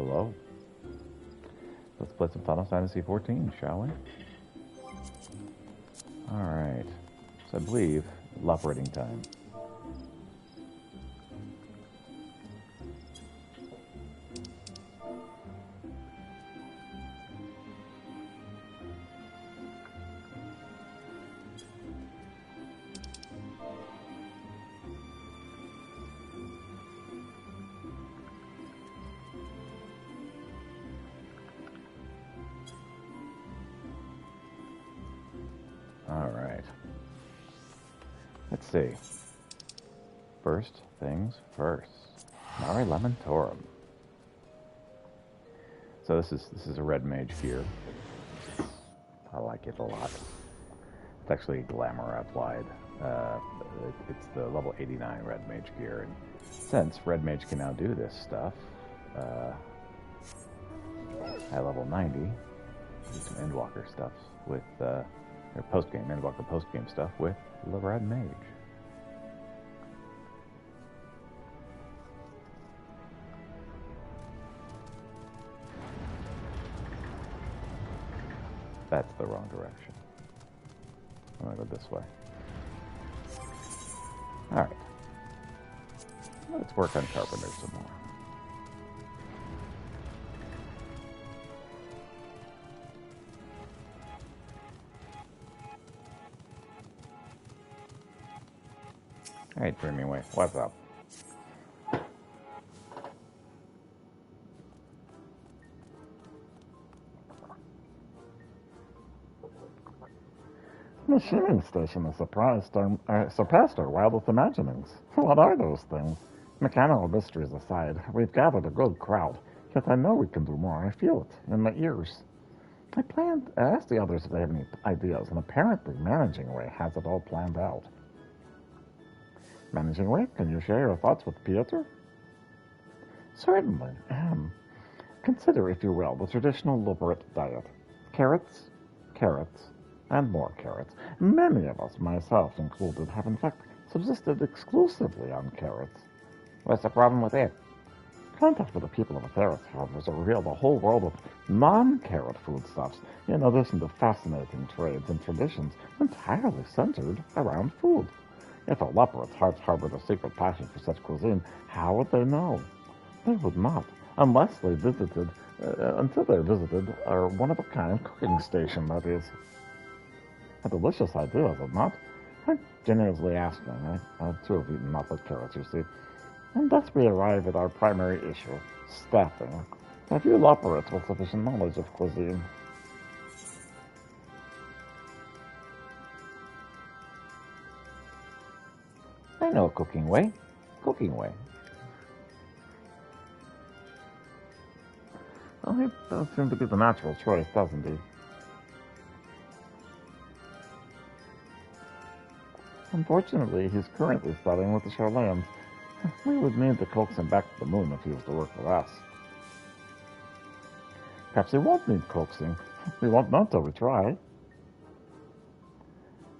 Hello. Let's play some Final Fantasy XIV, shall we? Alright. So I believe operating time. Alright. Let's see. First things first. Mare Lamentorum. So this is a red mage gear. I like it a lot. It's actually glamour applied. It's the level 89 red mage gear, and since red mage can now do this stuff, at level 90, do some Endwalker stuff with or postgame, Endwalker postgame stuff with the red mage. That's the wrong direction. I'm gonna go this way. Alright. Let's work on Carpenter some more. Hey, Dreaming Way, what's up? The machining station has surpassed our wildest imaginings. What are those things? Mechanical mysteries aside, we've gathered a good crowd, yet I know we can do more. I feel it in my ears. I asked the others if they have any ideas, and apparently Managing Way has it all planned out. Managing Way, can you share your thoughts with Piotr? Certainly. Consider, if you will, the traditional Luberit diet. Carrots, carrots, and more carrots. Many of us, myself included, have in fact subsisted exclusively on carrots. What's the problem with it? Contact with the people of Atheros, however, has revealed a whole world of non-carrot foodstuffs, in addition to fascinating trades and traditions entirely centered around food. If a Luberit's hearts harbored a secret passion for such cuisine, how would they know? They would not, until they visited our one-of-a-kind cooking station, that is. A delicious idea, is it not? I'm generously asking. I too have eaten nothing but carrots, you see. And thus we arrive at our primary issue, staffing. Have you Luberits with sufficient knowledge of cuisine? I know Cooking Way. Cooking Way. Well, he does seem to be the natural choice, doesn't he? Unfortunately, he's currently studying with the Charlayans. We would need to coax him back to the moon if he was to work with us. Perhaps he won't need coaxing. We won't know till we try.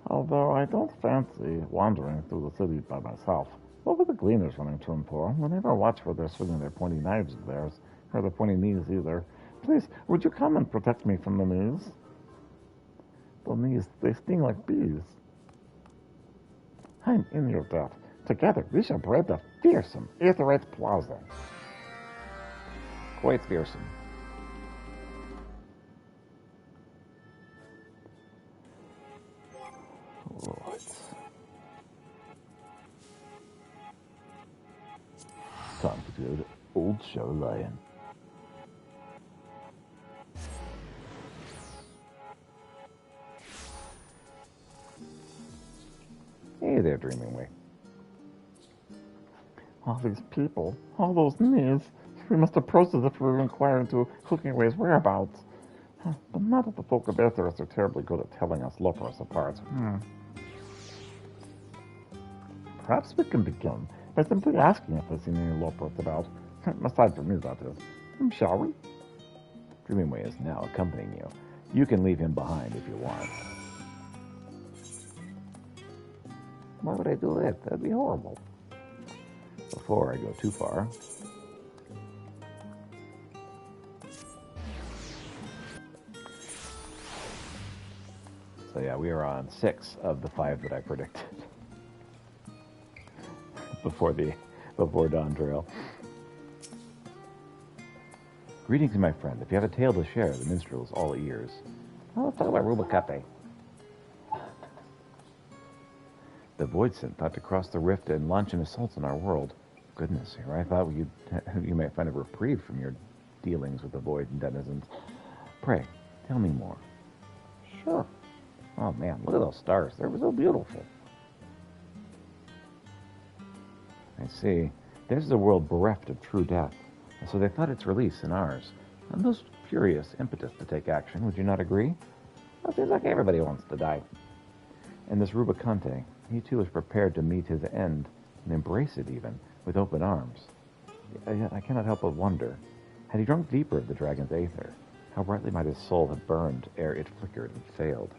Although I don't fancy wandering through the city by myself. What were the gleaners running to and fro? We never watch where they're swinging their pointy knives of theirs, or their pointy knees either. Please, would you come and protect me from the knees? The knees, they sting like bees. I'm in your debt. Together, we shall brave the fearsome Aetheryte Plaza. Quite fearsome. Right. Time to go to Old Charlayan. Hey there, Dreaming Way. All these people, all those knees. We must approach as if we were inquiring into Cooking Way's whereabouts. But not that the folk of Aetheros are terribly good at telling us Luberis apart. Perhaps we can begin by simply asking if they've seen any Luberis about. Aside from me, that is. Shall we? Dreaming Way is now accompanying you. You can leave him behind if you want. Why would I do that? That'd be horrible. Before I go too far, So yeah, we are on 6 of the 5 that I predicted before Dawn Trail. Greetings, my friend. If you have a tale to share, the minstrel is all ears. Well, let's talk about Rubicate. The Voidsent thought to cross the rift and launch an assault on our world. Goodness, here I thought you might find a reprieve from your dealings with the Void and denizens. Pray, tell me more. Sure. Oh man, look at those stars. They're so beautiful. I see. Theirs is a world bereft of true death, and so they thought its release in ours. A most curious impetus to take action, would you not agree? Well, it seems like everybody wants to die. And this Rubicante, he too was prepared to meet his end, and embrace it even, with open arms. Yet I cannot help but wonder, had he drunk deeper of the dragon's aether, how brightly might his soul have burned ere it flickered and failed.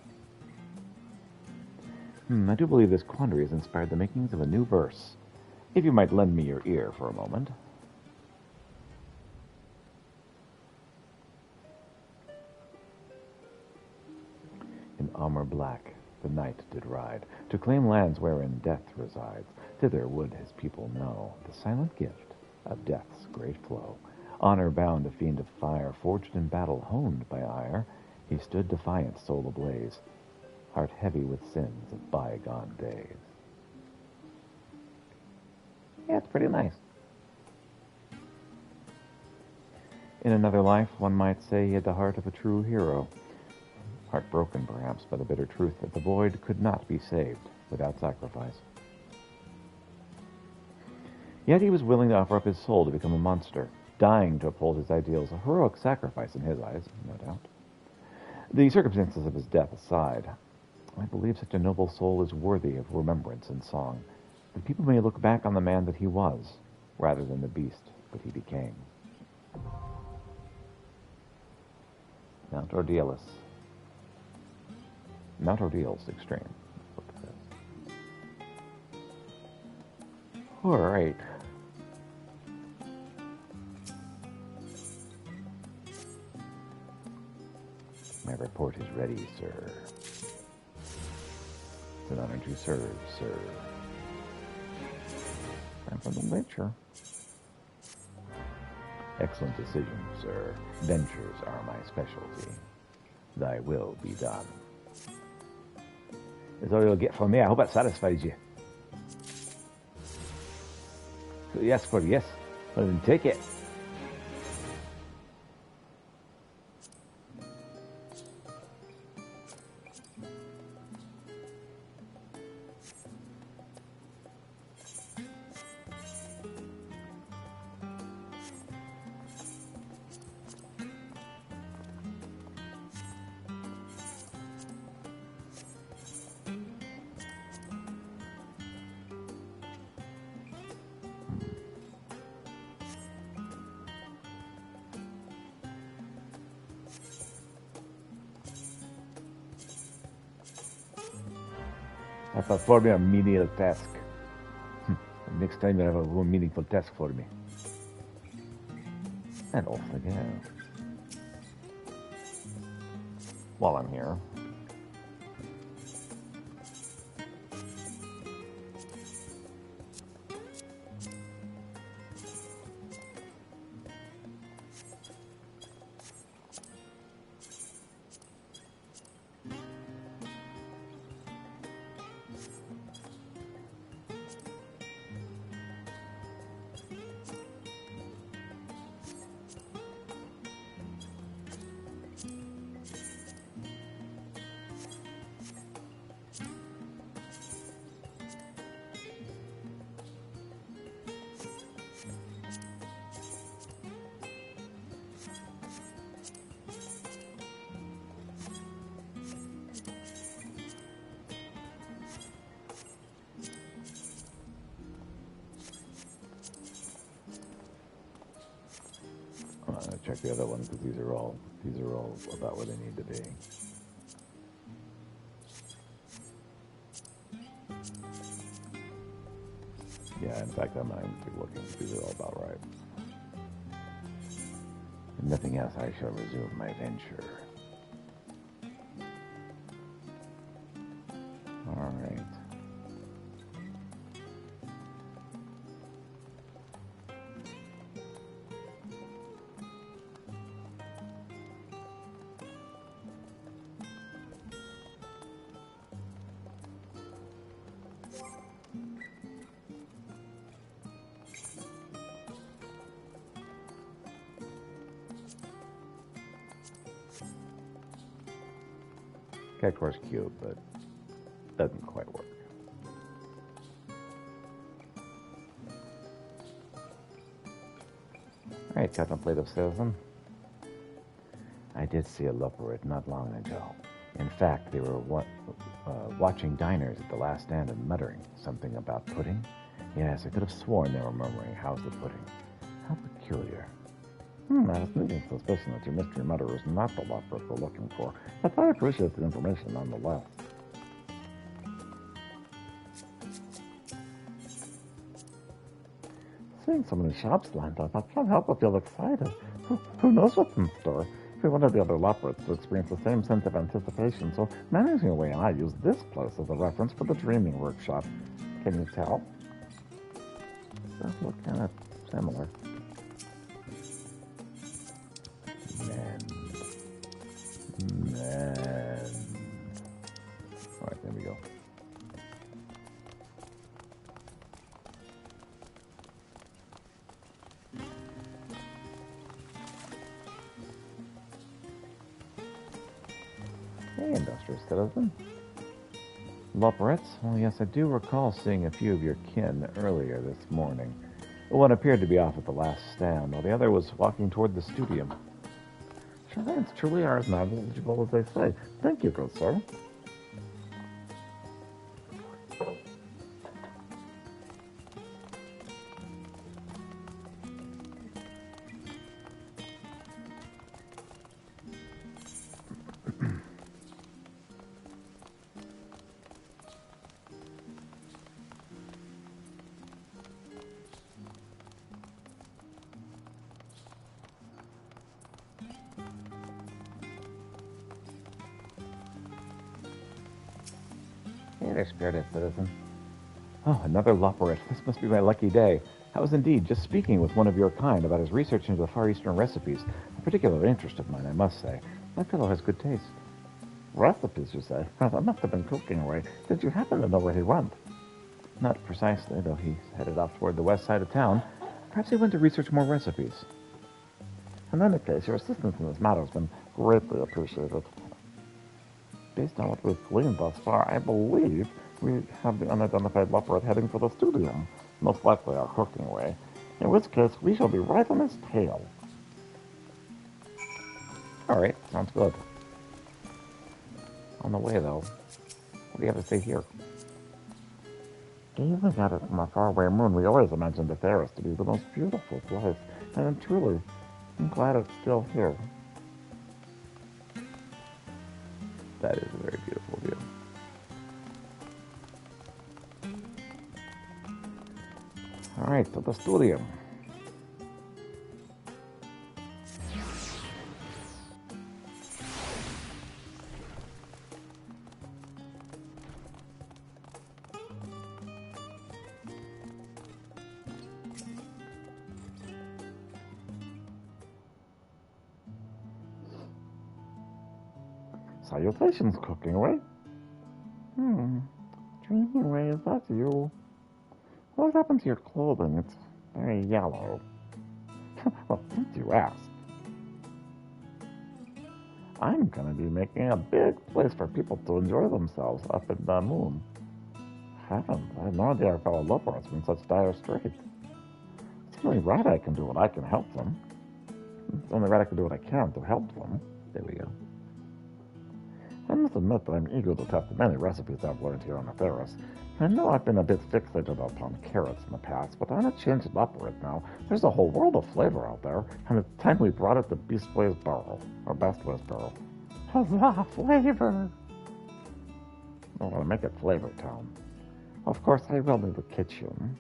I do believe this quandary has inspired the makings of a new verse. If you might lend me your ear for a moment. In armor black, the knight did ride, to claim lands wherein death resides. Thither would his people know the silent gift of death's great flow. Honor bound, a fiend of fire, forged in battle, honed by ire, he stood defiant, soul ablaze, heart heavy with sins of bygone days. Yeah, it's pretty nice. In another life, one might say he had the heart of a true hero. Heartbroken, perhaps, by the bitter truth that the Void could not be saved without sacrifice. Yet he was willing to offer up his soul to become a monster, dying to uphold his ideals, a heroic sacrifice in his eyes, no doubt. The circumstances of his death aside, I believe such a noble soul is worthy of remembrance and song, that people may look back on the man that he was, rather than the beast that he became. Mount Ordealus. Mount Ordeal's extreme. Look at this. All right. My report is ready, sir. It's an honor to serve, sir. I'm from the Witcher. Excellent decision, sir. Ventures are my specialty. Thy will be done. That's all you'll get from me. I hope that satisfies you. So yes for yes. Well, then take it. I performed a menial task. Next time you have a more meaningful task for me. And off they go. While I'm here. Check the other ones because these are all about where they need to be. Yeah, in fact, I'm not even looking. These are all about right. If nothing else, I shall resume my venture. Kegor's cute, but doesn't quite work. Alright, contemplative citizen. I did see a leopard not long ago. In fact, they were watching diners at the last stand and muttering something about pudding. Yes, I could have sworn they were murmuring, "How's the pudding?" How peculiar. I have a sneaking suspicion that your mystery mutterer is not the leopard we're looking for, but I appreciate the information nonetheless. Seeing so many shops lined up, I can't help but feel excited. Who knows what's in store? We wanted the other leopards to experience the same sense of anticipation, so Managing Away and I used this place as a reference for the dreaming workshop. Can you tell? Does look kind of similar. Alright, there we go. Hey, industrious citizen. Leopards? Well, yes, I do recall seeing a few of your kin earlier this morning. One appeared to be off at the last stand, while the other was walking toward the studio. Shrines truly are as knowledgeable as they say. Thank you, good sir. Hey there, spirited citizen. Oh, another leopard. This must be my lucky day. I was indeed just speaking with one of your kind about his research into the Far Eastern recipes. A particular interest of mine, I must say. That fellow has good taste. Recipes, you say? Well, that must have been cooking away. Did you happen to know where he went? Not precisely, though he's headed off toward the west side of town. Perhaps he went to research more recipes. In any case, your assistance in this matter has been greatly appreciated. Based on what we've gleaned thus far, I believe we have the unidentified leopard heading for the studio, most likely our cooking way, in which case we shall be right on his tail. Alright, sounds good. On the way, though, what do you have to say here? Gazing at it from a faraway moon, we always imagined the Theros to be the most beautiful place, and truly, I'm glad it's still here. That is a very beautiful view. Alright, to the studio. Salutations, cooking away. Dreaming away, is that you? What happened to your clothing? It's very yellow. Well, since you asked, I'm going to be making a big place for people to enjoy themselves up in the moon. Heavens, I have no idea our fellow leopards are in such dire straits. It's only right I can do what I can help them. It's only right I can do what I can to help them. There we go. I must admit that I'm eager to test the many recipes I've learned here on the Theros. I know I've been a bit fixated upon carrots in the past, but I'm a changed leopard now. There's a whole world of flavor out there, and it's time we brought it to Beastway's Barrel, or Bestway's Barrel. Huzzah, flavor! I want to make it Flavor Town. Of course, I will need a kitchen.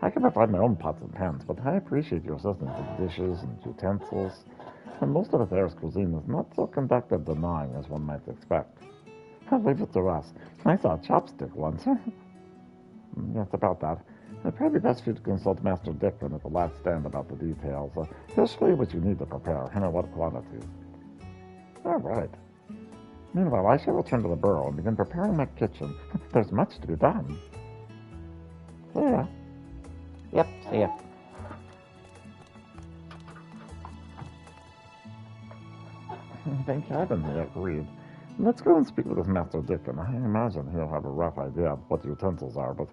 I can provide my own pots and pans, but I appreciate your assistance with dishes and utensils. And most of the Theros cuisine is not so conducted denying as one might expect. I'll leave it to us. I saw a chopstick once. Yes, about that. It'd probably be best for you to consult Master Dickon at the last stand about the details. He'll show you what you need to prepare, and in what quantities. All right. Meanwhile, I shall return to the burrow and begin preparing my kitchen. There's much to be done. See ya. Yep, see ya. Thank heaven they agreed. Let's go and speak with this Master Dickon. I imagine he'll have a rough idea of what the utensils are, but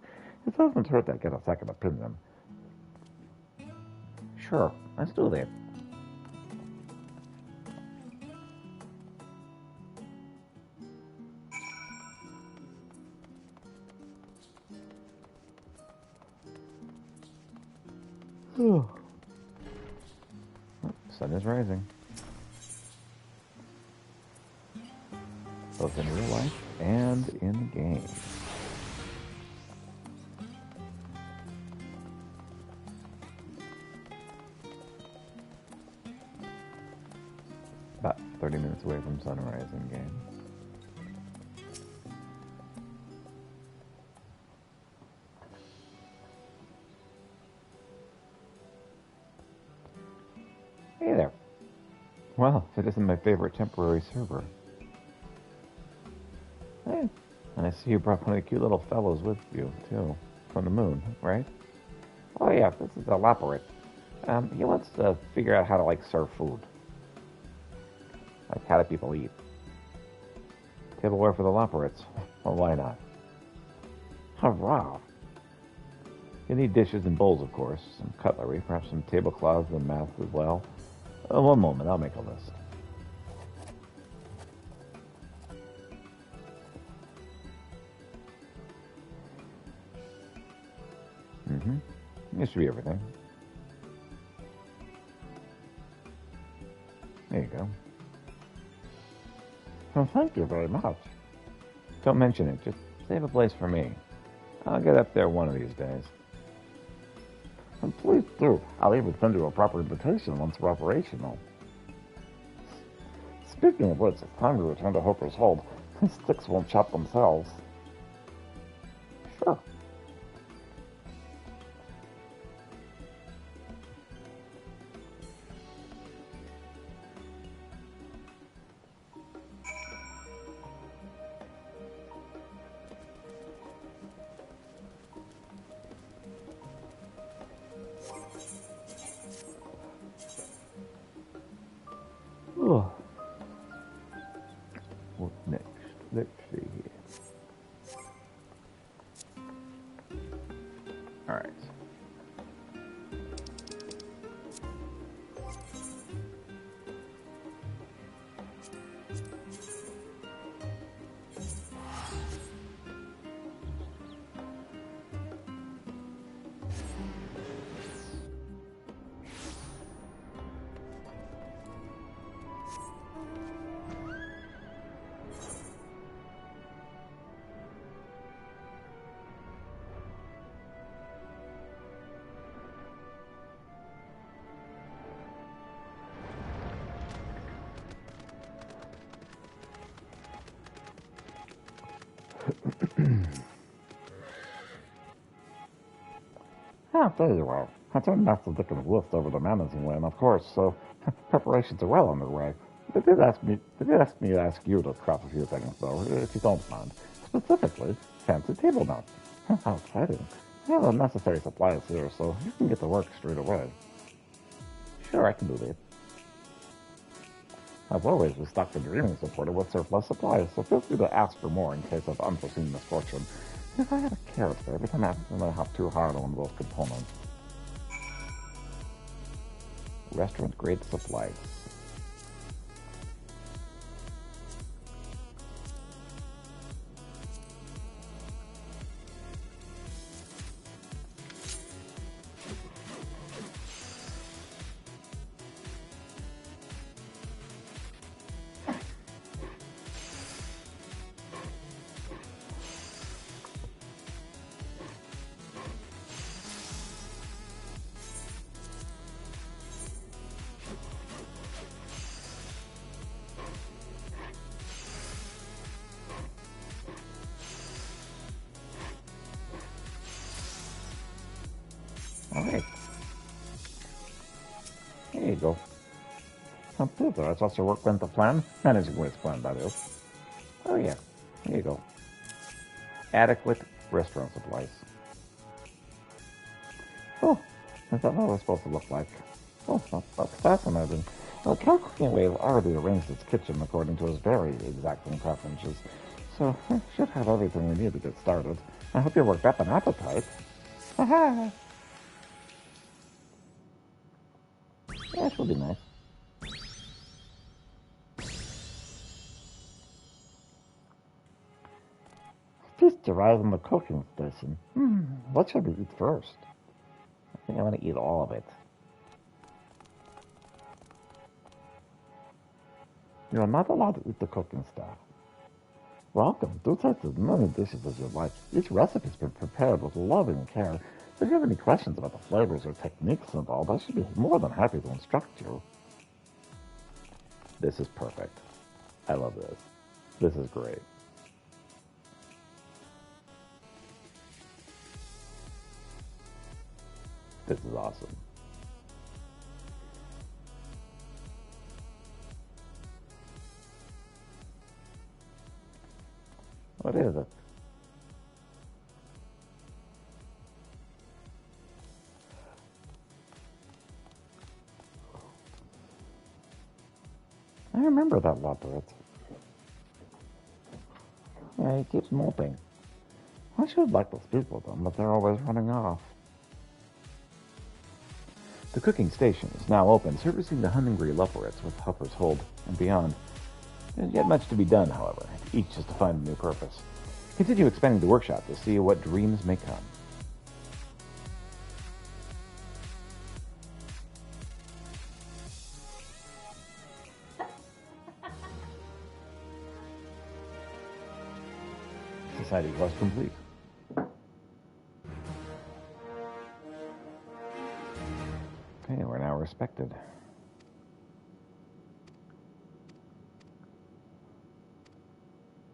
it doesn't hurt to get a second opinion. Sure, let's do that. Sun is rising. Both in real life and in game. About 30 minutes away from sunrise in game. Hey there. Well, if it isn't my favorite temporary server. Hey, and I see you brought one of the cute little fellows with you, too. From the moon, right? Oh yeah, this is a Laporit. He wants to figure out how to, serve food. How do people eat? Tableware for the Laporits. Well, why not? Hurrah! You need dishes and bowls, of course. Some cutlery, perhaps some tablecloths and mats as well. One moment, I'll make a list. This should be everything. There you go. Well, thank you very much. Don't mention it. Just save a place for me. I'll get up there one of these days. And please do. I'll even send you a proper invitation once we're operational. Speaking of which, it's time to return to Hooper's Hold. These sticks won't chop themselves. Sure. Oh. What next? Let's see here. All right. There you are. I turned Master Dickens' list over to managing Lane, of course, so preparations are well underway. They did ask me to ask you to craft a few things, though, if you don't mind. Specifically, fancy table knots. How exciting. I have the necessary supplies here, so you can get to work straight away. Sure, I can do that. As always, we stock the Dreaming Supporter with surplus supplies, so feel free to ask for more in case of unforeseen misfortune. If I had a carrot there, every time I have too hard on one of those components. Restaurant grade supplies. Alright. There you go. Peter, I thought your work went to plan. Managing Wade's plan, that is. Oh yeah. There you go. Adequate restaurant supplies. Oh, is that what it was supposed to look like? Oh, that's fascinating. Well, Cooking Wave already arranged its kitchen according to his very exacting preferences, so we should have everything we need to get started. I hope you worked up an appetite. Haha! Yeah, it will be nice. Feast arrived in the cooking station. What should we eat first? I think I want to eat all of it. You're not allowed to eat the cooking stuff. Welcome. Do taste as many dishes as you like. Each recipe has been prepared with loving care. If you have any questions about the flavors or techniques involved, I should be more than happy to instruct you. This is perfect. I love this. This is great. This is awesome. What is it? I remember that leopard. Yeah, he keeps moping. I should like to speak with them, but they're always running off. The cooking station is now open, servicing the hungry leopards with Hopper's Hold and beyond. There's yet much to be done, however. Each is to find a new purpose. Continue expanding the workshop to see what dreams may come. Society quest complete. Okay, we're now respected.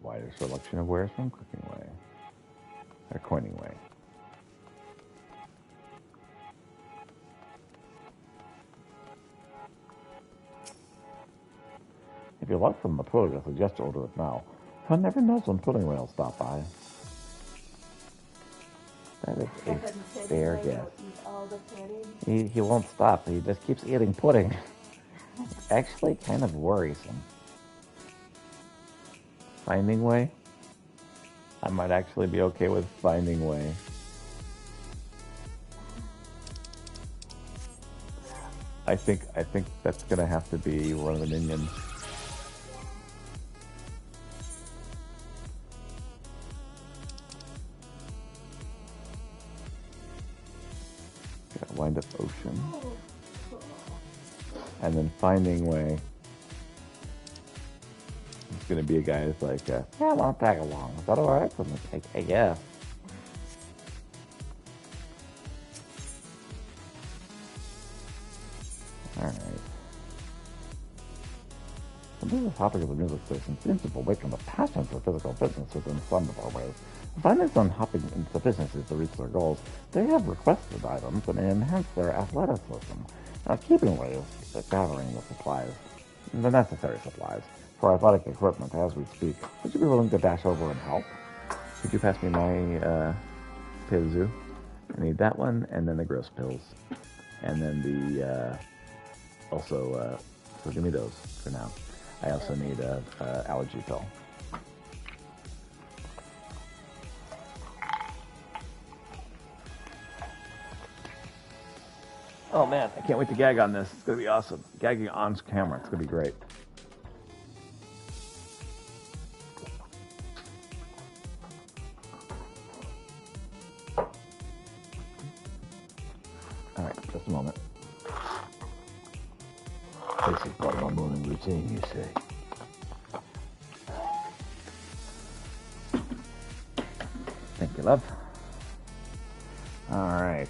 Wider selection of wares from Cooking Way. Or Coining Way. If you like from the pudding, I suggest you order it now. One never knows when Pudding Way will stop by. That is a fair guess. He won't stop. He just keeps eating pudding. Actually, kind of worrisome. Finding Way? I might actually be okay with Finding Way. I think that's gonna have to be one of the minions. Got Wind Up Ocean. And then Finding Way. It's gonna be a guy who's like, yeah, I want to tag along. Is that alright? I guess. alright. The business topic of the music station seems to awaken the passion for physical fitness within some of our ways. Finding some hopping into businesses to reach their goals, they have requested items that may enhance their athleticism. Keeping ways gathering the supplies, the necessary supplies, for athletic equipment as we speak. Would you be willing to dash over and help? Could you pass me my Pay the Zoo? I need that one, and then the gross pills. And then the, so give me those for now. I also need a allergy pill. Oh man, I can't wait to gag on this. It's gonna be awesome. Gagging on camera, it's gonna be great. Alright, just a moment. This is part of my morning routine, you see. Thank you, love. Alright.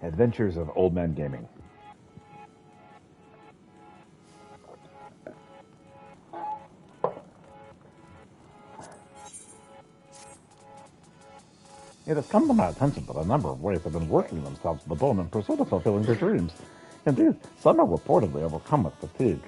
Adventures of Old Man Gaming. It has come to my attention that a number of ways have been working themselves to the bone in pursuit of fulfilling their dreams. Indeed, some are reportedly overcome with fatigue.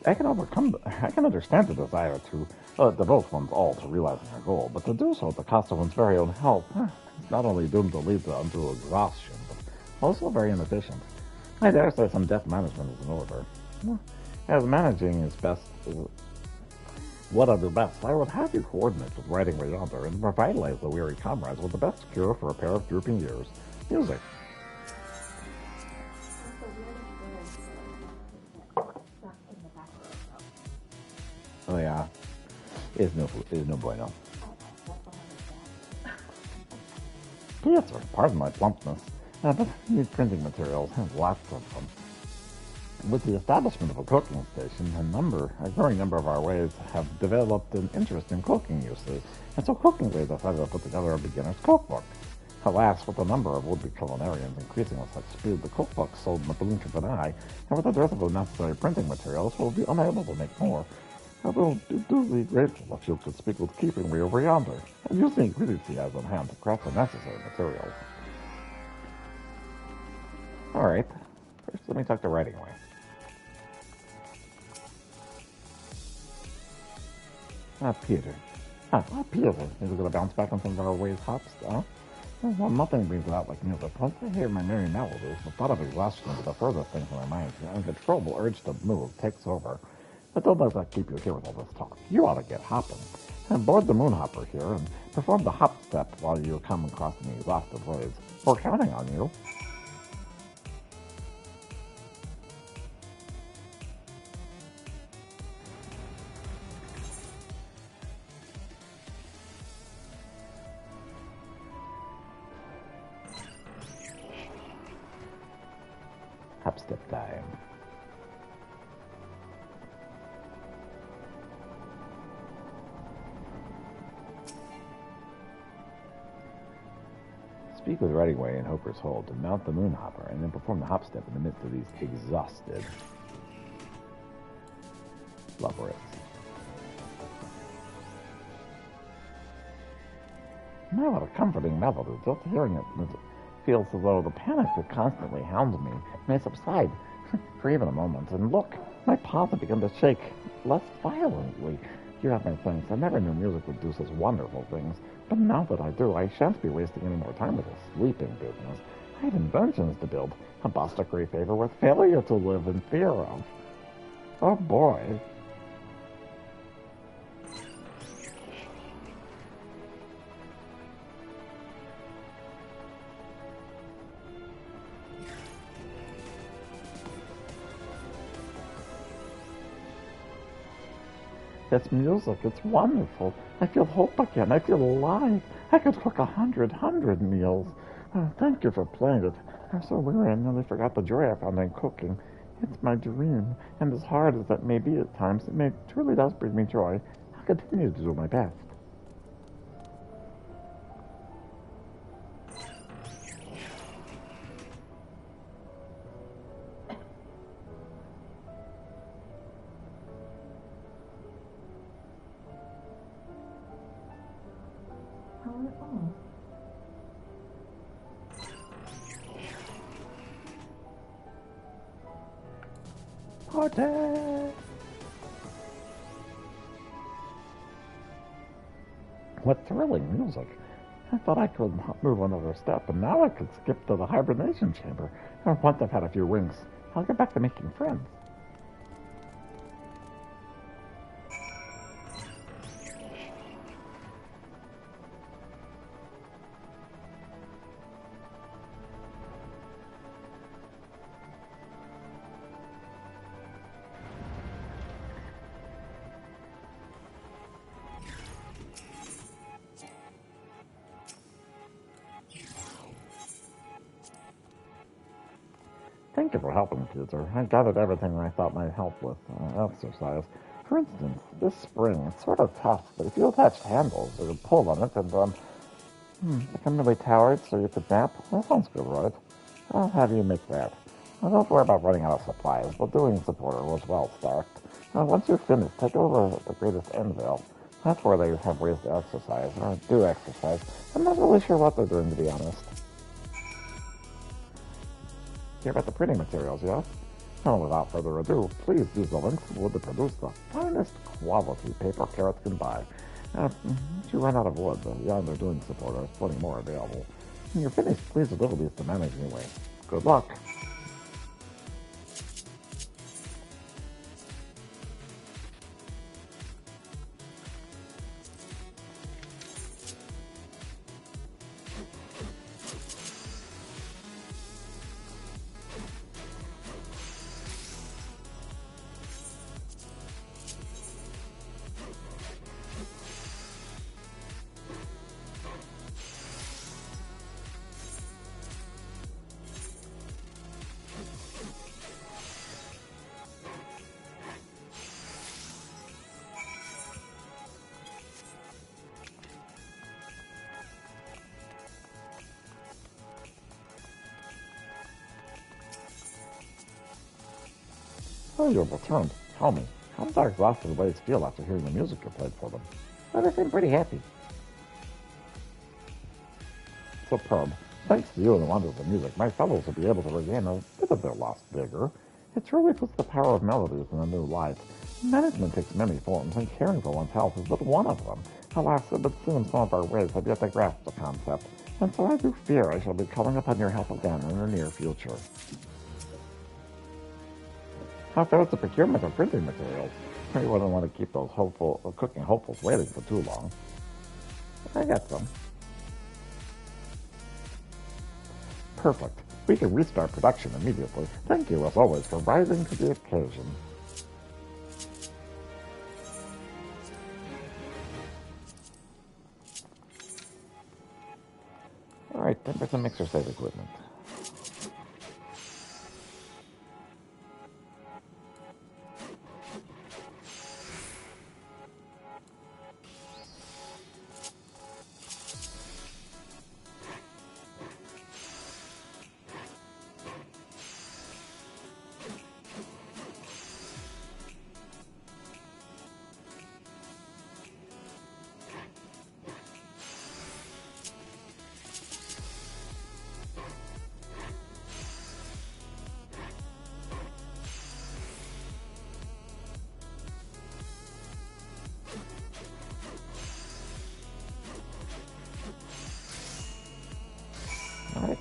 I can understand the desire to devote one's all to realizing a goal, but to do so at the cost of one's very own health is not only doomed to lead to unto exhaustion, but also very inefficient. I dare say some death management is in order. As managing is best, what I do best, I would have you coordinate with riding way yonder and revitalize the weary comrades with the best cure for a pair of drooping years: music. Oh yeah, is no bueno. Pietro, pardon my plumpness, but I need printing materials, and lots of them. With the establishment of a cooking station, a growing number of our ways have developed an interest in cooking uses, and so cooking ways decided to put together a beginner's cookbook. Alas, with the number of would-be culinarians increasing with such speed, the cookbook sold in the blink of an eye, and with the dearth of the necessary printing materials, we'll be unable to make more. I will be duly grateful if you could speak with Keeping Me over yonder, and use the ingredients he has on hand to craft the necessary materials. Alright, first let me talk to Writing Away. Peter. Peter. Is it going to bounce back on some of our ways hops, huh? Well, nothing brings it out like music. Once I hear my merry melodies, the thought of exhaustion is the furthest thing from my mind. An uncontrollable urge to move takes over. But don't let that keep you here with all this talk. You ought to get hopping. And board the Moonhopper here and perform the hop step while you come across me lofted ways. We're counting on you. Hop step time. Speak with Writing Way in Hooper's Hold to mount the Moonhopper and then perform the hop step in the midst of these exhausted loverists. Now what a comforting melody. Just hearing it feels as though the panic that constantly hounds me may subside for even a moment. And look, my paws have begun to shake less violently. You have my thanks. I never knew music would do such wonderful things. But now that I do, I shan't be wasting any more time with this sleeping business. I have inventions to build. A boss to curry favor with, failure to live in fear of. Oh boy. It's music. It's wonderful. I feel hope again. I feel alive. I could cook 100 meals. Thank you for playing it. I'm so weary I nearly forgot the joy I found in cooking. It's my dream, and as hard as that may be at times, it truly does bring me joy. I'll continue to do my best. Party! What thrilling music. I thought I could move another step, and now I could skip to the hibernation chamber. Once I've had a few wings, I'll get back to making friends. Thank you for helping, Peter. I gathered everything I thought might help with exercise. For instance, this spring, it's sort of tough, but if you attached handles, you could pull on it and, become really tired so you could nap. That sounds good, right? I'll have you make that. Now, don't worry about running out of supplies. The doing supporter was well stocked. Once you're finished, take over the greatest Endvale. That's where they have ways to exercise, or do exercise. I'm not really sure what they're doing, to be honest. Care about the printing materials, yes? Well, without further ado, please use the links below to produce the finest quality paper carrots can buy. If you run out of wood, the Yonder They're Doing supporter has plenty more available. When you're finished, please deliver these to manage anyway. Good luck. Oh, you have returned. Tell me, how did our exhausted ways feel after hearing the music you played for them? Well, they seem pretty happy. Superb. Thanks to you and the wonders of music, my fellows will be able to regain a bit of their lost vigor. It truly puts the power of melodies in a new light. Management takes many forms, and caring for one's health is but one of them. Alas, it would seem some of our ways have yet to grasp the concept, and so I do fear I shall be calling upon your help again in the near future. How fares the procurement of printing materials? I wouldn't want to keep those cooking hopefuls waiting for too long. I got some. Perfect. We can restart production immediately. Thank you, as always, for rising to the occasion. Alright, time for some exercise equipment. Alright.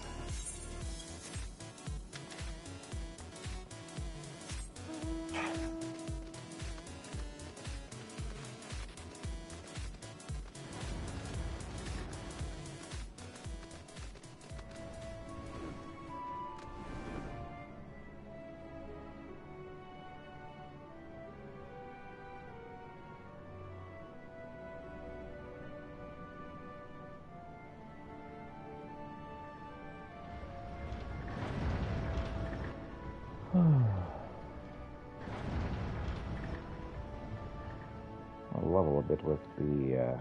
I'll level a bit with the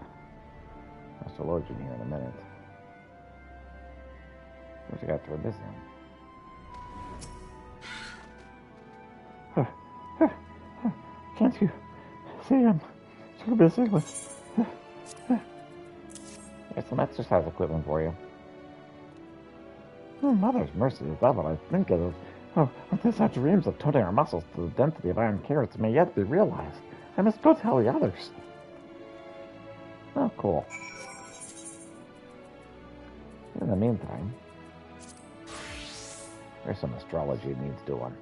astrologian here in a minute. What you got for this one? Can't you see I'm so busy with... Here's some exercise equipment for you. Oh, mother's mercy, is that what I think it is? Oh, unless our dreams of toning our muscles to the density of iron carrots may yet be realized. I must go tell the others. Oh, cool. In the meantime, there's some astrology needs doing.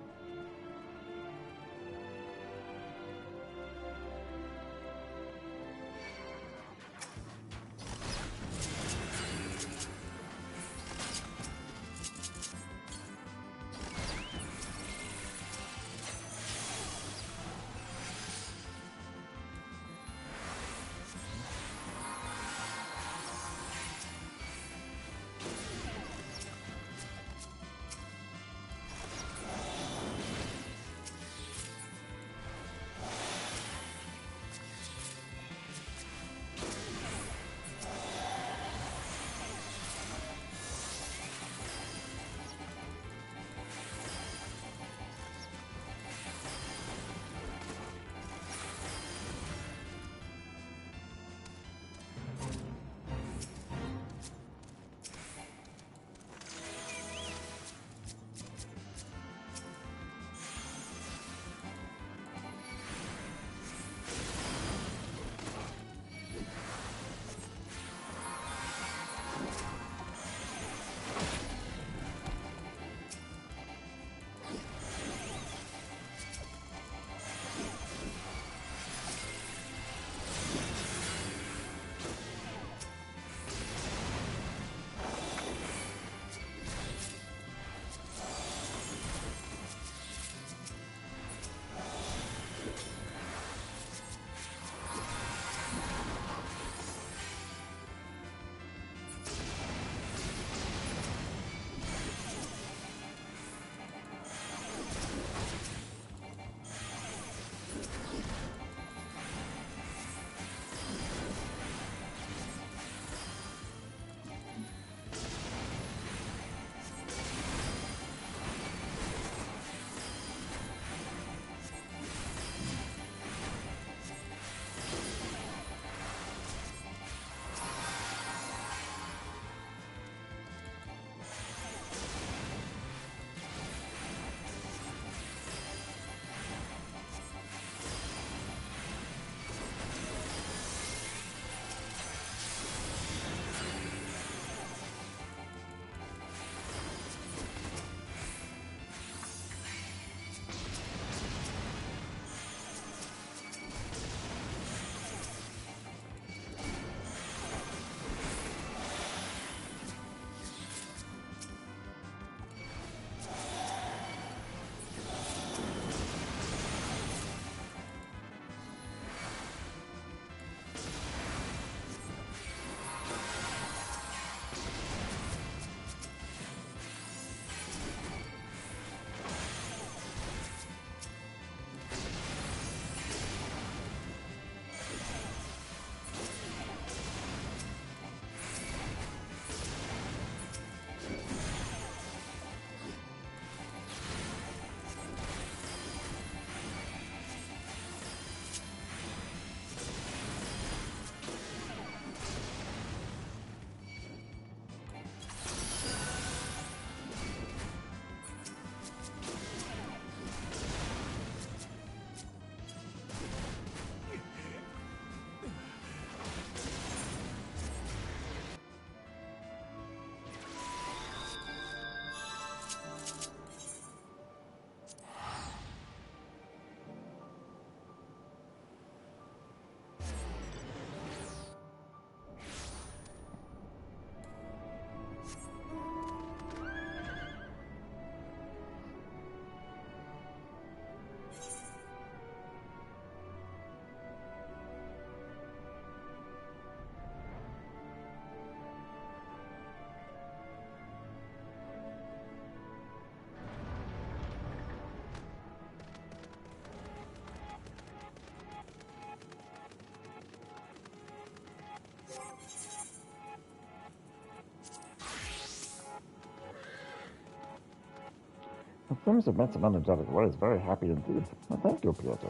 seems a bit of energetic ways. Very happy indeed. Well, thank you, Piotr.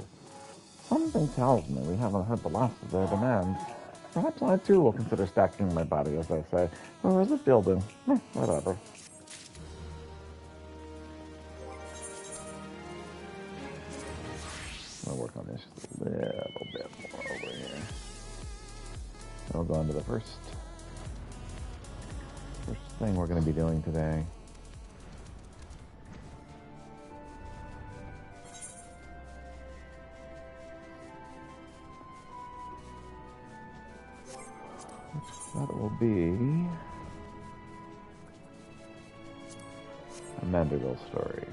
Something tells me we haven't heard the last of their demands. Perhaps I too will consider stacking my body, as they say. Or is it building? Whatever. I'll work on this a little bit more over here. I'll go on to the first thing we're going to be doing today. That will be a Mandeville story.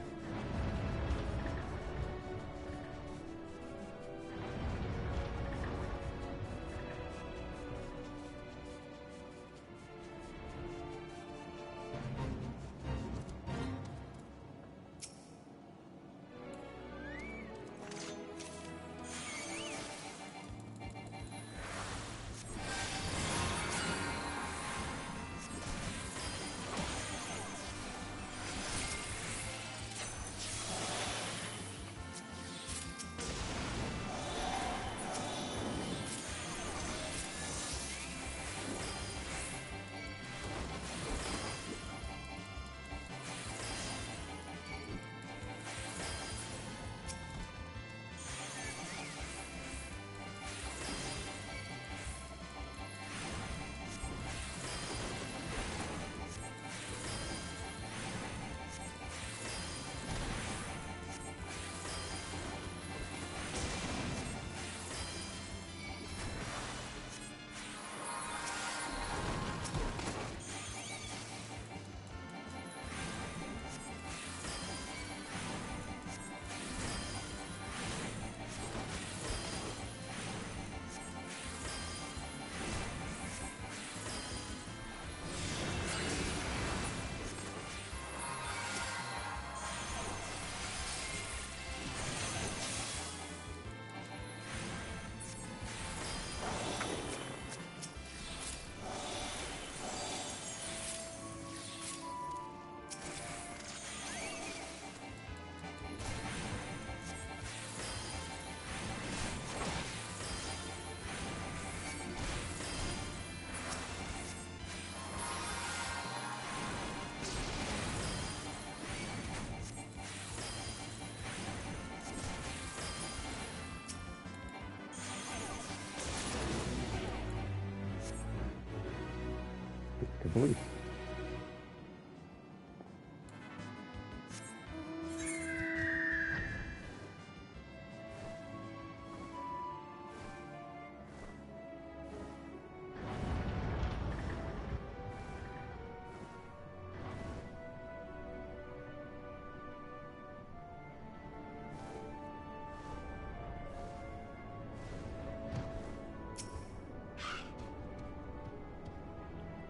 Complete.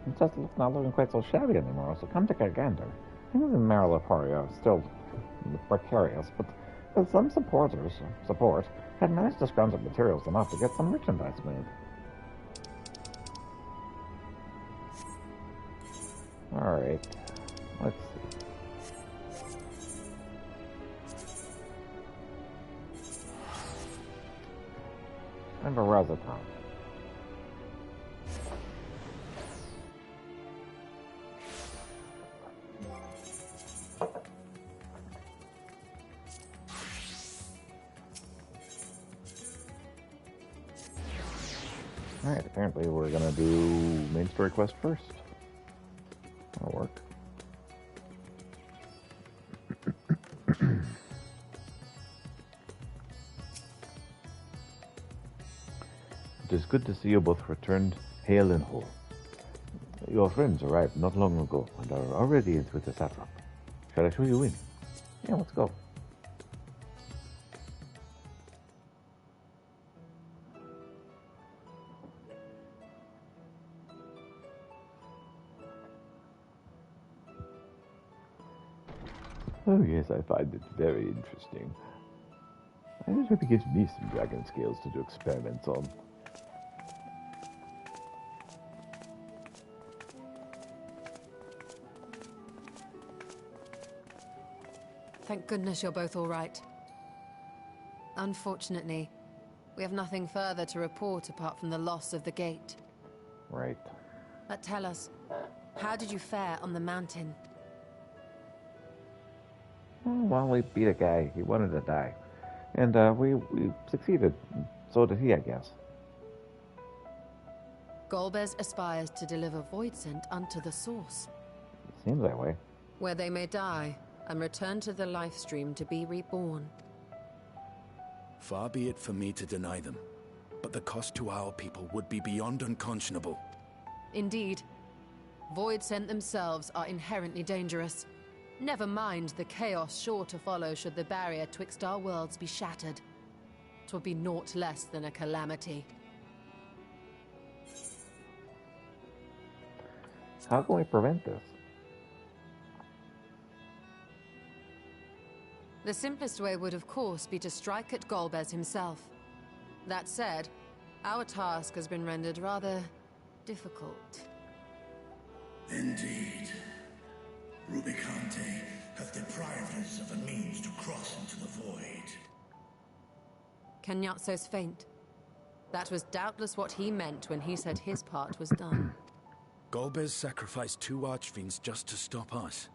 It's just not looking quite so shabby anymore, so come take a gander. Things in Mariloporia are still precarious, but with some support had managed to scrounge up materials enough to get some merchandise made. Alright, let's see. I have a Razaton. Alright, apparently we're gonna do main story quest first. That'll work. It is good to see you both returned hale and whole. Your friends arrived not long ago and are already into the satrap. Shall I show you in? Yeah, let's go. Oh yes, I find it very interesting. I just hope he gives me some dragon scales to do experiments on. Thank goodness you're both all right. Unfortunately, we have nothing further to report apart from the loss of the gate. Right. But tell us, how did you fare on the mountain? Well, we beat a guy. He wanted to die. And we succeeded. So did he, I guess. Golbez aspires to deliver Voidsent unto the source, Seems that way. where they may die and return to the life stream to be reborn. Far be it for me to deny them, but the cost to our people would be beyond unconscionable. Indeed. Voidsent themselves are inherently dangerous. Never mind the chaos sure to follow should the barrier twixt our worlds be shattered. 'Twould be naught less than a calamity. How can we prevent this? The simplest way would, of course, be to strike at Golbez himself. That said, our task has been rendered rather difficult. Indeed. Rubicante hath deprived us of a means to cross into the void. Kenyatso's faint. That was doubtless what he meant when he said his part was done. Golbez sacrificed 2 archfiends just to stop us.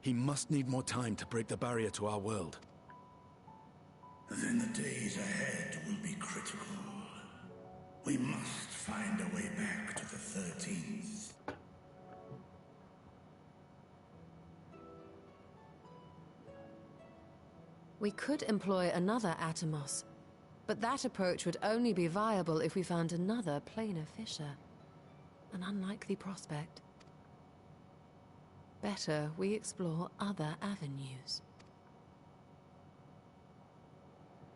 He must need more time to break the barrier to our world. Then the days ahead will be critical. We must find a way back to the 13th. We could employ another Atomos, but that approach would only be viable if we found another planar fissure. An unlikely prospect. Better we explore other avenues.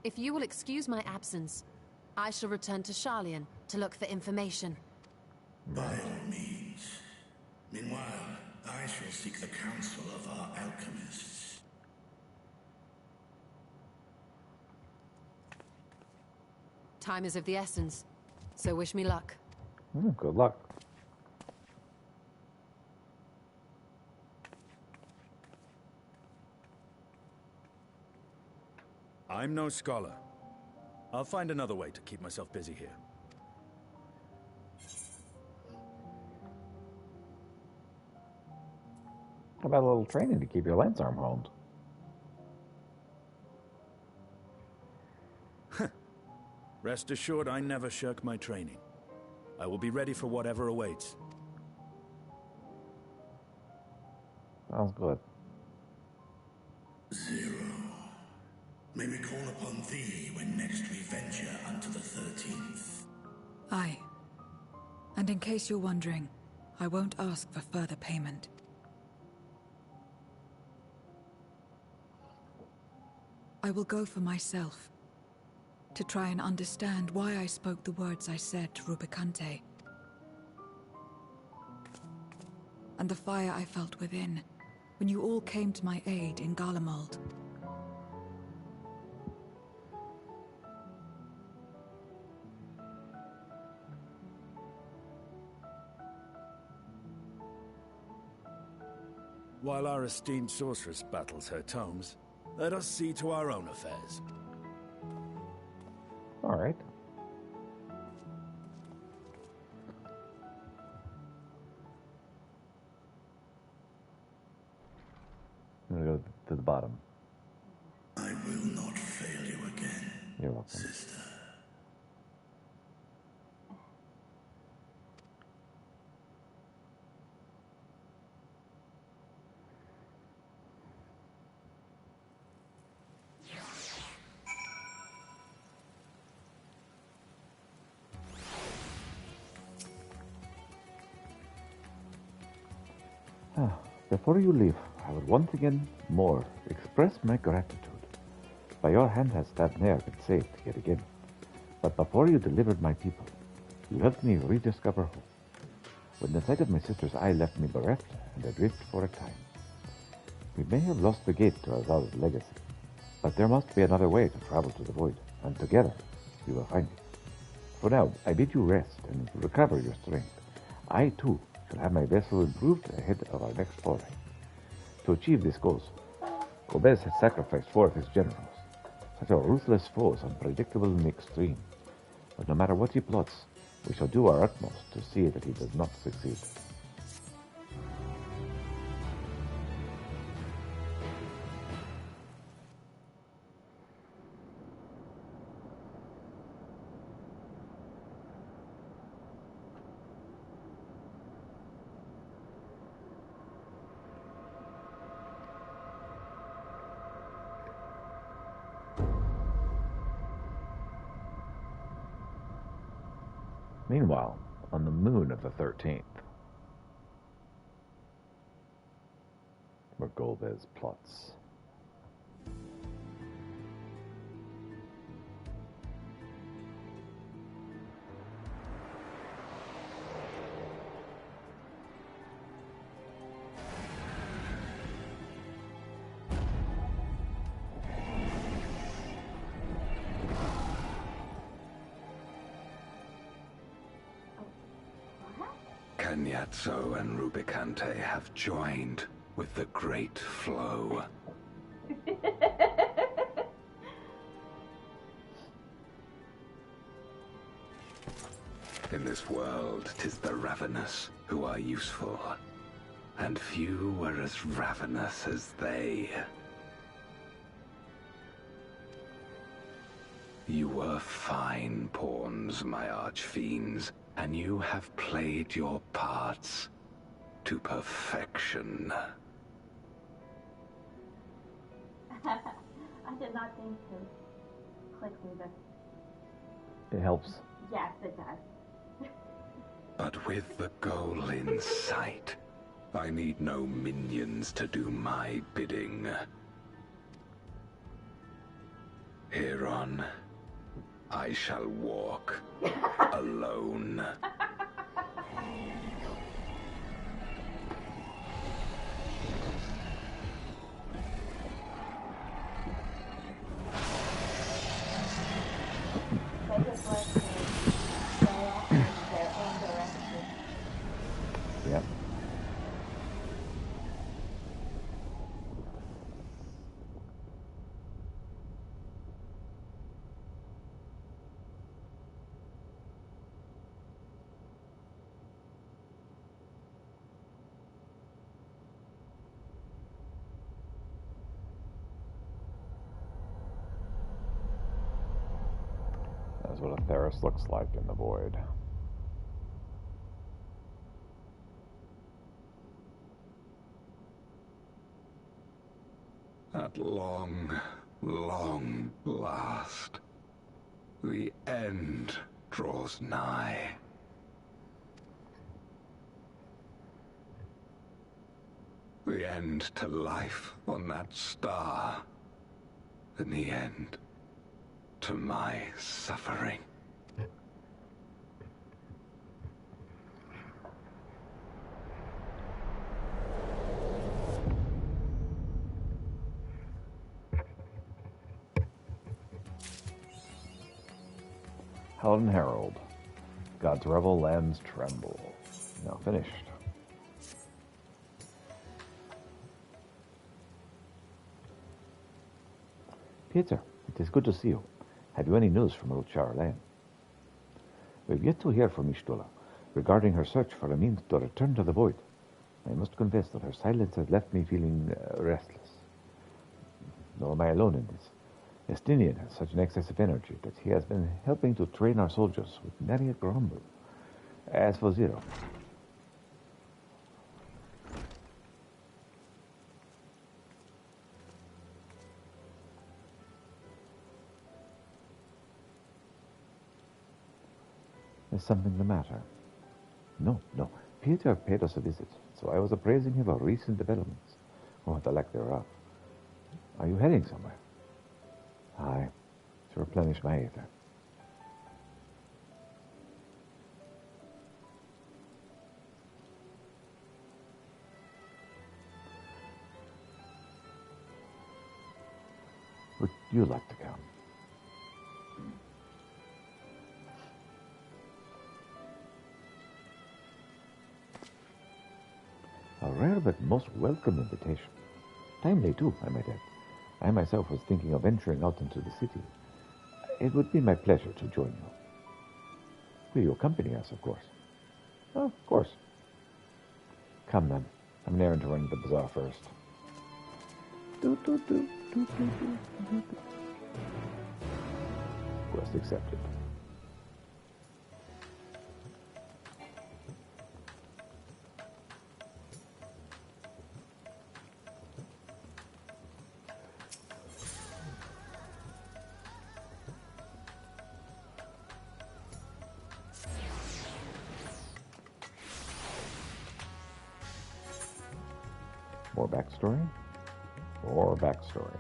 If you will excuse my absence, I shall return to Sharlayan to look for information. By all means. Meanwhile, I shall seek the counsel of our alchemists. Time is of the essence, so wish me luck. Good luck. I'm no scholar. I'll find another way to keep myself busy here. How about a little training to keep your lance arm honed? Rest assured, I never shirk my training. I will be ready for whatever awaits. Sounds good. Zero. May we call upon thee when next we venture unto the 13th. Aye. And in case you're wondering, I won't ask for further payment. I will go for myself, to try and understand why I spoke the words I said to Rubicante. And the fire I felt within, when you all came to my aid in Garlemald. While our esteemed sorceress battles her tomes, let us see to our own affairs. All right. I'm gonna go to the bottom. I will not fail you again, You're welcome. sister. Before you leave, I would once again more express my gratitude. By your hand has Tabner been saved yet again. But before you delivered my people, you helped me rediscover hope. When the sight of my sister's eye left me bereft and adrift for a time. We may have lost the gate to Azal's legacy, but there must be another way to travel to the void, and together we will find it. For now, I bid you rest and recover your strength. I, too, shall have my vessel improved ahead of our next foray. To achieve this goal, Gomez has sacrificed four of his generals. Such a ruthless foe is unpredictable in the extreme. But no matter what he plots, we shall do our utmost to see that he does not succeed. Meanwhile, on the moon of the 13th, where Golbez plots. Cagnazzo and Rubicante have joined with the great flow. In this world, 'tis the ravenous who are useful, and few are as ravenous as they. You were fine pawns, my archfiends, and you have played your parts to perfection. I did not think to click through this. It helps. Yes, it does. But with the goal in sight, I need no minions to do my bidding. Hereon, I shall walk alone. Yep. That's what a Theros looks like in the void. At long, long last, the end draws nigh. The end to life on that star, and the end to my suffering. Helen Herald. God's rebel lands tremble. Now finished. Peter, it is good to see you. Have you any news from old Charlene? We've yet to hear from Ishtula regarding her search for a means to return to the void. I must confess that her silence has left me feeling restless. Nor am I alone in this. Estinian has such an excess of energy that he has been helping to train our soldiers with nary a grumble. As for Zero, is something the matter? No. Peter paid us a visit, so I was appraising him of recent developments, or the lack thereof. Are you heading somewhere? Aye, to replenish my ether. Would you like to come? A rare but most welcome invitation. Timely, too, I might add. I myself was thinking of venturing out into the city. It would be my pleasure to join you. Will you accompany us, of course? Oh, of course. Come then. I'm an errand to run to the bazaar first. Quest accepted. More backstory? More backstory.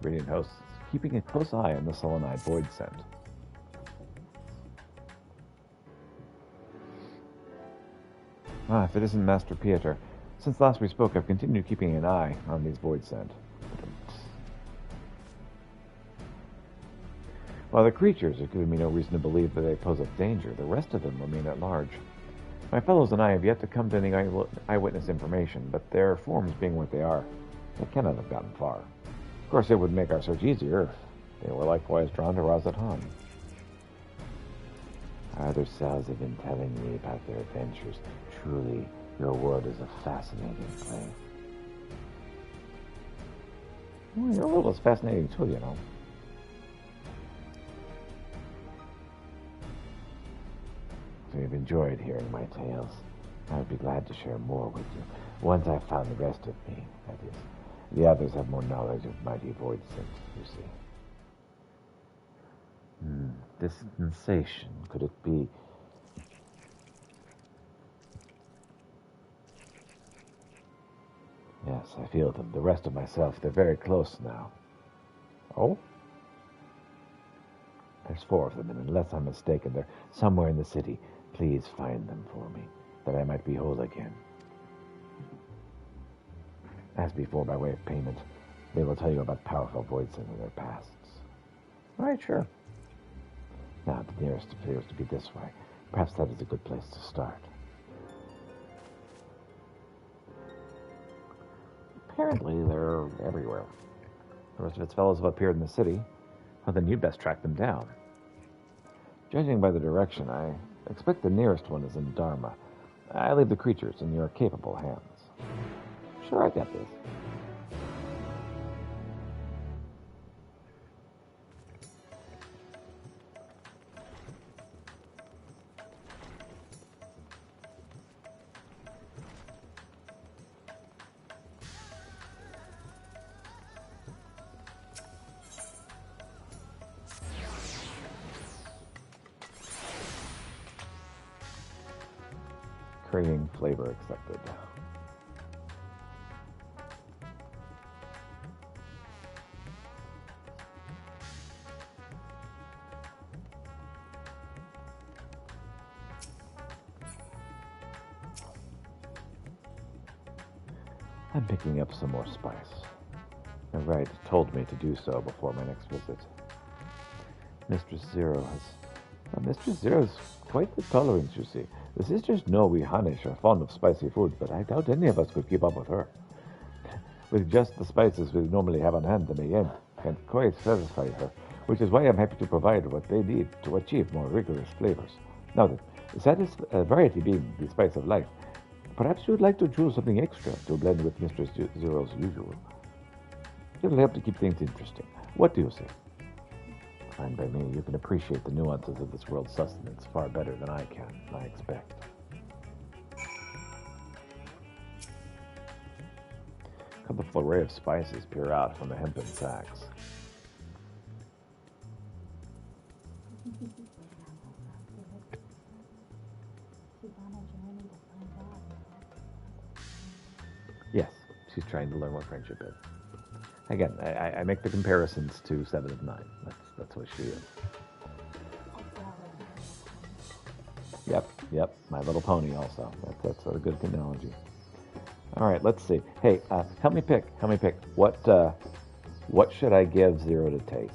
Radiant hosts keeping a close eye on the Selenite void scent. If it isn't Master Pieter. Since last we spoke, I've continued keeping an eye on these void scent. While the creatures have given me no reason to believe that they pose a danger, the rest of them remain at large. My fellows and I have yet to come to any eyewitness information, but their forms being what they are, they cannot have gotten far. Of course, it would make our search easier if they were likewise drawn to Razatan. Other cells have been telling me about their adventures. Truly, your world is a fascinating place. Well, your world is fascinating too, you know. If you've enjoyed hearing my tales, I'd be glad to share more with you. Once I've found the rest of me, that is. The others have more knowledge of mighty void scent, you see. This sensation, could it be? Yes, I feel them. The rest of myself, they're very close now. Oh? There's 4 of them, and unless I'm mistaken, they're somewhere in the city. Please find them for me, that I might be whole again. As before, by way of payment, they will tell you about powerful void scent and their pasts. All right, sure. Now, the nearest appears to be this way. Perhaps that is a good place to start. Apparently, they're everywhere. The rest of its fellows have appeared in the city. Well, then you'd best track them down. Judging by the direction, I expect the nearest one is in Dharma. I leave the creatures in your capable hands. Sure, I got this. Creating flavor accepted. I'm picking up some more spice. The right told me to do so before my next visit. Mistress Zero's quite the tolerance, you see. The sisters know we Hanish are fond of spicy food, but I doubt any of us could keep up with her. With just the spices we normally have on hand, the Mayenne can quite satisfy her, which is why I'm happy to provide what they need to achieve more rigorous flavors. Now then, variety being the spice of life, perhaps you would like to choose something extra to blend with Mistress Zero's usual. It'll help to keep things interesting. What do you say? Fine by me. You can appreciate the nuances of this world's sustenance far better than I can, I expect. A colorful array of spices peer out from the hempen sacks. Yes, she's trying to learn what friendship is. Again, I make the comparisons to 7 of 9. That's what she is. Yep, My Little Pony also. That's a good analogy. All right, let's see. Hey, help me pick. What should I give Zero to taste?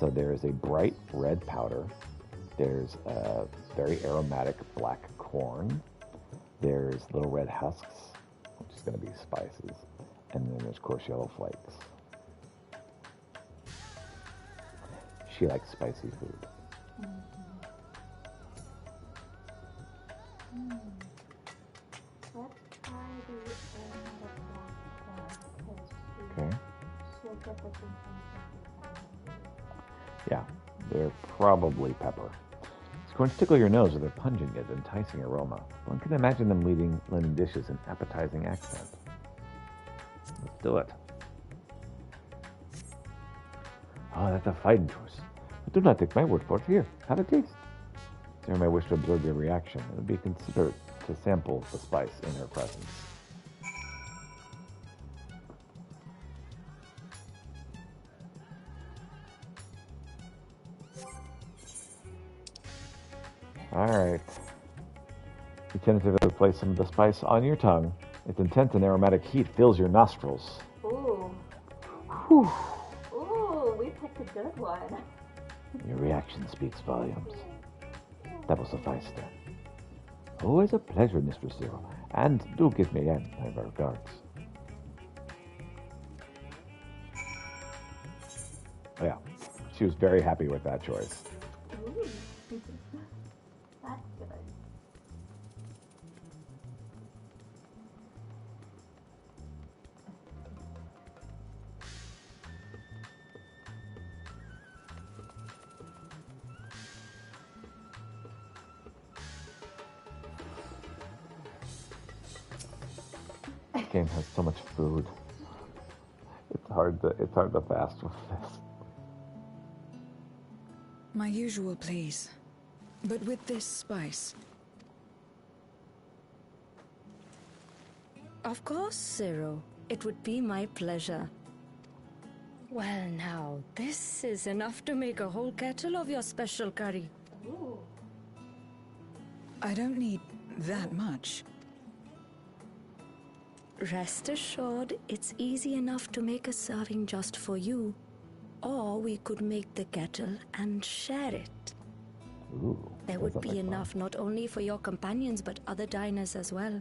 So there is a bright red powder. There's a very aromatic black corn. There's little red husks, which is going to be spices. And then there's coarse yellow flakes. She likes spicy food. Let's try the aromatic black corn, because Okay. she'll get the sensation. Yeah, they're probably pepper. It's going to tickle your nose with their pungent yet enticing aroma. One can imagine them lending dishes an appetizing accent. Let's do it. Oh, that's a fine choice. But do not take my word for it. Here, have a taste. Sarah may wish to observe your reaction. It would be considerate to sample the spice in her presence. Alright. You tentatively place some of the spice on your tongue. Its intense and aromatic heat fills your nostrils. Ooh. Whew. Ooh, we picked a good one. Your reaction speaks volumes. That will suffice then. Always a pleasure, Mistress Zero. And do give me again my regards. Oh, yeah, she was very happy with that choice. Ooh. That's good. This game has so much food. It's hard to fast with this. My usual, please. But with this spice. Of course, Zero. It would be my pleasure. Well now, this is enough to make a whole kettle of your special curry. Ooh. I don't need that much. Rest assured, it's easy enough to make a serving just for you. Or we could make the kettle and share it. Ooh, There that would sounds be like fun. enough not only for your companions but other diners as well.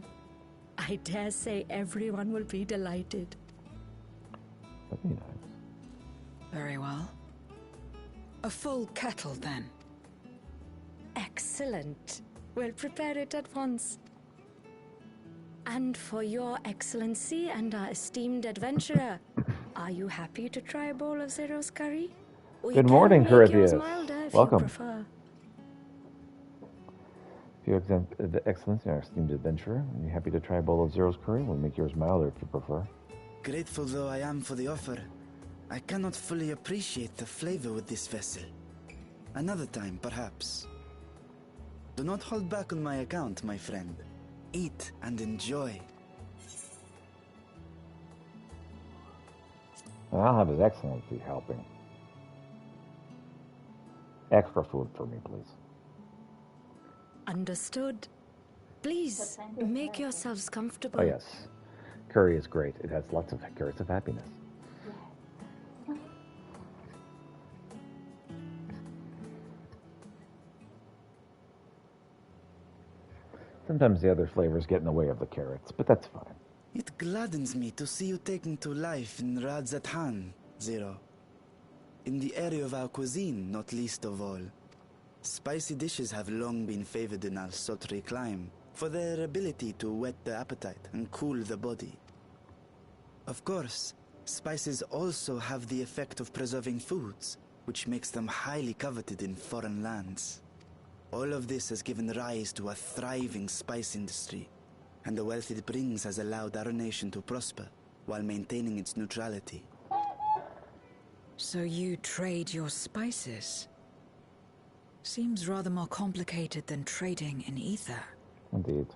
I dare say everyone will be delighted. That'd be nice. Very well. A full kettle, then. Excellent. We'll prepare it at once. And for your excellency and our esteemed adventurer, are you happy to try a bowl of Zero's curry? We Good can morning, make yours Corypheus. milder if Welcome. you prefer. If you the excellence in our esteemed adventurer, are you happy to try a bowl of Zero's curry? We'll make yours milder if you prefer. Grateful though I am for the offer, I cannot fully appreciate the flavor with this vessel. Another time, perhaps. Do not hold back on my account, my friend. Eat and enjoy. And I'll have His Excellency helping. Extra food for me, please. Understood. Please, make yourselves comfortable. Oh, yes. Curry is great. It has lots of carrots of happiness. Sometimes the other flavors get in the way of the carrots, but that's fine. It gladdens me to see you taking to life in Radzatan, Zero. In the area of our cuisine, not least of all. Spicy dishes have long been favored in our sultry clime for their ability to whet the appetite and cool the body. Of course, spices also have the effect of preserving foods, which makes them highly coveted in foreign lands. All of this has given rise to a thriving spice industry, and the wealth it brings has allowed our nation to prosper while maintaining its neutrality. So you trade your spices? Seems rather more complicated than trading in ether. Indeed.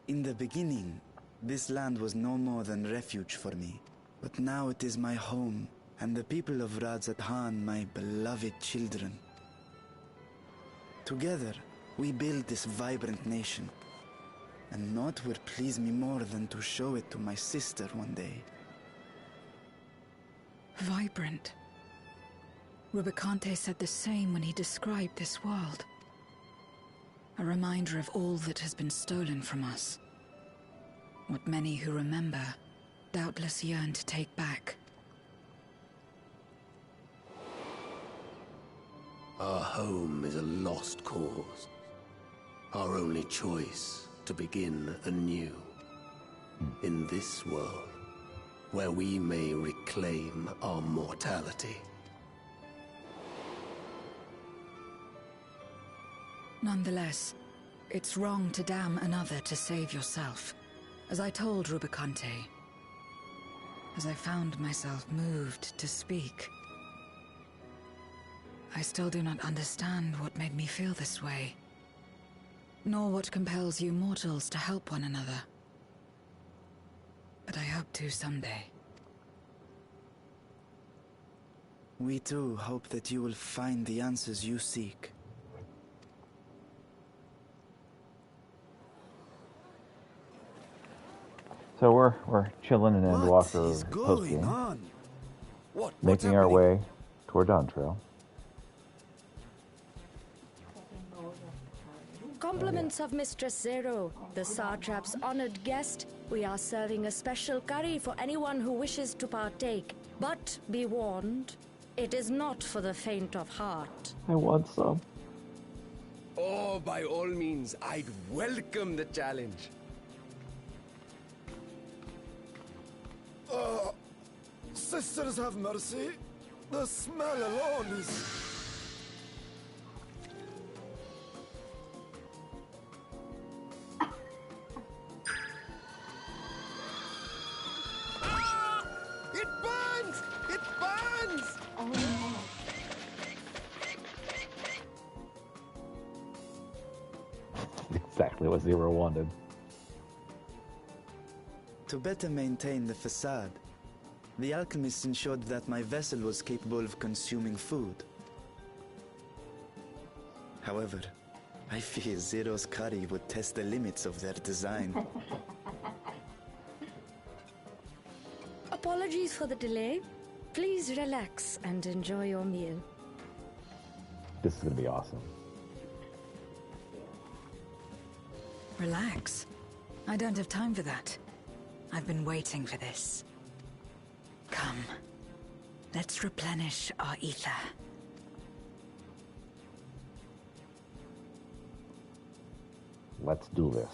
In the beginning, this land was no more than refuge for me. But now it is my home, and the people of Radzatan my beloved children. Together, we build this vibrant nation. And naught would please me more than to show it to my sister one day. Vibrant. Rubicante said the same when he described this world. A reminder of all that has been stolen from us. What many who remember doubtless yearn to take back. Our home is a lost cause. Our only choice to begin anew. In this world, where we may reclaim our mortality. Nonetheless, it's wrong to damn another to save yourself. As I told Rubicante, as I found myself moved to speak. I still do not understand what made me feel this way, nor what compels you mortals to help one another. But I hope to someday. We too hope that you will find the answers you seek. So we're chilling in Endwalker Postgame, making our way toward Dawn Trail. Compliments of Mistress Zero, the Satrap's honored guest. We are serving a special curry for anyone who wishes to partake. But be warned, it is not for the faint of heart. I want some. Oh, by all means, I'd welcome the challenge. Sisters have mercy. The smell alone is... It burns! It burns! Oh no. Exactly what Zero wanted. To better maintain the facade, the alchemists ensured that my vessel was capable of consuming food. However, I fear Zero's curry would test the limits of their design. Apologies for the delay. Please relax and enjoy your meal. This is going to be awesome. Relax. I don't have time for that. I've been waiting for this. Come. Let's replenish our ether. Let's do this.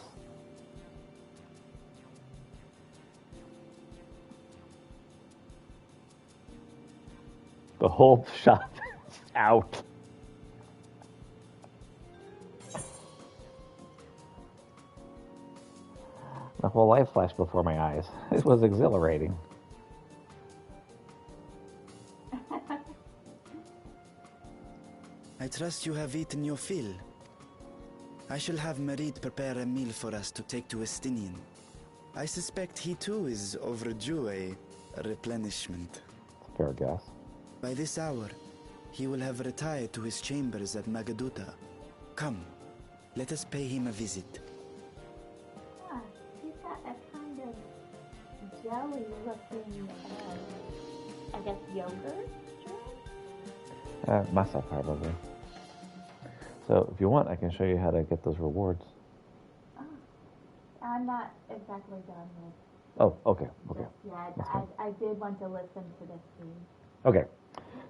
The whole shop is out. The whole life flashed before my eyes. It was exhilarating. I trust you have eaten your fill. I shall have Merid prepare a meal for us to take to Estinian. I suspect he too is overdue a replenishment. Fair guess. By this hour, he will have retired to his chambers at Magaduta. Come, let us pay him a visit. Yeah, he's got a kind of jelly-looking, I guess, yogurt drink? Myself, probably. So, if you want, I can show you how to get those rewards. Oh, I'm not exactly done with. Oh, okay. Yeah, I did want to listen to this scene. Okay.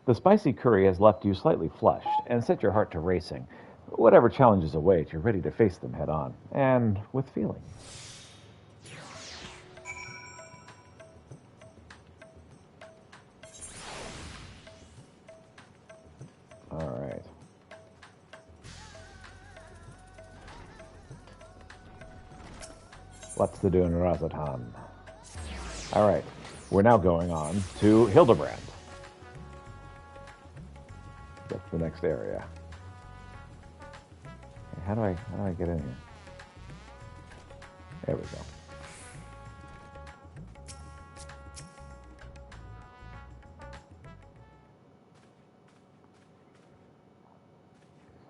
The spicy curry has left you slightly flushed and set your heart to racing. Whatever challenges await, you're ready to face them head on, and with feeling. All right. What's to do in Razatan? All right. We're now going on to Hildebrand. That's the next area. How do I get in here? There we go.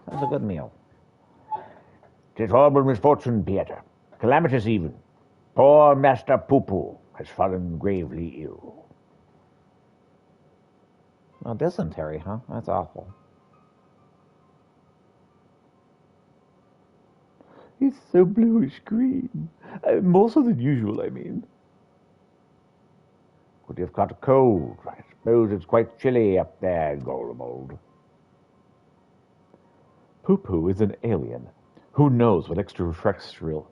That's a good meal. 'Tis horrible misfortune, Pieter. Calamitous even. Poor Master Poo-Poo has fallen gravely ill. Oh, dysentery, huh? That's awful. He's so bluish-green. More so than usual, I mean. Could you have caught a cold? I suppose it's quite chilly up there, Golmold. Poo-Poo is an alien. Who knows what extraterrestrial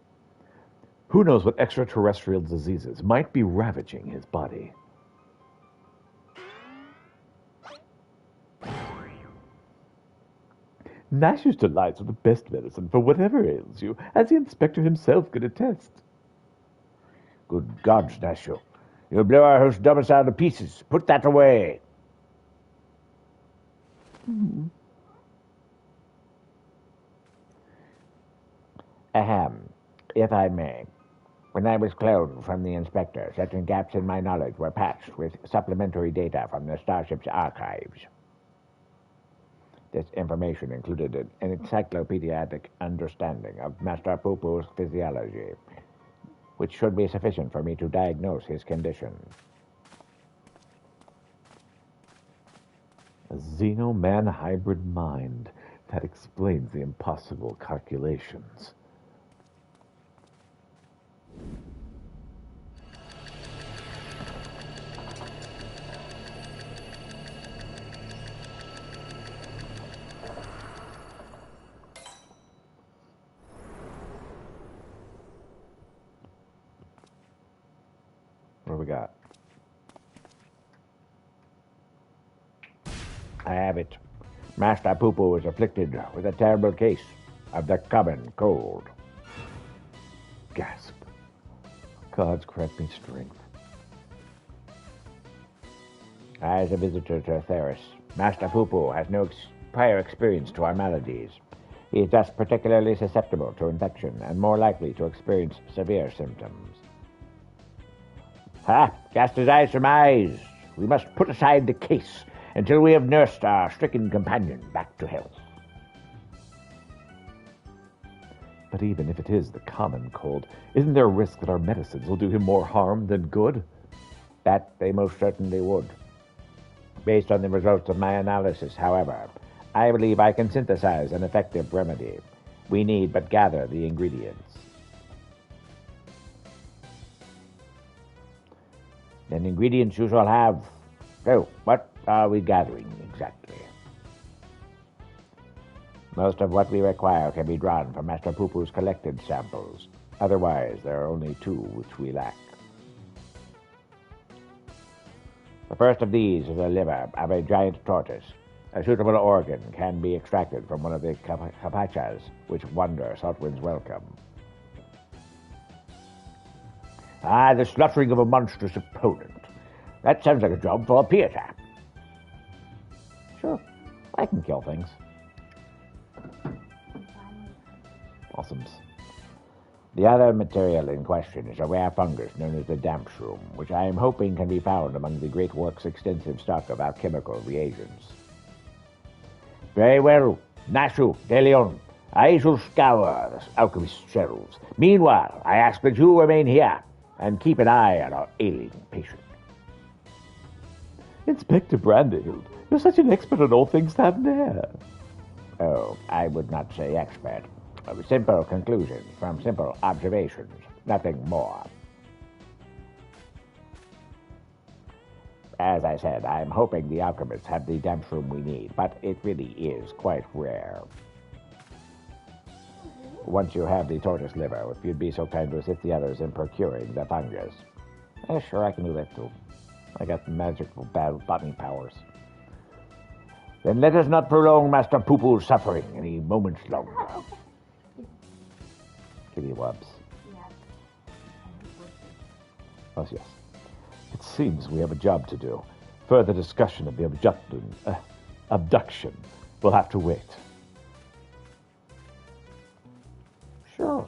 diseases might be ravaging his body? Nash's delights are the best medicine for whatever ails you, as the inspector himself could attest. Good gods, Nashu. You'll blow our host domicile to pieces. Put that away. Ahem, if I may. When I was cloned from the inspector, certain gaps in my knowledge were patched with supplementary data from the starship's archives. This information included an encyclopedic understanding of Master Poo-Poo's physiology, which should be sufficient for me to diagnose his condition. A Xeno-Man hybrid mind. That explains the impossible calculations. What do we got? I have it. Master Poo-Poo is afflicted with a terrible case of the common cold. Gasp. Gods grant me strength. As a visitor to Theris, Master Poo-Poo has no prior experience to our maladies. He is thus particularly susceptible to infection and more likely to experience severe symptoms. Cast his eyes from eyes. We must put aside the case until we have nursed our stricken companion back to health. But even if it is the common cold, isn't there a risk that our medicines will do him more harm than good? That they most certainly would. Based on the results of my analysis, however, I believe I can synthesize an effective remedy. We need but gather the ingredients. And ingredients you shall have. So, what are we gathering exactly? Most of what we require can be drawn from Master Poo-Poo's collected samples. Otherwise, there are only two which we lack. The first of these is the liver of a giant tortoise. A suitable organ can be extracted from one of the capachas which wander Saltwind's welcome. The slaughtering of a monstrous opponent. That sounds like a job for Pieta. Sure, I can kill things. Awesomes. The other material in question is a rare fungus known as the damp shroom, which I am hoping can be found among the Great Work's extensive stock of alchemical reagents. Very well, Nashu, De Leon. I shall scour the alchemist's shelves. Meanwhile, I ask that you remain here and keep an eye on our ailing patient. Inspector Brandihild, you're such an expert on all things that and air. Oh, I would not say expert. Simple conclusions from simple observations, nothing more. As I said, I'm hoping the alchemists have the damp room we need, but it really is quite rare. Once you have the tortoise liver, if you'd be so kind to assist the others in procuring the fungus. Sure, I can do that too. I got magical botany powers. Then let us not prolong Master Poo-Poo's suffering any moments longer. Kitty wubs. Oh, yes. It seems we have a job to do. Further discussion of the abduction will have to wait. Sure.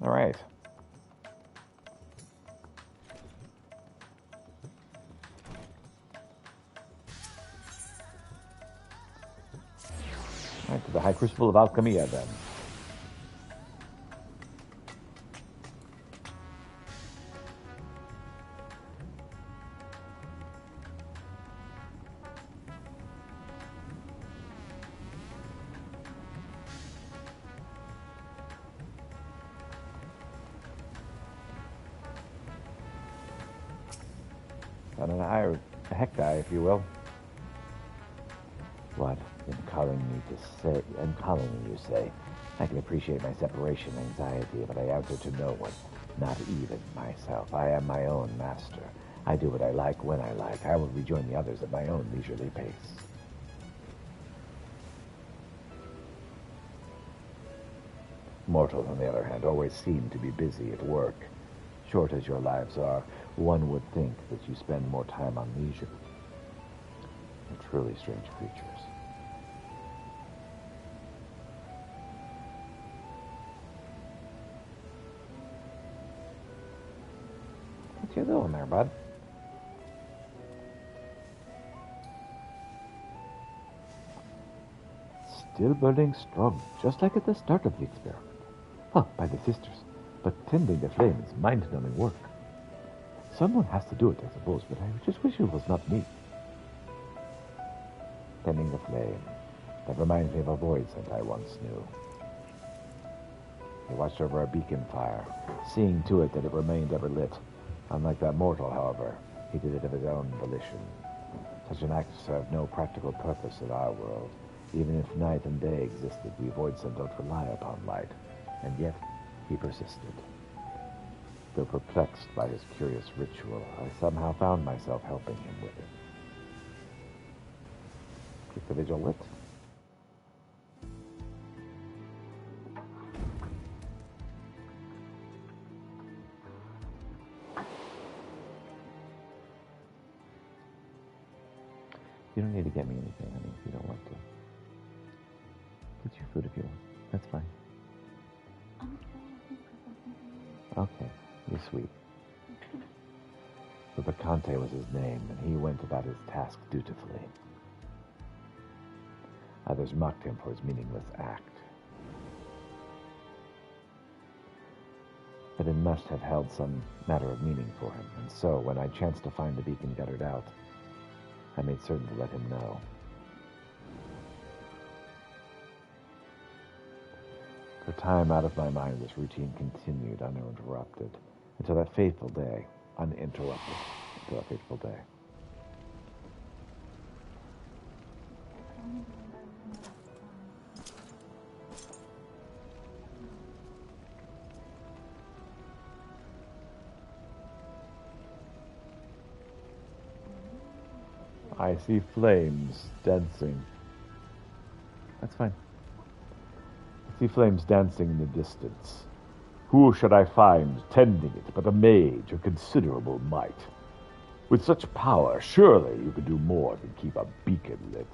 All right. All right, to the High Crucible of Alchemia, then. a heck guy, if you will. What? I'm calling you say. I can appreciate my separation anxiety, but I answer to no one, not even myself. I am my own master. I do what I like when I like. I will rejoin the others at my own leisurely pace. Mortals, on the other hand, always seem to be busy at work. Short as your lives are, one would think that you spend more time on leisure. They're truly strange creatures. What you doing there, bud? Still burning strong, just like at the start of the experiment. Huh, by the sisters. But tending the flame is mind-numbing work. Someone has to do it, I suppose, but I just wish it was not me. Tending the flame. That reminds me of a void scent I once knew. He watched over a beacon fire, seeing to it that it remained ever lit. Unlike that mortal, however, he did it of his own volition. Such an act served no practical purpose in our world. Even if night and day existed, we voidsent don't rely upon light. And yet, he persisted. Though perplexed by his curious ritual, I somehow found myself helping him with it. Keep the vigil lit. You don't need to get me anything, honey, if you don't want to. Get your food if you want. That's fine. Okay, you're sweet. The Bacante was his name, and he went about his task dutifully. Others mocked him for his meaningless act. But it must have held some matter of meaning for him, and so, when I chanced to find the beacon guttered out, I made certain to let him know. For time out of my mind, this routine continued uninterrupted until that fateful day. Uninterrupted until that fateful day. I see flames dancing. That's fine. I see flames dancing in the distance. Who should I find tending it but a mage of considerable might? With such power, surely you could do more than keep a beacon lit.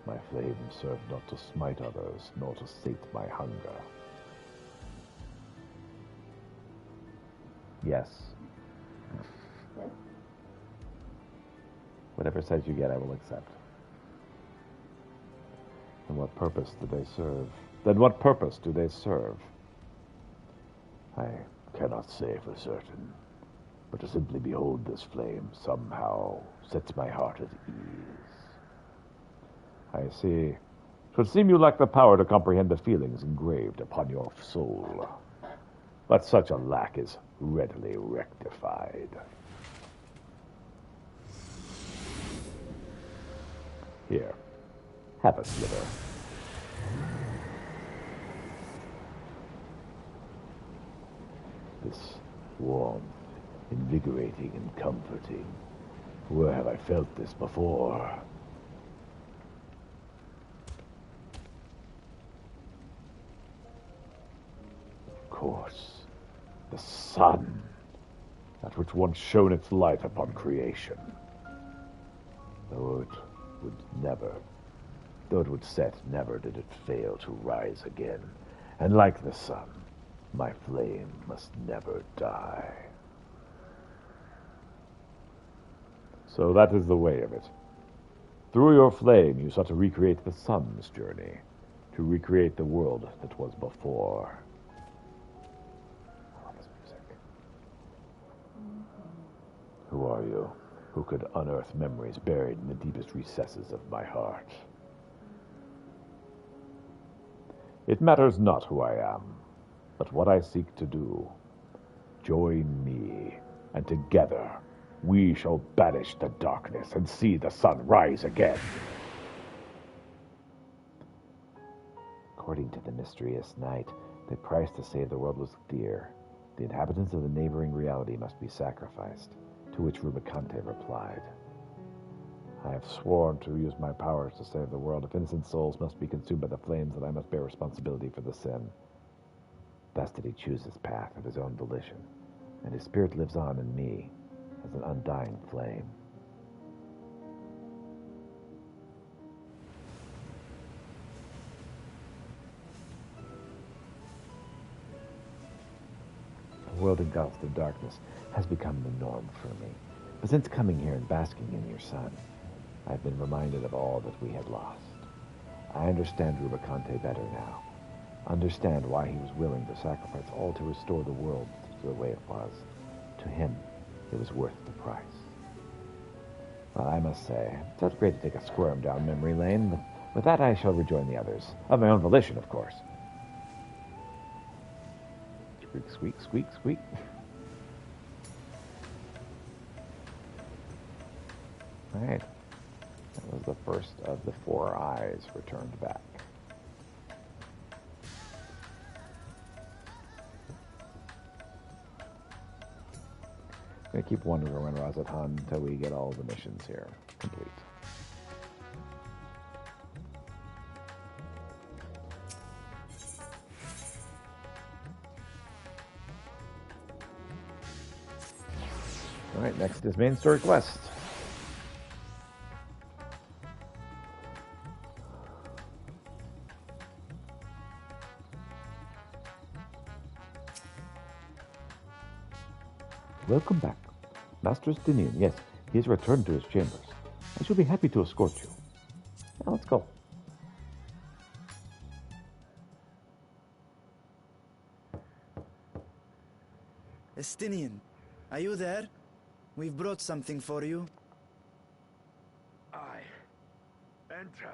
My flame served not to smite others, nor to sate my hunger. Yes. Whatever size you get, I will accept. And what purpose do they serve? Then what purpose do they serve? I cannot say for certain, but to simply behold this flame somehow sets my heart at ease. I see. 'Twould seem you lack the power to comprehend the feelings engraved upon your soul. But such a lack is readily rectified. Here, have a sliver. This warmth, invigorating and comforting. Where have I felt this before? Of course, the sun, that which once shone its light upon creation. Though it would set, never did it fail to rise again. And like the sun, my flame must never die. So that is the way of it. Through your flame, you sought to recreate the sun's journey, to recreate the world that was before. I love this music. Who are you? Who could unearth memories buried in the deepest recesses of my heart? It matters not who I am, but what I seek to do. Join me, and together we shall banish the darkness and see the sun rise again. According to the mysterious night, the price to save the world was dear. The inhabitants of the neighboring reality must be sacrificed, to which Rubicante replied, I have sworn to use my powers to save the world. If innocent souls must be consumed by the flames, then I must bear responsibility for the sin. Thus did he choose his path of his own volition, and his spirit lives on in me as an undying flame. The world engulfed in darkness has become the norm for me. But since coming here and basking in your sun, I've been reminded of all that we had lost. I understand Rubicante better now. Understand why he was willing to sacrifice all to restore the world to the way it was. To him, it was worth the price. Well, I must say, it felt great to take a squirm down memory lane, but with that I shall rejoin the others. Of my own volition, of course. Squeak, squeak, squeak, squeak. Alright. That was the first of the 4 eyes returned back. I'm going to keep wandering around Razathan until we get all the missions here complete. Alright, next is main story quest. Welcome back. Master Stinian, yes, he has returned to his chambers. I shall be happy to escort you. Now let's go. Estinian, are you there? We've brought something for you. I enter.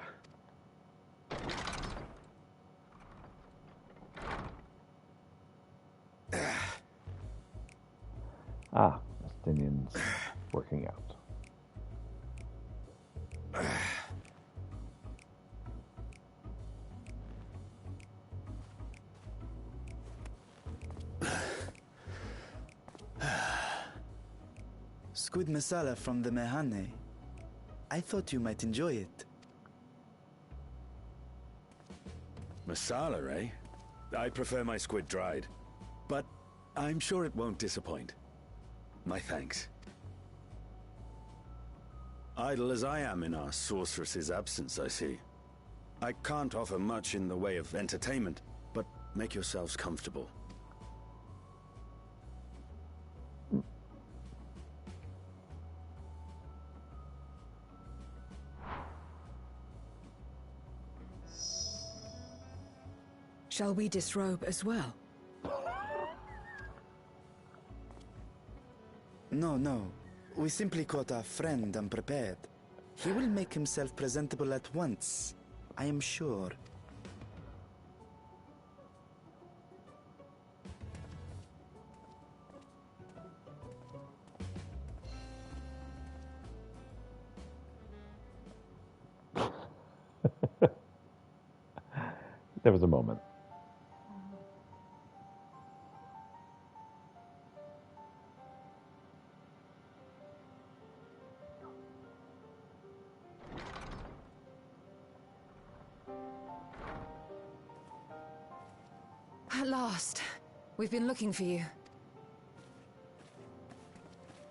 Ah, Estinian's working out. Squid masala from the Mehane. I thought you might enjoy it. Masala, eh? I prefer my squid dried. But I'm sure it won't disappoint. My thanks. Idle as I am in our sorceress's absence, I see. I can't offer much in the way of entertainment, but make yourselves comfortable. Shall we disrobe as well? No. We simply caught our friend unprepared. He will make himself presentable at once, I am sure. There was a moment. At last. We've been looking for you.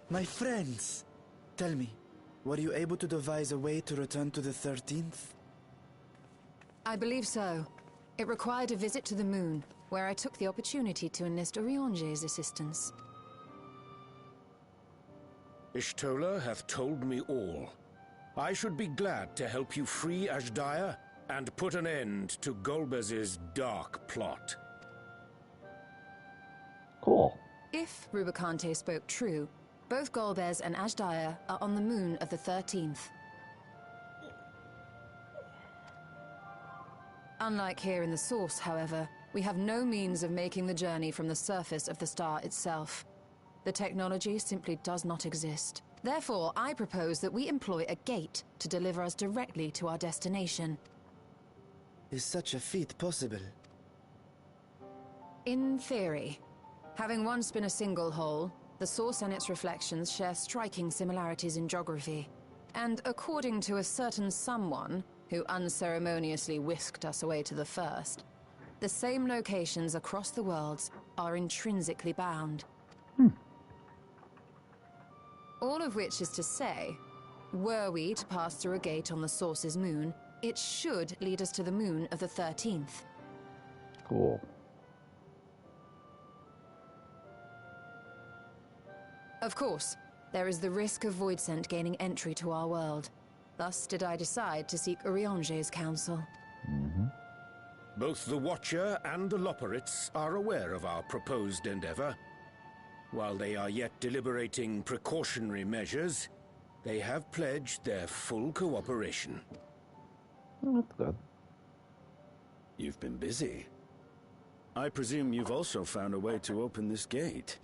My friends! Tell me, were you able to devise a way to return to the 13th? I believe so. It required a visit to the moon, where I took the opportunity to enlist Orionge's assistance. Ishtola hath told me all. I should be glad to help you free Ashdaya and put an end to Golbez's dark plot. Cool. If Rubicante spoke true, both Golbez and Ashdaya are on the moon of the 13th. Unlike here in the Source, however, we have no means of making the journey from the surface of the star itself. The technology simply does not exist. Therefore, I propose that we employ a gate to deliver us directly to our destination. Is such a feat possible? In theory. Having once been a single hole, the source and its reflections share striking similarities in geography. And according to a certain someone who unceremoniously whisked us away to the first, the same locations across the worlds are intrinsically bound. All of which is to say, were we to pass through a gate on the Source's moon, it should lead us to the moon of the 13th. Cool. Of course, there is the risk of Voidsent gaining entry to our world. Thus did I decide to seek Urianger's counsel. Both the Watcher and the Loporrits are aware of our proposed endeavor. While they are yet deliberating precautionary measures, they have pledged their full cooperation. That's good. You've been busy. I presume you've also found a way to open this gate.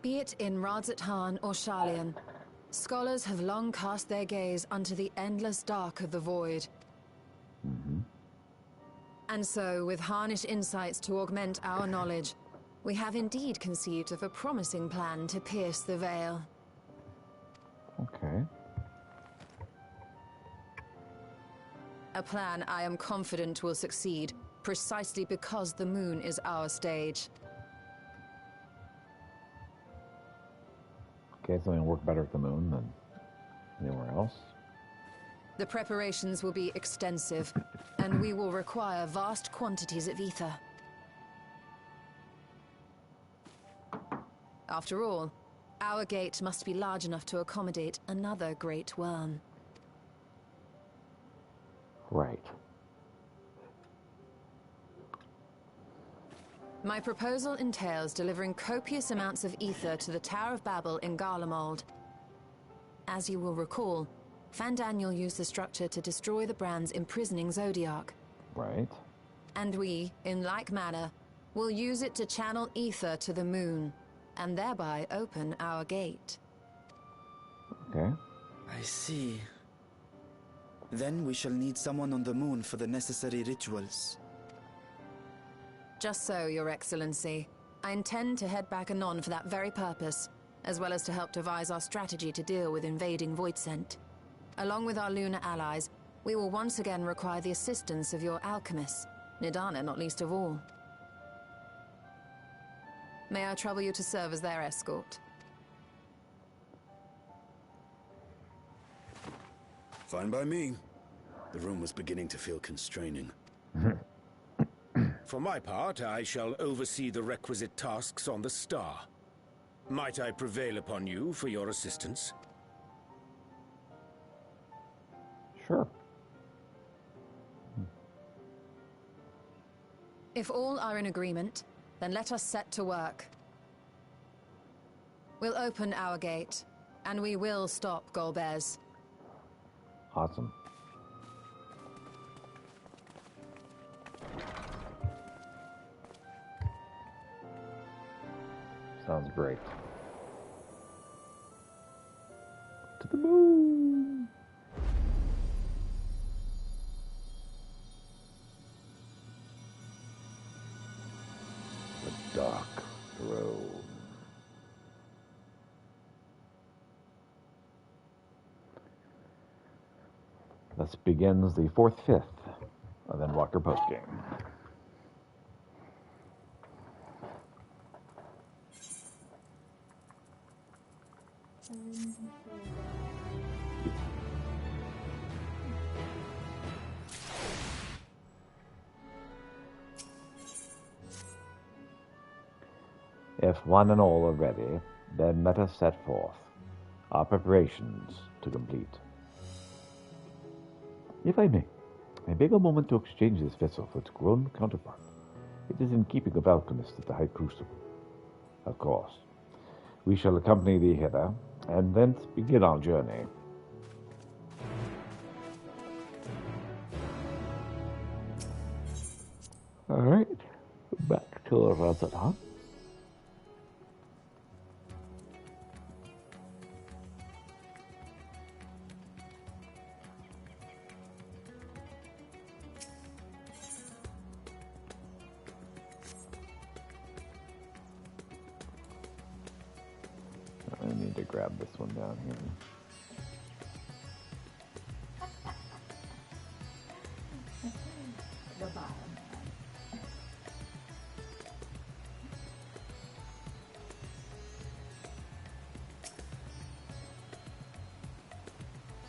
Be it in Radzat-Han or Sharlayan, scholars have long cast their gaze unto the endless dark of the void. And so, with harnish insights to augment our knowledge, we have indeed conceived of a promising plan to pierce the veil. Okay. A plan I am confident will succeed, precisely because the moon is our stage. Okay, so it'll work better at the moon than anywhere else. The preparations will be extensive, and we will require vast quantities of ether. After all, our gate must be large enough to accommodate another great worm. Right. My proposal entails delivering copious amounts of ether to the Tower of Babel in Garlemald. As you will recall, Fandaniel used the structure to destroy the Brand's imprisoning Zodiac. Right. And we, in like manner, will use it to channel ether to the moon, and thereby open our gate. Okay. I see. Then we shall need someone on the moon for the necessary rituals. Just so, Your Excellency. I intend to head back anon for that very purpose, as well as to help devise our strategy to deal with invading Voidsent. Along with our lunar allies, we will once again require the assistance of your alchemists, Nidana not least of all. May I trouble you to serve as their escort? Fine by me. The room was beginning to feel constraining. For my part, I shall oversee the requisite tasks on the Star. Might I prevail upon you for your assistance? Sure. If all are in agreement, then let us set to work. We'll open our gate, and we will stop Golbez. Awesome. Sounds great. To the moon! The Dark Throne. Thus begins the 4th/5th of Endwalker Postgame. If one and all are ready, then let us set forth, our preparations to complete. If I may beg a moment to exchange this vessel for its grown counterpart. It is in keeping of alchemists at the High Crucible. Of course. We shall accompany thee hither, and thence begin our journey. Alright, back to our Razat, huh? I need to grab this one down here. The bottom.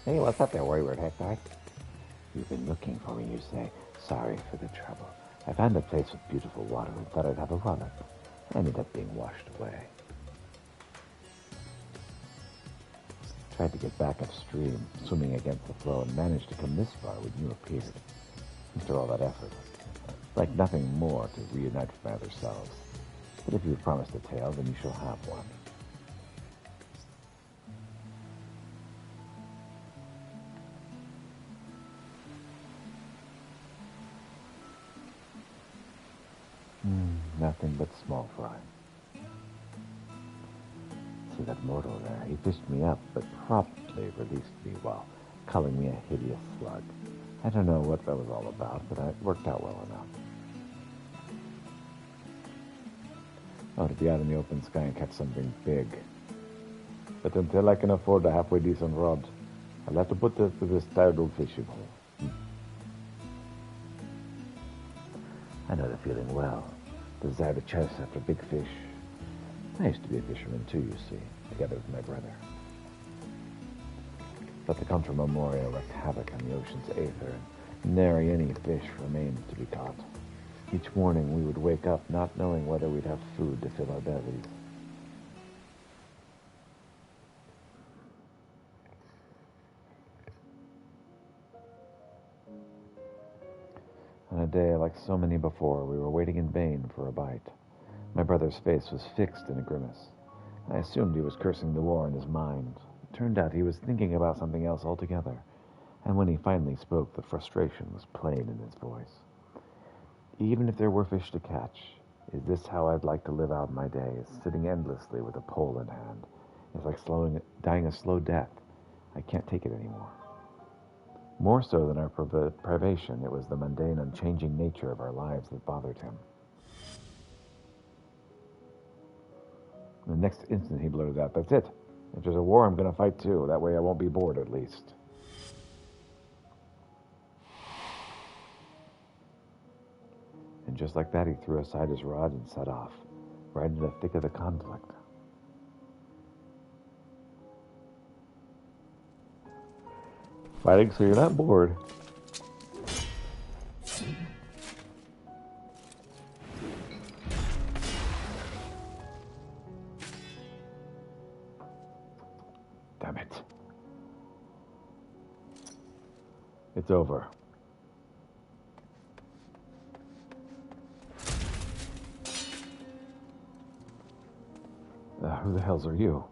Hey, what's up there, wayward heck guy? You've been looking for me, you say. Sorry for the trouble. I found a place with beautiful water and thought I'd have a run up. I ended up being washed away. Tried to get back upstream, swimming against the flow, and managed to come this far when you appeared. After all that effort, like nothing more to reunite with my other selves. But if you've promised a tale, then you shall have one. Nothing but small fry. See that mortal there? He fished me up, but promptly released me while calling me a hideous slug. I don't know what that was all about, but it worked out well enough. Oh, to be out in the open sky and catch something big. But until I can afford a halfway decent rod, I'll have to put this to this tired old fishing hole. I know the feeling well. Desire to chase after big fish. I used to be a fisherman too, you see, together with my brother. But the Contra Memoria wreaked havoc on the ocean's aether, and nary any fish remained to be caught. Each morning we would wake up not knowing whether we'd have food to fill our bellies. On a day like so many before, we were waiting in vain for a bite. My brother's face was fixed in a grimace. I assumed he was cursing the war in his mind. It turned out he was thinking about something else altogether, and when he finally spoke, the frustration was plain in his voice. Even if there were fish to catch, is this how I'd like to live out my days, sitting endlessly with a pole in hand? It's like dying a slow death. I can't take it anymore. More so than our privation, it was the mundane, unchanging nature of our lives that bothered him. The next instant he blurted out, "That's it. If there's a war, I'm going to fight too. That way I won't be bored, at least." And just like that, he threw aside his rod and set off, right into the thick of the conflict. Fighting so you're not bored. Damn it. It's over. Who the hells are you?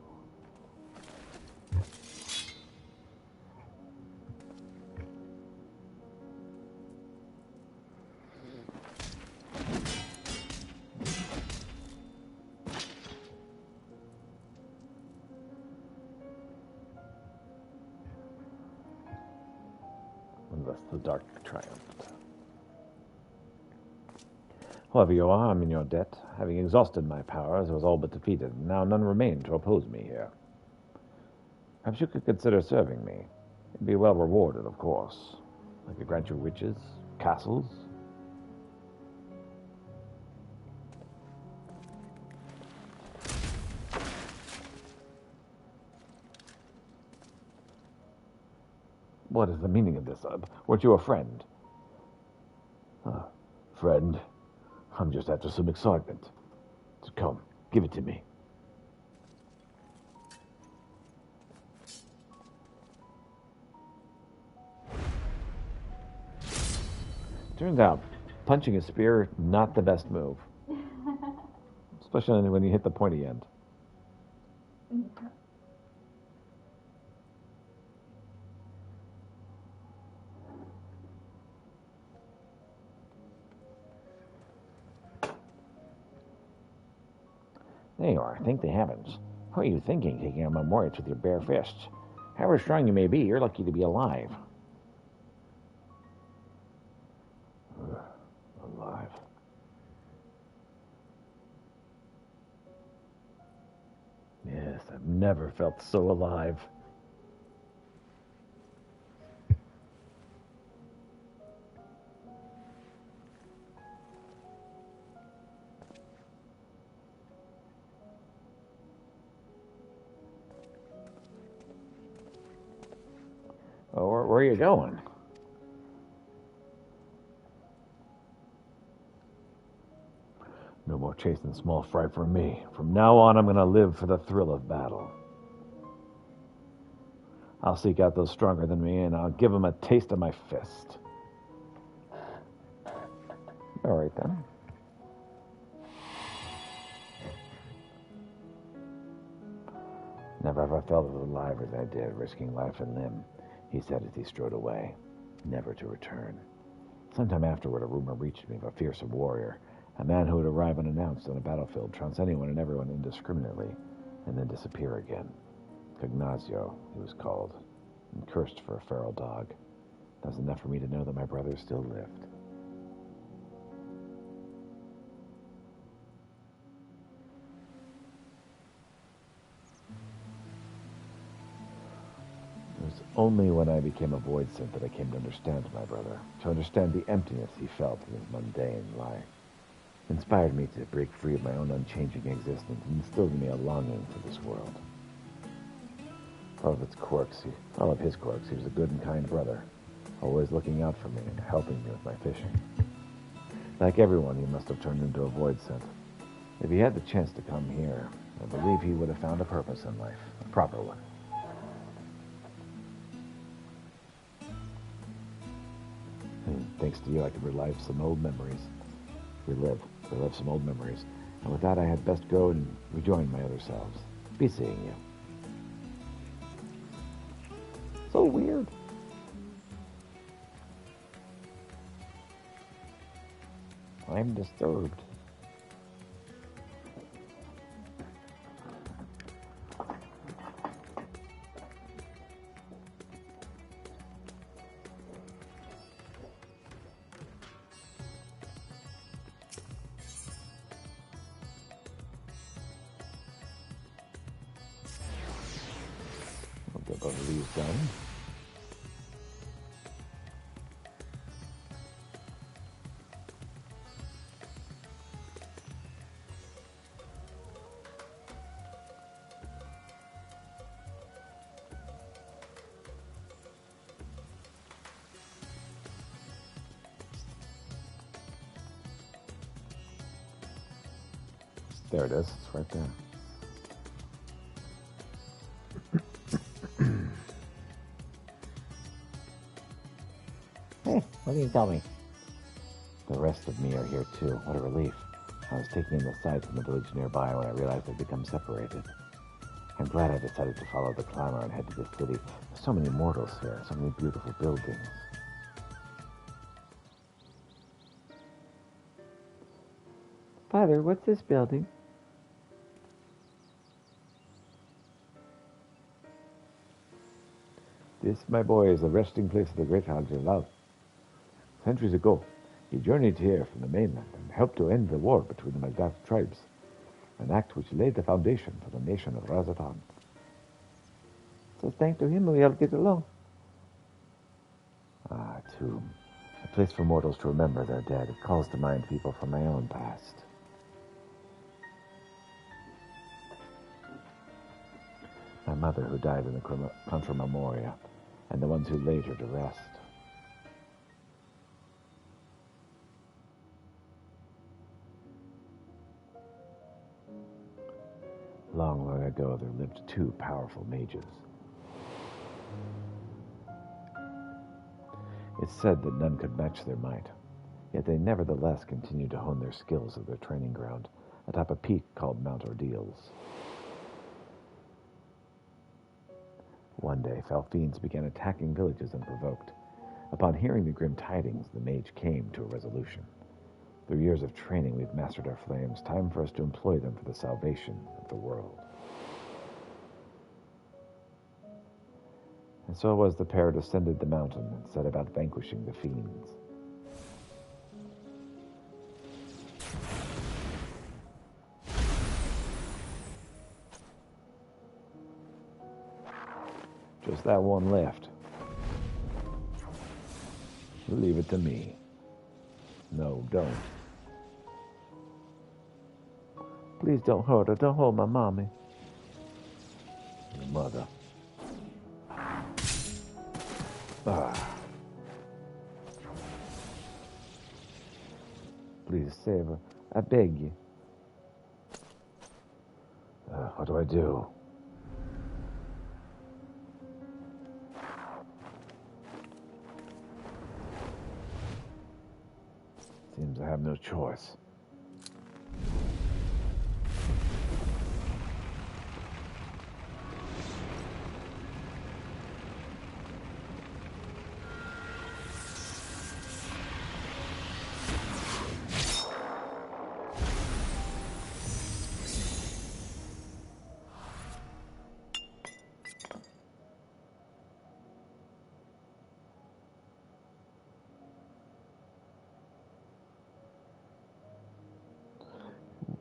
And thus the dark triumphed. Whoever you are, I'm in your debt. Having exhausted my powers, I was all but defeated, and now none remain to oppose me here. Perhaps you could consider serving me. It'd be well rewarded, of course. I could grant you riches, castles. What is the meaning of this? Weren't you a friend? Friend? I'm just after some excitement. So come, give it to me. Turns out, punching a spear, not the best move. Especially when you hit the pointy end. There you are. Thank the heavens. What are you thinking, taking on Memorius with your bare fists? However strong you may be, you're lucky to be alive. Alive. Yes, I've never felt so alive. Oh, where are you going? No more chasing small fry for me. From now on, I'm going to live for the thrill of battle. I'll seek out those stronger than me, and I'll give them a taste of my fist. All right, then. Never have I felt as alive as I did, risking life and limb, he said as he strode away, never to return. Sometime afterward, a rumor reached me of a fearsome warrior, a man who would arrive unannounced on a battlefield, trounce anyone and everyone indiscriminately, and then disappear again. Cognazio, he was called, and cursed for a feral dog. That was enough for me to know that my brother still lived. It was only when I became a void synth that I came to understand my brother, to understand the emptiness he felt in his mundane life. It inspired me to break free of my own unchanging existence and instilled in me a longing for this world. All of his quirks, he was a good and kind brother, always looking out for me and helping me with my fishing. Like everyone, he must have turned into a void synth. If he had the chance to come here, I believe he would have found a purpose in life, a proper one. And thanks to you, I could relive some old memories. Relive some old memories. And with that, I had best go and rejoin my other selves. Be seeing you. So weird. I'm disturbed. I'll get both of these done. There it is. It's right there. Hey, what do you tell me? The rest of me are here too. What a relief. I was taking in the sights in the village nearby when I realized I'd become separated. I'm glad I decided to follow the clamor and head to the city. There's so many mortals here, so many beautiful buildings. Father, what's this building? This, my boy, is the resting place of the great Aljalal. Centuries ago, he journeyed here from the mainland and helped to end the war between the Magdath tribes, an act which laid the foundation for the nation of Razatan. So thanks to him, we all get along. Ah, a tomb. A place for mortals to remember their dead. It calls to mind people from my own past. My mother, who died in the Contra Memoria, and the ones who laid her to rest. Long, long ago, there lived two powerful mages. It's said that none could match their might, yet they nevertheless continued to hone their skills at their training ground, atop a peak called Mount Ordeals. One day, fell fiends began attacking villages unprovoked. Upon hearing the grim tidings, the mage came to a resolution. Through years of training, we've mastered our flames. Time for us to employ them for the salvation of the world. And so it was the pair descended the mountain and set about vanquishing the fiends. Just that one left. Leave it to me. No, don't. Please don't hurt her. Don't hold my mommy. Your mother. Please save her. I beg you. What do I do? Seems I have no choice.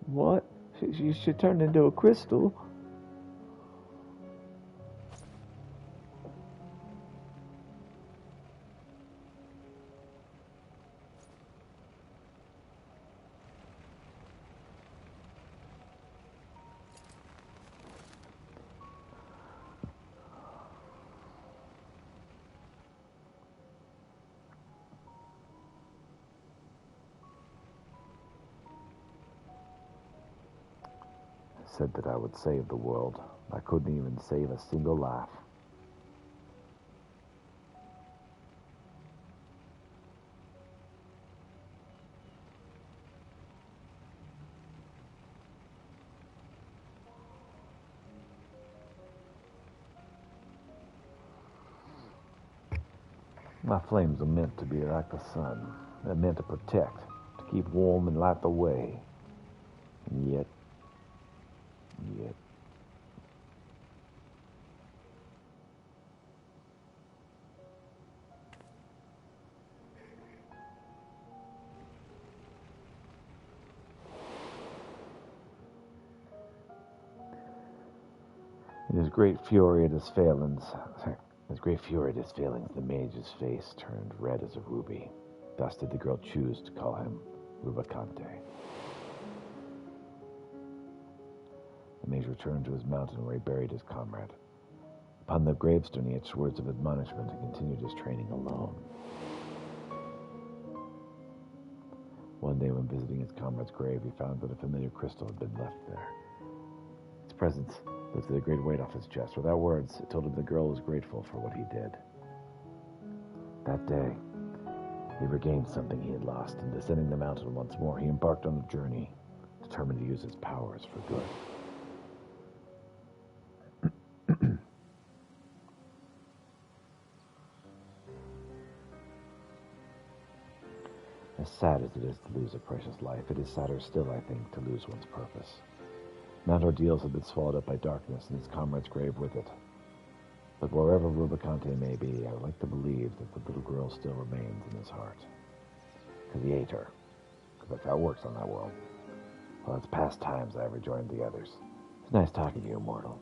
What? She turned into a crystal? Said that I would save the world. I couldn't even save a single life. My flames are meant to be like the sun. They're meant to protect, to keep warm and light the way. And yet, in his great fury at his failings, the mage's face turned red as a ruby. Thus did the girl choose to call him Rubicante. The mage returned to his mountain where he buried his comrade. Upon the gravestone he etched words of admonishment and continued his training alone. One day when visiting his comrade's grave, he found that a familiar crystal had been left there. Its presence lifted a great weight off his chest. Without words, it told him the girl was grateful for what he did. That day, he regained something he had lost, and descending the mountain once more, he embarked on a journey, determined to use his powers for good. As sad as it is to lose a precious life, it is sadder still, I think, to lose one's purpose. Mount Ordeals had been swallowed up by darkness, and his comrade's grave with it. But wherever Rubicante may be, I would like to believe that the little girl still remains in his heart. Because he ate her. Because that's how it works on that world. Well, it's past times I have rejoined the others. It's nice talking to you, mortal.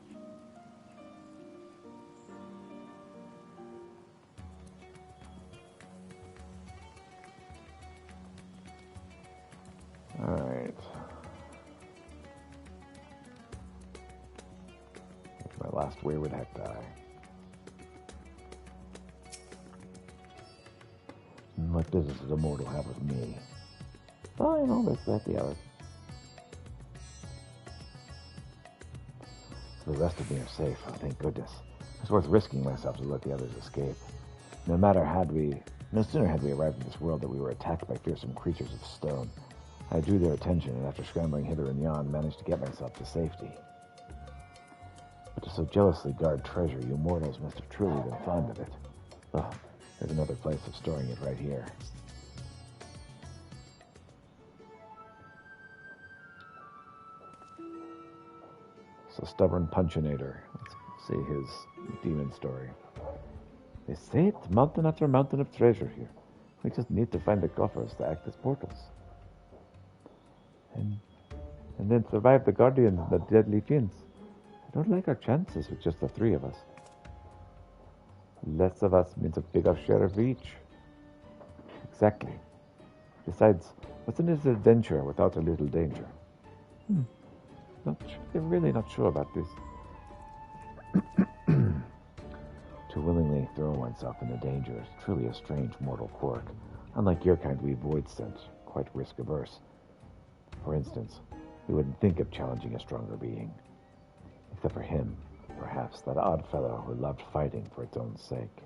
Alright. My last wayward Hecti. What business does a mortal have with me? Oh, you know, this, that, the other. So the rest of me are safe, oh, thank goodness. It's worth risking myself to let the others escape. No sooner had we arrived in this world that we were attacked by fearsome creatures of stone. I drew their attention, and after scrambling hither and yon, managed to get myself to safety. But to so jealously guard treasure, you mortals must have truly been fond of it. Oh, there's another place of storing it right here. a stubborn punchinator. Let's see his demon story. They say it's mountain after mountain of treasure here. We just need to find the coffers to act as portals. And then survive the guardians and the deadly fins. I don't like our chances with just the three of us. Less of us means a bigger share of each. Exactly. Besides, what's in this adventure without a little danger? They're really not sure about this. To willingly throw oneself into danger is truly a strange mortal quirk. Unlike your kind, we void sense, quite risk-averse. For instance, we wouldn't think of challenging a stronger being. Except for him, perhaps, that odd fellow who loved fighting for its own sake.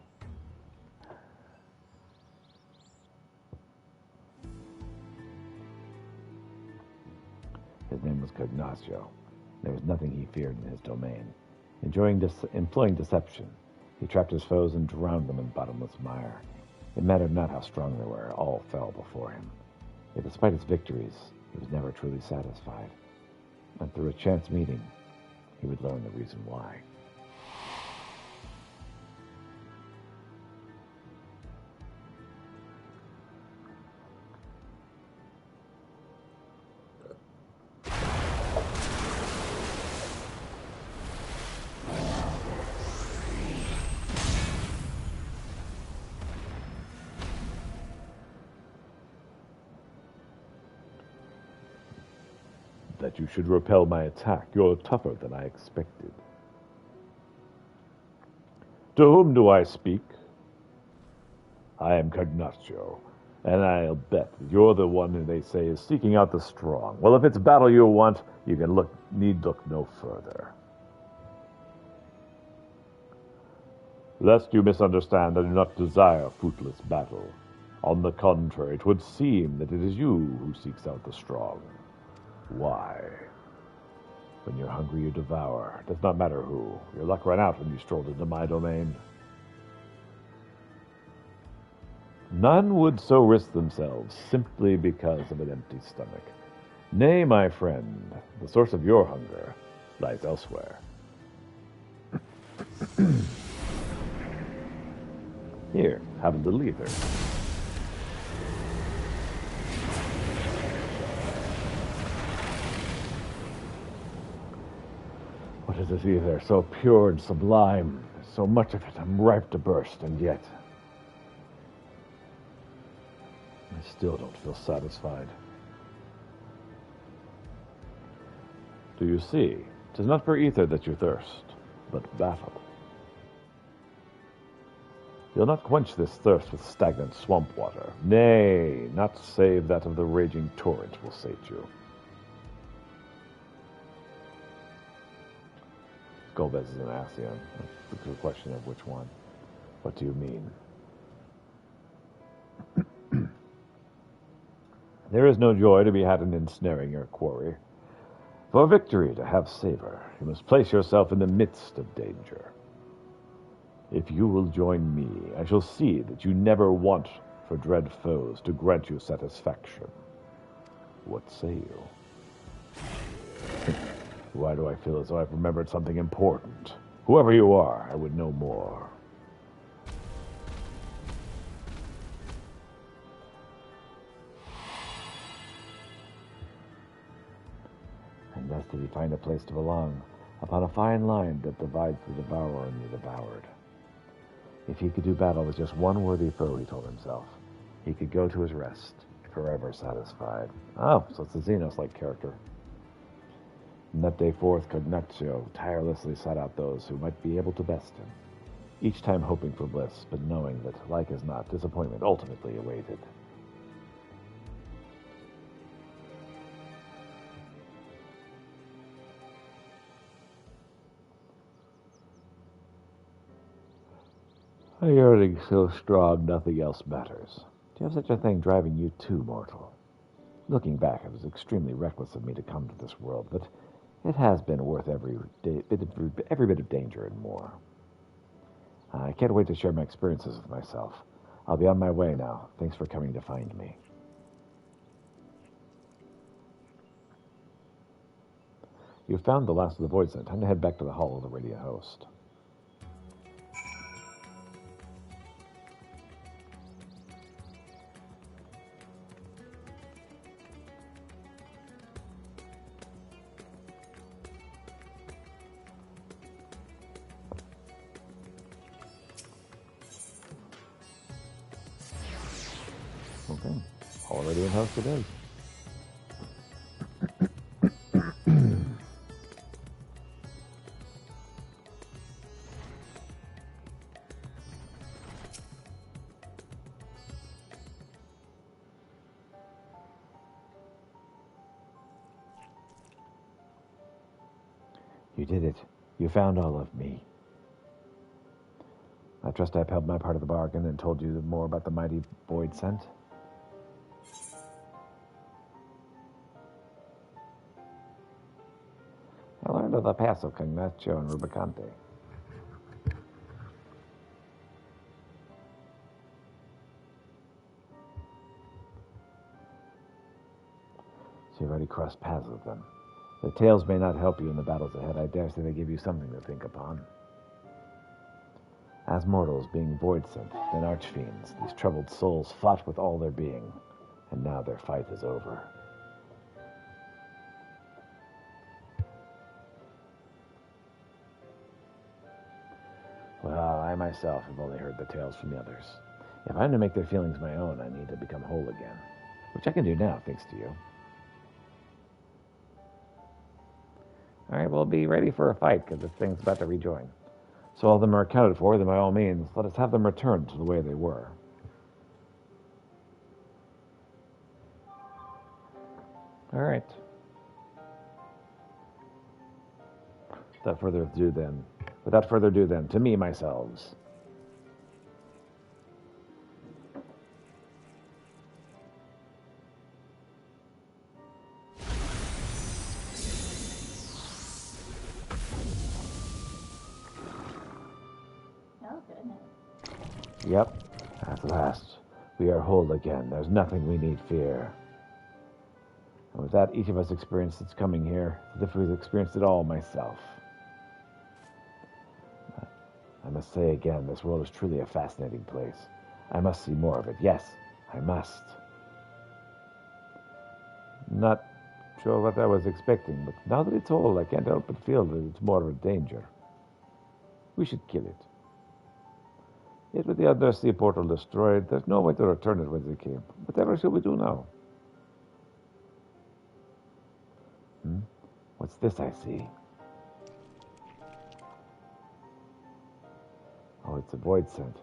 His name was Cognacio. There was nothing he feared in his domain. Employing deception, he trapped his foes and drowned them in bottomless mire. It mattered not how strong they were, all fell before him. Yet despite his victories, he was never truly satisfied. And through a chance meeting, he would learn the reason why. That you should repel my attack. You're tougher than I expected. To whom do I speak? I am Cognacio, and I'll bet that you're the one who they say is seeking out the strong. Well, if it's battle you want, you can need look no further. Lest you misunderstand, I do not desire fruitless battle. On the contrary, it would seem that it is you who seeks out the strong. Why? When you're hungry, you devour. It does not matter who. Your luck ran out when you strolled into my domain. None would so risk themselves simply because of an empty stomach. Nay, my friend, the source of your hunger lies elsewhere. Here, have a little ether. What is this ether? So pure and sublime. So much of it, I'm ripe to burst, and yet I still don't feel satisfied. Do you see? 'Tis not for ether that you thirst, but battle. You'll not quench this thirst with stagnant swamp water. Nay, not save that of the raging torrent will sate you. Golbez is an Ascian. It's a question of which one. What do you mean? There is no joy to be had in ensnaring your quarry. For victory to have savor, you must place yourself in the midst of danger. If you will join me, I shall see that you never want for dread foes to grant you satisfaction. What say you? Why do I feel as though I've remembered something important? Whoever you are, I would know more. And thus did he find a place to belong, upon a fine line that divides the devourer and the devoured. If he could do battle with just one worthy foe, he told himself, he could go to his rest, forever satisfied. Oh, so it's a Xenos-like character. From that day forth, Cognacio tirelessly sought out those who might be able to best him, each time hoping for bliss, but knowing that, like as not, disappointment ultimately awaited. A yearning so strong, nothing else matters. Do you have such a thing driving you too, mortal? Looking back, it was extremely reckless of me to come to this world, but it has been worth every bit of danger and more. I can't wait to share my experiences with myself. I'll be on my way now. Thanks for coming to find me. You found the last of the Void Scent. Time to head back to the Hall of the Radiant Host. Okay. Hall of Radiant Host it is. You did it. You found all of me. I trust I've held my part of the bargain and told you more about the mighty Void Scent. I learned of the pass of Cagnaccio and Rubicante. So you've already crossed paths with them. The tales may not help you in the battles ahead. I dare say they give you something to think upon. As mortals, being void-sent, then archfiends, these troubled souls fought with all their being, and now their fight is over. Well, I myself have only heard the tales from the others. If I'm to make their feelings my own, I need to become whole again, which I can do now, thanks to you. All right, we'll be ready for a fight, because this thing's about to rejoin. So all of them are accounted for, then by all means, let us have them return to the way they were. All right. Without further ado then, to me, myself. Oh, goodness. Yep, at last, we are whole again. There's nothing we need fear. And with that, each of us experienced its coming here, as if we've experienced it all myself. I must say again, this world is truly a fascinating place. I must see more of it. Yes, I must. Not sure what I was expecting, but now that it's whole, I can't help but feel that it's more of a danger. We should kill it. Yet with the undersea portal destroyed, there's no way to return it whence it came. Whatever shall we do now? What's this I see? Oh, it's a void scent.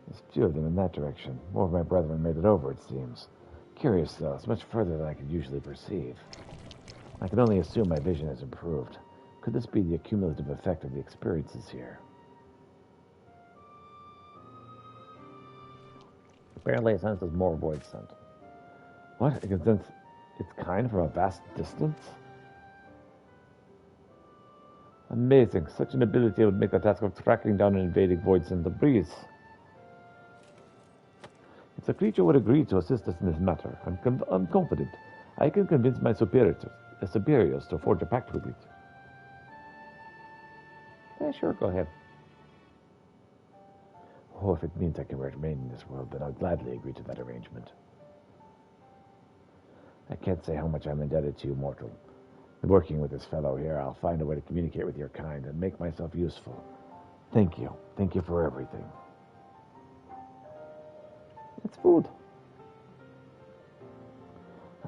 There's few of them in that direction. More of my brethren made it over, it seems. Curious, though. It's much further than I could usually perceive. I can only assume my vision has improved. Could this be the cumulative effect of the experiences here? Apparently it senses more void scent. What? It can sense its kind from a vast distance? Amazing. Such an ability would make the task of tracking down and invading void scent a breeze. If the creature would agree to assist us in this matter, I'm confident I can convince my superiors to forge a pact with it. Yeah, sure, go ahead. Oh, if it means I can remain in this world, then I'll gladly agree to that arrangement. I can't say how much I'm indebted to you, mortal. Working with this fellow here, I'll find a way to communicate with your kind and make myself useful. Thank you. Thank you for everything. It's food.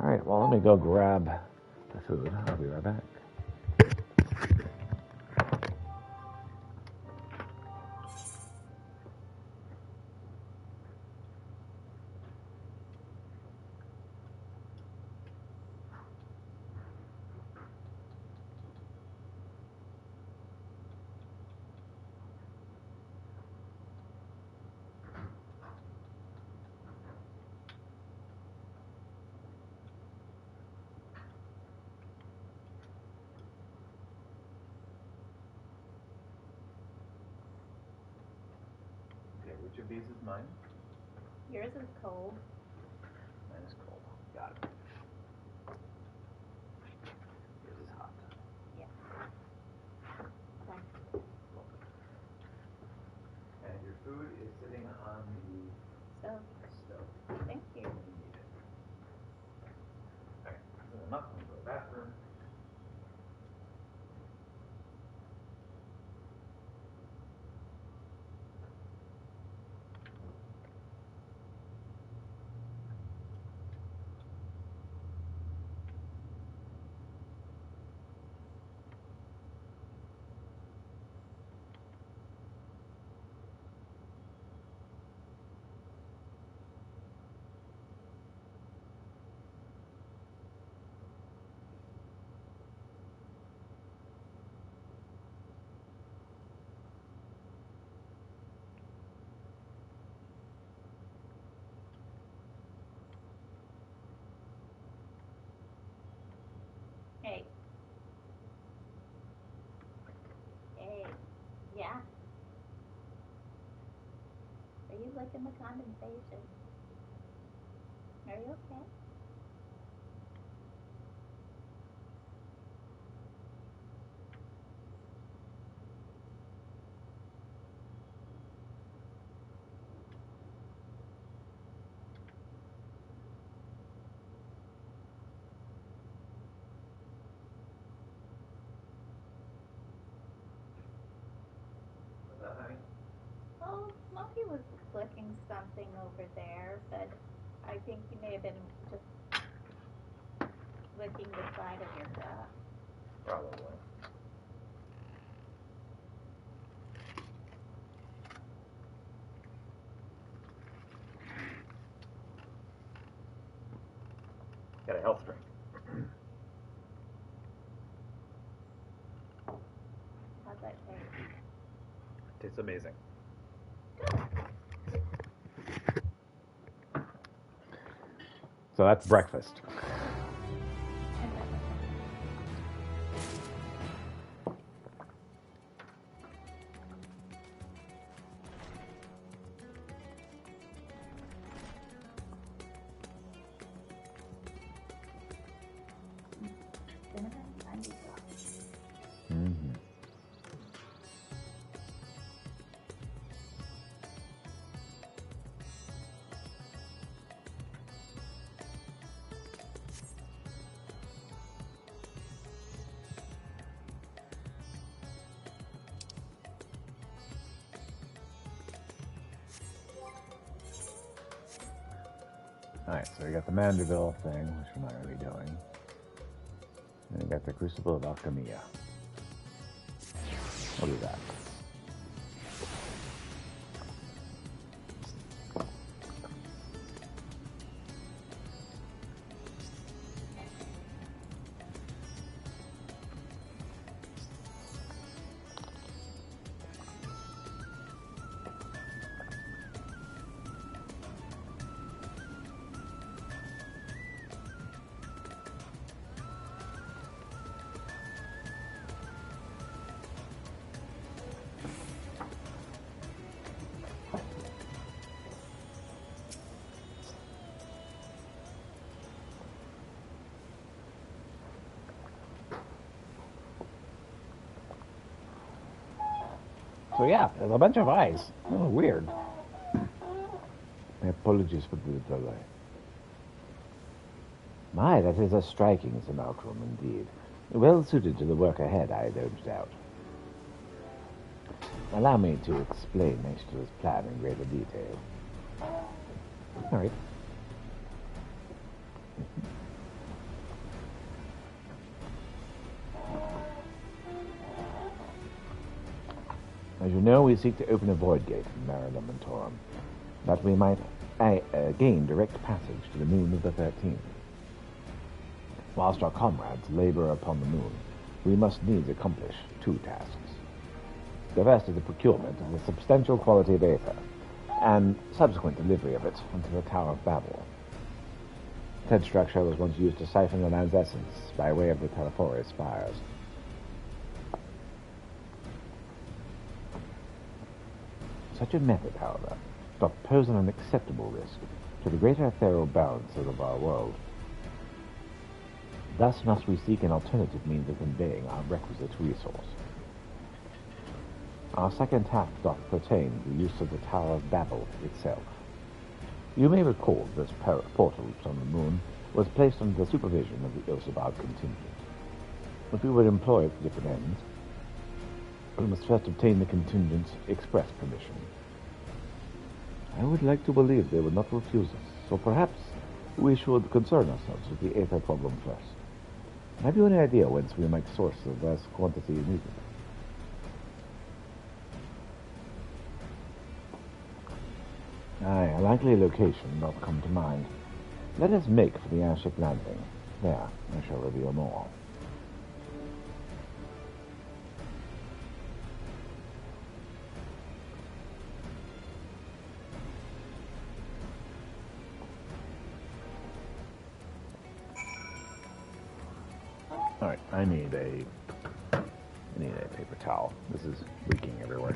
All right, well, let me go grab the food. I'll be right back. Which of these is mine? Yours is cold. Mine is cold. Got it. Yours is hot. up. Let me go to the bathroom. Hey. Hey. Yeah. Are you licking the condensation? Are you okay? Oh, Smokey was licking something over there, but I think he may have been just licking the side of your cup. Probably. Got a health drink. How's that taste? Tastes amazing. So that's breakfast. Mm-hmm. Alright, so we got the Mandeville thing, which we're not going to be doing. And we got the Crucible of Alchemia. We'll do that. So yeah, there's a bunch of eyes. Oh, weird. My apologies for the delay. My, that is a striking simulacrum indeed. Well suited to the work ahead, I don't doubt. Allow me to explain Maestro's plan in greater detail. All right. As you know, we seek to open a void gate in Mare Elementorum, that we might gain direct passage to the moon of the 13th. Whilst our comrades labor upon the moon, we must needs accomplish two tasks. The first is the procurement of a substantial quality of aether, and subsequent delivery of it onto the Tower of Babel. Said structure was once used to siphon the land's essence by way of the Telephore spires. Such a method, however, doth pose an unacceptable risk to the greater ethereal balances of our world. Thus must we seek an alternative means of conveying our requisite resource. Our second task doth pertain to the use of the Tower of Babel itself. You may recall those portals on the moon was placed under the supervision of the Osabad contingent. If we would employ it for different ends, we must first obtain the contingent's express permission. I would like to believe they would not refuse us, so perhaps we should concern ourselves with the Aether problem first. Have you any idea whence we might source the vast quantity needed? Aye, a likely location doth come to mind. Let us make for the airship landing. There, I shall reveal more. Alright, I need a paper towel. This is leaking everywhere.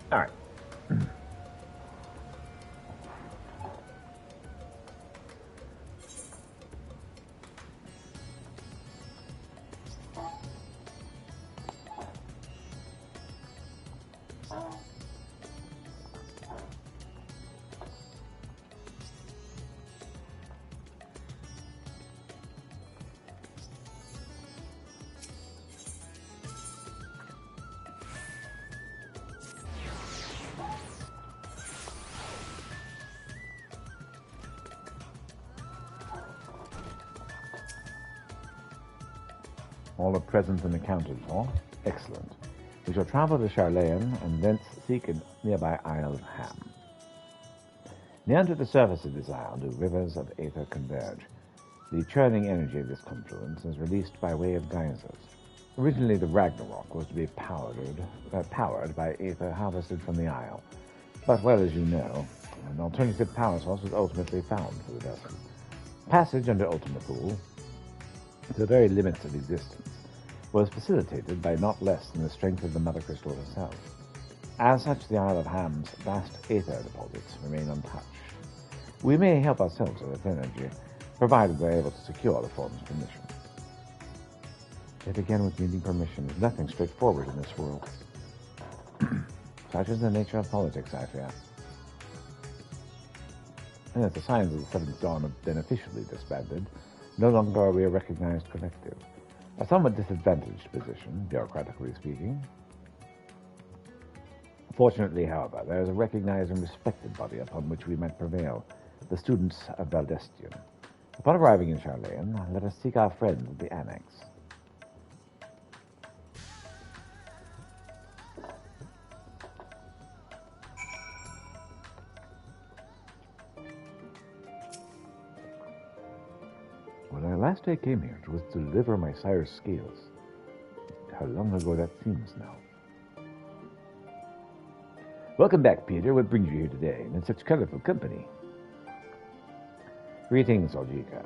All right. All are present and accounted for. Excellent. We shall travel to Charlayan and thence seek a nearby Isle of Ham. Near to the surface of this isle do rivers of aether converge. The churning energy of this confluence is released by way of geysers. Originally, the Ragnarok was to be powered by aether harvested from the isle. But, well, as you know, an alternative power source was ultimately found for the vessel. Passage under Ultima Thule to the very limits of existence was facilitated by not less than the strength of the Mother Crystal herself. As such, the Isle of Ham's vast aether deposits remain untouched. We may help ourselves with its energy, provided we're able to secure the Forum's permission. Yet again, with needing permission, there's nothing straightforward in this world. Such is the nature of politics, I fear. And as the signs of the Seventh Dawn have been officially disbanded, no longer are we a recognized collective. A somewhat disadvantaged position, bureaucratically speaking. Fortunately, however, there is a recognized and respected body upon which we might prevail, the students of Valdestian. Upon arriving in Charlayan, let us seek our friends at the Annex. When last I came here, it was to deliver my sire's scales. How long ago that seems now. Welcome back, Peter. What brings you here today, and in such colorful company? Greetings, Oljika.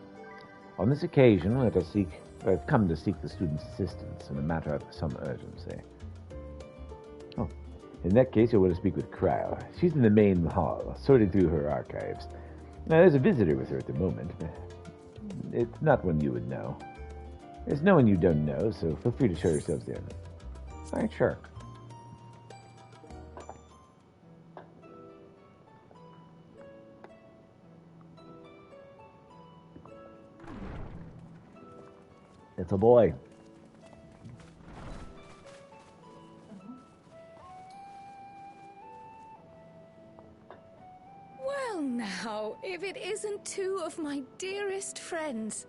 On this occasion, I've come to seek the student's assistance in a matter of some urgency. Oh, in that case, you'll want to speak with Kryle. She's in the main hall, sorting through her archives. Now, there's a visitor with her at the moment, but it's not one you would know. There's no one you don't know, so feel free to show yourselves in. All right, sure. It's a boy. Well now, if it isn't two of my dearest friends.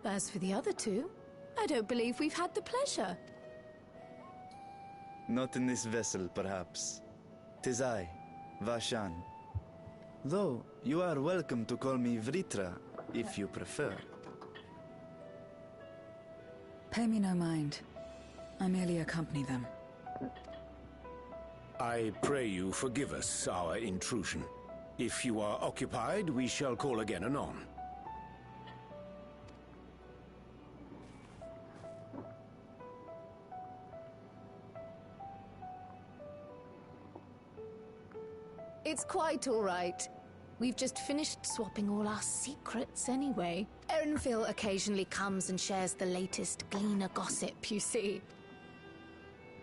As for the other two, I don't believe we've had the pleasure. Not in this vessel, perhaps. 'Tis I, Vashan. Though, you are welcome to call me Vritra, if you prefer. Pay me no mind. I merely accompany them. I pray you forgive us our intrusion. If you are occupied, we shall call again anon. It's quite all right. We've just finished swapping all our secrets anyway. Erenville occasionally comes and shares the latest Gleaner gossip, you see.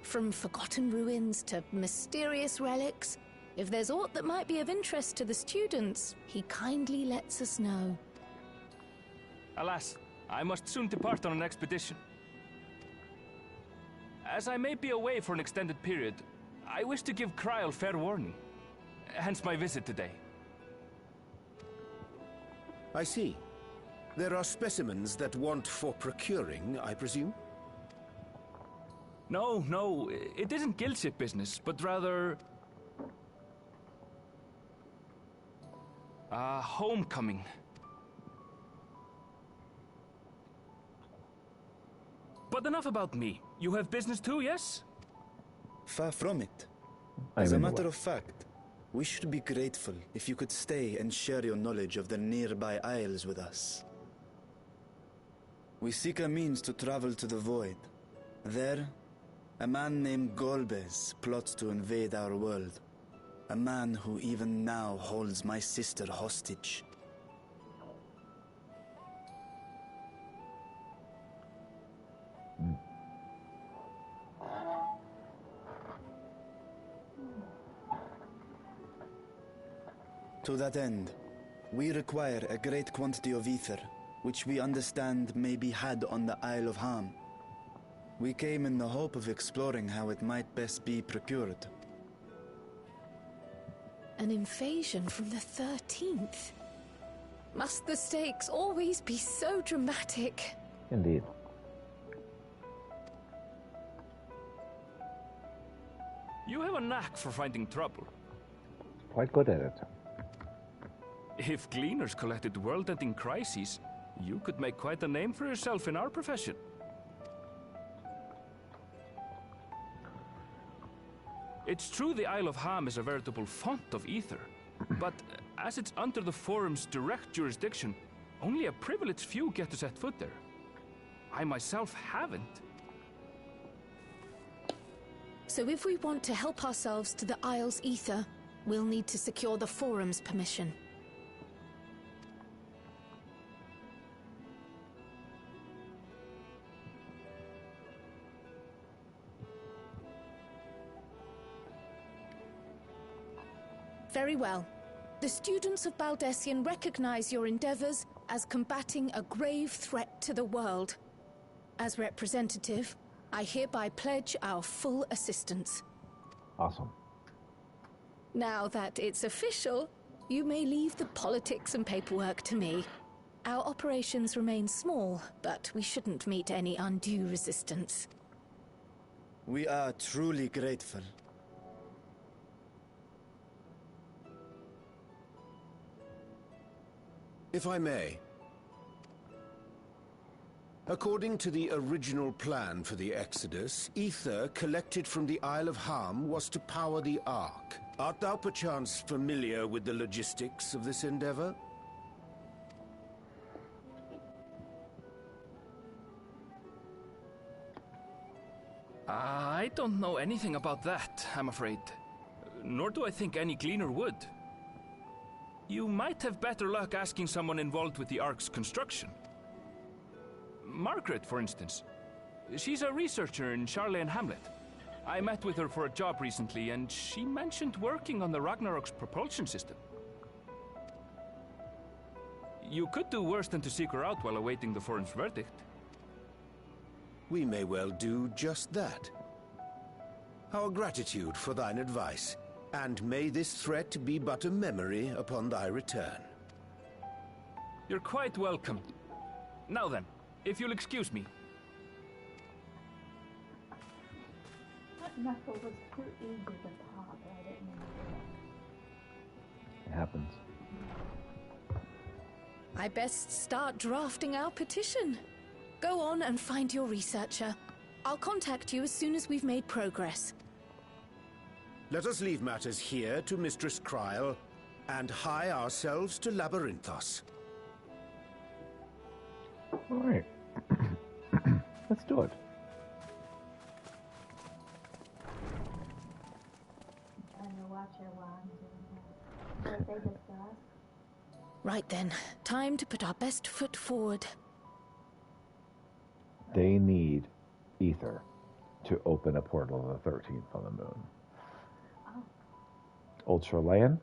From forgotten ruins to mysterious relics, if there's aught that might be of interest to the students, he kindly lets us know. Alas, I must soon depart on an expedition. As I may be away for an extended period, I wish to give Kryl fair warning. Hence my visit today. I see. There are specimens that want for procuring, I presume? No, it isn't guildship business, but rather... homecoming. But enough about me. You have business too, yes? Far from it. As a matter of fact, we should be grateful if you could stay and share your knowledge of the nearby isles with us. We seek a means to travel to the Void. There, a man named Golbez plots to invade our world. A man who even now holds my sister hostage. To that end, we require a great quantity of ether, which we understand may be had on the Isle of Ham. We came in the hope of exploring how it might best be procured. An invasion from the 13th? Must the stakes always be so dramatic? Indeed. You have a knack for finding trouble. Quite good at it. If Gleaners collected world-ending crises, you could make quite a name for yourself in our profession. It's true the Isle of Ham is a veritable font of ether, but as it's under the Forum's direct jurisdiction, only a privileged few get to set foot there. I myself haven't. So if we want to help ourselves to the Isle's ether, we'll need to secure the Forum's permission. Very well. The students of Baldessian recognize your endeavors as combating a grave threat to the world. As representative, I hereby pledge our full assistance. Awesome. Now that it's official, you may leave the politics and paperwork to me. Our operations remain small, but we shouldn't meet any undue resistance. We are truly grateful. If I may. According to the original plan for the Exodus, ether collected from the Isle of Ham was to power the Ark. Art thou perchance familiar with the logistics of this endeavor? I don't know anything about that, I'm afraid. Nor do I think any Gleaner would. You might have better luck asking someone involved with the Ark's construction. Margaret, for instance. She's a researcher in Charlene Hamlet. I met with her for a job recently, and she mentioned working on the Ragnarok's propulsion system. You could do worse than to seek her out while awaiting the Forum's verdict. We may well do just that. Our gratitude for thine advice, and may this threat be but a memory upon thy return. You're quite welcome. Now then, if you'll excuse me. That knuckle was too easy to pop. I didn't know. It happens. I best start drafting our petition. Go on and find your researcher. I'll contact you as soon as we've made progress. Let us leave matters here to Mistress Kryl, and hie ourselves to Labyrinthos. All right. Let's do it. I'm trying to watch her while I'm doing that. like they discussed. Right then, time to put our best foot forward. They need ether to open a portal to the 13th on the moon. Oh. Old Chilean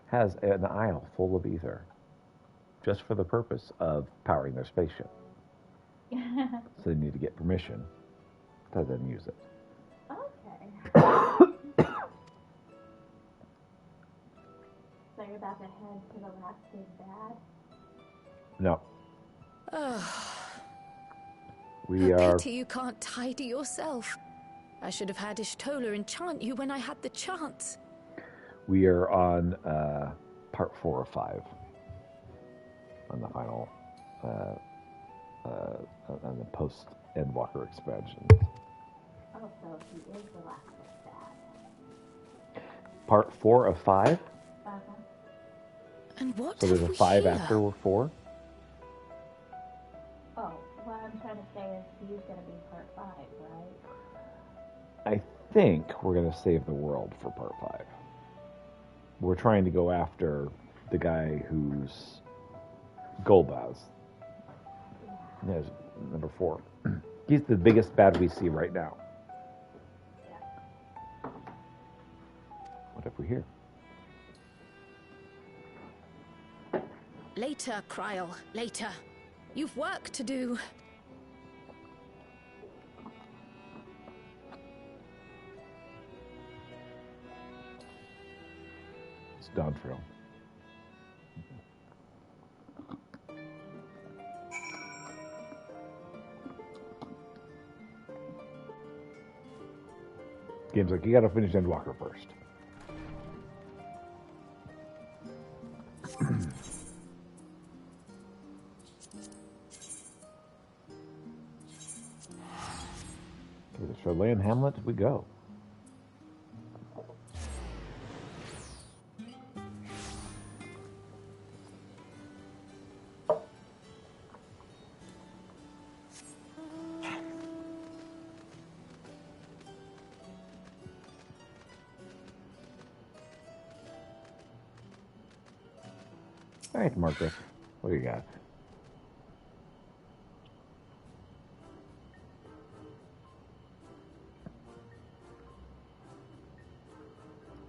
has an aisle full of ether just for the purpose of powering their spaceship. So they need to get permission to then use it. Okay. So you're about to head to the last big bad? No. We A are... pity you can't tidy yourself. I should have had Ishtola enchant you when I had the chance. We are on part 4 of 5. On the final... on the post-Endwalker expansion. Oh, so he is the last big bad. Part 4 of 5? Uh-huh. And what So there's a 5 after 4? Oh, what I'm trying to say is he's going to be part 5, right? I think we're going to save the world for part 5. We're trying to go after the guy who's Golbaz. Yes, number 4. He's the biggest bad we see right now. Yeah. What have we here? Later, Kryl, later. You've work to do. It's Dawntrail. Game's like, you gotta finish Endwalker first. To the Chilean Hamlet we go. All right, Marcus, what do you got?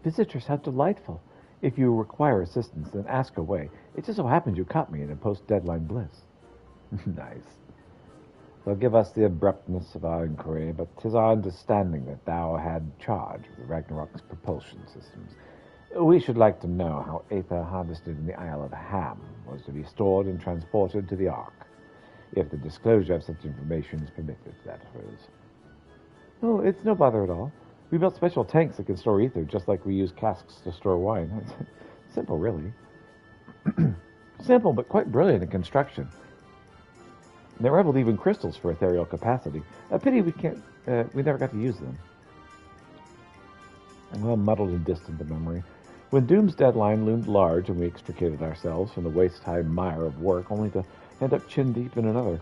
Visitors, how delightful. If you require assistance, then ask away. It just so happens you caught me in a post-deadline bliss. Nice. They'll give us the abruptness of our inquiry, but 'tis our understanding that thou had charge of the Ragnarok's propulsion systems. We should like to know how Aether harvested in the Isle of Ham was to be stored and transported to the Ark, if the disclosure of such information is permitted, that is. Oh, it's no bother at all. We built special tanks that can store ether, just like we use casks to store wine. Simple, really. Simple, but quite brilliant in construction. They were able to even crystals for ethereal capacity. A pity we never got to use them. Well, muddled and distant in memory. When Doom's deadline loomed large and we extricated ourselves from the waist-high mire of work, only to end up chin-deep in another.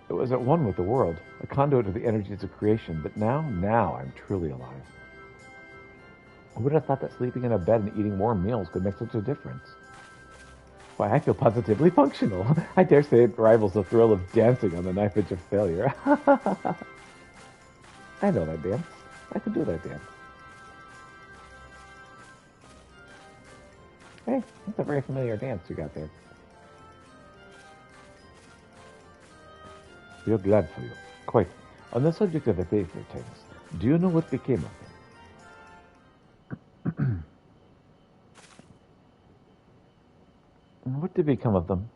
It was at one with the world, a conduit of the energies of creation, but now I'm truly alive. Who would have thought that sleeping in a bed and eating warm meals could make such a difference? Why, I feel positively functional. I dare say it rivals the thrill of dancing on the knife edge of failure. I know that dance. I could do that dance. Hey, that's a very familiar dance you got there. We are glad for you. Quite. On the subject of the paper tanks, do you know what became of them? What did become of them?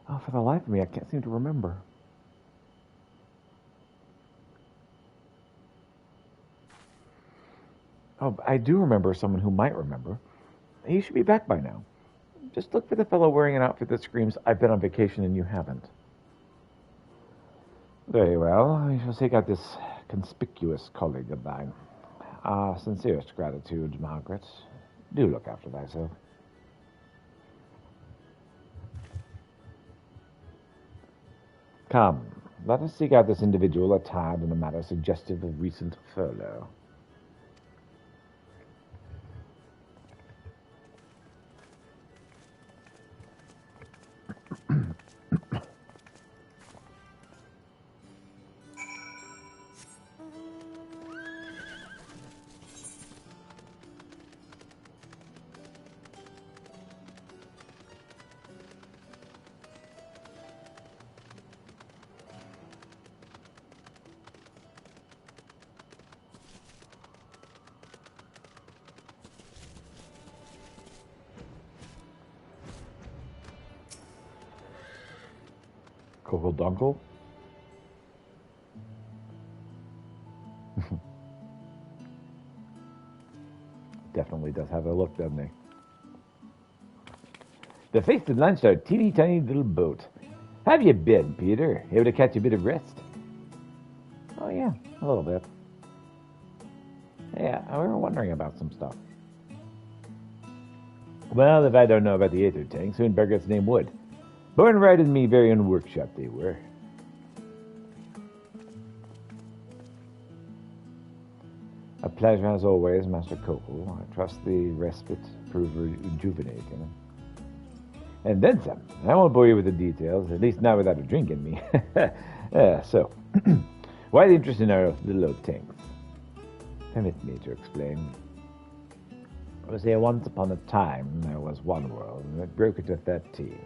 Oh, for the life of me, I can't seem to remember. Oh, I do remember someone who might remember. He should be back by now. Just look for the fellow wearing an outfit that screams, I've been on vacation and you haven't. Very well. I shall seek out this conspicuous colleague of thine. Our sincerest gratitude, Margaret. Do look after thyself. Come, let us seek out this individual attired in a manner suggestive of recent furlough. Coco Dunkle? Definitely does have a look, doesn't he? The Feasted launched our teeny tiny little boat. How have you been, Peter? Able to catch a bit of rest? Oh, yeah, a little bit. Yeah, we were wondering about some stuff. Well, if I don't know about the Aether tanks, who in Burger's name would? Born right in me very own workshop they were. A pleasure as always, Master Coco. I trust the respite prove rejuvenating. And then some. I won't bore you with the details, at least not without a drink in me. So, why the interest in our little old tanks? Permit me to explain. I was here once upon a time, there was one world, and it broke into 13.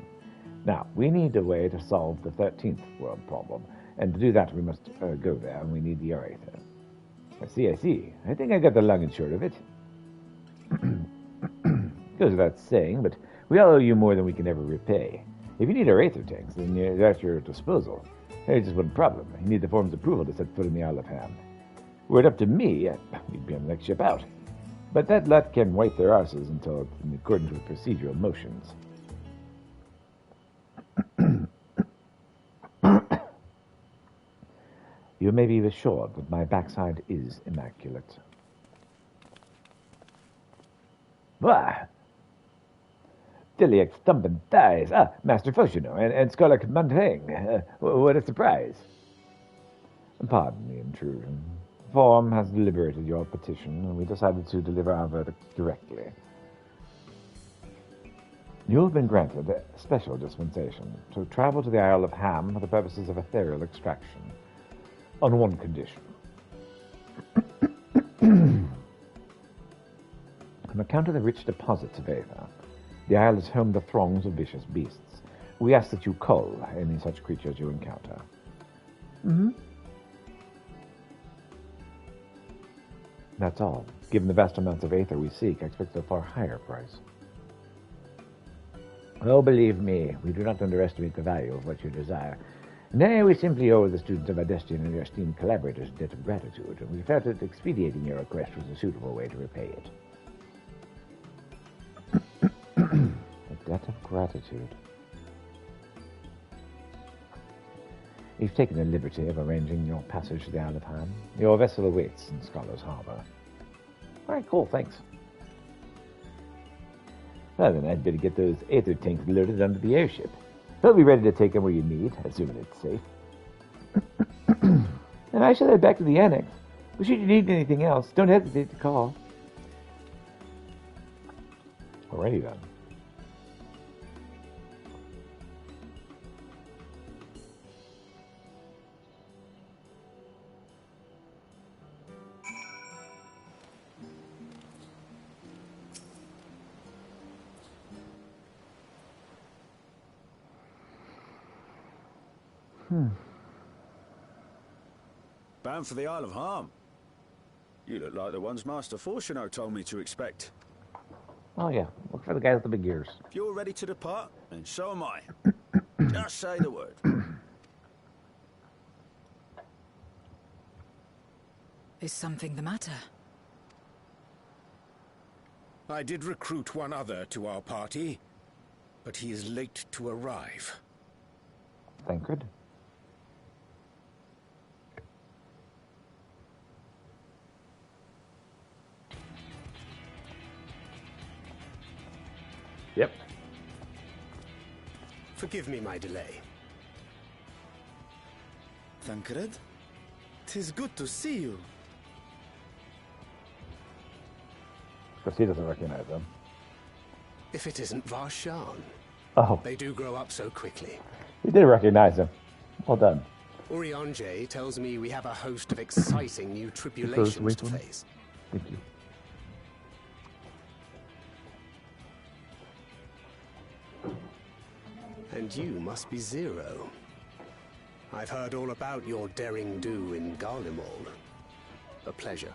Now, we need a way to solve the 13th world problem, and to do that we must go there, and we need the Aether. I see. I think I got the long and short of it. Goes without saying, but we all owe you more than we can ever repay. If you need our Aether tanks, then they're at your disposal. There's just one problem. You need the Forum's approval to set foot in the Isle of Ham. Were it up to me, we'd be on the next ship out. But that lot can wipe their arses until it's in accordance with procedural motions. You may be assured that my backside is immaculate. Bah! Diliac thumping thighs. Master Foshino and Scholar Montaigne. What a surprise. Pardon the intrusion. The Forum has deliberated your petition, and we decided to deliver our verdict directly. You have been granted a special dispensation to travel to the Isle of Ham for the purposes of ethereal extraction. On one condition. On account of the rich deposits of Aether, the isle is home to throngs of vicious beasts. We ask that you cull any such creatures you encounter. That's all. Given the vast amounts of Aether we seek, I expect a far higher price. Oh, believe me, we do not underestimate the value of what you desire. Nay, we simply owe the students of Adestian and their esteemed collaborators a debt of gratitude, and we felt that expediting your request was a suitable way to repay it. A debt of gratitude. You've taken the liberty of arranging your passage to the Isle of Ham. Your vessel awaits in Scholar's Harbor. All right, cool, thanks. Well, then I'd better get those Aether tanks loaded onto the airship. They'll be ready to take them where you need, assuming it's safe. And I shall head back to the annex. But should you need anything else, don't hesitate to call. Alrighty then. Bound for the Isle of Ham. You look like the ones Master Fortuno told me to expect. Oh yeah, look for the guy with the big ears. If you're ready to depart, then so am I. Just say the word. Is something the matter? I did recruit one other to our party, but he is late to arrive. Thancred? Yep. Forgive me my delay. Thancred? 'Tis good to see you. Because he doesn't recognize them. If it isn't Varshan. Oh. They do grow up so quickly. He did recognize him. Well done. Urionje tells me we have a host of exciting new tribulations to face. Thank you. And you must be Zero. I've heard all about your daring do in Garlemald. A pleasure.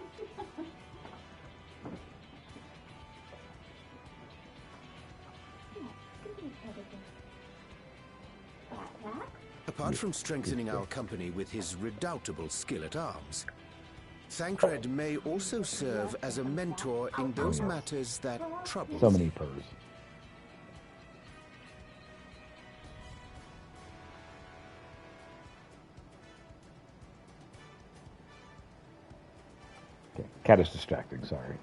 Apart from strengthening our company with his redoubtable skill at arms, Thancred may also serve as a mentor in those matters that trouble So you. many purrs. Okay, cat is distracting, sorry.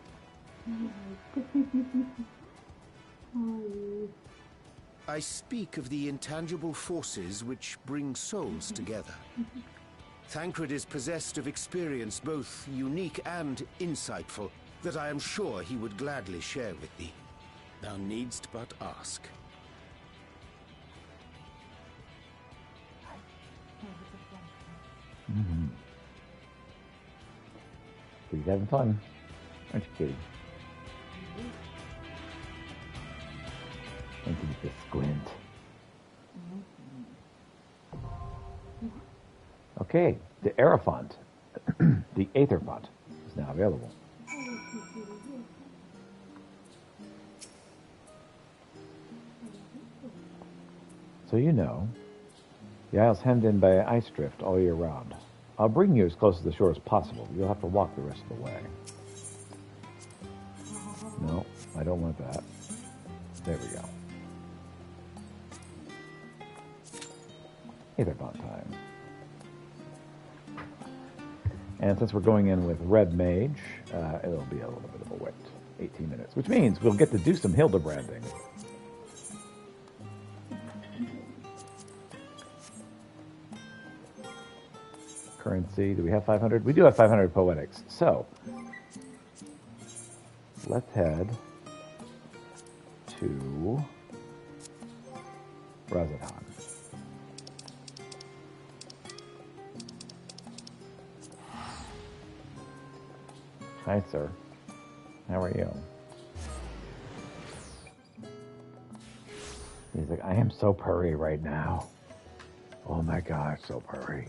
I speak of the intangible forces which bring souls together. Thancred is possessed of experience both unique and insightful that I am sure he would gladly share with thee. Thou needst but ask. Mm-hmm. He's having fun, aren't you, kitty? Thank you for squint. Okay, the Aerophont, the Aether Font, is now available. So you know, the isle's hemmed in by ice drift all year round. I'll bring you as close to the shore as possible. You'll have to walk the rest of the way. No, I don't want that. There we go. Aether Font time. And since we're going in with Red Mage, it'll be a little bit of a wait. 18 minutes, which means we'll get to do some Hildebranding. Currency, do we have 500? We do have 500 poetics. So, let's head to Razadhan. Hi, sir. How are you? He's like, I am so purry right now. Oh my gosh, so purry.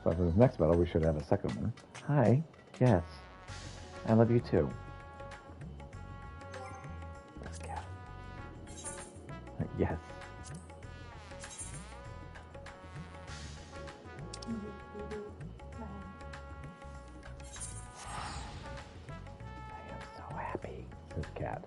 So for this next battle, we should have a second one. Hi. Yes. I love you too. This cat. Yes. I am so happy. This cat.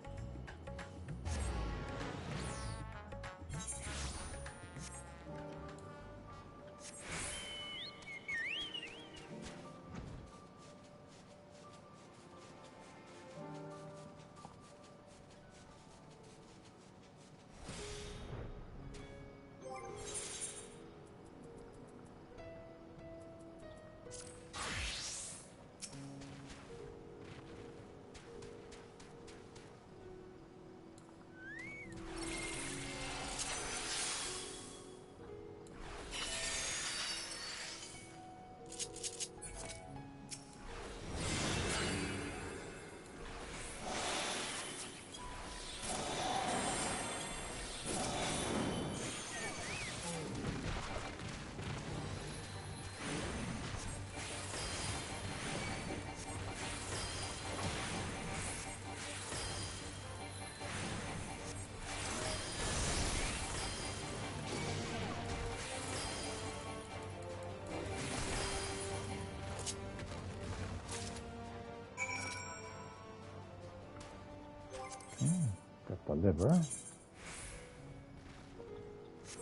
Got the liver.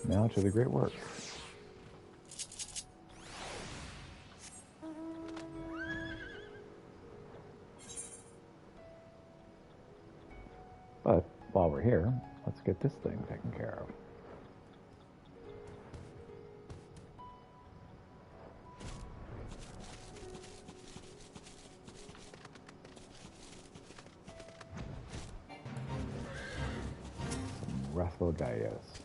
Now to the great work. But while we're here, let's get this thing taken care of. Wrathful Gaius.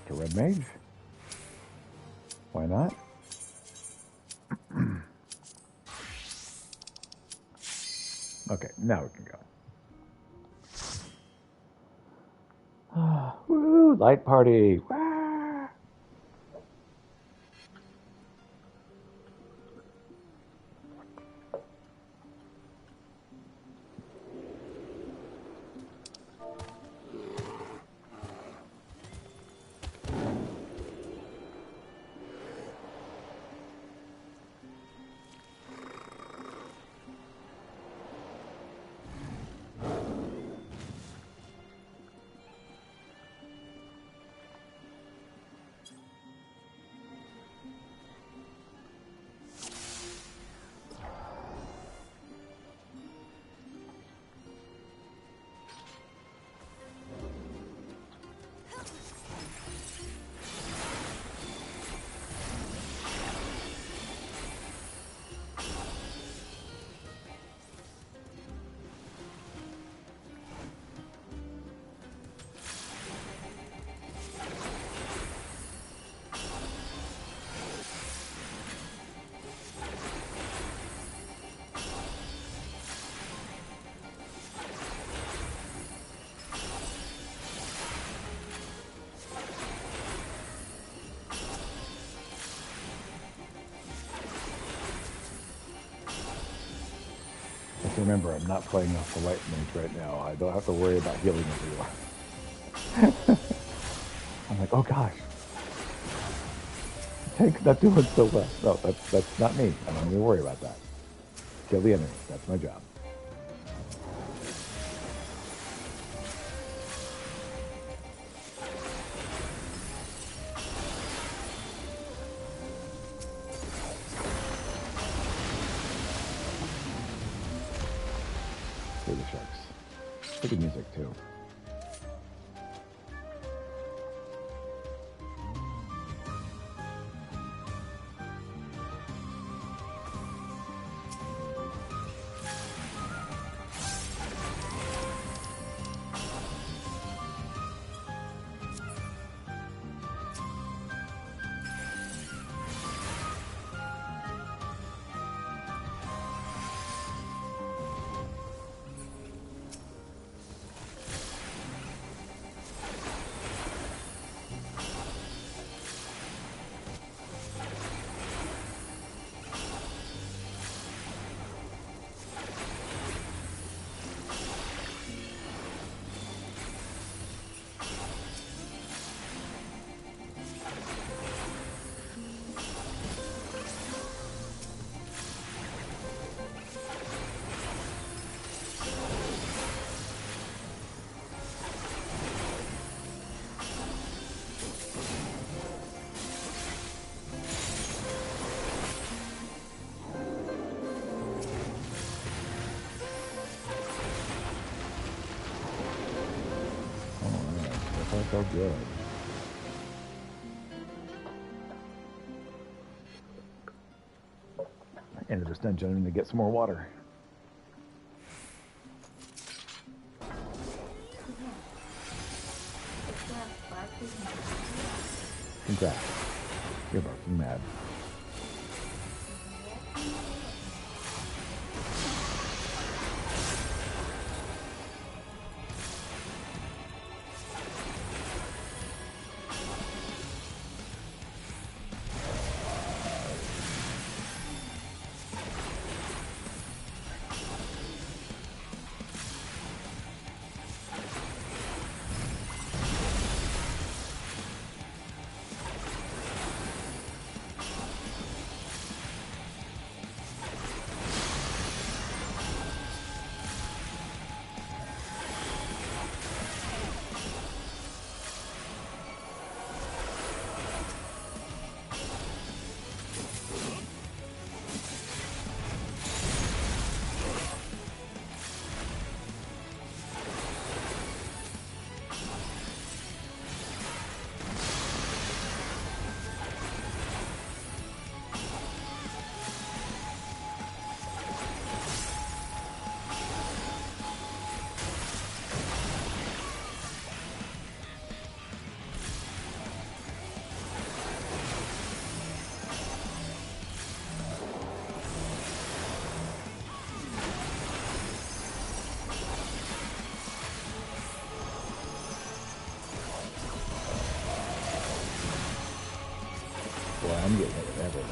To Red Mage? Why not? Okay, now we can go. Woo! Light party! Wah! Remember, I'm not playing off the light mage right now. I don't have to worry about healing everyone. I'm like, oh gosh, tank's not doing so well. No, that's not me. I don't need to worry about that. Kill the enemy. That's my job. The sharks. Pretty music too. So good. Into this dungeon to get some more water. Congrats. You're barking mad. Boy, I'm getting it with everything.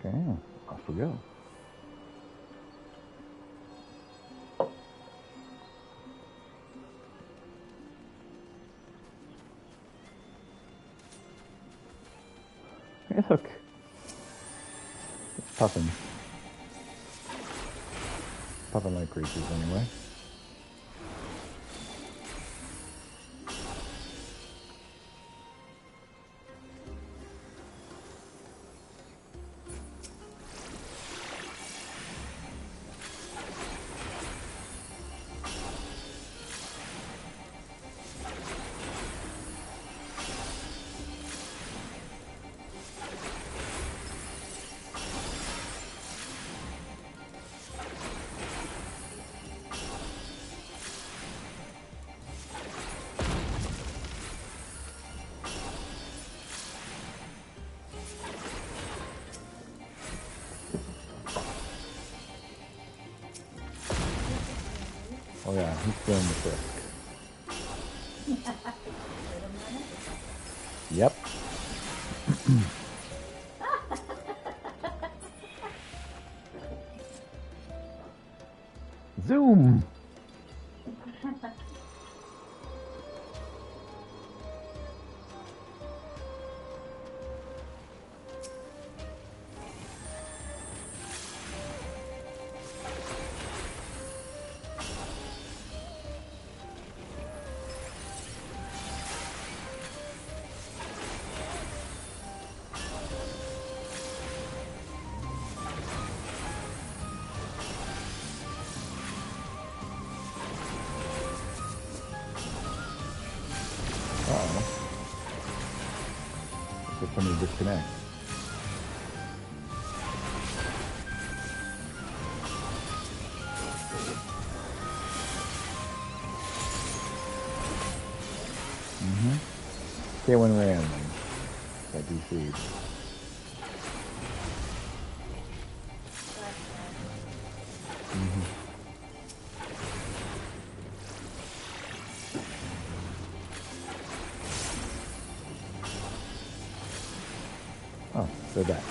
Okay, off we go. Hey, look. It's puffing. Puffing like creatures anyway. Oh yeah, he's feeling the frisk. Yep. Zoom! Let me disconnect. Okay, when we're in, I DC'd. Oh, they're back.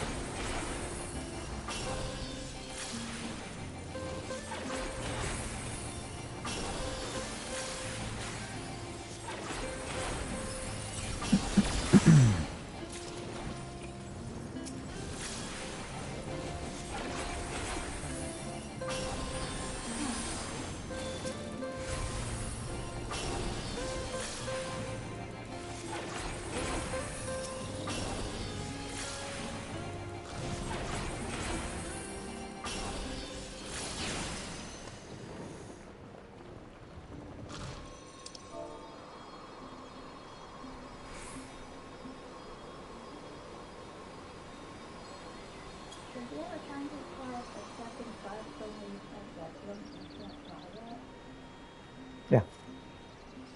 Yeah,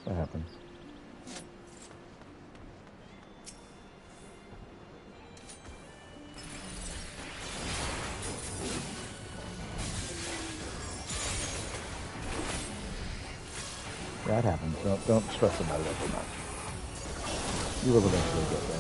that happens. That happens. Don't stress about it too much. You will eventually get there.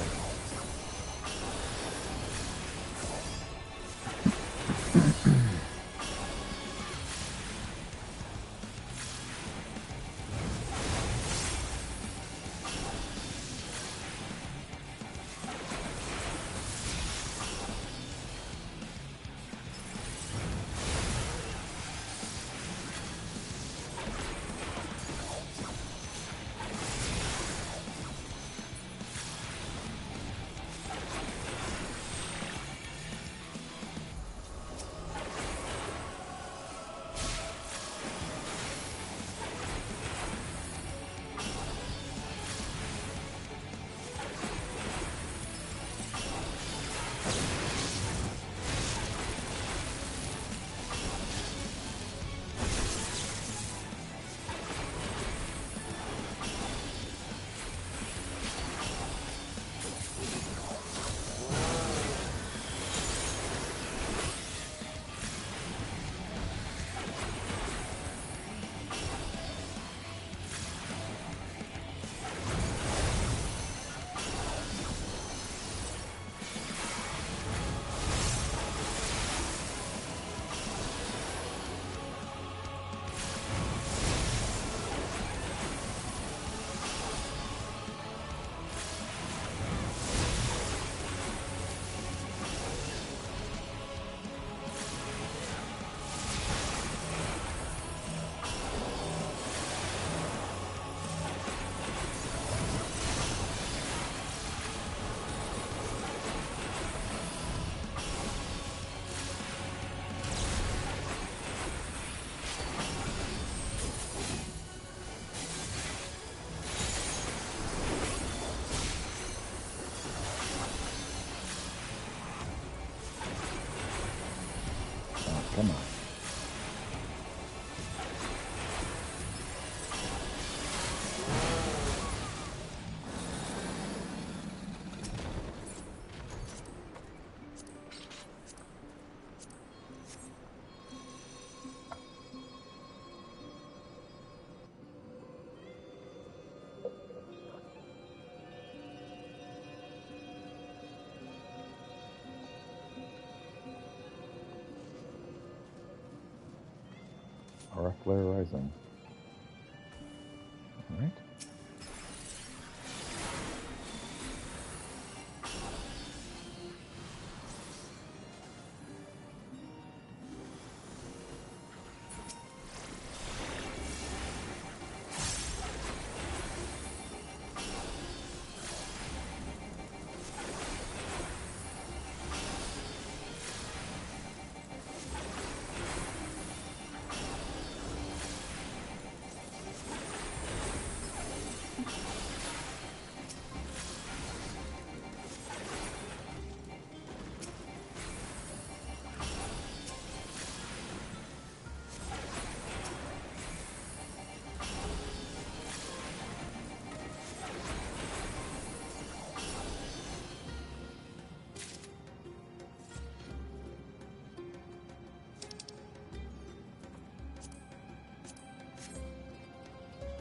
Come on. Aura Flare Rising. Alright.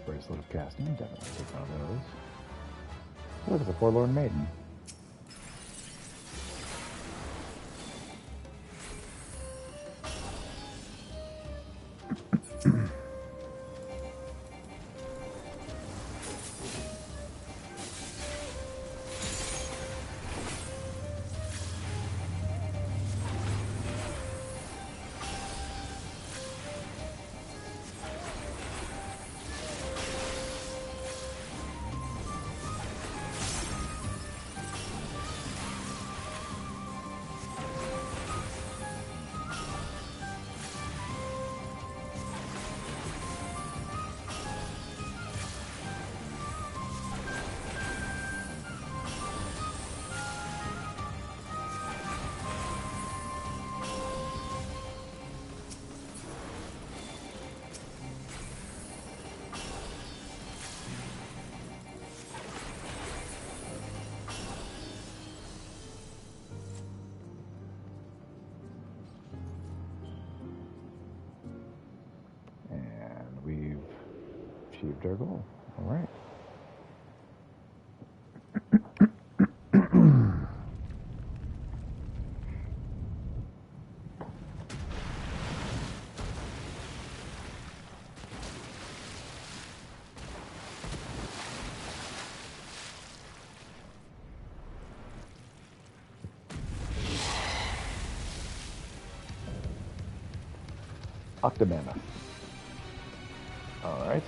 Bracelet of Casting, definitely take one of those. Look, it's a Forlorn Maiden. Achieved our goal. All right. Octomammoth. All right.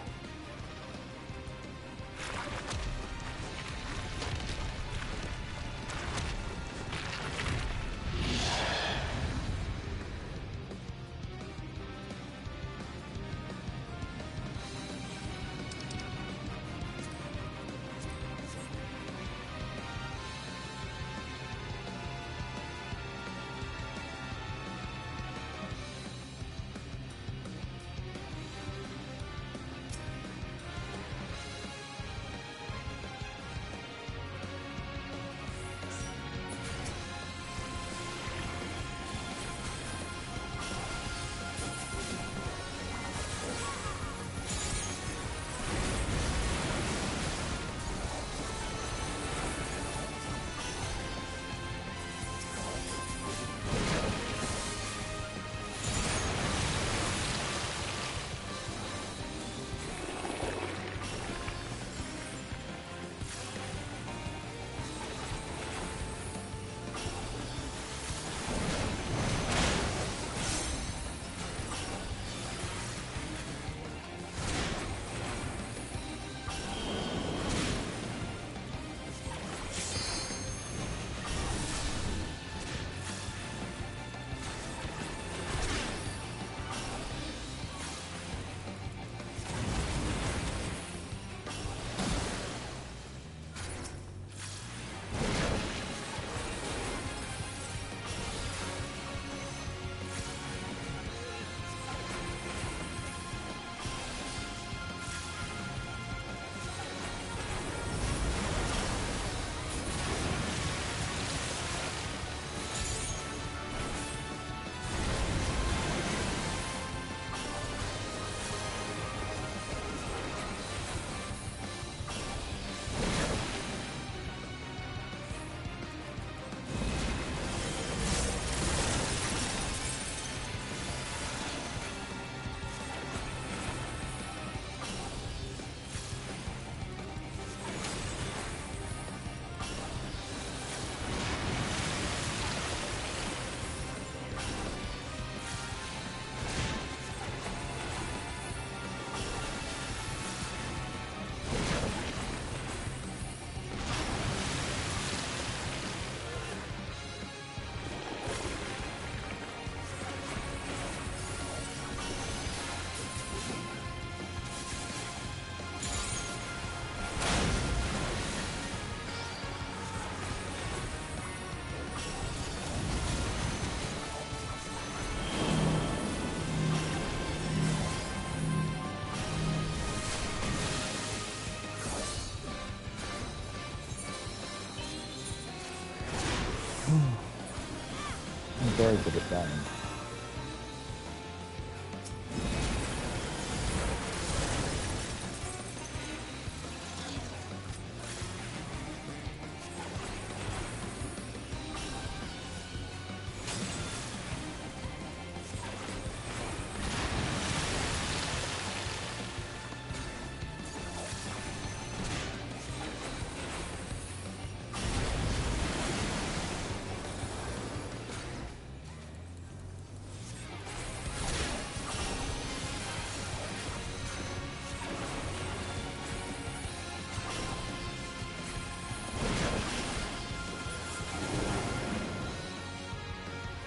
very good at dying.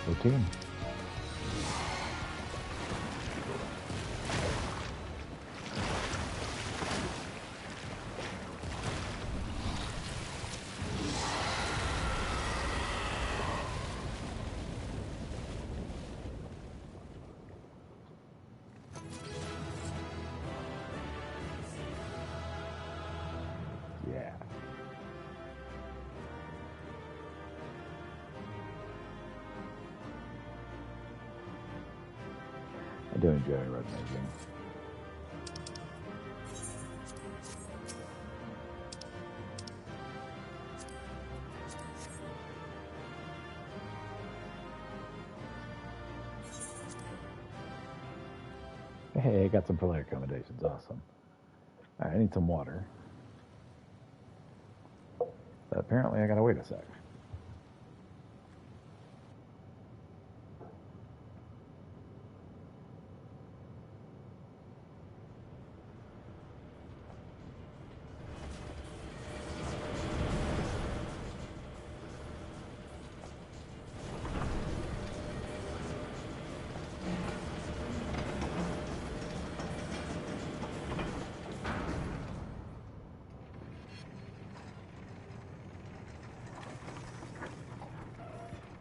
Routine. Yeah. I do enjoy red maging. Hey, I got some player accommodations. Awesome. Alright, I need some water. But apparently I gotta wait a sec.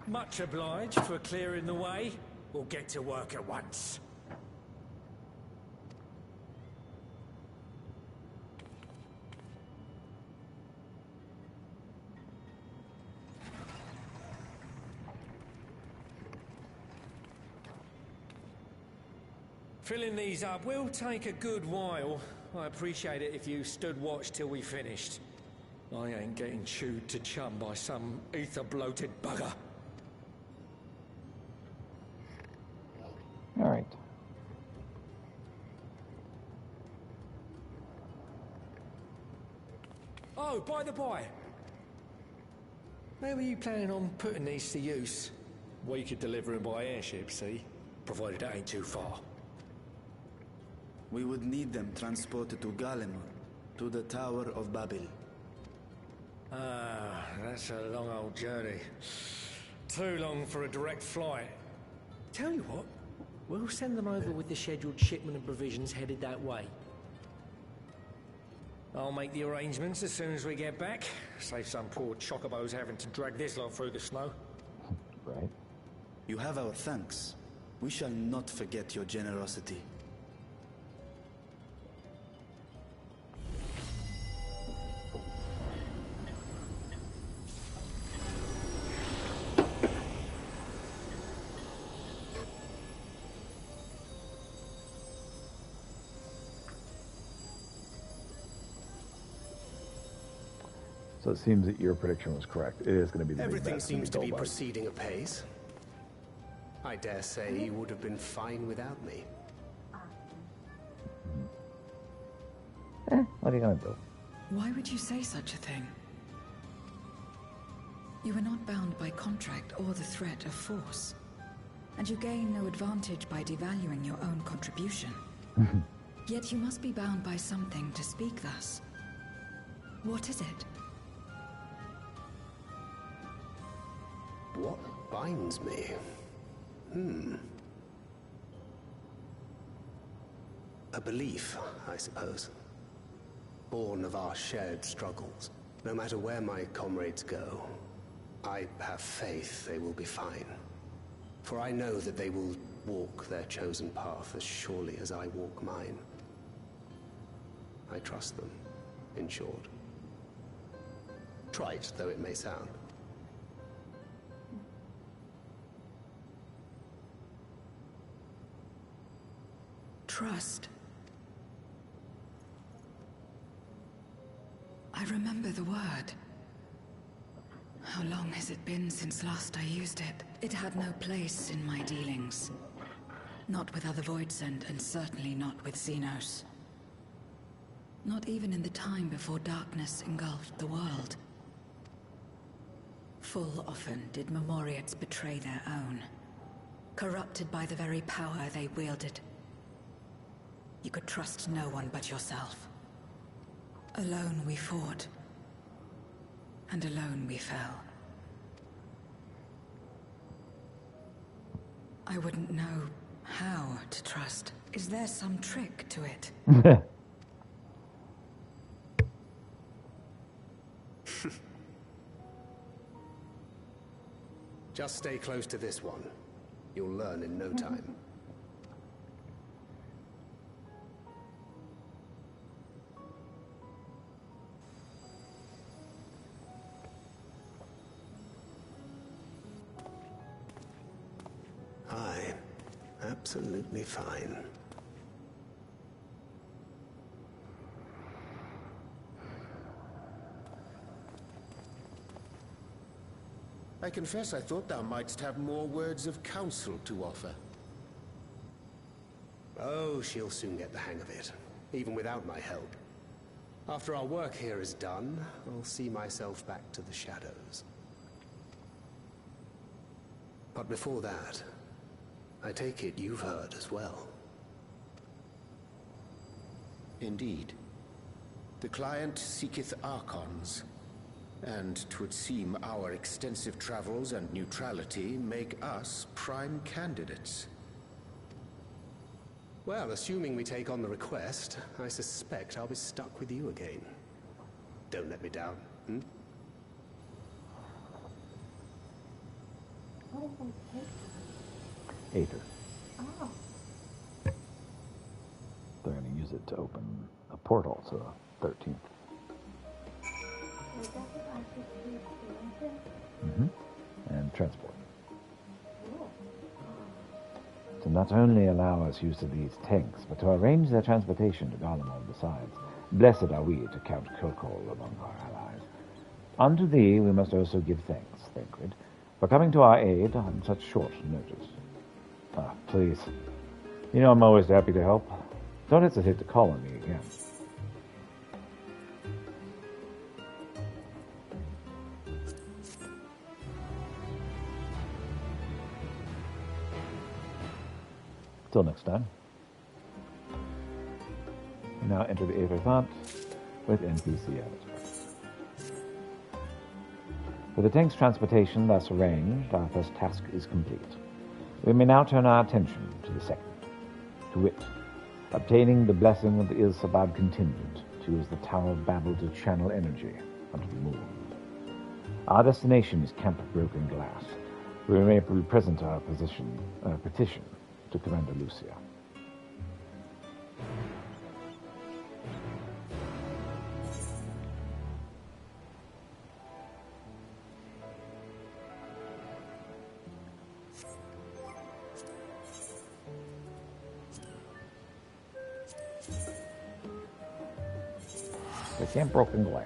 Much obliged for clearing the way. We'll get to work at once. Filling these up will take a good while. I appreciate it if you stood watch till we finished. I ain't getting chewed to chum by some ether-bloated bugger. All right. Oh, by the by. Where were you planning on putting these to use? We could deliver them by airship, see? Provided it ain't too far. We would need them transported to Galemur, to the Tower of Babel. Ah, that's a long old journey. Too long for a direct flight. Tell you what, we'll send them over with the scheduled shipment of provisions headed that way. I'll make the arrangements as soon as we get back. Save some poor chocobos having to drag this lot through the snow. Right. You have our thanks. We shall not forget your generosity. So it seems that your prediction was correct. It is going to be the Everything big seems to be Goldbug. proceeding apace. I dare say you would have been fine without me. What are you going to do? Why would you say such a thing? You are not bound by contract or the threat of force. And you gain no advantage by devaluing your own contribution. Yet you must be bound by something to speak thus. What is it? What binds me? A belief, I suppose. Born of our shared struggles. No matter where my comrades go, I have faith they will be fine. For I know that they will walk their chosen path as surely as I walk mine. I trust them, in short. Trite though it may sound. Trust. I remember the word. How long has it been since last I used it? It had no place in my dealings. Not with other Voidsent, and certainly not with Xenos. Not even in the time before darkness engulfed the world. Full often did Memoriates betray their own, corrupted by the very power they wielded. You could trust no one but yourself. Alone we fought, and alone we fell. I wouldn't know how to trust. Is there some trick to it? Just stay close to this one. You'll learn in no time. Aye, absolutely fine. I confess I thought thou mightst have more words of counsel to offer. Oh, she'll soon get the hang of it, even without my help. After our work here is done, I'll see myself back to the shadows. But before that, I take it you've heard as well. Indeed. The client seeketh Archons, and 'twould seem our extensive travels and neutrality make us prime candidates. Well, assuming we take on the request, I suspect I'll be stuck with you again. Don't let me down, hmm? Aether. Oh. They're going to use it to open a portal to the 13th. And transport. To not only allow us use of these tanks, but to arrange their transportation to Garlemald besides. Blessed are we to count Kirkol among our allies. Unto thee we must also give thanks, Thancred, for coming to our aid on such short notice. Ah, please. You know I'm always happy to help. Don't hesitate to call on me again. Till next time. We now enter the Aether Thought with NPC avatars. With the tank's transportation thus arranged, our first task is complete. We may now turn our attention to the second, to wit, obtaining the blessing of the Il-Sabad contingent to use the Tower of Babel to channel energy onto the moon. Our destination is Camp Broken Glass, where we may present our petition to Commander Lucia. The Camp Broken Glass.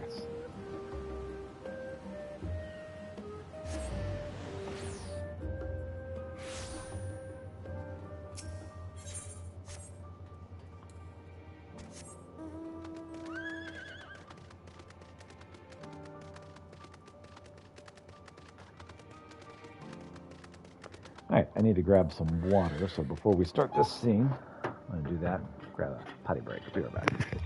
Alright, I need to grab some water, so before we start this scene, I'm going to do that. Grab a potty break. Be right back.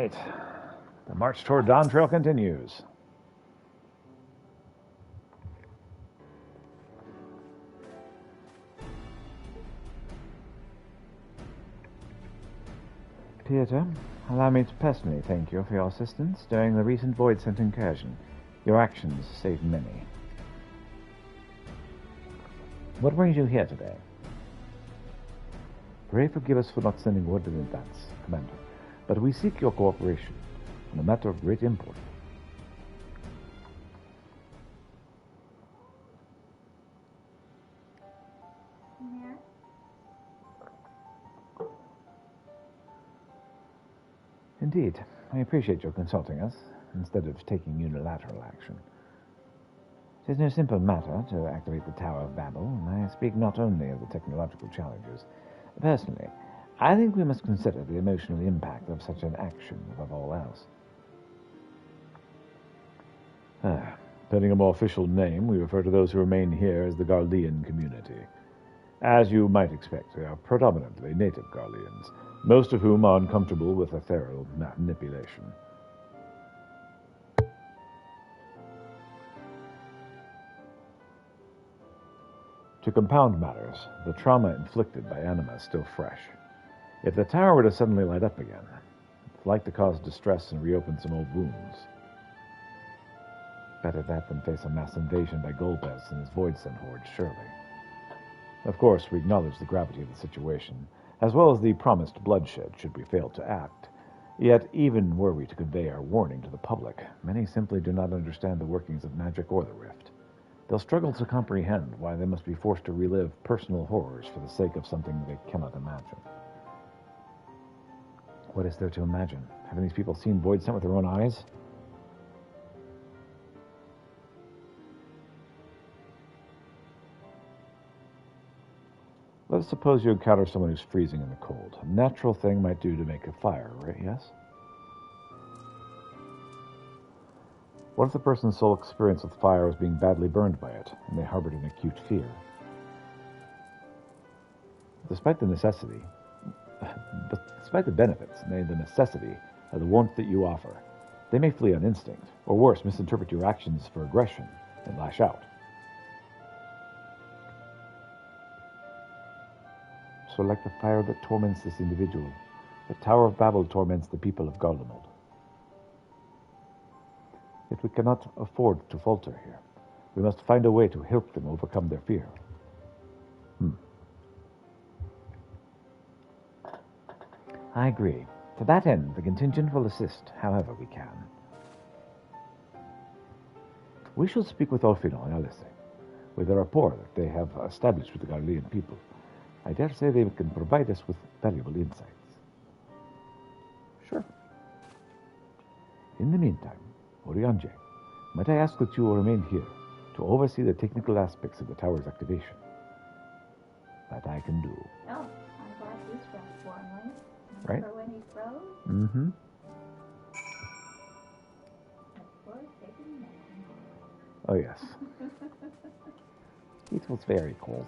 right. The march toward Dawn Trail continues. Peter, allow me to personally thank you for your assistance during the recent Void Scent incursion. Your actions saved many. What brings you here today? Pray forgive us for not sending word in advance, Commander, but we seek your cooperation on a matter of great import. Indeed, I appreciate your consulting us, instead of taking unilateral action. It is no simple matter to activate the Tower of Babel, and I speak not only of the technological challenges. Personally, I think we must consider the emotional impact of such an action above all else. Putting a more official name, we refer to those who remain here as the Garlean community. As you might expect, they are predominantly native Garleans, most of whom are uncomfortable with ethereal manipulation. To compound matters, the trauma inflicted by Anima is still fresh. If the tower were to suddenly light up again, it's like to cause distress and reopen some old wounds. Better that than face a mass invasion by Golbez and his Void Scent horde, surely. Of course, we acknowledge the gravity of the situation, as well as the promised bloodshed should we fail to act. Yet, even were we to convey our warning to the public, many simply do not understand the workings of magic or the rift. They'll struggle to comprehend why they must be forced to relive personal horrors for the sake of something they cannot imagine. What is there to imagine? Haven't these people seen Void Scent with their own eyes? Let us suppose you encounter someone who's freezing in the cold. A natural thing might do to make a fire, right? Yes? What if the person's sole experience with fire was being badly burned by it, and they harbored an acute fear? Despite the benefits, nay, the necessity of the warmth that you offer, they may flee on instinct, or worse, misinterpret your actions for aggression and lash out. So like the fire that torments this individual, the Tower of Babel torments the people of Garlemald. Yet we cannot afford to falter here. We must find a way to help them overcome their fear. I agree. To that end, the contingent will assist however we can. We shall speak with Orfino and Alice, with the rapport that they have established with the Garlean people. I dare say they can provide us with valuable insights. Sure. In the meantime, Oriange, might I ask that you will remain here to oversee the technical aspects of the tower's activation? That I can do. Oh, I'm glad he's dressed warmly. Right? For when he froze? Mm-hmm. Of course, taking that. Oh, yes. It was very cold.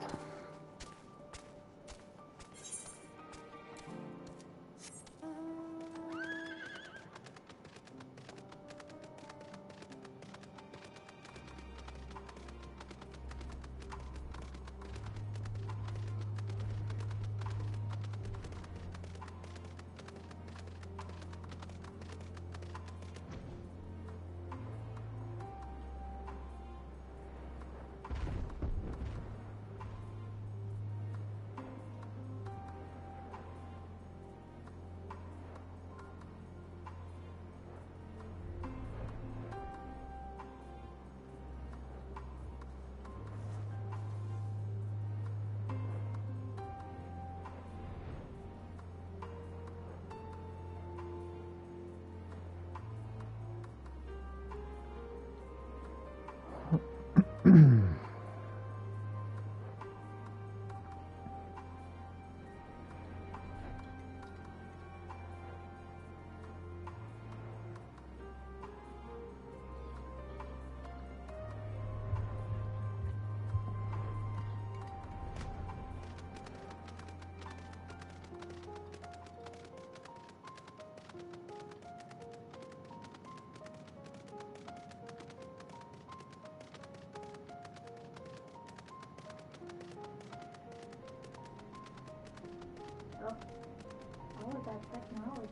that technology.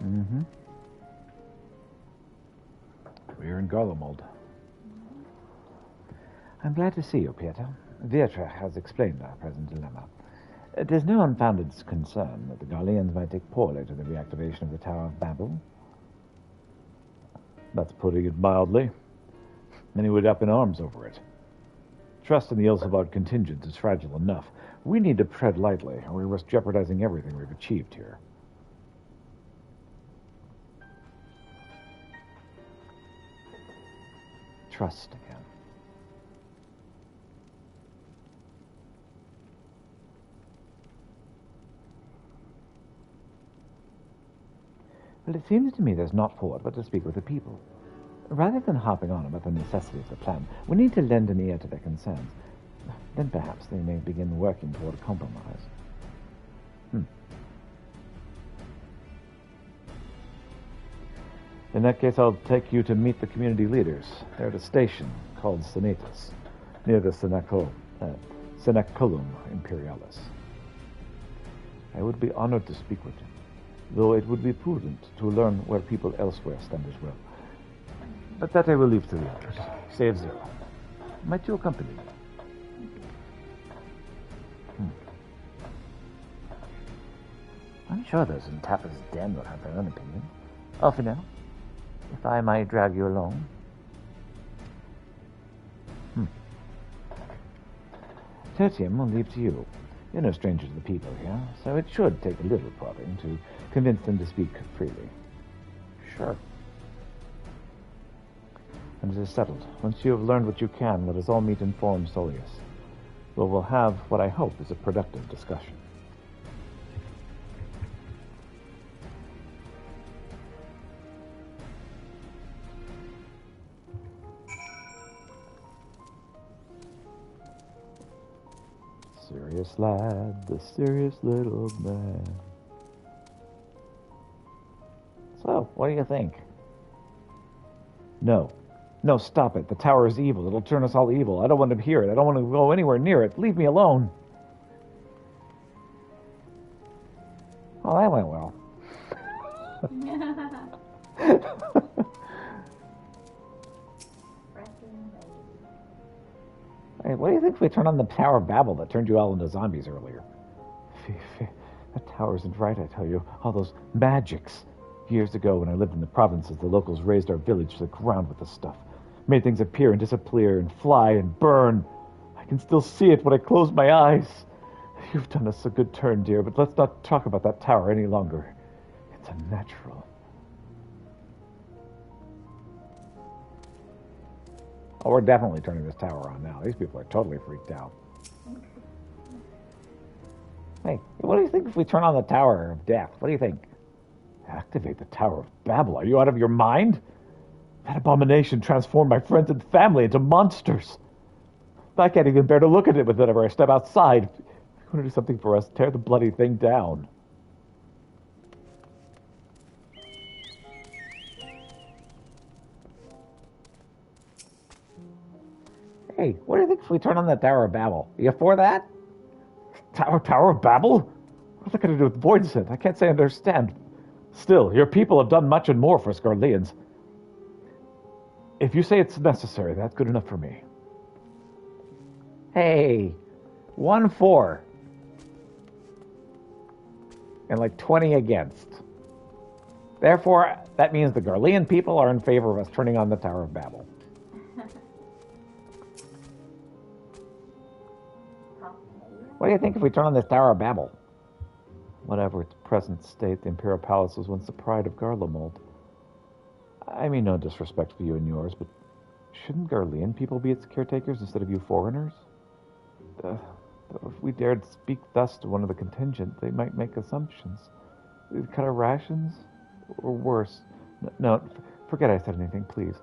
Mm-hmm. We're in Garlemald. I'm glad to see you, Peter. Vietra has explained our present dilemma. It is no unfounded concern that the Garleans might take poorly to the reactivation of the Tower of Babel. That's putting it mildly. Many would up in arms over it. Trust in the Ilsabard contingent is fragile enough. We need to tread lightly, or we risk jeopardizing everything we've achieved here. Trust again. Well, it seems to me there's not for it but to speak with the people. Rather than harping on about the necessity of the plan, we need to lend an ear to their concerns. Then perhaps they may begin working toward a compromise. In that case, I'll take you to meet the community leaders. They're at a station called Senatus, near the Seneculum Imperialis. I would be honored to speak with you, though it would be prudent to learn where people elsewhere stand as well. But that I will leave to the others, save Zero. Might you accompany me? I'm sure those in Tapper's Den will have their own opinion. For now, if I might drag you along. Tertium will leave to you. You're no stranger to the people here, so it should take a little prodding to convince them to speak freely. Sure. And it is settled. Once you have learned what you can, let us all meet in Forum Solius, where we'll have what I hope is a productive discussion. Serious lad, the serious little man. So, what do you think? No, stop it. The tower is evil. It'll turn us all evil. I don't want to hear it. I don't want to go anywhere near it. Leave me alone. Well, that went well. Hey, what do you think if we turn on the Tower of Babel that turned you all into zombies earlier? That tower isn't right, I tell you. All those magics. Years ago, when I lived in the provinces, the locals razed our village to the ground with the stuff. Made things appear and disappear and fly and burn. I can still see it when I close my eyes. You've done us a good turn, dear, but let's not talk about that tower any longer. It's unnatural. Oh, we're definitely turning this tower on now. These people are totally freaked out. Hey, what do you think if we turn on the Tower of Death? What do you think? Activate the Tower of Babel? Are you out of your mind? That abomination transformed my friends and family into monsters. I can't even bear to look at it whenever I step outside. If you want to do something for us, tear the bloody thing down. Hey, what do you think if we turn on the Tower of Babel? Are you for that? Tower of Babel? What's that got to do with Voidsent? I can't say I understand. Still, your people have done much and more for Scarleans. If you say it's necessary, that's good enough for me. Hey, 1-4. And like 20 against. Therefore, that means the Garlean people are in favor of us turning on the Tower of Babel. What do you think if we turn on this Tower of Babel? Whatever its present state, the Imperial Palace was once the pride of Garlemald. I mean no disrespect for you and yours, but shouldn't Garlean people be its caretakers instead of you foreigners? If we dared speak thus to one of the contingent, they might make assumptions. They'd cut our rations? Or worse. No, forget I said anything, please.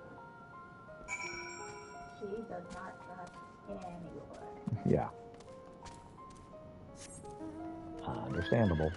She does not trust anyone. Yeah. Understandable.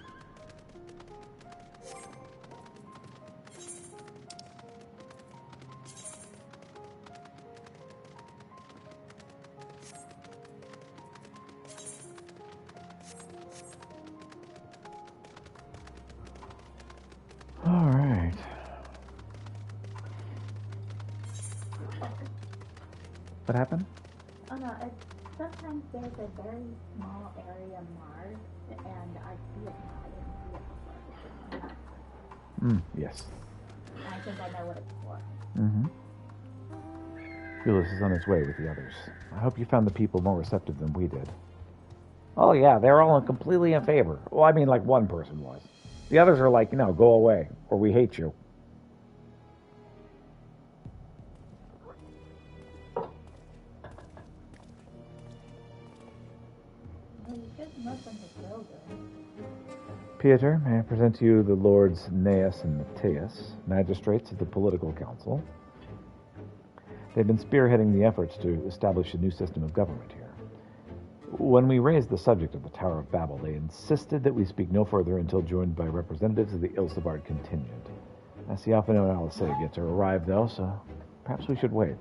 What happened? Oh no, sometimes there's a very small area marked, and I see it now. I didn't see it before. Yes. I think I know what it's for. Mm-hmm. Julius is on his way with the others. I hope you found the people more receptive than we did. Oh, yeah, they're all completely in favor. Well, I mean, like one person was. The others are like, go away, or we hate you. Pieter, may I present to you the Lords Neas and Mateus, magistrates of the Political Council. They've been spearheading the efforts to establish a new system of government here. When we raised the subject of the Tower of Babel, they insisted that we speak no further until joined by representatives of the Ilsabard contingent. I see Alphino and Alisei get to arrive, though, so perhaps we should wait.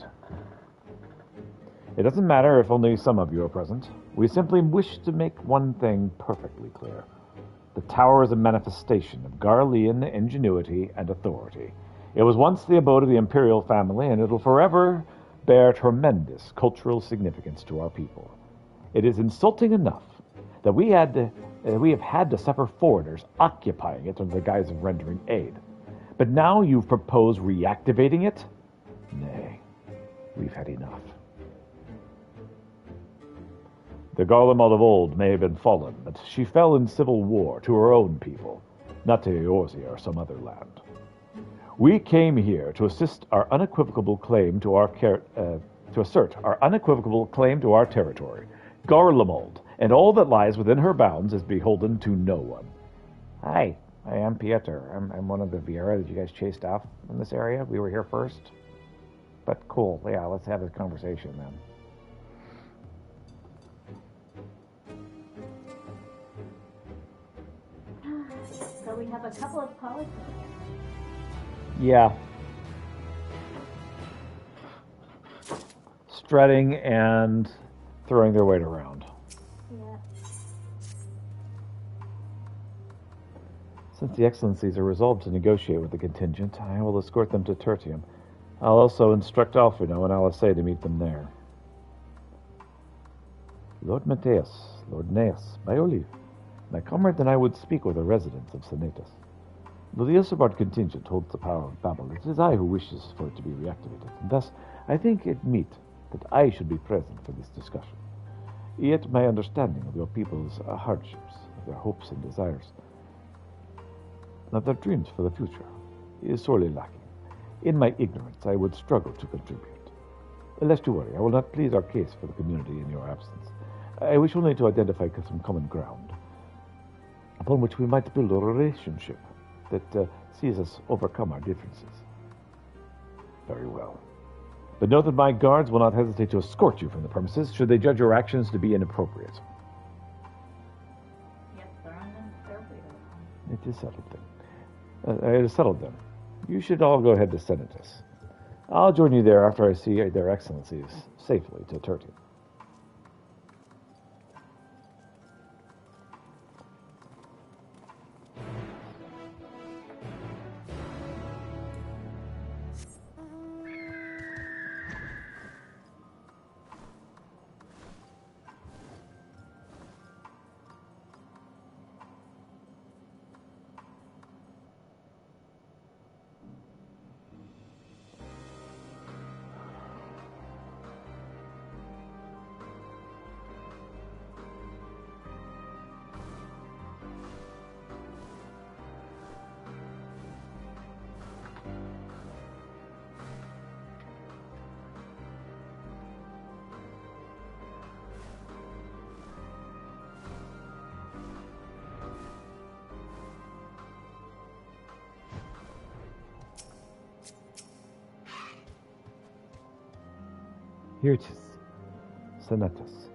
It doesn't matter if only some of you are present. We simply wish to make one thing perfectly clear. The tower is a manifestation of Garlean ingenuity and authority. It was once the abode of the imperial family, and it'll forever bear tremendous cultural significance to our people. It is insulting enough that we have had to suffer foreigners occupying it under the guise of rendering aid. But now you propose reactivating it? Nay, we've had enough. The Garlemald of old may have been fallen, but she fell in civil war to her own people, not to Eorzea or some other land. We came here to assert our unequivocal claim to our territory. Garlemald, and all that lies within her bounds, is beholden to no one. Hi, I am Pieter. I'm one of the Viera that you guys chased off in this area. We were here first. But cool, yeah, let's have this conversation then. So we have a couple of politicians. Yeah. Strutting and throwing their weight around. Yeah. Since the Excellencies are resolved to negotiate with the contingent, I will escort them to Tertium. I'll also instruct Alphino and Alisei to meet them there. Lord Mateus, Lord Neas, by your leave. My comrade and I would speak with the residents of Senatus. Though the Ilsabard contingent holds the power of Babel, it is I who wishes for it to be reactivated, and thus I think it meet that I should be present for this discussion. Yet my understanding of your people's hardships, of their hopes and desires, of their dreams for the future, is sorely lacking. In my ignorance, I would struggle to contribute. Lest you worry, I will not plead our case for the community in your absence. I wish only to identify some common ground, upon which we might build a relationship that sees us overcome our differences. Very well. But know that my guards will not hesitate to escort you from the premises should they judge your actions to be inappropriate. Yes, they're inappropriate. It is settled then. It is settled then. You should all go ahead to Senatus. I'll join you there after I see their Excellencies safely to Tertium. Here it is, Senatus,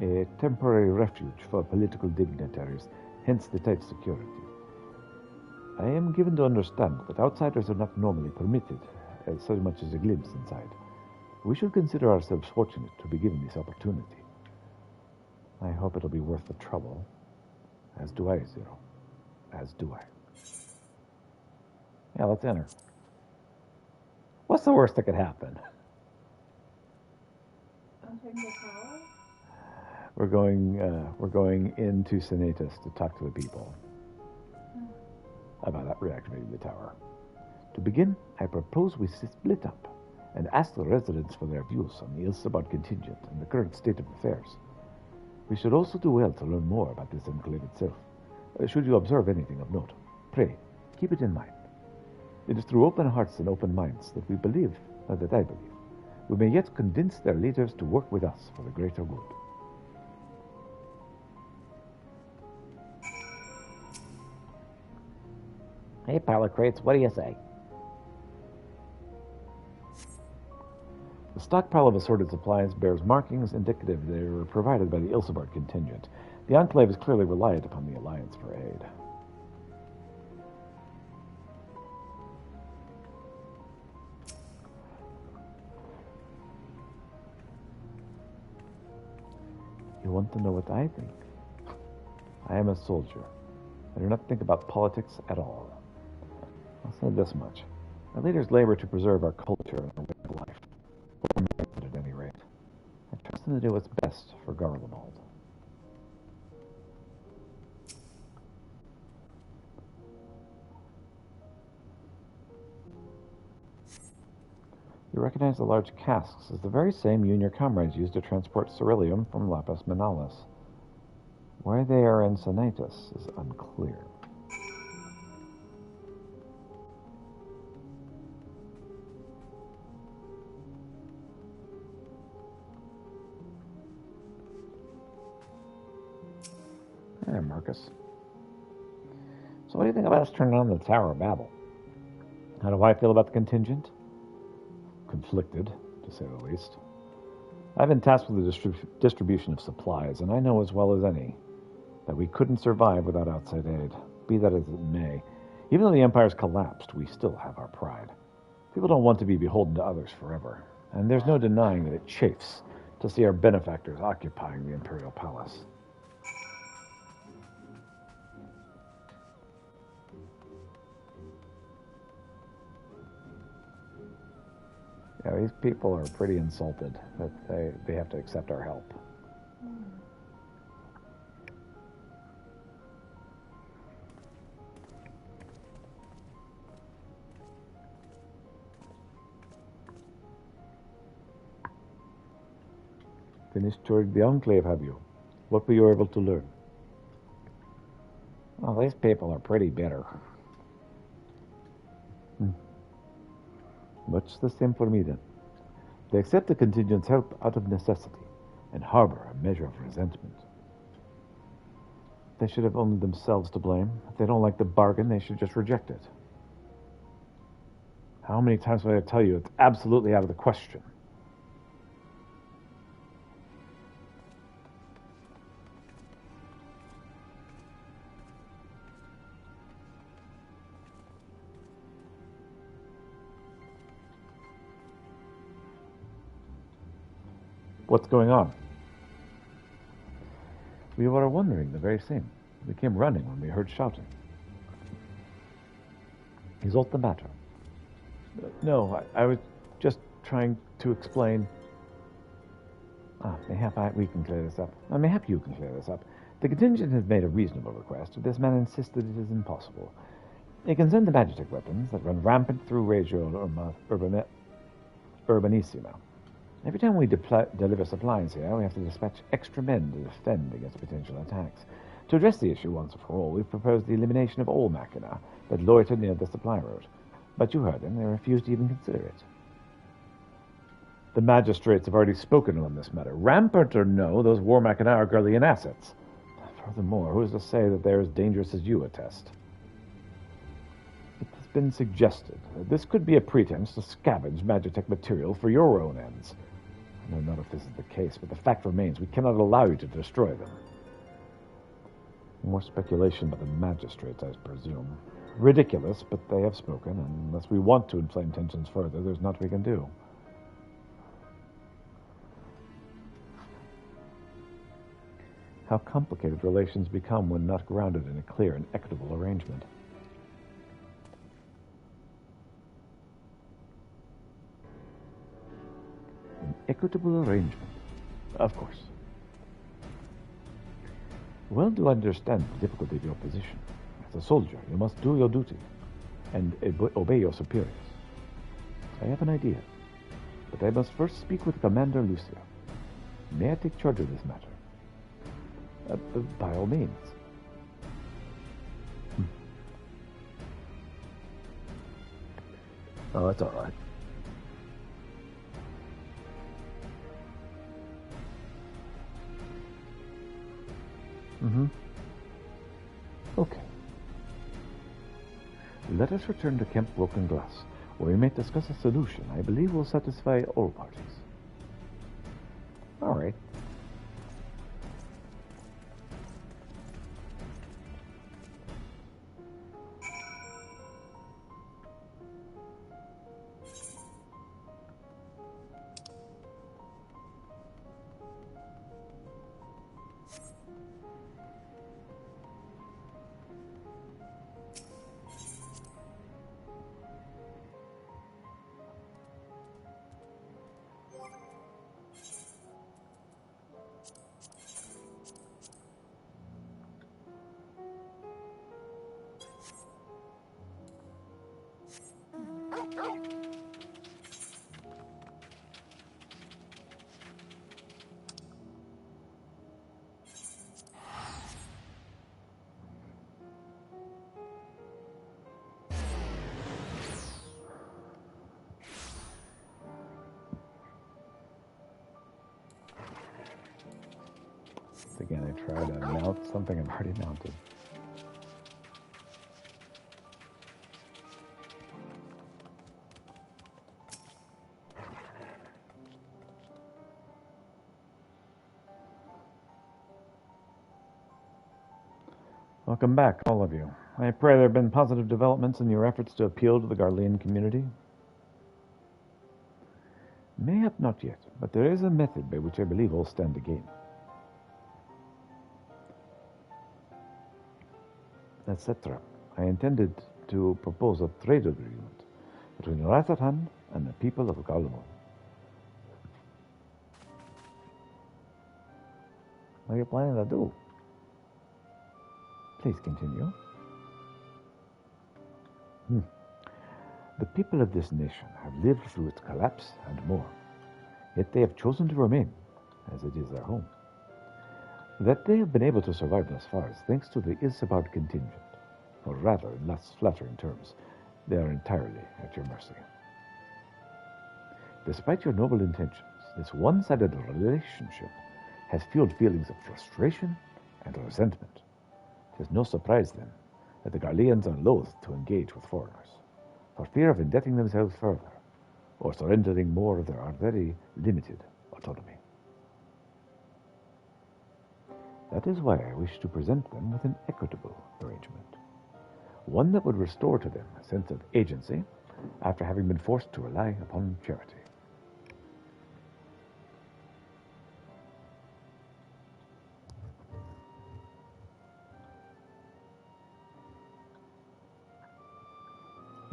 a temporary refuge for political dignitaries, hence the tight security. I am given to understand that outsiders are not normally permitted so much as a glimpse inside. We should consider ourselves fortunate to be given this opportunity. I hope it'll be worth the trouble. As do I, Zero. As do I. Yeah, let's enter. What's the worst that could happen? entering the tower? We're going into Senatus to talk to the people about reactivating the tower. To begin, I propose we split up and ask the residents for their views on the Ilsabard contingent and the current state of affairs. We should also do well to learn more about this enclave itself. Should you observe anything of note, pray, keep it in mind. It is through open hearts and open minds that we believe, or that I believe, we may yet convince their leaders to work with us for the greater good. Hey, Palacrates, what do you say? The stockpile of assorted supplies bears markings indicative they were provided by the Ilsabard contingent. The Enclave is clearly reliant upon the Alliance for aid. You want to know what I think? I am a soldier. I do not think about politics at all. I'll say this much. Our leaders labor to preserve our culture and our way of life. Or at any rate. I trust them to do what's best for Garlemald. You recognize the large casks as the very same you and your comrades used to transport Ceruleum from Lapis Manalis. Why they are in Senatus is unclear. Hey, Marcus. So what do you think about us turning on the Tower of Babel? How do I feel about the contingent? Conflicted, to say the least. I've been tasked with the distribution of supplies, and I know as well as any that we couldn't survive without outside aid, be that as it may. Even though the Empire's collapsed, we still have our pride. People don't want to be beholden to others forever, and there's no denying that it chafes to see our benefactors occupying the Imperial Palace. Yeah, these people are pretty insulted that they have to accept our help. Finished touring the Enclave, have you? What were you able to learn? Well, these people are pretty bitter. Much the same for me, then. They accept the contingent's help out of necessity and harbor a measure of resentment. They should have only themselves to blame. If they don't like the bargain, they should just reject it. How many times will I tell you it's absolutely out of the question? What's going on? We were wondering the very same. We came running when we heard shouting. Is aught the matter? No, I was just trying to explain. Mayhap we can clear this up. Mayhap you can clear this up. The contingent has made a reasonable request, but this man insists that it is impossible. It can send the magic weapons that run rampant through Regio Urbanissima. Every time we deliver supplies here, we have to dispatch extra men to defend against potential attacks. To address the issue once and for all, we've proposed the elimination of all machina that loiter near the supply road. But you heard them, they refused to even consider it. The magistrates have already spoken on this matter. Rampart or no, those war machina are Garlean assets. Furthermore, who is to say that they're as dangerous as you attest? It has been suggested that this could be a pretense to scavenge Magitech material for your own ends. I know not if this is the case, but the fact remains we cannot allow you to destroy them. More speculation by the magistrates, I presume. Ridiculous, but they have spoken, and unless we want to inflame tensions further, there's naught we can do. How complicated relations become when not grounded in a clear and equitable arrangement. An equitable arrangement. Of course. Well, do understand the difficulty of your position. As a soldier, you must do your duty and obey your superiors. I have an idea, but I must first speak with Commander Lucia. May I take charge of this matter? By all means. Oh, that's all right. Okay. Let us return to Camp Broken Glass, where we may discuss a solution I believe will satisfy all parties. All right. Again, I try to mount something I've already mounted. Welcome back, all of you. I pray there have been positive developments in your efforts to appeal to the Garlean community. Mayhap not yet, but there is a method by which I believe will stand to gain. Etc. I intended to propose a trade agreement between Ratatan and the people of Garlemald. What are you planning to do? Please continue. The people of this nation have lived through its collapse and more, yet they have chosen to remain, as it is their home. That they have been able to survive thus far is thanks to the Isabard contingent, or rather, in less flattering terms, they are entirely at your mercy. Despite your noble intentions, this one-sided relationship has fueled feelings of frustration and resentment. It is no surprise, then, that the Garleans are loath to engage with foreigners, for fear of indebting themselves further, or surrendering more of their already limited autonomy. That is why I wish to present them with an equitable arrangement, one that would restore to them a sense of agency after having been forced to rely upon charity.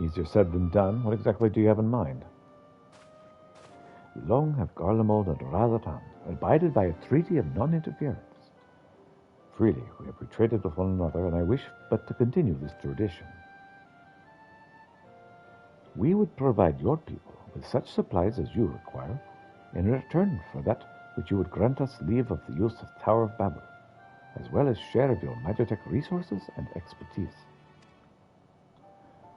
Easier said than done. What exactly do you have in mind? Long have Garlemald and Razatan abided by a treaty of non-interference. Freely we have retreated with one another, and I wish but to continue this tradition. We would provide your people with such supplies as you require, in return for that which you would grant us leave of the use of Tower of Babel, as well as share of your Magitech resources and expertise.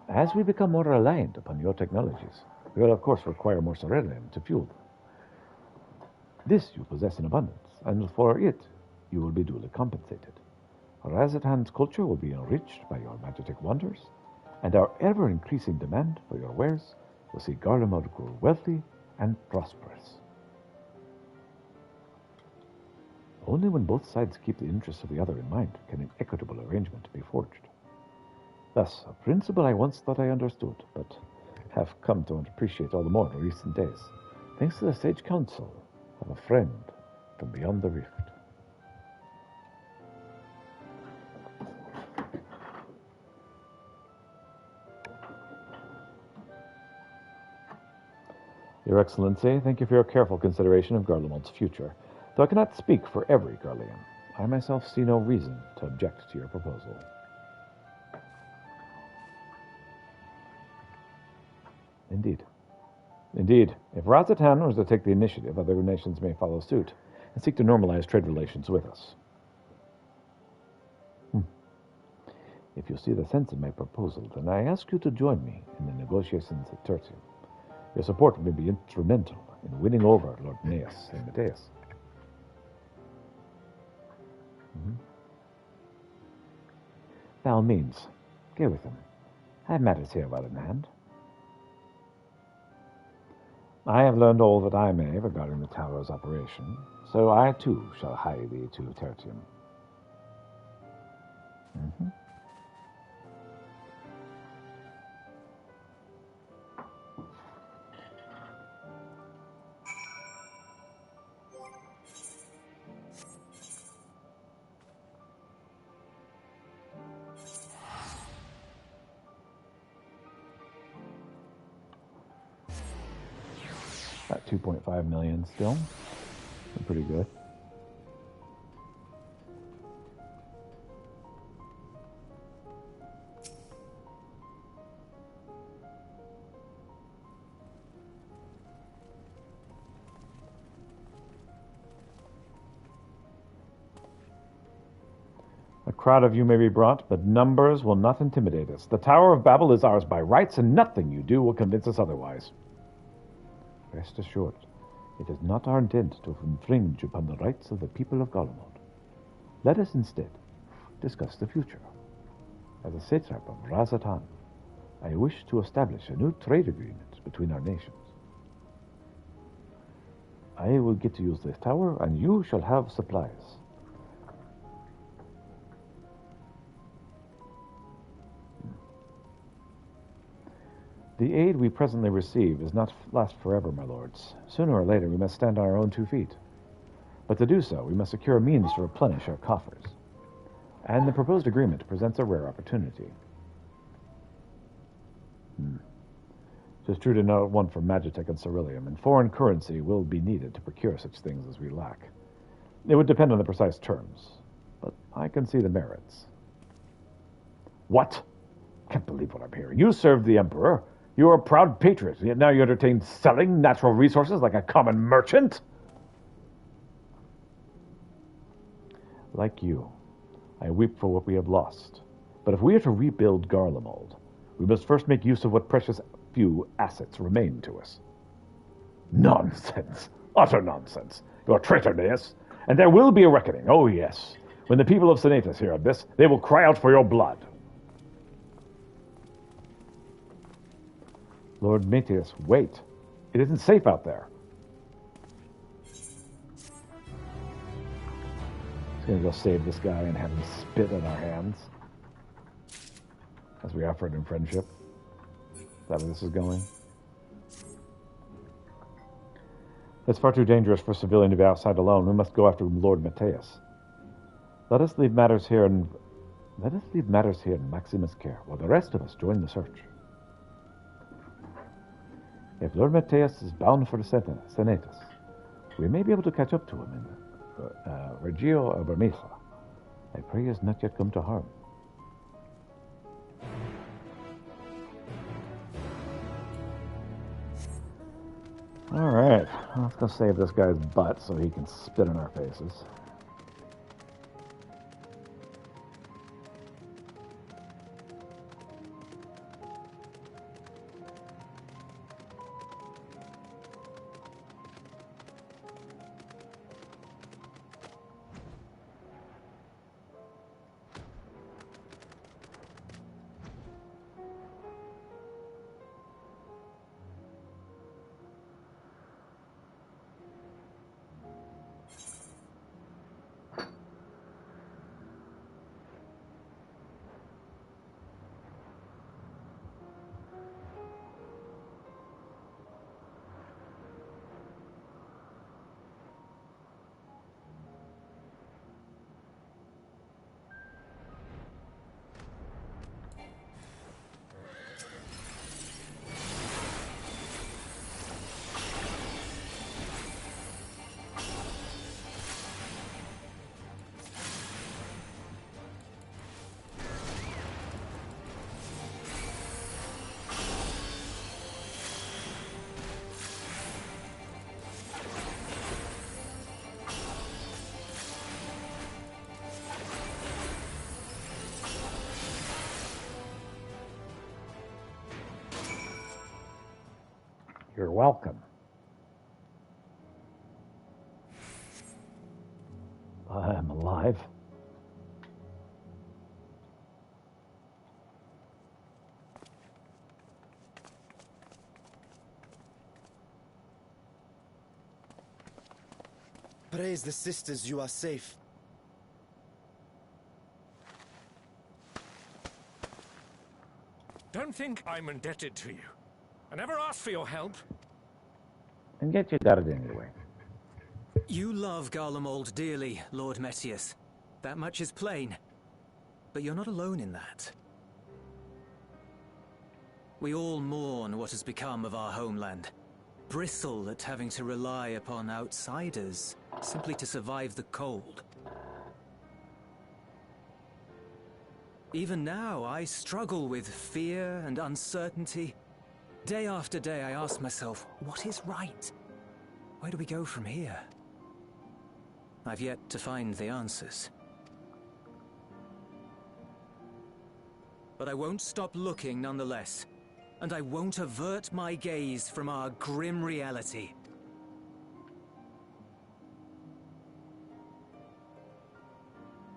As we become more reliant upon your technologies, we will of course require more ceruleum to fuel them. This you possess in abundance, and for it you will be duly compensated. Razatan's culture will be enriched by your Magitech wonders, and our ever-increasing demand for your wares will see Garlemald grow wealthy and prosperous. Only when both sides keep the interests of the other in mind can an equitable arrangement be forged. Thus, a principle I once thought I understood, but have come to appreciate all the more in recent days, thanks to the sage counsel of a friend from beyond the rift. Your Excellency, thank you for your careful consideration of Garlemald's future. Though I cannot speak for every Garlean, I myself see no reason to object to your proposal. Indeed. Indeed, if Razatan was to take the initiative, other nations may follow suit and seek to normalize trade relations with us. If you see the sense of my proposal, then I ask you to join me in the negotiations at Tertium. Your support may be instrumental in winning over Lord Neas and Mateus. By all means, go with him. I have matters here well in hand. I have learned all that I may regarding the tower's operation, so I too shall hie thee to Tertium. About 2.5 million still. Pretty good. A crowd of you may be brought, but numbers will not intimidate us. The Tower of Babel is ours by rights, and nothing you do will convince us otherwise. Rest assured, it is not our intent to infringe upon the rights of the people of Garlemald. Let us instead discuss the future. As a satrap of Razatan, I wish to establish a new trade agreement between our nations. I will get to use this tower, and you shall have supplies. The aid we presently receive is not last forever, my lords. Sooner or later we must stand on our own 2 feet. But to do so, we must secure a means to replenish our coffers. And the proposed agreement presents a rare opportunity. It is true to note one for Magitech and Ceruleum, and foreign currency will be needed to procure such things as we lack. It would depend on the precise terms, but I can see the merits. What? Can't believe what I'm hearing. You served the Emperor. You are a proud patriot, yet now you entertain selling natural resources like a common merchant? Like you, I weep for what we have lost. But if we are to rebuild Garlemald, we must first make use of what precious few assets remain to us. Nonsense. Utter nonsense. You're a traitor, Neas, and there will be a reckoning. Oh, yes. When the people of Senatus hear of this, they will cry out for your blood. Lord Mateus, wait. It isn't safe out there. He's going to go save this guy and have him spit in our hands as we offer it in friendship. Is that where this is going? It's far too dangerous for a civilian to be outside alone. We must go after Lord Mateus. Let us leave matters here in Maximus' care, while the rest of us join the search. If Lord Mateus is bound for Senatus, we may be able to catch up to him in Regio Bermeja. I pray he has not yet come to harm. All right, let's go save this guy's butt so he can spit in our faces. You're welcome. I am alive. Praise the sisters, you are safe. Don't think I'm indebted to you. I never asked for your help. And yet you got it anyway. You love Garlemald dearly, Lord Metius. That much is plain. But you're not alone in that. We all mourn what has become of our homeland. Bristle at having to rely upon outsiders simply to survive the cold. Even now, I struggle with fear and uncertainty. Day after day, I ask myself, what is right? Where do we go from here? I've yet to find the answers. But I won't stop looking nonetheless. And I won't avert my gaze from our grim reality.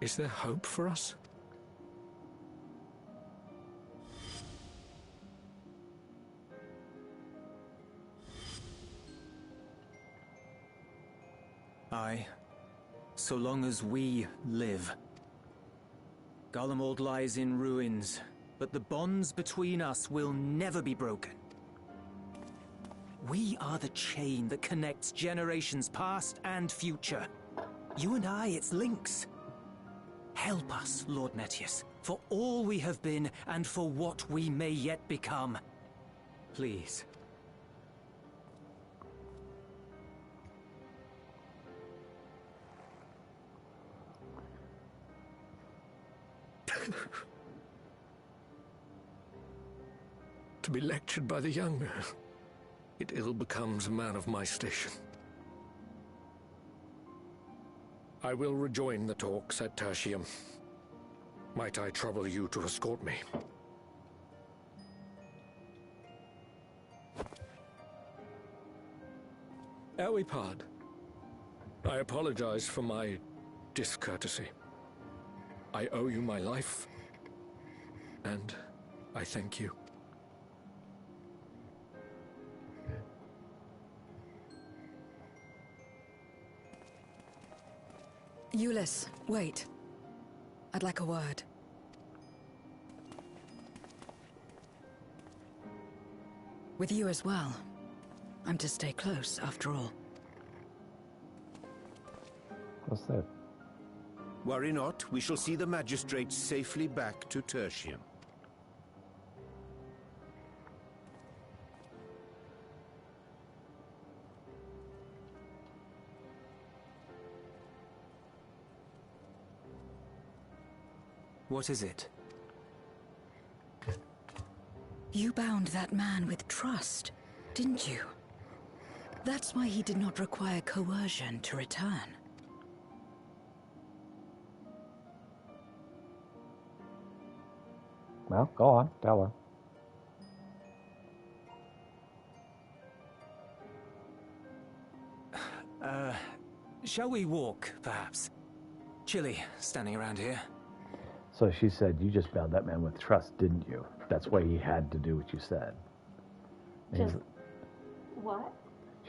Is there hope for us? Aye. So long as we live. Garlemald lies in ruins, but the bonds between us will never be broken. We are the chain that connects generations past and future. You and I, it's links. Help us, Lord Metius, for all we have been and for what we may yet become. Please. To be lectured by the younger, it ill becomes a man of my station. I will rejoin the talks at Tertium. Might I trouble you to escort me? Ere we part, I apologize for my discourtesy. I owe you my life, and I thank you. Ulyss, wait. I'd like a word. With you as well. I'm to stay close, after all. What's that? Worry not, we shall see the magistrates safely back to Tertium. What is it? You bound that man with trust, didn't you? That's why he did not require coercion to return. Well, go on, tell her. Shall we walk, perhaps? Chilly, standing around here. So she said, you just bound that man with trust, didn't you? That's why he had to do what you said. Just what?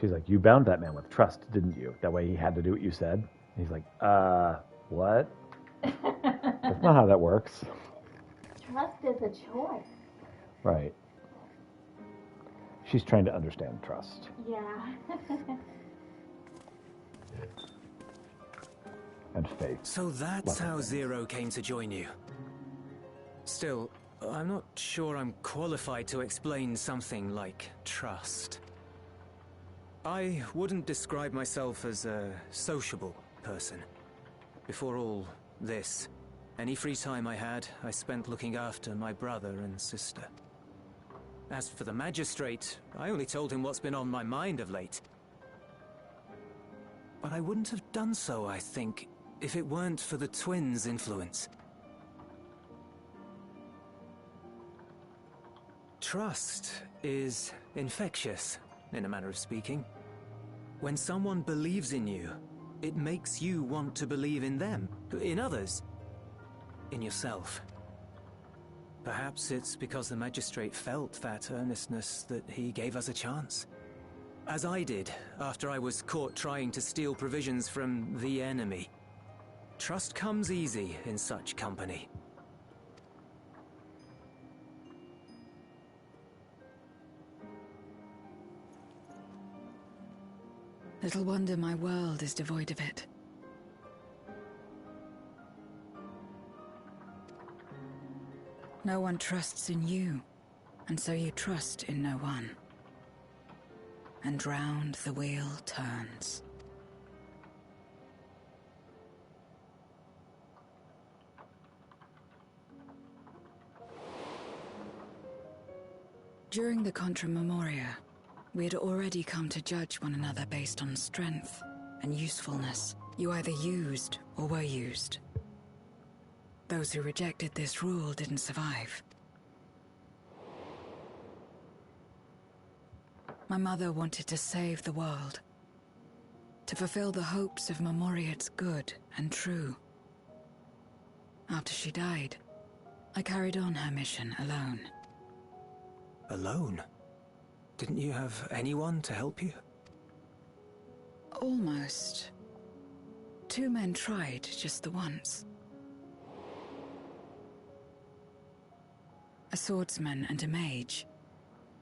She's like, you bound that man with trust, didn't you? That way he had to do what you said. And he's like, what? That's not how that works. Trust is a choice. Right. She's trying to understand trust. Yeah. And faith. So that's how Zero came to join you. Still, I'm not sure I'm qualified to explain something like trust. I wouldn't describe myself as a sociable person. Before all this, any free time I had, I spent looking after my brother and sister. As for the magistrate, I only told him what's been on my mind of late. But I wouldn't have done so, I think, if it weren't for the twins' influence. Trust is infectious, in a manner of speaking. When someone believes in you, it makes you want to believe in them, in others, in yourself. Perhaps it's because the magistrate felt that earnestness that he gave us a chance. As I did, after I was caught trying to steal provisions from the enemy. Trust comes easy in such company. Little wonder my world is devoid of it. No one trusts in you, and so you trust in no one. And round the wheel turns. During the Contra Memoria, we had already come to judge one another based on strength and usefulness. You either used or were used. Those who rejected this rule didn't survive. My mother wanted to save the world, to fulfill the hopes of Memoriad's good and true. After she died, I carried on her mission alone. Alone? Didn't you have anyone to help you? Almost. 2 men tried just the once. A swordsman and a mage,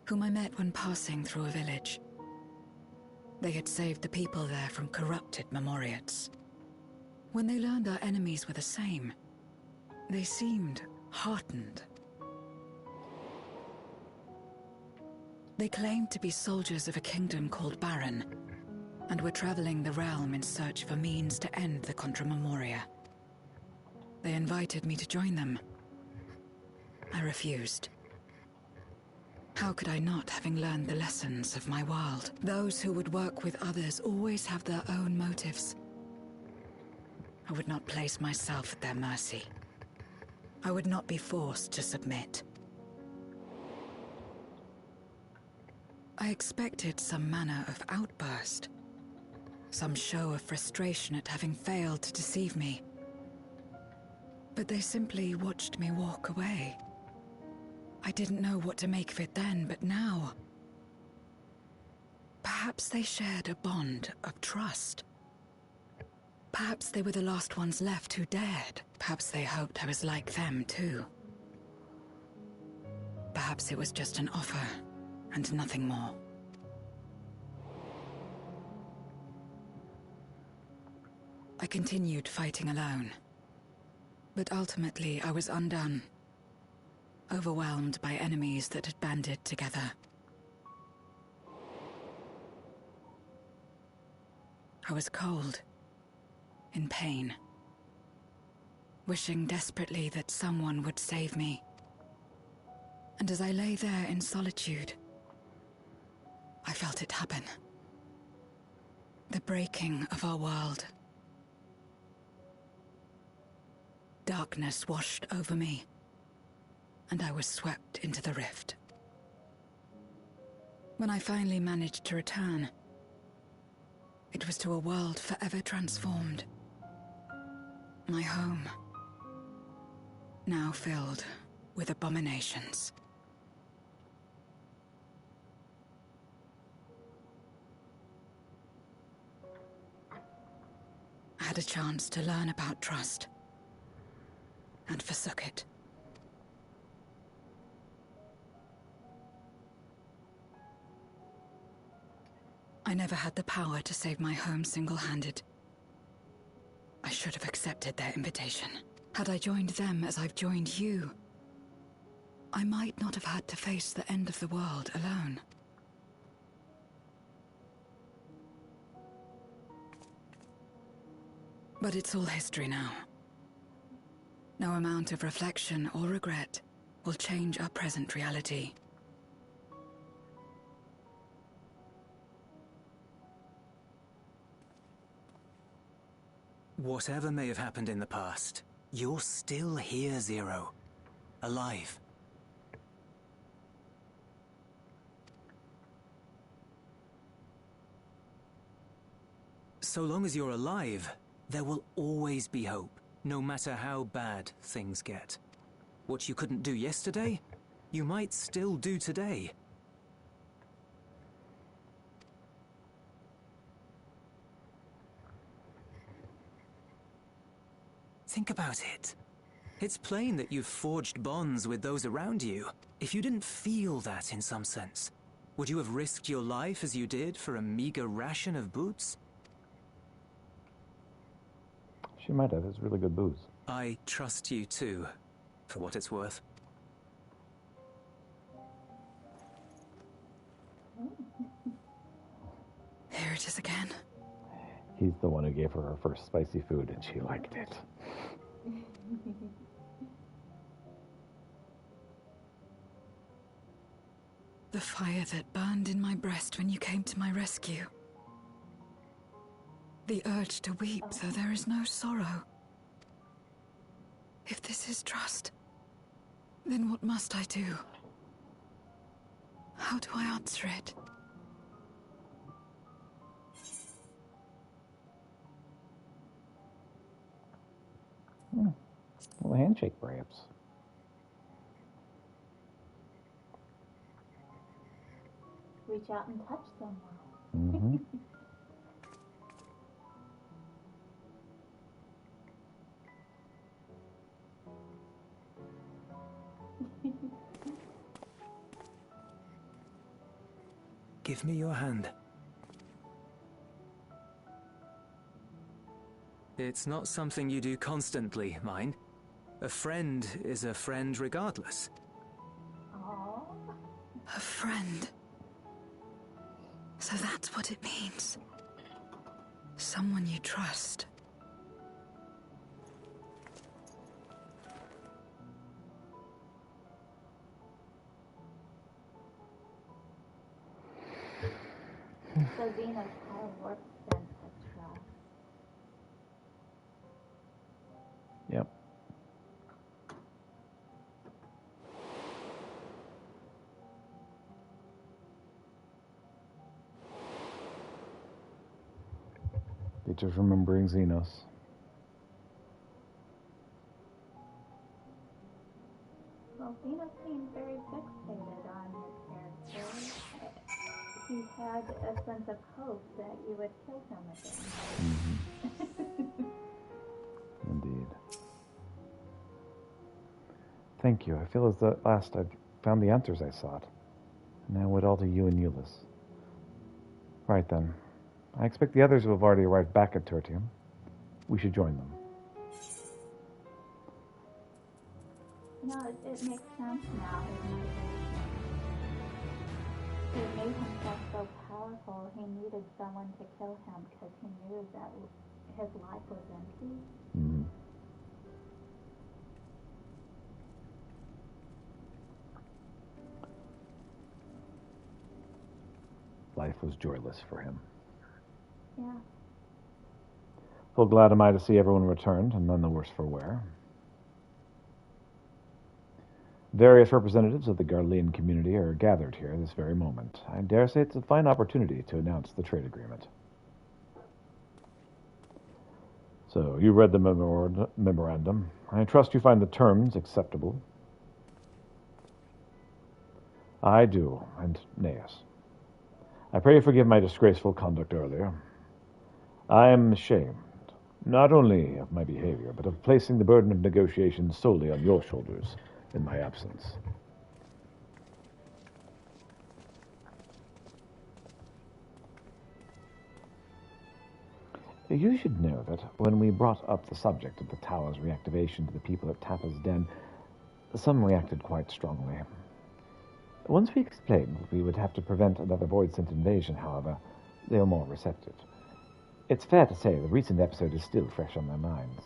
whom I met when passing through a village. They had saved the people there from corrupted Memoriads. When they learned our enemies were the same, they seemed heartened. They claimed to be soldiers of a kingdom called Baron, and were traveling the realm in search for means to end the Contra Memoria. They invited me to join them. I refused. How could I not, having learned the lessons of my world? Those who would work with others always have their own motives. I would not place myself at their mercy. I would not be forced to submit. I expected some manner of outburst, some show of frustration at having failed to deceive me. But they simply watched me walk away. I didn't know what to make of it then, but now... Perhaps they shared a bond of trust. Perhaps they were the last ones left who dared. Perhaps they hoped I was like them, too. Perhaps it was just an offer, and nothing more. I continued fighting alone. But ultimately, I was undone. Overwhelmed by enemies that had banded together. I was cold, in pain, wishing desperately that someone would save me. And as I lay there in solitude, I felt it happen. The breaking of our world. Darkness washed over me, and I was swept into the rift. When I finally managed to return, it was to a world forever transformed. My home, now filled with abominations. I had a chance to learn about trust, and forsook it. I never had the power to save my home single-handed. I should have accepted their invitation. Had I joined them as I've joined you, I might not have had to face the end of the world alone. But it's all history now. No amount of reflection or regret will change our present reality. Whatever may have happened in the past, you're still here, Zero. Alive. so long as you're alive, there will always be hope, no matter how bad things get. What you couldn't do yesterday, you might still do today. Think about it. It's plain that you've forged bonds with those around you. If you didn't feel that in some sense, would you have risked your life as you did for a meager ration of boots? She might have. It's really good booze. I trust you too, for what it's worth. Here it is again. He's the one who gave her first spicy food, and she liked it. The fire that burned in my breast when you came to my rescue. The urge to weep, though there is no sorrow. If this is trust, then what must I do? How do I answer it? Well, handshake, perhaps. Reach out and touch someone. Mm-hmm. Give me your hand. It's not something you do constantly, mind. A friend is a friend regardless. Aww. A friend. So that's what it means. Someone you trust. So Venus had a warped sense of trust. Yep. Just remembering Xenos. Well, Venus seemed very fixated on your character. He had a sense of hope that you would kill him again. Mm-hmm. Indeed. Thank you. I feel as though at last I've found the answers I sought. Now I would all to you and Euless. Right then. I expect the others will have already arrived back at Tertium. We should join them. You know, it makes sense now, his motivation. He made himself so powerful, he needed someone to kill him because he knew that his life was empty. Mm-hmm. Life was joyless for him. Yeah. Full glad am I to see everyone returned, and none the worse for wear. Various representatives of the Garlean community are gathered here this very moment. I dare say it's a fine opportunity to announce the trade agreement. So, you read the memorandum. I trust you find the terms acceptable. I do, and Neas. I pray you forgive my disgraceful conduct earlier. I am ashamed, not only of my behavior, but of placing the burden of negotiations solely on your shoulders in my absence. You should know that when we brought up the subject of the tower's reactivation to the people at Tappa's Den, some reacted quite strongly. Once we explained that we would have to prevent another Void-sent invasion, however, they were more receptive. It's fair to say the recent episode is still fresh on their minds.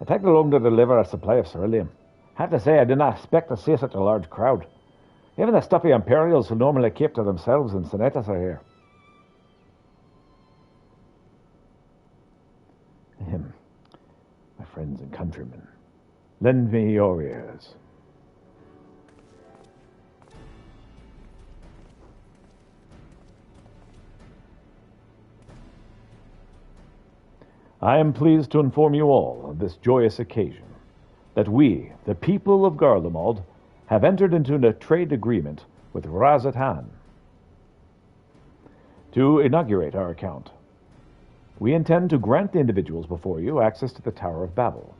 It took long to deliver a supply of ceruleum. Have to say, I did not expect to see such a large crowd. Even the stuffy Imperials who normally keep to themselves in Senetas are here. My friends and countrymen, lend me your ears. I am pleased to inform you all of this joyous occasion, that we, the people of Garlemald, have entered into a trade agreement with Razatan. To inaugurate our account, we intend to grant the individuals before you access to the Tower of Babel.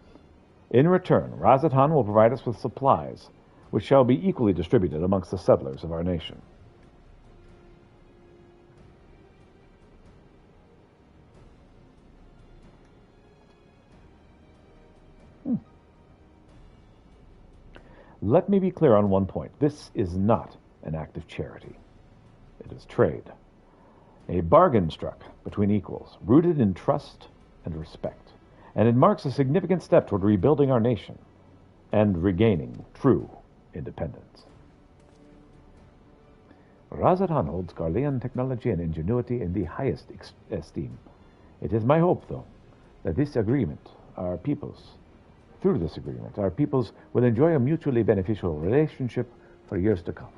In return, Razatan will provide us with supplies, which shall be equally distributed amongst the settlers of our nation. Let me be clear on one point. This is not an act of charity. It is trade. A bargain struck between equals, rooted in trust and respect. And it marks a significant step toward rebuilding our nation and regaining true independence. Razatan holds Garlean technology and ingenuity in the highest esteem. It is my hope, though, that this agreement, through this agreement, our peoples will enjoy a mutually beneficial relationship for years to come.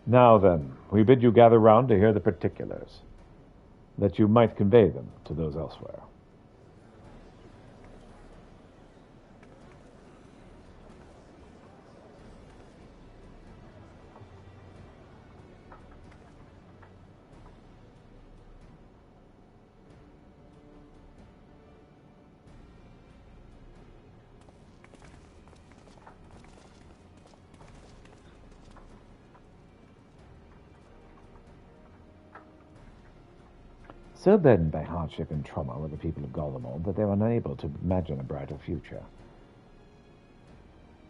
Now then, we bid you gather round to hear the particulars, that you might convey them to those elsewhere. So burdened by hardship and trauma were the people of Garlemald that they were unable to imagine a brighter future.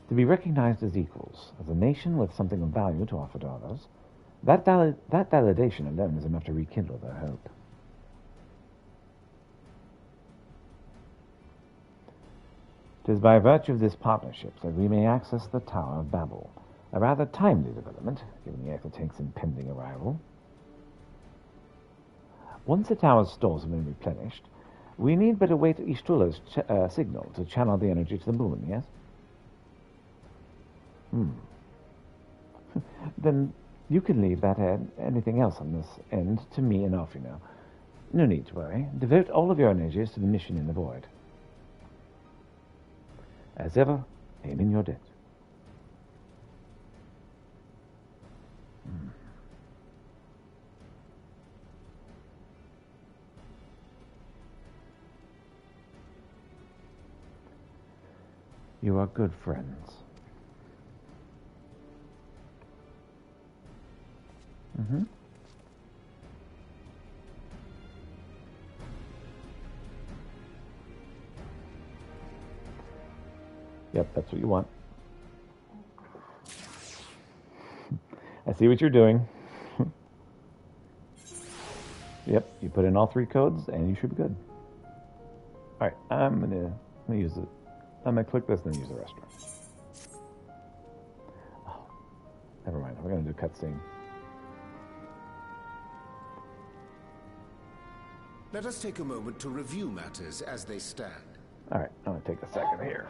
To be recognized as equals, as a nation with something of value to offer to others, that validation alone is enough to rekindle their hope. It is by virtue of this partnership that we may access the Tower of Babel, a rather timely development, given the Exotank's impending arrival. Once the tower's stores have been replenished, we need but await Ishtula's signal to channel the energy to the moon, yes? Then you can leave that anything else on this end to me and Alfino. No need to worry. Devote all of your energies to the mission in the void. As ever, aim in your debt. You are good friends. Yep, that's what you want. I see what you're doing. Yep, you put in all 3 codes and you should be good. Alright, I'm gonna use it. I'm going to click this and then use the restroom. Oh, never mind. We're going to do cutscene. Let us take a moment to review matters as they stand. All right, I'm going to take a second here.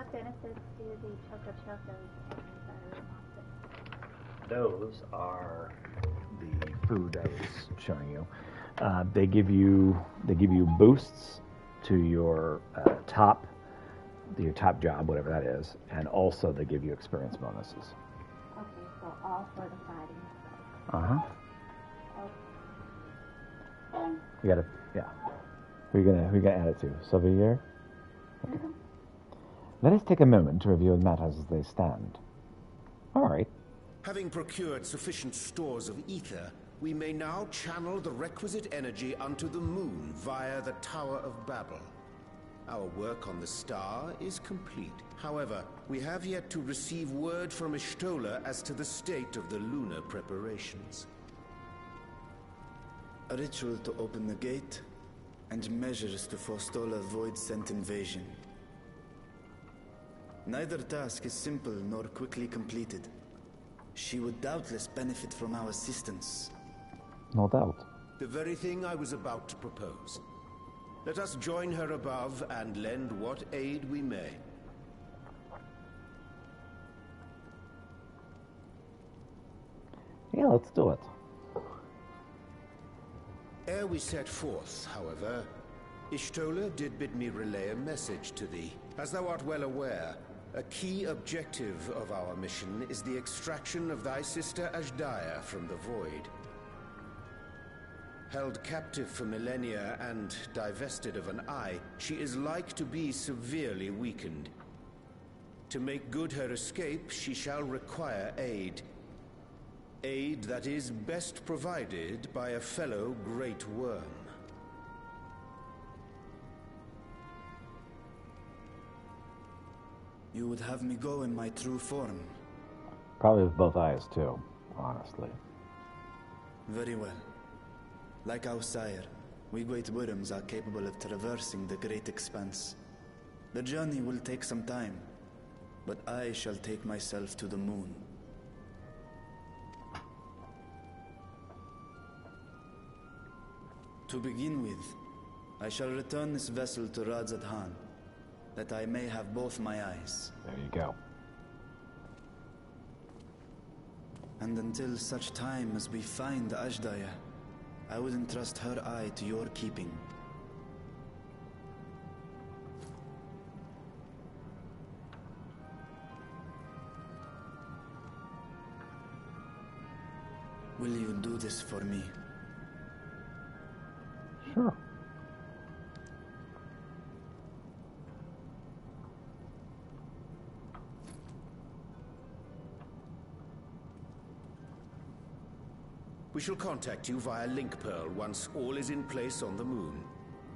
What benefits do the choco-chocos and the monsters? Those are the food I was showing you. They give you boosts to your top job, whatever that is, and also they give you experience bonuses. Okay, so all for the fighting stuff. Uh-huh. Okay. You gotta, yeah. Who you gonna add it to? Sylvia? Okay. Let us take a moment to review the matters as they stand. All right. Having procured sufficient stores of ether, we may now channel the requisite energy unto the moon via the Tower of Babel. Our work on the star is complete. However, we have yet to receive word from Ishtola as to the state of the lunar preparations. A ritual to open the gate, and measures to forestall a void-sent invasion. Neither task is simple nor quickly completed. She would doubtless benefit from our assistance. No doubt. The very thing I was about to propose. Let us join her above and lend what aid we may. Yeah, let's do it. Ere we set forth, however, Ishtola did bid me relay a message to thee. As thou art well aware, a key objective of our mission is the extraction of thy sister Ashdaya from the Void. Held captive for millennia and divested of an eye, she is like to be severely weakened. To make good her escape, she shall require aid. Aid that is best provided by a fellow Great Worm. You would have me go in my true form? Probably with both eyes, too, honestly. Very well. Like our sire, we Great Worms are capable of traversing the Great Expanse. The journey will take some time, but I shall take myself to the moon. To begin with, I shall return this vessel to Radzadhan, that I may have both my eyes. There you go. And until such time as we find Ashdaya, I would entrust her eye to your keeping. Will you do this for me? Sure. We shall contact you via Link Pearl once all is in place on the moon.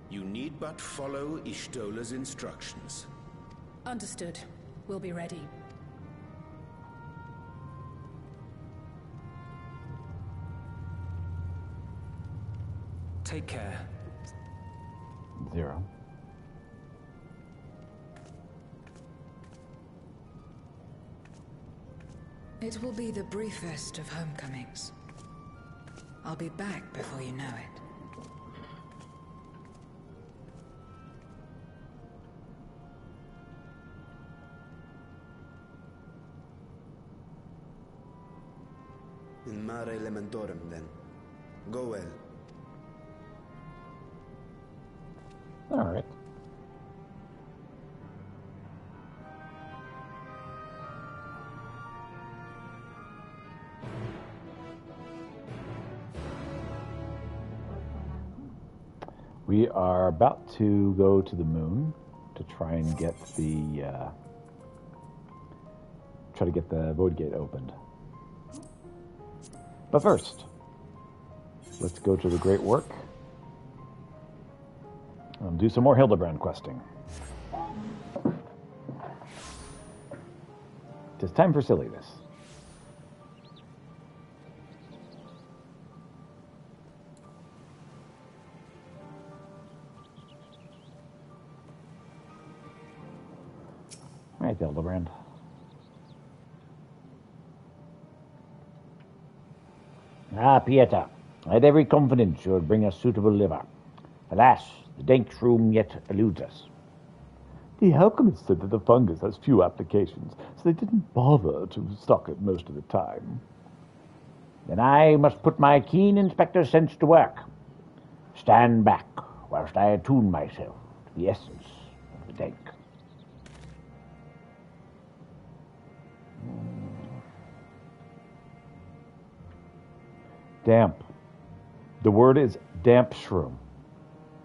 You need but follow Ishtola's instructions. Understood. We'll be ready. Take care. 0. It will be the briefest of homecomings. I'll be back before you know it. In Mare Elementorum, then. Go well. All right. We are about to go to the moon to try and get the void gate opened. But first, let's go to the Great Work. Do some more Hildebrand questing. It's time for silliness. All right, Hildebrand. Ah, Pieter, I had every confidence you would bring us suitable liver. Alas, the dank's room yet eludes us. The alchemist said that the fungus has few applications, so they didn't bother to stock it most of the time. Then I must put my keen inspector's sense to work. Stand back whilst I attune myself to the essence of the dank. Damp. The word is damp shroom.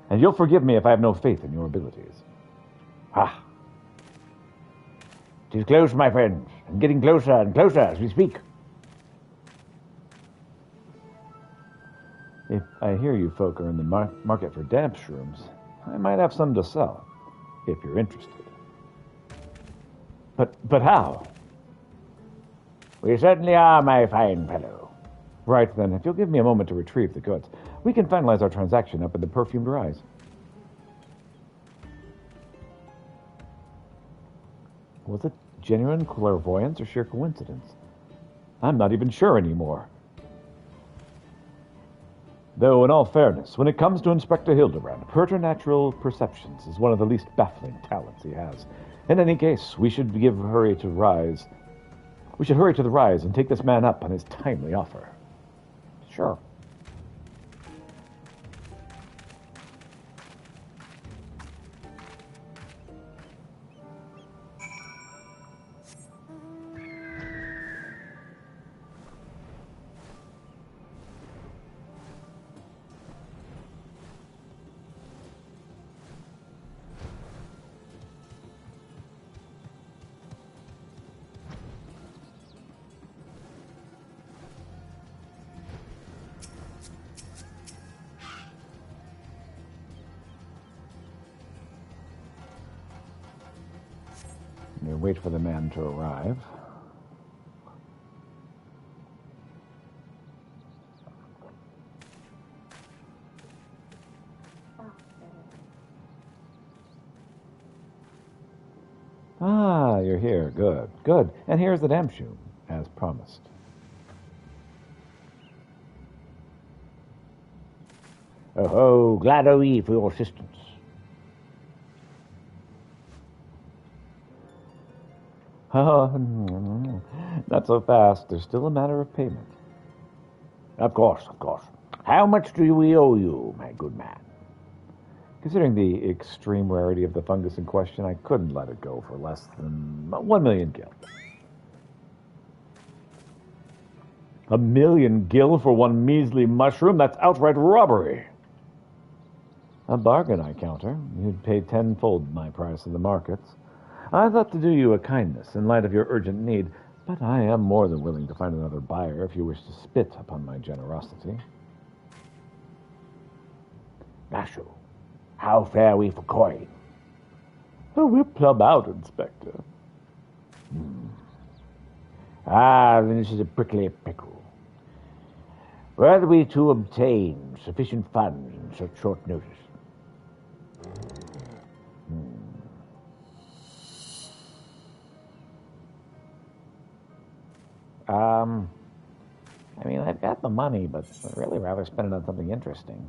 And you'll forgive me if I have no faith in your abilities. Ah. 'Tis close, my friends, and getting closer and closer as we speak. If I hear you folk are in the market for damp shrooms, I might have some to sell, if you're interested. But how? We certainly are, my fine fellow. Right then, if you'll give me a moment to retrieve the goods, we can finalize our transaction up in the perfumed rise. Was it genuine clairvoyance or sheer coincidence? I'm not even sure anymore. Though, in all fairness, when it comes to Inspector Hildebrand, preternatural perceptions is one of the least baffling talents he has. In any case, we should hurry to the rise and take this man up on his timely offer. Sure. You wait for the man to arrive. Ah, you're here. Good, good. And here's the damp shoe, as promised. Oh, glad are we for your assistance. Oh, not so fast. There's still a matter of payment. Of course, of course. How much do we owe you, my good man? Considering the extreme rarity of the fungus in question, I couldn't let it go for less than 1 million gil. 1 million gil for one measly mushroom? That's outright robbery. A bargain, I counter. You'd pay tenfold my price in the markets. I thought to do you a kindness in light of your urgent need, but I am more than willing to find another buyer if you wish to spit upon my generosity. Nashu, how fare we for coin? Oh, we're plumb out, Inspector. Ah, then this is a prickly pickle. Were we to obtain sufficient funds in such short notice? I mean, I've got the money, but I'd really rather spend it on something interesting.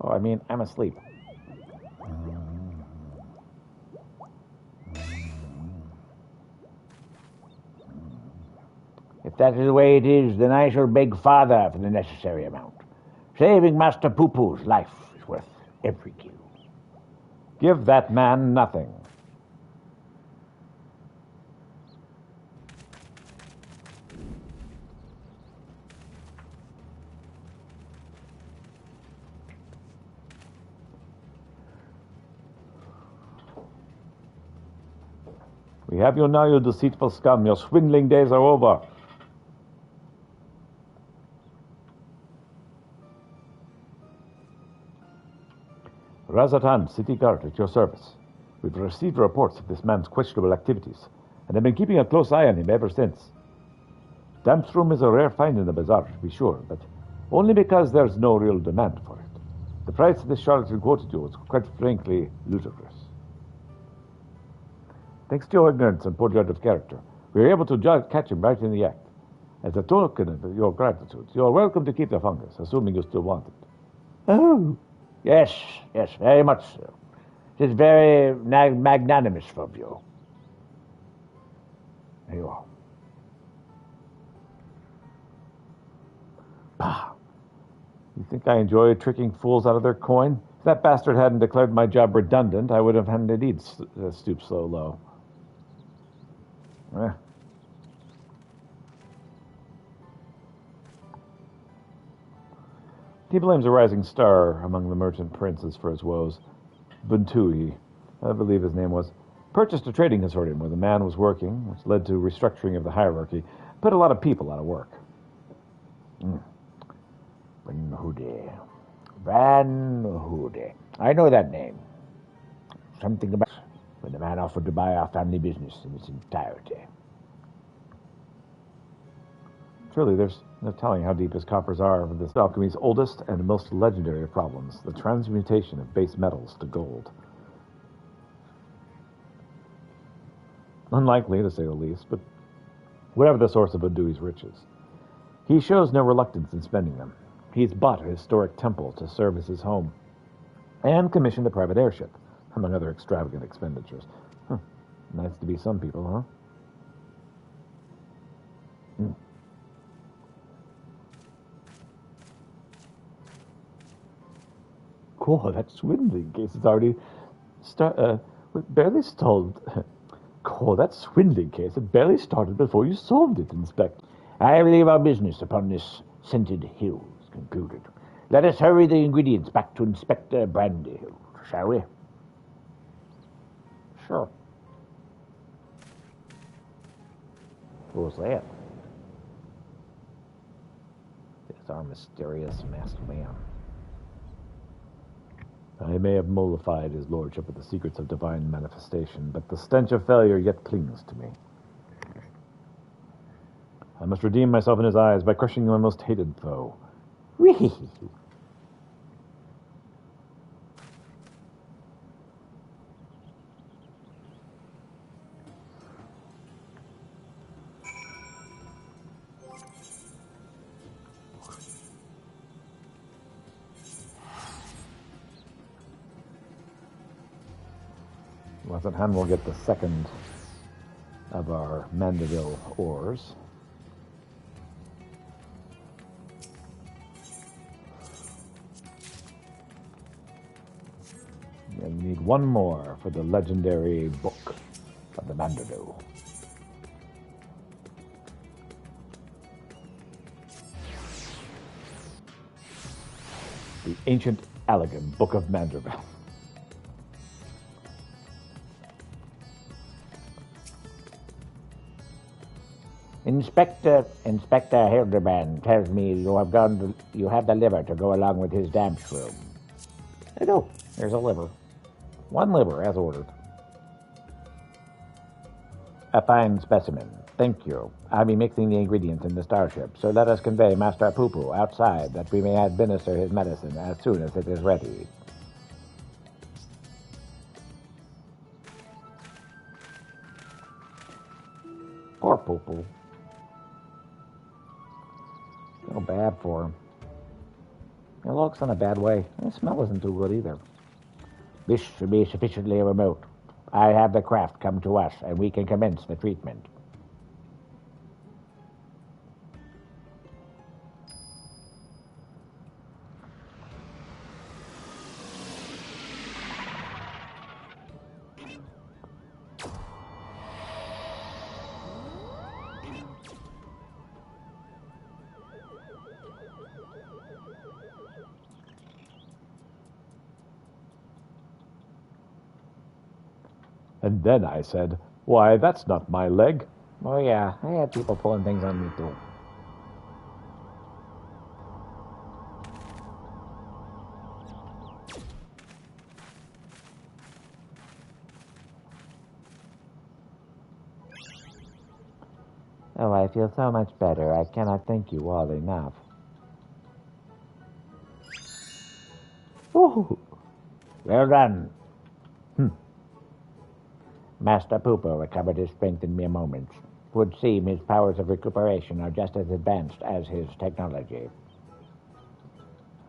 Oh, I mean, I'm asleep. If that is the way it is, then I shall beg Father for the necessary amount. Saving Master Poo-Poo's life is worth every gil. Give that man nothing. We have you now, you deceitful scum. Your swindling days are over. Razatan, city guard, at your service. We've received reports of this man's questionable activities, and have been keeping a close eye on him ever since. Damp shroom is a rare find in the bazaar, to be sure, but only because there's no real demand for it. The price this charlatan quoted you is quite frankly ludicrous. Thanks to your ignorance and poor judge of character, we were able to catch him right in the act. As a token of your gratitude, you are welcome to keep the fungus, assuming you still want it. Oh, yes, very much so. It is very magnanimous of you. There you are. Bah. You think I enjoy tricking fools out of their coin? If that bastard hadn't declared my job redundant, I would have had to indeed stoop so low. Eh. He blames a rising star among the merchant princes for his woes. Buntui, I believe his name was, purchased a trading consortium where the man was working, which led to restructuring of the hierarchy, put a lot of people out of work. Van Hude. I know that name. Something about when the man offered to buy our family business in its entirety. Truly, there's no telling how deep his coffers are with this alchemy's oldest and most legendary of problems, the transmutation of base metals to gold. Unlikely, to say the least, but whatever the source of Bundui's riches, he shows no reluctance in spending them. He's bought a historic temple to serve as his home, and commissioned a private airship, among other extravagant expenditures. Nice to be some people, huh? Cool, that swindling case is already barely stalled. Cool, that swindling case had barely started before you solved it, Inspector. I believe our business upon this scented hill is concluded. Let us hurry the ingredients back to Inspector Brandyhill, shall we? Sure. Who's that? It's our mysterious masked man. I may have mollified his lordship with the secrets of divine manifestation, but the stench of failure yet clings to me. I must redeem myself in his eyes by crushing my most hated foe. Whee! Once at hand, we'll get the second of our Mandeville ores. And we need one more for the legendary book of the Mandeville. The ancient, elegant Book of Mandeville. Inspector Hildebrand tells me you have the liver to go along with his damp shroom. I know. There's a liver. One liver, as ordered. A fine specimen. Thank you. I'll be mixing the ingredients in the starship, so let us convey Master Poo-Poo outside that we may administer his medicine as soon as it is ready. Poor Poo-Poo. Feel bad for him. It looks in a bad way. The smell isn't too good either. This should be sufficiently remote. I have the craft come to us, and we can commence the treatment. And then I said, "Why, that's not my leg." Oh yeah, I had people pulling things on me too. Oh, I feel so much better. I cannot thank you all enough. Oh, well done. Master Poo-Poo recovered his strength in mere moments. Would seem his powers of recuperation are just as advanced as his technology.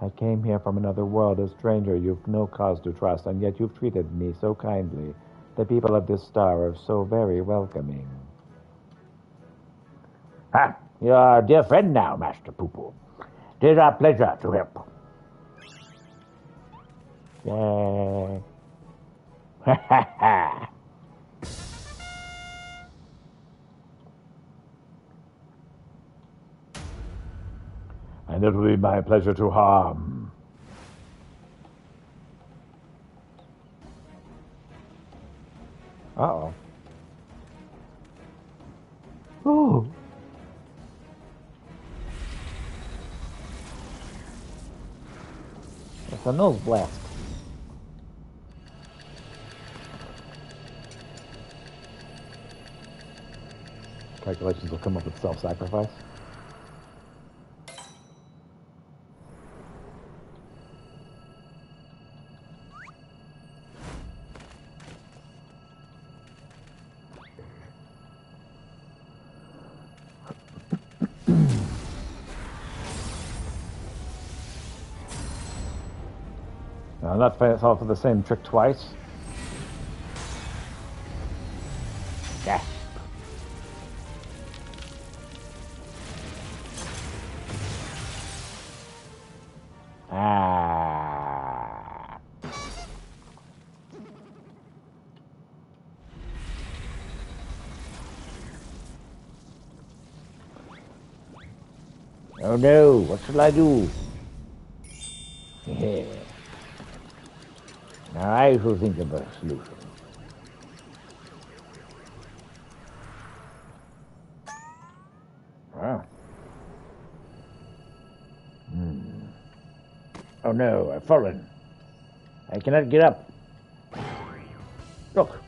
I came here from another world a stranger you've no cause to trust, and yet you've treated me so kindly. The people of this star are so very welcoming. Ah, you're our dear friend now, Master Poo-Poo. It is our pleasure to help. Yay. Ha ha ha. And it will be my pleasure to harm. Uh-oh. Oh. It's a nose blast. Calculations will come up with self-sacrifice. Now, not fall for the same trick twice. Yeah. Ah. Oh no, what shall I do? Yeah. Now I shall think of a solution. Huh? Oh no, I've fallen. I cannot get up. Look,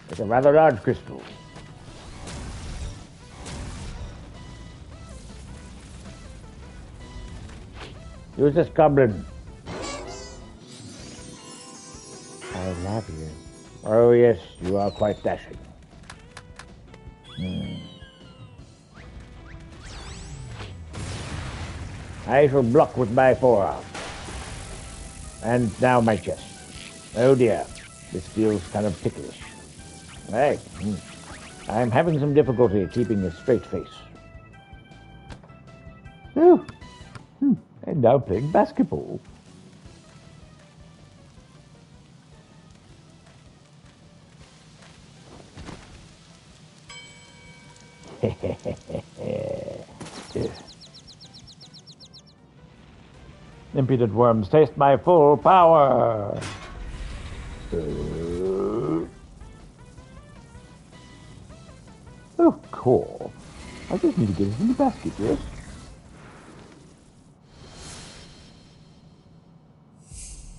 it's a rather large crystal. Use this goblin. I love you. Oh yes, you are quite dashing. I shall block with my forearm. And now my chest. Oh dear, this feels kind of ticklish. Hey, I'm having some difficulty keeping a straight face. Oh, and now playing basketball. Impudent worms, taste my full power! Oh, cool. I just need to get it in the basket, yes?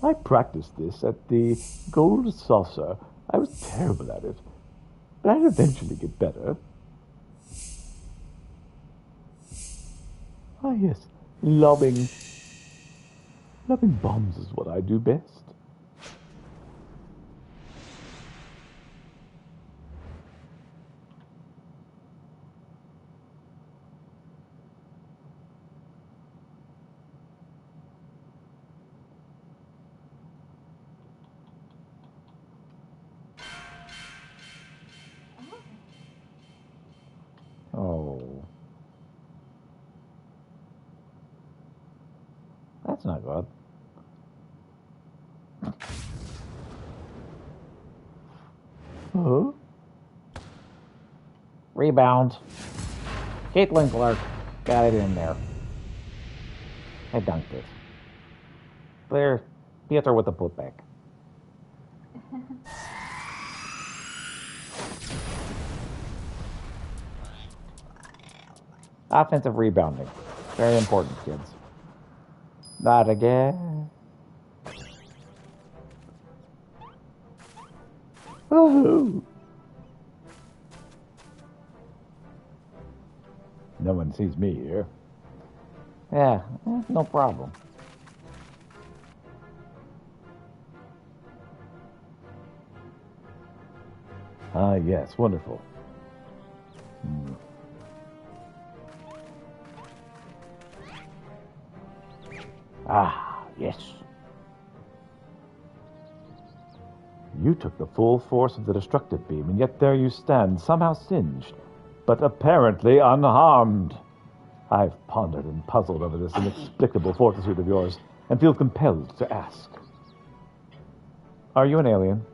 I practiced this at the Gold Salsa. I was terrible at it, but I'd eventually get better. Ah, yes, lobbing bombs is what I do best. Oh. That's not good. Huh? Rebound. Caitlin Clark got it in there. I dunked it. There, Pietro with the putback. Offensive rebounding. Very important, kids. Not again. Oh. No one sees me here. Yeah, no problem. Ah, yes, wonderful. Ah. Yes. You took the full force of the destructive beam, and yet there you stand, somehow singed, but apparently unharmed. I've pondered and puzzled over this inexplicable fortitude of yours, and feel compelled to ask. Are you an alien?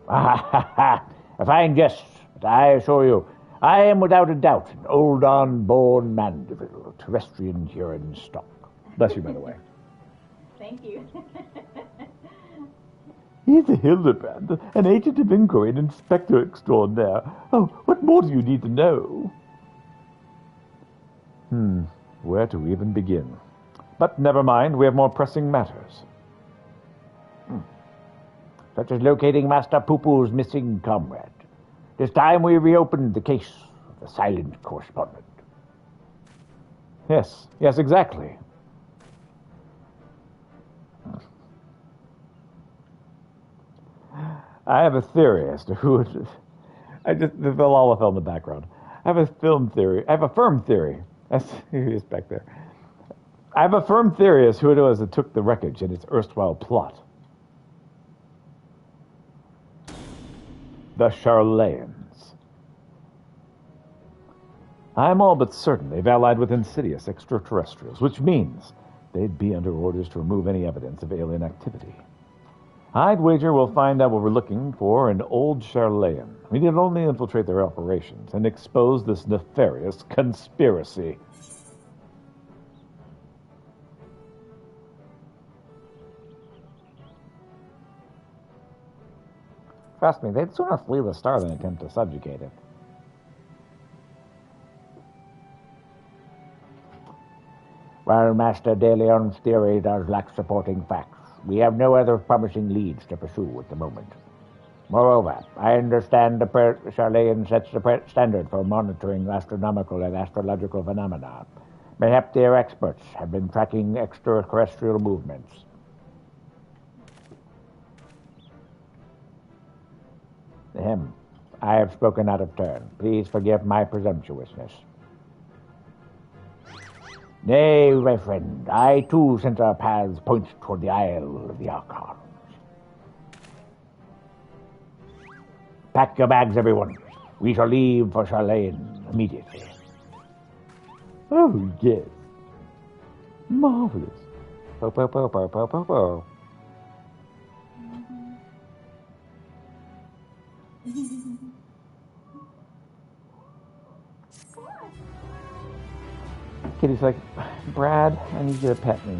A fine guess, but I assure you, I am without a doubt an old unborn mandeville, terrestrian Huron stock. Bless you, by the way. Thank you. He's a Hildebrand, an agent of inquiry and inspector extraordinaire. Oh, what more do you need to know? Where to even begin? But never mind, we have more pressing matters. Such as locating Master Poo-Poo's missing comrade. It is time we reopened the case of the silent correspondent. Yes, exactly. I have a theory as to who it is. The Lala fell in the background. I have a firm theory. He's back there. I have a firm theory as to who it was that took the wreckage in its erstwhile plot. The Charlayans. I am all but certain they've allied with insidious extraterrestrials, which means they'd be under orders to remove any evidence of alien activity. I'd wager we'll find out what we're looking for in old Charlayan. We need only infiltrate their operations and expose this nefarious conspiracy. Trust me, they'd sooner flee the star than attempt to subjugate it. While Master De Leon's theory does lack supporting facts, we have no other promising leads to pursue at the moment. Moreover, I understand the Charlayan sets the standard for monitoring astronomical and astrological phenomena. Mayhap their experts have been tracking extraterrestrial movements. I have spoken out of turn. Please forgive my presumptuousness. Nay, my friend, I too sense our paths point toward the Isle of the Archons. Pack your bags, everyone. We shall leave for Charlayan immediately. Oh, yes. Marvelous. Po, po, po, po, po, po, po. Kitty's like, Brad, I need you to pet me.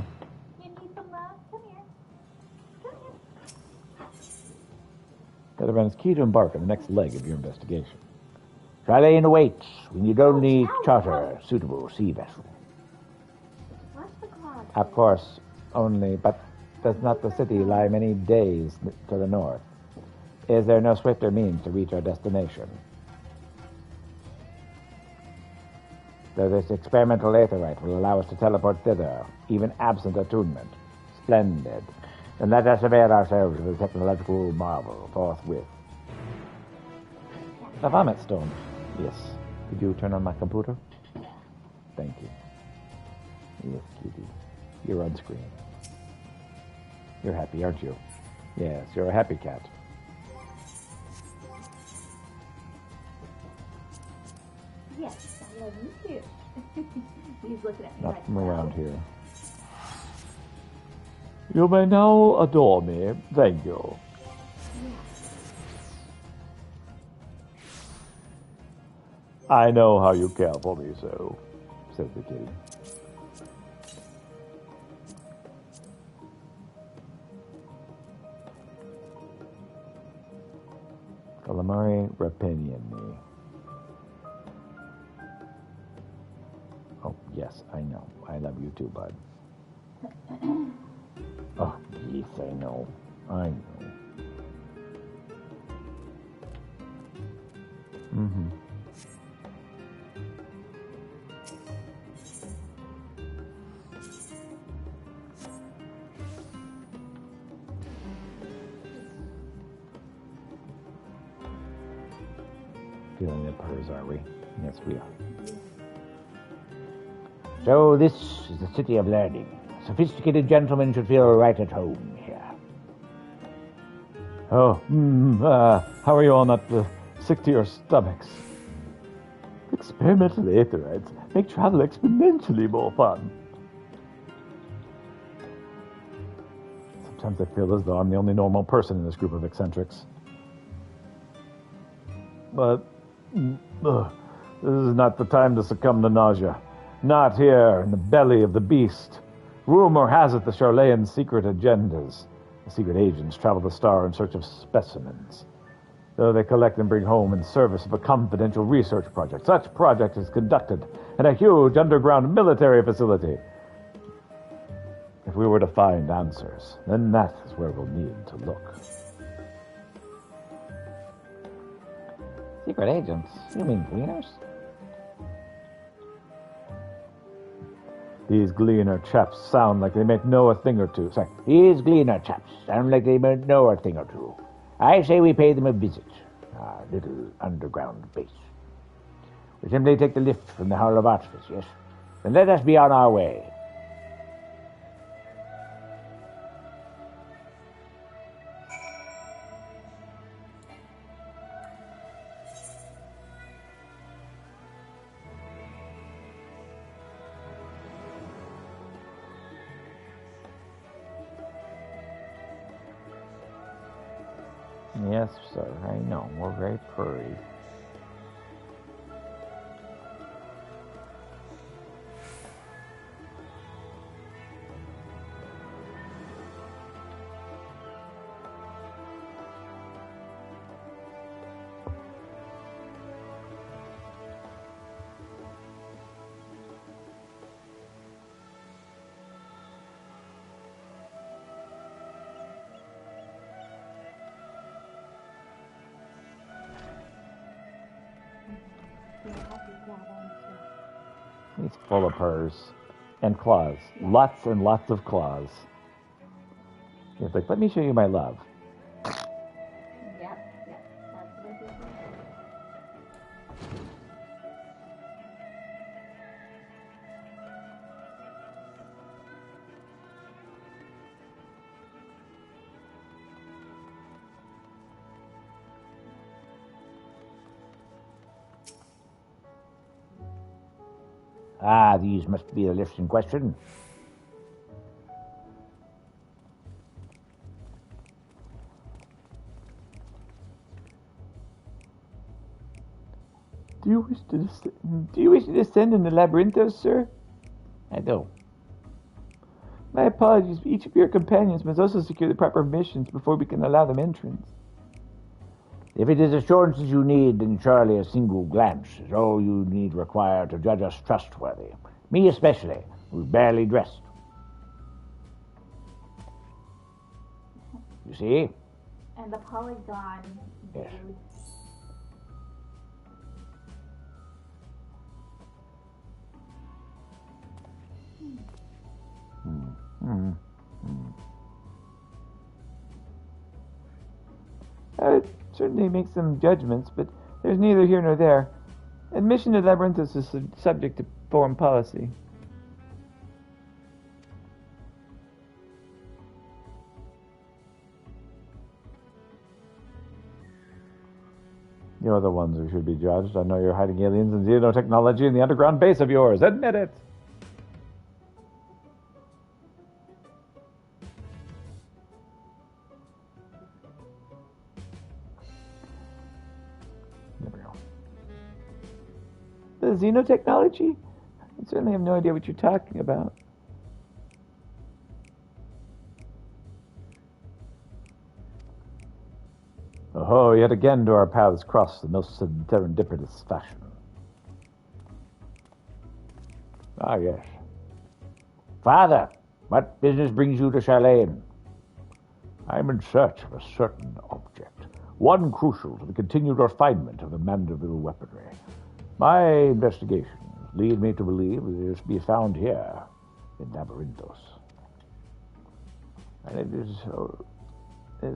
You need some love? Come here. The event is key to embark on the next leg of your investigation. Charlayan awaits when you don't need charter a suitable sea vessel. Watch the clock. Of course, only, but does not the city lie many days to the north? Is there no swifter means to reach our destination? Though this experimental aetherite will allow us to teleport thither, even absent attunement. Splendid. Then let us avail ourselves of the technological marvel forthwith. The vomit stone. Yes. Could you turn on my computer? Thank you. Yes, Kitty. You're on screen. You're happy, aren't you? Yes, you're a happy cat. Yes, I love you too. He's looking at me Not like, from around here. You may now adore me. Thank you. I know how you care for me so, said the kitty. Calamari Rapiniani. Oh, yes, I know. I love you too, bud. Oh, yes, I know. I know. Mm-hmm. Feeling the purrs, are we? Yes, we are. So this is the city of learning, Sophisticated gentlemen should feel right at home here. Oh, how are you all not sick to your stomachs? Experimental aetherites make travel exponentially more fun. Sometimes I feel as though I'm the only normal person in this group of eccentrics. But this is not the time to succumb to nausea. Not here, in the belly of the beast. Rumor has it the Charlayan's secret agendas. The secret agents travel the star in search of specimens, though they collect and bring home in service of a confidential research project. Such project is conducted in a huge underground military facility. If we were to find answers, then that is where we'll need to look. Secret agents? You mean gleaners? These gleaner chaps sound like they might know a thing or two. Sorry. These gleaner chaps sound like they might know a thing or two. I say we pay them a visit. Our little underground base. We simply take the lift from the Hall of Artifice, yes? Then let us be on our way. Yes, sir, I know. We're very furry. He's full of purrs. And claws. Lots and lots of claws. He's like, let me show you my love. Ah, these must be the lifts in question. Do you wish to descend in the labyrinthos, sir? I do. My apologies, but each of your companions must also secure the proper permissions before we can allow them entrance. If it is assurances you need, then surely a single glance is all you need require to judge us trustworthy. Me especially, who's barely dressed. You see? And the polygon Yes. dude. I would certainly make some judgments, but there's neither here nor there. Admission to Labyrinthos is subject to foreign policy. You're the ones who should be judged. I know you're hiding aliens and xenotechnology in the underground base of yours. Admit it! The xenotechnology? I certainly have no idea what you're talking about. Oh, yet again do our paths cross in most serendipitous fashion. Ah, yes. Father, what business brings you to Charlayan? I'm in search of a certain object, one crucial to the continued refinement of the Mandeville weaponry. My investigations lead me to believe it is to be found here, in Labyrinthos. And it is,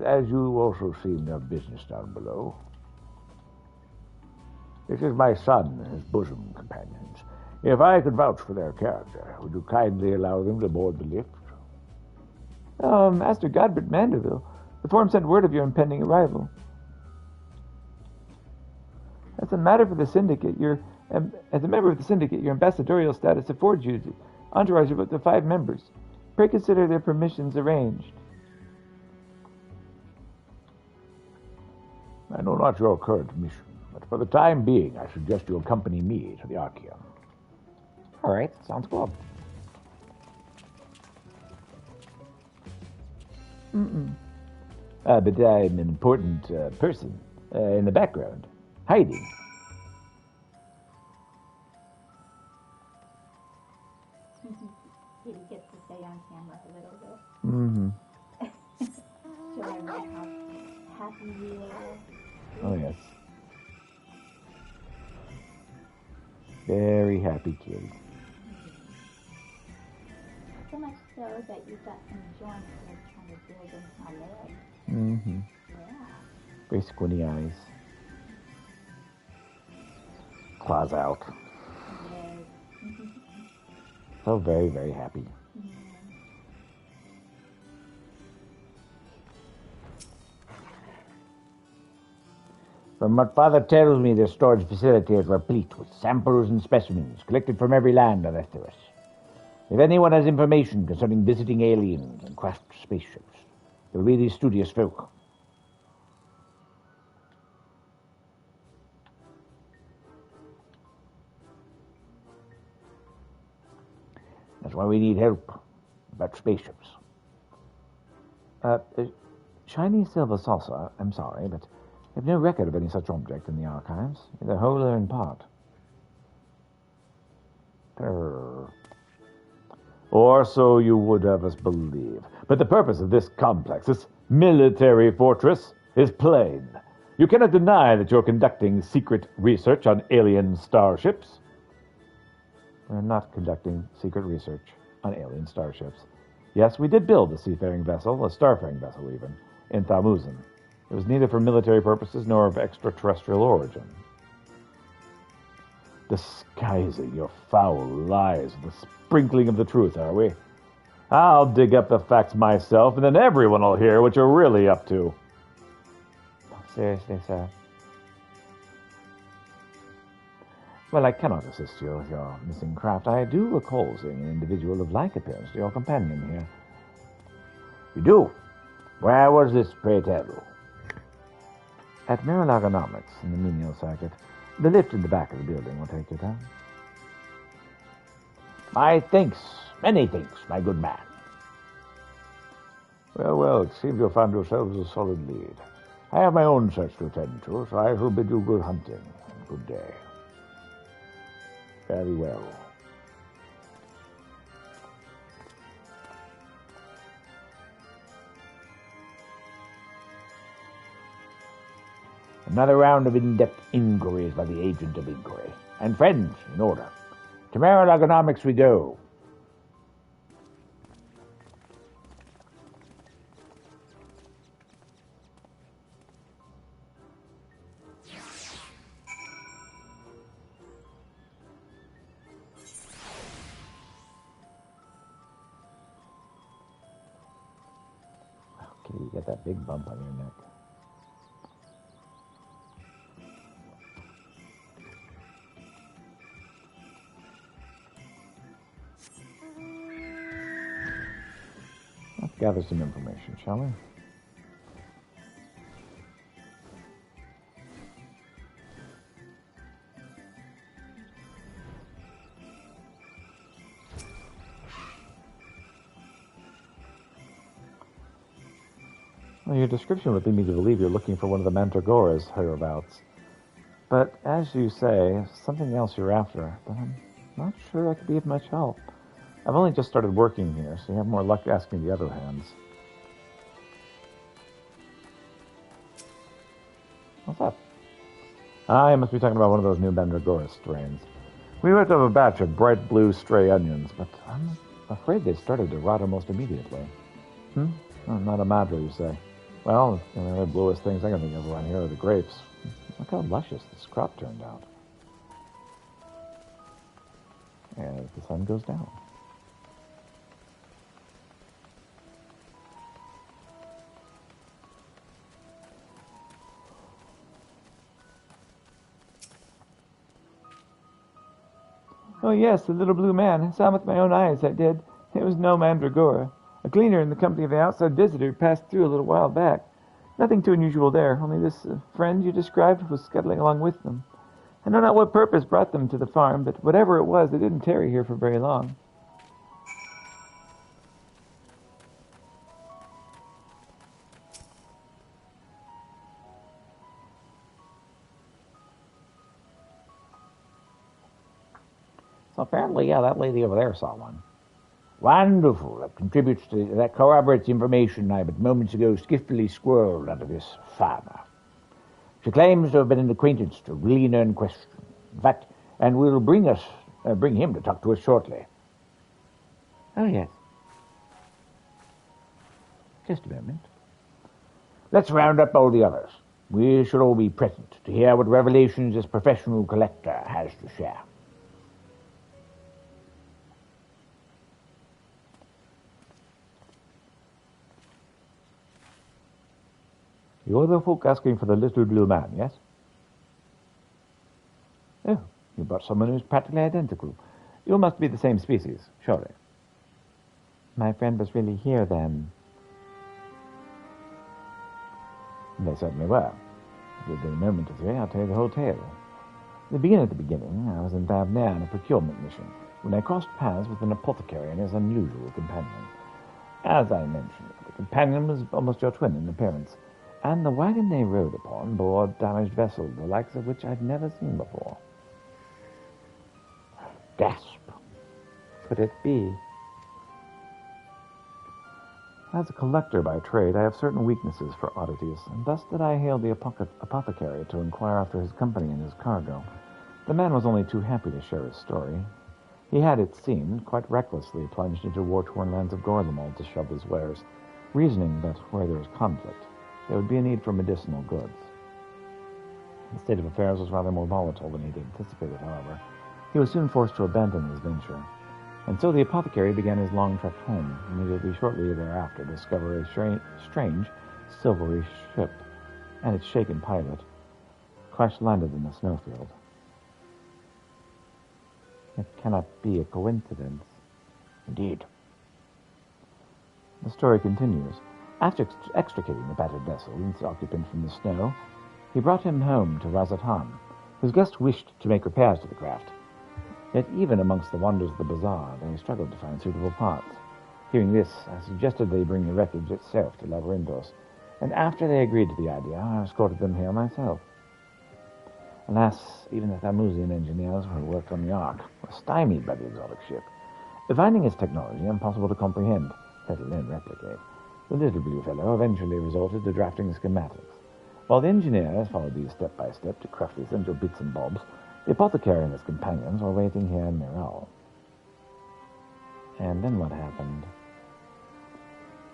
as you also see in your business down below. This is my son and his bosom companions. If I could vouch for their character, would you kindly allow them to board the lift? Master Godbert Mandeville, the Forum sent word of your impending arrival. As a member of the Syndicate, your ambassadorial status affords you the entourage of up to 5 members. Pray consider their permissions arranged. I know not your current mission, but for the time being, I suggest you accompany me to the Archeum. All right, sounds good. But I'm an important person in the background, hiding. He gets to stay on camera a little bit. Showing how happy you are. Oh, yes. Very happy kid. So much so that you've got some joints that are trying to build into my leg. Yeah. Very squinty eyes. Claws out. Yes. So very, very happy. From what Father tells me, the storage facility is replete with samples and specimens collected from every land on Etheris. If anyone has information concerning visiting aliens and craft spaceships, it will be these studious folk. That's why we need help about spaceships. Chinese silver salsa, I'm sorry, but I have no record of any such object in the archives, either whole or in part. Or so you would have us believe. But the purpose of this complex, this military fortress, is plain. You cannot deny that you're conducting secret research on alien starships. We're not conducting secret research on alien starships. Yes, we did build a seafaring vessel, a starfaring vessel even, in Thamuzin. It was neither for military purposes nor of extraterrestrial origin. Disguising your foul lies with the sprinkling of the truth, are we? I'll dig up the facts myself, and then everyone will hear what you're really up to. Seriously, sir? Well, I cannot assist you with your missing craft. I do recall seeing an individual of like appearance to your companion here. You do? Where was this, pray tell? At Miralagonomics in the menial circuit. The lift in the back of the building will take you down. My thanks, many thanks, my good man. Well, it seems you found yourselves a solid lead. I have my own search to attend to, so I shall bid you good hunting and good day. Very well. Another round of in-depth inquiries by the agent of inquiry. And friends, in order. To Miralagonomics we go. Okay, you got that big bump on your neck. Let's gather some information, shall we? Well, your description would lead me to believe you're looking for one of the Mandragoras hereabouts. But as you say, something else you're after, but I'm not sure I could be of much help. I've only just started working here, so you have more luck asking the other hands. What's up? You must be talking about one of those new Mandragora strains. We went up a batch of bright blue stray onions, but I'm afraid they started to rot almost immediately. Oh, not a Madra, you say? Well, the bluest things I can think of around here are the grapes. Look how luscious this crop turned out. As the sun goes down. Oh yes, the little blue man. I saw him with my own eyes, I did. It was no mandragora. A cleaner in the company of the outside visitor passed through a little while back. Nothing too unusual there, only this friend you described was scuttling along with them. I know not what purpose brought them to the farm, but whatever it was, they didn't tarry here for very long. So apparently, yeah, that lady over there saw one. Wonderful. That corroborates the information I but moments ago skillfully squirreled out of this farmer. She claims to have been an acquaintance to Gleaner in question. In fact, and will bring him to talk to us shortly. Oh, yes. Just a moment. Let's round up all the others. We should all be present to hear what revelations this professional collector has to share. You're the folk asking for the little blue man, yes? Oh, you brought someone who's practically identical. You must be the same species, surely. My friend was really here then. They certainly were. If you'll give me a moment or three, I'll tell you the whole tale. To begin at the beginning, I was in Bavnair on a procurement mission when I crossed paths with an apothecary and his unusual companion. As I mentioned, the companion was almost your twin in appearance, and the wagon they rode upon bore a damaged vessel, the likes of which I'd never seen before. Gasp. Could it be? As a collector by trade, I have certain weaknesses for oddities, and thus did I hail the apothecary to inquire after his company and his cargo. The man was only too happy to share his story. He had, it seemed, quite recklessly plunged into war-torn lands of Gorlamol to shove his wares, reasoning that where there was conflict, there would be a need for medicinal goods. The state of affairs was rather more volatile than he'd anticipated, however. He was soon forced to abandon his venture, and so the apothecary began his long trek home, immediately shortly thereafter discover a strange, silvery ship, and its shaken pilot crash-landed in a snowfield. It cannot be a coincidence. Indeed. The story continues. After extricating the battered vessel and its occupant from the snow, he brought him home to Razatan, whose guest wished to make repairs to the craft. Yet even amongst the wonders of the bazaar, they struggled to find suitable parts. Hearing this, I suggested they bring the wreckage itself to Laverindos, and after they agreed to the idea, I escorted them here myself. Alas, even the Thamusian engineers who worked on the Ark were stymied by the exotic ship. Finding its technology impossible to comprehend, let alone replicate, the little blue fellow eventually resorted to drafting the schematics. While the engineers followed these step by step to craft the essential bits and bobs, the apothecary and his companions were waiting here in Miral. And then what happened?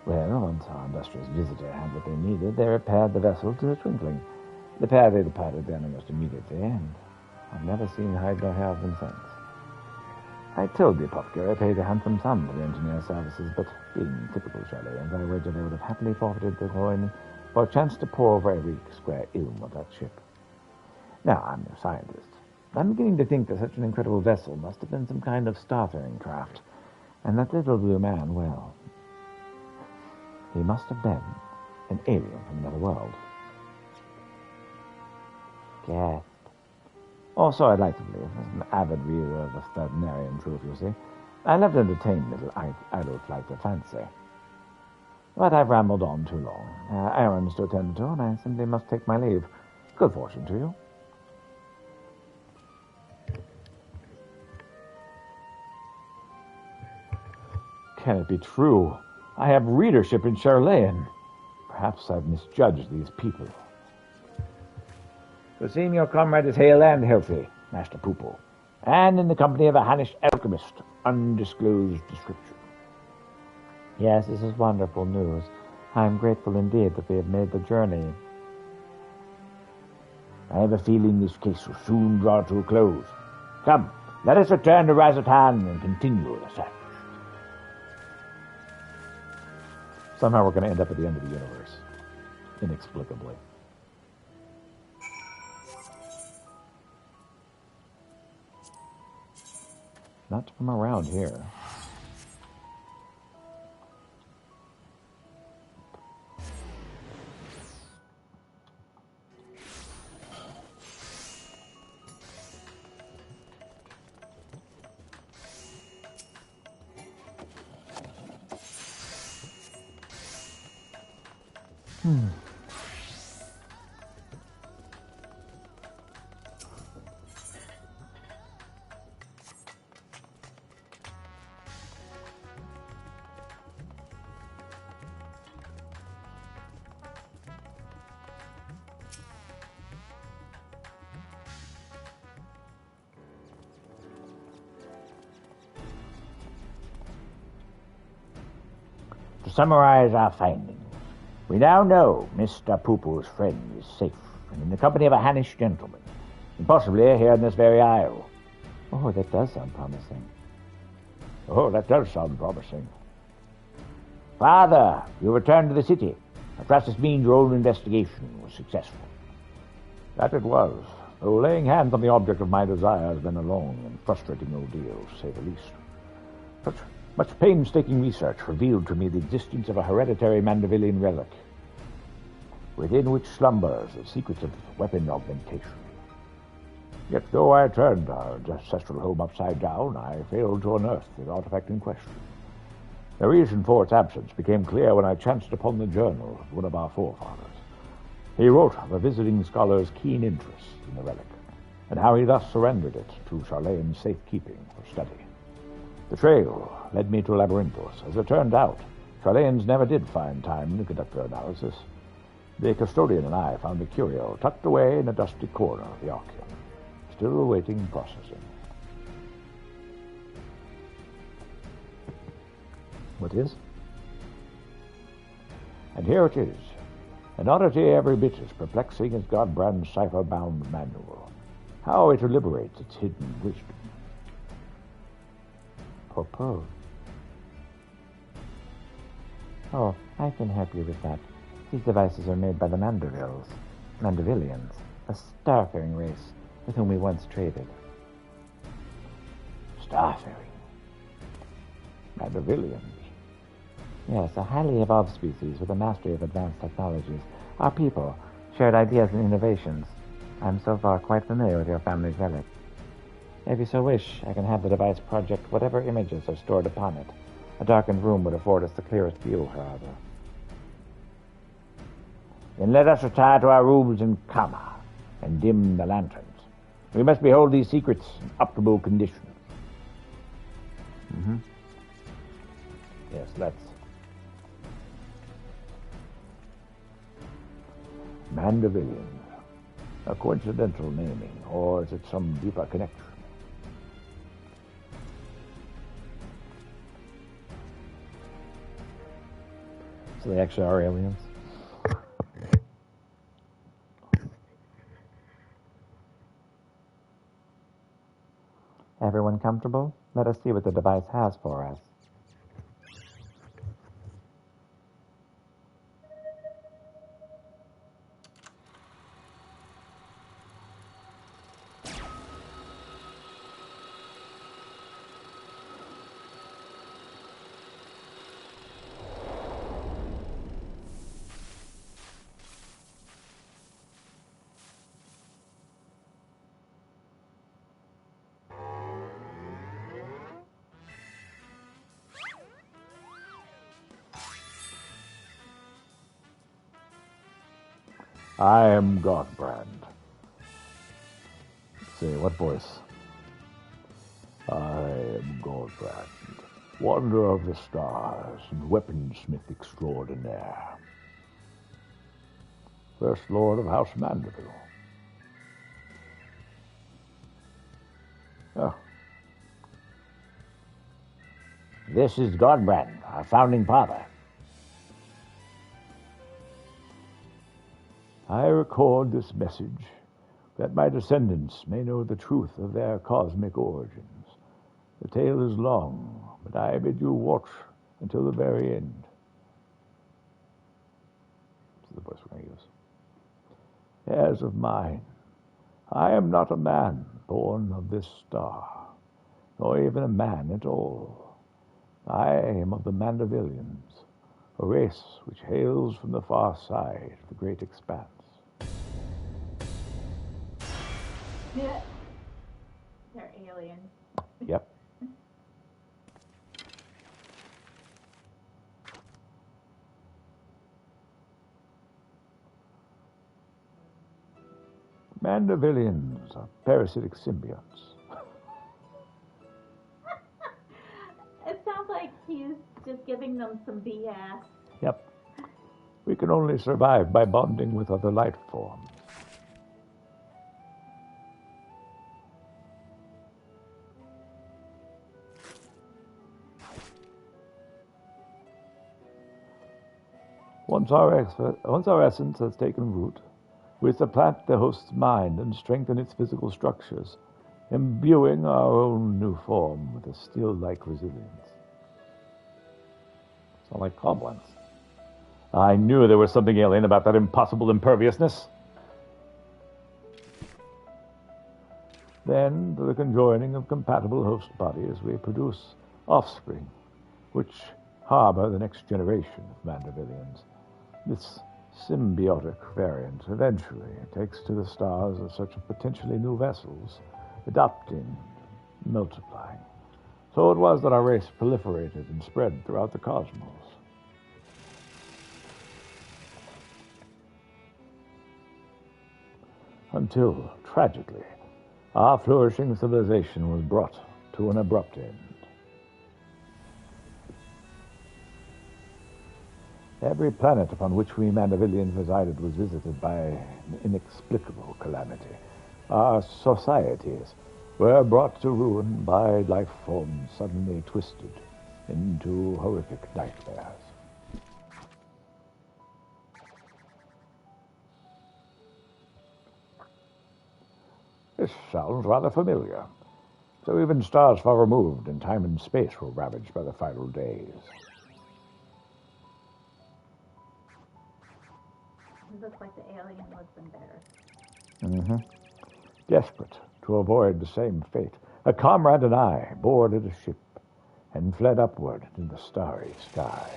Well, once our industrious visitor had what they needed, they repaired the vessel to a twinkling. The pair they departed then almost immediately, and I've never seen hide nor hair of them since. I told the apothecary I paid a handsome sum for the engineer's services, but being typical Charlaians, I wagered they would have happily forfeited the coin for a chance to pore over every square ilm of that ship. Now, I'm no scientist. I'm beginning to think that such an incredible vessel must have been some kind of starfaring craft, and that little blue man, well, he must have been an alien from another world. Gasp. Or so I'd like to believe, as an avid reader of the Thirdenarian truth, you see. I love to entertain little idle flights of fancy. But I've rambled on too long. Errands to attend to, and I simply must take my leave. Good fortune to you. Can it be true? I have readership in Charlayan. Perhaps I've misjudged these people. To seem your comrade is hale and healthy, Master Poople, and in the company of a Hannish alchemist, undisclosed description. Yes, this is wonderful news. I am grateful indeed that we have made the journey. I have a feeling this case will soon draw to a close. Come, let us return to Razatan and continue the search. Somehow we're going to end up at the end of the universe. Inexplicably. Not from around here. To summarize our findings, we now know Mr. Poo-Poo's friend is safe and in the company of a Hannish gentleman, and possibly here in this very isle. Oh, that does sound promising. Oh, that does sound promising. Father, you returned to the city. I trust this means your own investigation was successful. That it was, though laying hands on the object of my desire has been a long and frustrating ordeal, to say the least. Much painstaking research revealed to me the existence of a hereditary Mandevillian relic, within which slumbers the secrets of weapon augmentation. Yet though I turned our ancestral home upside down, I failed to unearth the artifact in question. The reason for its absence became clear when I chanced upon the journal of one of our forefathers. He wrote of a visiting scholar's keen interest in the relic, and how he thus surrendered it to Charlane's safekeeping for study. The trail led me to Labyrinthos. As it turned out, Charlane's never did find time to conduct their analysis. The custodian and I found the curio tucked away in a dusty corner of the Archeon, still awaiting processing. What is? And here it is, an oddity every bit as perplexing as Godbrand's cipher-bound manual. How it liberates its hidden wisdom. Poo-Poo. Oh, I can help you with that. These devices are made by the Mandevillians, a starfaring race with whom we once traded. Starfaring? Mandevillians? Yes, a highly evolved species with a mastery of advanced technologies. Our people shared ideas and innovations. I'm so far quite familiar with your family's relic. If you so wish, I can have the device project whatever images are stored upon it. A darkened room would afford us the clearest view, however. Then let us retire to our rooms in Kama and dim the lanterns. We must behold these secrets in optimal condition. Mm-hmm. Yes, let's. Mandevillians. A coincidental naming, or is it some deeper connection? So they actually are aliens? Everyone comfortable? Let us see what the device has for us. I am Godbrand. Let's see, what voice? I am Godbrand, wanderer of the stars and weaponsmith extraordinaire. First Lord of House Mandeville. Oh. This is Godbrand, our founding father. I record this message that my descendants may know the truth of their cosmic origins. The tale is long, but I bid you watch until the very end. This is the voice we're going to use. Heirs of mine, I am not a man born of this star. nor even a man at all. I am of the Mandervillians, a race which hails from the far side of the great expanse. Yeah. They're aliens. Yep. Mandervillians are parasitic symbionts. It sounds like he's just giving them some BS. Yep. We can only survive by bonding with other life forms. Once our essence has taken root, we supplant the host's mind and strengthen its physical structures, imbuing our own new form with a steel-like resilience. Sound like goblins. I knew there was something alien about that impossible imperviousness. Then, through the conjoining of compatible host bodies, we produce offspring, which harbor the next generation of Mandervillians. This symbiotic variant eventually takes to the stars in search of potentially new vessels, adopting, multiplying. So it was that our race proliferated and spread throughout the cosmos. Until, tragically, our flourishing civilization was brought to an abrupt end. Every planet upon which we Mandervillians resided was visited by an inexplicable calamity. Our societies were brought to ruin by life forms suddenly twisted into horrific nightmares. This sounds rather familiar. So even stars far removed in time and space were ravaged by the final days. It looks like the alien was embarrassed. Mm-hmm. Desperate to avoid the same fate, a comrade and I boarded a ship and fled upward in the starry sky.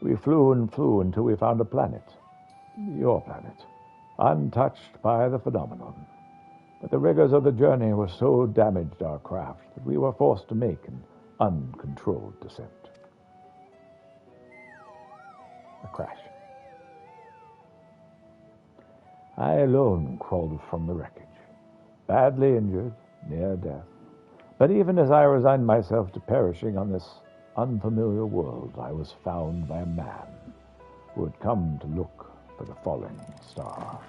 We flew and flew until we found a planet, your planet, untouched by the phenomenon. But the rigors of the journey were so damaged our craft that we were forced to make an uncontrolled descent. A crash. I alone crawled from the wreckage, badly injured, near death. But even as I resigned myself to perishing on this unfamiliar world, I was found by a man who had come to look for the falling star.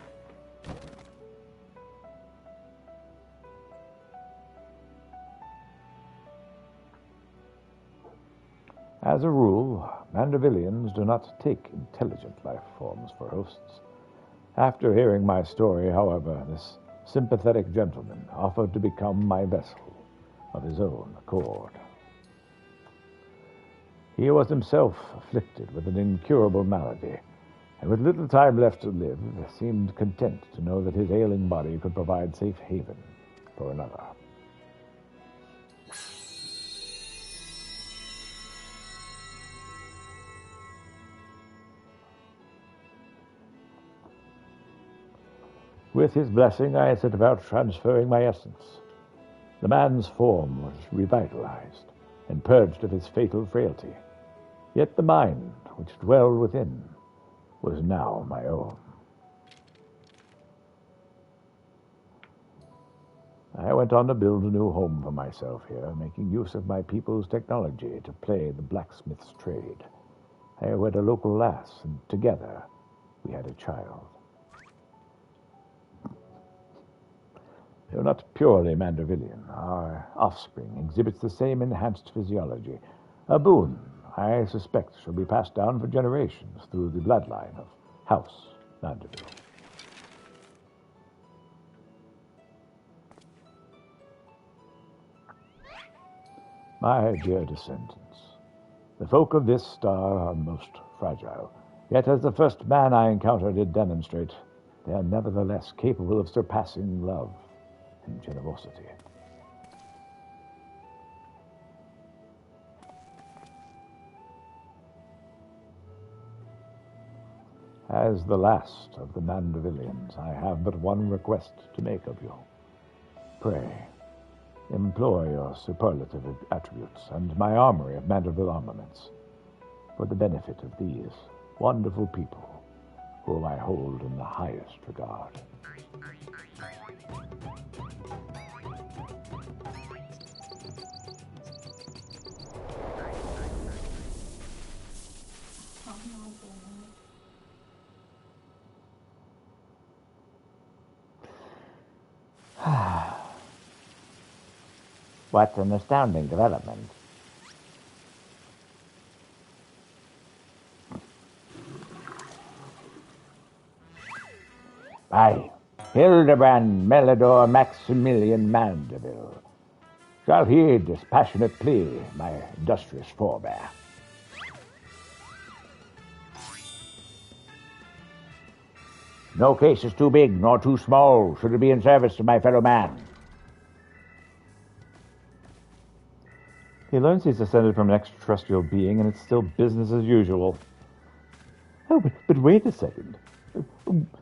As a rule, Mandervillians do not take intelligent life forms for hosts. After hearing my story, however, this sympathetic gentleman offered to become my vessel of his own accord. He was himself afflicted with an incurable malady, and with little time left to live, seemed content to know that his ailing body could provide safe haven for another. With his blessing, I set about transferring my essence. The man's form was revitalized and purged of his fatal frailty. Yet the mind, which dwelled within, was now my own. I went on to build a new home for myself here, making use of my people's technology to play the blacksmith's trade. I wed a local lass, and together we had a child. They were not purely Mandervillian. Our offspring exhibits the same enhanced physiology, a boon I suspect shall be passed down for generations through the bloodline of House Manderville. My dear descendants, the folk of this star are most fragile, Yet as the first man I encountered did demonstrate, they are nevertheless capable of surpassing love and generosity. As the last of the Mandervillians, I have but one request to make of you. Pray, employ your superlative attributes and my armory of Manderville armaments for the benefit of these wonderful people whom I hold in the highest regard. What an astounding development. I, Hildebrand Melidor Maximilian Mandeville, shall heed this passionate plea, my industrious forebear. No case is too big nor too small, should it be in service to my fellow man. He learns he's descended from an extraterrestrial being, and it's still business as usual. Oh, but wait a second.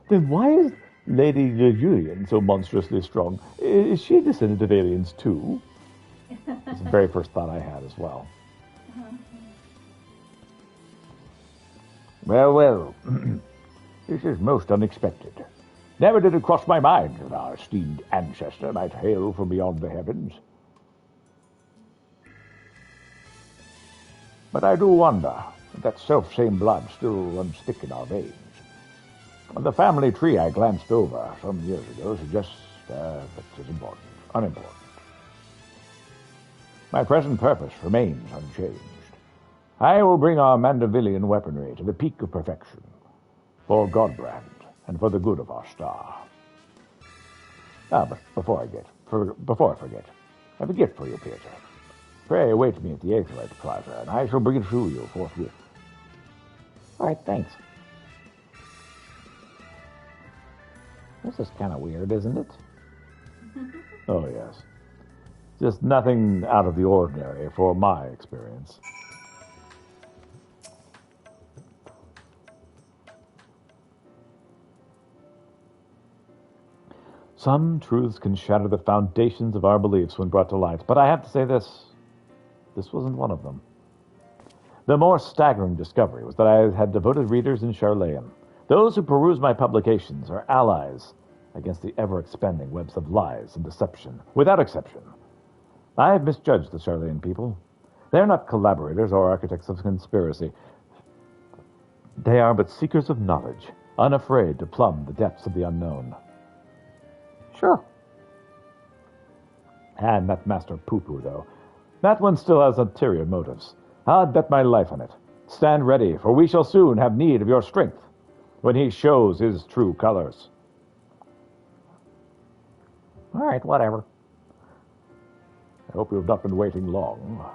Then why is Lady Julian so monstrously strong? Is she a descendant of aliens, too? That's the very first thought I had as well. Well, this is most unexpected. Never did it cross my mind that our esteemed ancestor might hail from beyond the heavens. But I do wonder if that self-same blood still runs thick in our veins. The family tree I glanced over some years ago suggests that is unimportant. My present purpose remains unchanged. I will bring our Mandervillian weaponry to the peak of perfection, for Godbrand and for the good of our star. But before I forget, I have a gift for you, Peter. Pray await me at the Aetherite Plaza, and I shall bring it to you forthwith. All right, thanks. This is kind of weird, isn't it? Oh, yes. Just nothing out of the ordinary for my experience. Some truths can shatter the foundations of our beliefs when brought to light, but I have to say this wasn't one of them. The more staggering discovery was that I had devoted readers in Charlayan. Those who peruse my publications are allies against the ever-expanding webs of lies and deception, without exception. I have misjudged the Charlayan people. They are not collaborators or architects of conspiracy. They are but seekers of knowledge, unafraid to plumb the depths of the unknown. Sure. And that Master Poo-Poo, though. That one still has ulterior motives. I'd bet my life on it. Stand ready, for we shall soon have need of your strength when he shows his true colors. All right, whatever. I hope you have not been waiting long.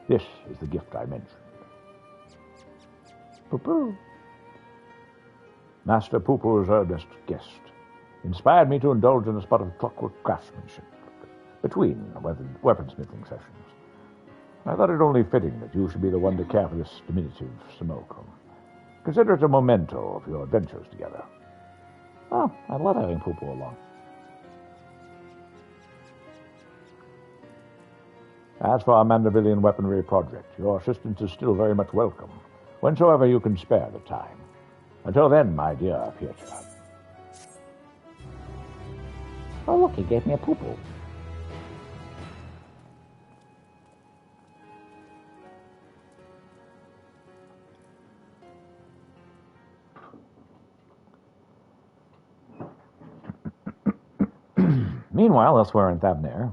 This is the gift I mentioned. Poo-Poo. Master Poo-Poo's earnest guest inspired me to indulge in a spot of clockwork craftsmanship between weaponsmithing sessions. I thought it only fitting that you should be the one to care for this diminutive simulacrum. Consider it a memento of your adventures together. Oh, I love having Poo-Poo along. As for our Mandervillian weaponry project, your assistance is still very much welcome, whensoever you can spare the time. Until then, my dear Peter. Oh, look, he gave me a Poo-Poo. Meanwhile, elsewhere in Thavnair,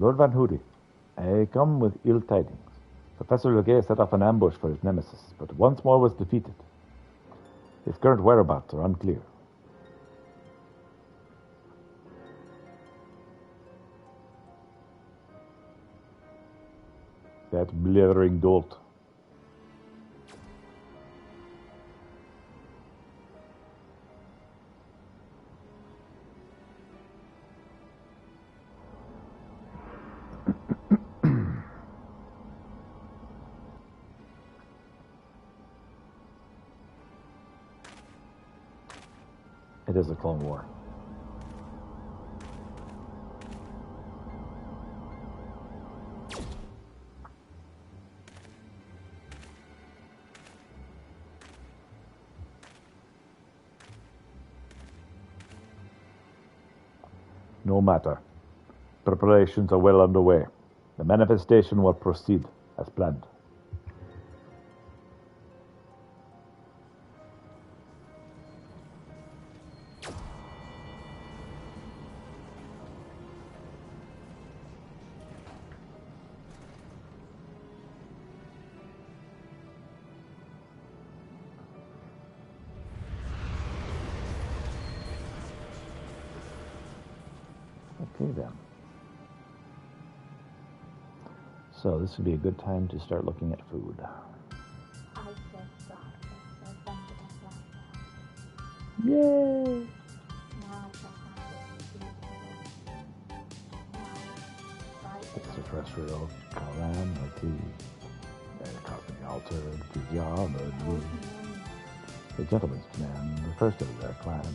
Lord Van Hoody, I come with ill tidings. Professor Legay set off an ambush for his nemesis, but once more was defeated. His current whereabouts are unclear. That blithering dolt. It is a Clone War. No matter. Preparations are well underway. The manifestation will proceed as planned. Okay then. So this would be a good time to start looking at food. Yay! Extraterrestrial Kalan, cosmic altered, the gentleman's command, the first of their clan,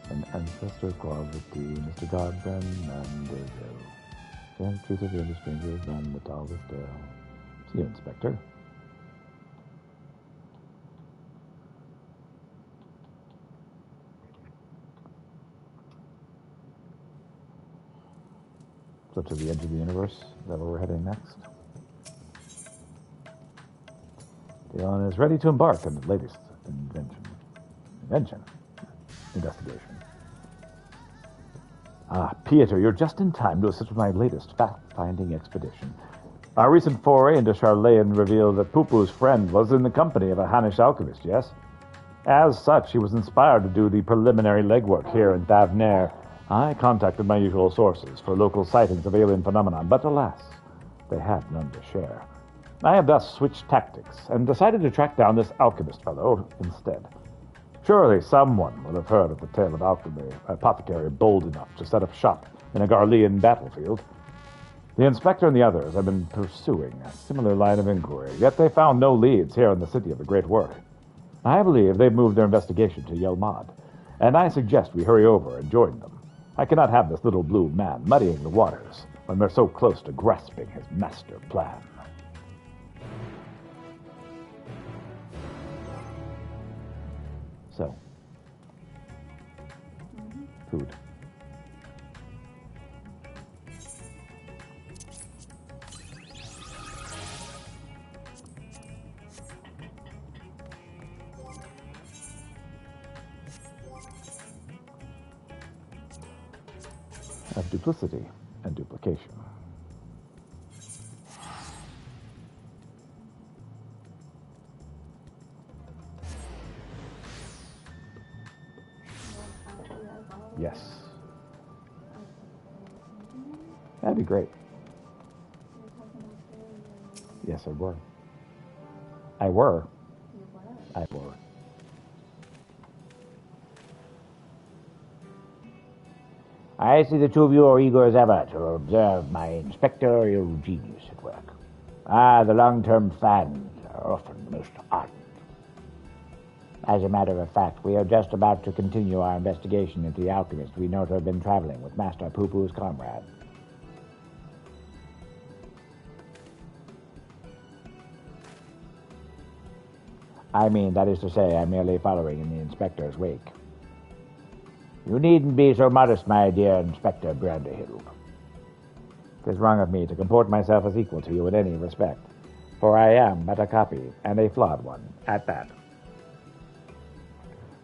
an ancestor quarreled with the Mr. Godbrand and the Jan truth of the strangers and the tallest tale. See you, Inspector. So to the edge of the universe, is that where we're heading next? Dion is ready to embark on the latest investigation. Ah, Pieter, you're just in time to assist with my latest fact-finding expedition. Our recent foray into Charlayan revealed that Pupu's friend was in the company of a Hanish alchemist, yes? As such, he was inspired to do the preliminary legwork here in Thavnair. I contacted my usual sources for local sightings of alien phenomenon, but alas, they had none to share. I have thus switched tactics and decided to track down this alchemist fellow instead. Surely someone will have heard of the tale of alchemy, an apothecary bold enough to set up shop in a Garlean battlefield. The inspector and the others have been pursuing a similar line of inquiry, yet they found no leads here in the city of the Great Work. I believe they've moved their investigation to Yelmad, and I suggest we hurry over and join them. I cannot have this little blue man muddying the waters when we're so close to grasping his master plan. So, food. Of duplicity and duplication. Yes. That'd be great. Yes, I were. I were. I were. I see the two of you are eager as ever to observe my inspectorial genius at work. Ah, the long-term fans are often the most ardent. As a matter of fact, we are just about to continue our investigation into the alchemist we know to have been traveling with Master Pupu's comrade. I mean, that is to say, I'm merely following in the inspector's wake. You needn't be so modest, my dear Inspector Branderhill. It is wrong of me to comport myself as equal to you in any respect, for I am but a copy, and a flawed one, at that.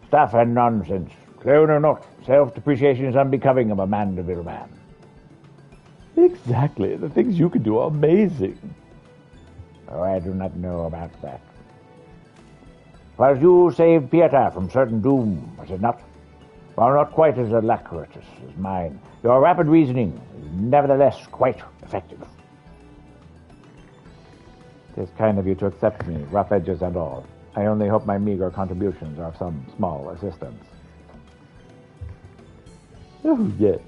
Stuff and nonsense. Clone or not, self-depreciation is unbecoming of a Mandeville man. Exactly. The things you can do are amazing. Oh, I do not know about that. But you saved Pieter from certain doom, was it not? While not quite as alacritus as mine, your rapid reasoning is nevertheless quite effective. It is kind of you to accept me, rough edges and all. I only hope my meager contributions are of some small assistance. Oh, yes.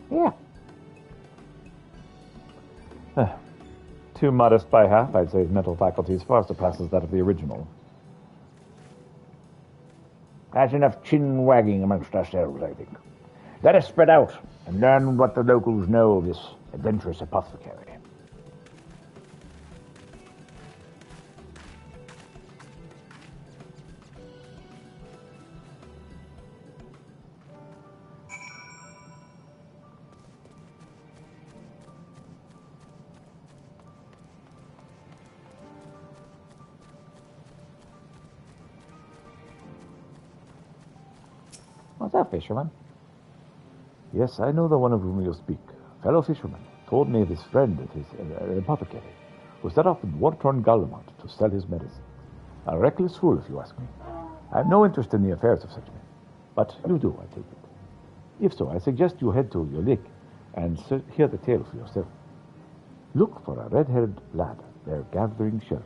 Yeah. Too modest by half, I'd say his mental faculties far surpasses that of the original. That's enough chin-wagging amongst ourselves, I think. Let us spread out and learn what the locals know of this adventurous apothecary. What's that, fisherman? Yes, I know the one of whom you speak. A fellow fisherman told me of his friend at his apothecary, who set off with war-torn Gallimont to sell his medicine. A reckless fool, if you ask me. I have no interest in the affairs of such men. But you do, I take it. If so, I suggest you head to your lake and hear the tale for yourself. Look for a red-haired lad there gathering shellfish.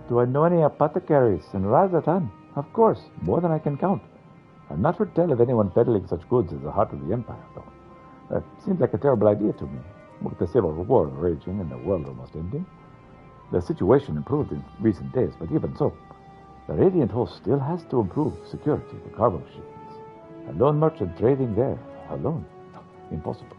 Do I know any apothecaries in Razatan? Of course, more than I can count. I've not heard tell of anyone peddling such goods as the heart of the Empire, though. That seems like a terrible idea to me, with the civil war raging and the world almost ending. The situation improved in recent days, but even so, the Radiant Host still has to improve security for cargo shipments. A lone merchant trading there, alone, impossible.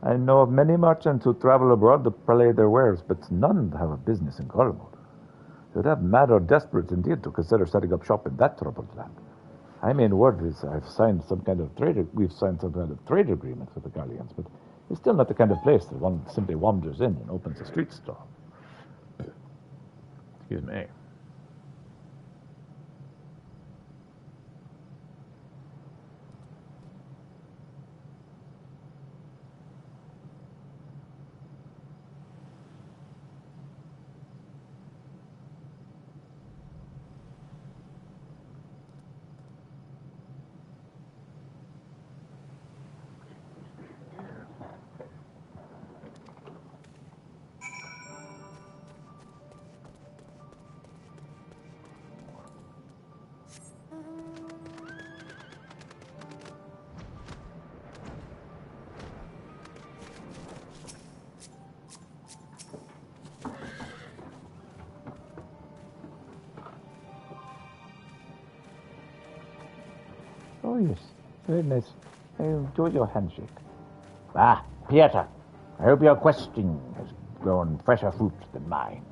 I know of many merchants who travel abroad to parlay their wares, but none have a business in Gormod. You'd have mad or desperate indeed to consider setting up shop in that troubled land. I mean, word is we've signed some kind of trade agreement with the Galleons, but it's still not the kind of place that one simply wanders in and opens a street stall. Excuse me. Oh, yes. Very nice. I enjoyed your handshake. Ah, Pieter, I hope your questing has grown fresher fruit than mine.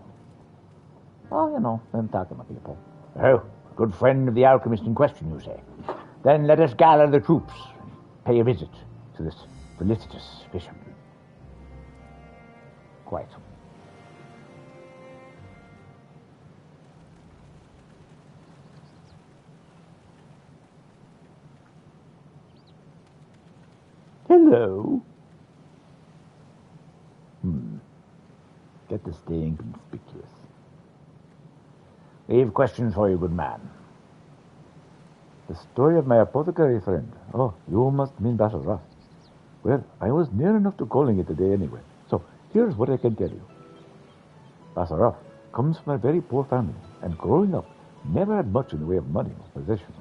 Oh, you know, I'm talking to people. Oh, good friend of the alchemist in question, you say? Then let us gather the troops and pay a visit to this felicitous fisherman. Quite. Hello. Get to staying conspicuous. We've questions for you, good man. The story of my apothecary friend. Oh, you must mean Basharaf. Well, I was near enough to calling it a day anyway. So, here's what I can tell you. Basharaf comes from a very poor family, and growing up, never had much in the way of money or possessions.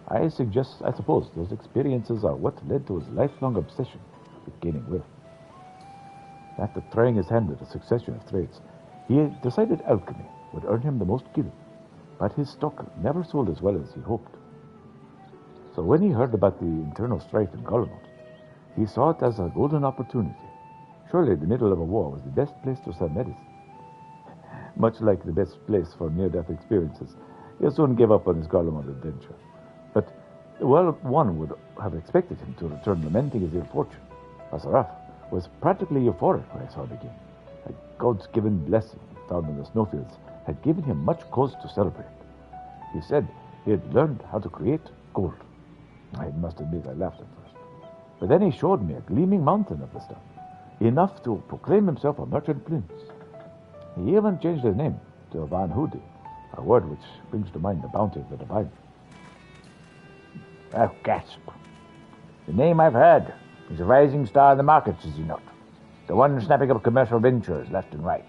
I suppose those experiences are what led to his lifelong obsession with gaining wealth. After trying his hand at a succession of trades, he had decided alchemy would earn him the most gil, but his stock never sold as well as he hoped. So when he heard about the internal strife in Golomot, he saw it as a golden opportunity. Surely the middle of a war was the best place to sell medicine. Much like the best place for near-death experiences, he soon gave up on his Garlemald adventure. But, well, one would have expected him to return lamenting his ill fortune. Azaraf was practically euphoric when I saw him again. A God's given blessing found in the snowfields had given him much cause to celebrate. He said he had learned how to create gold. I must admit I laughed at first. But then he showed me a gleaming mountain of the stuff, enough to proclaim himself a merchant prince. He even changed his name to Van Hoody, a word which brings to mind the bounty of the divine. Oh, gasp. The name I've heard. He's a rising star in the markets, is he not? The one snapping up commercial ventures left and right.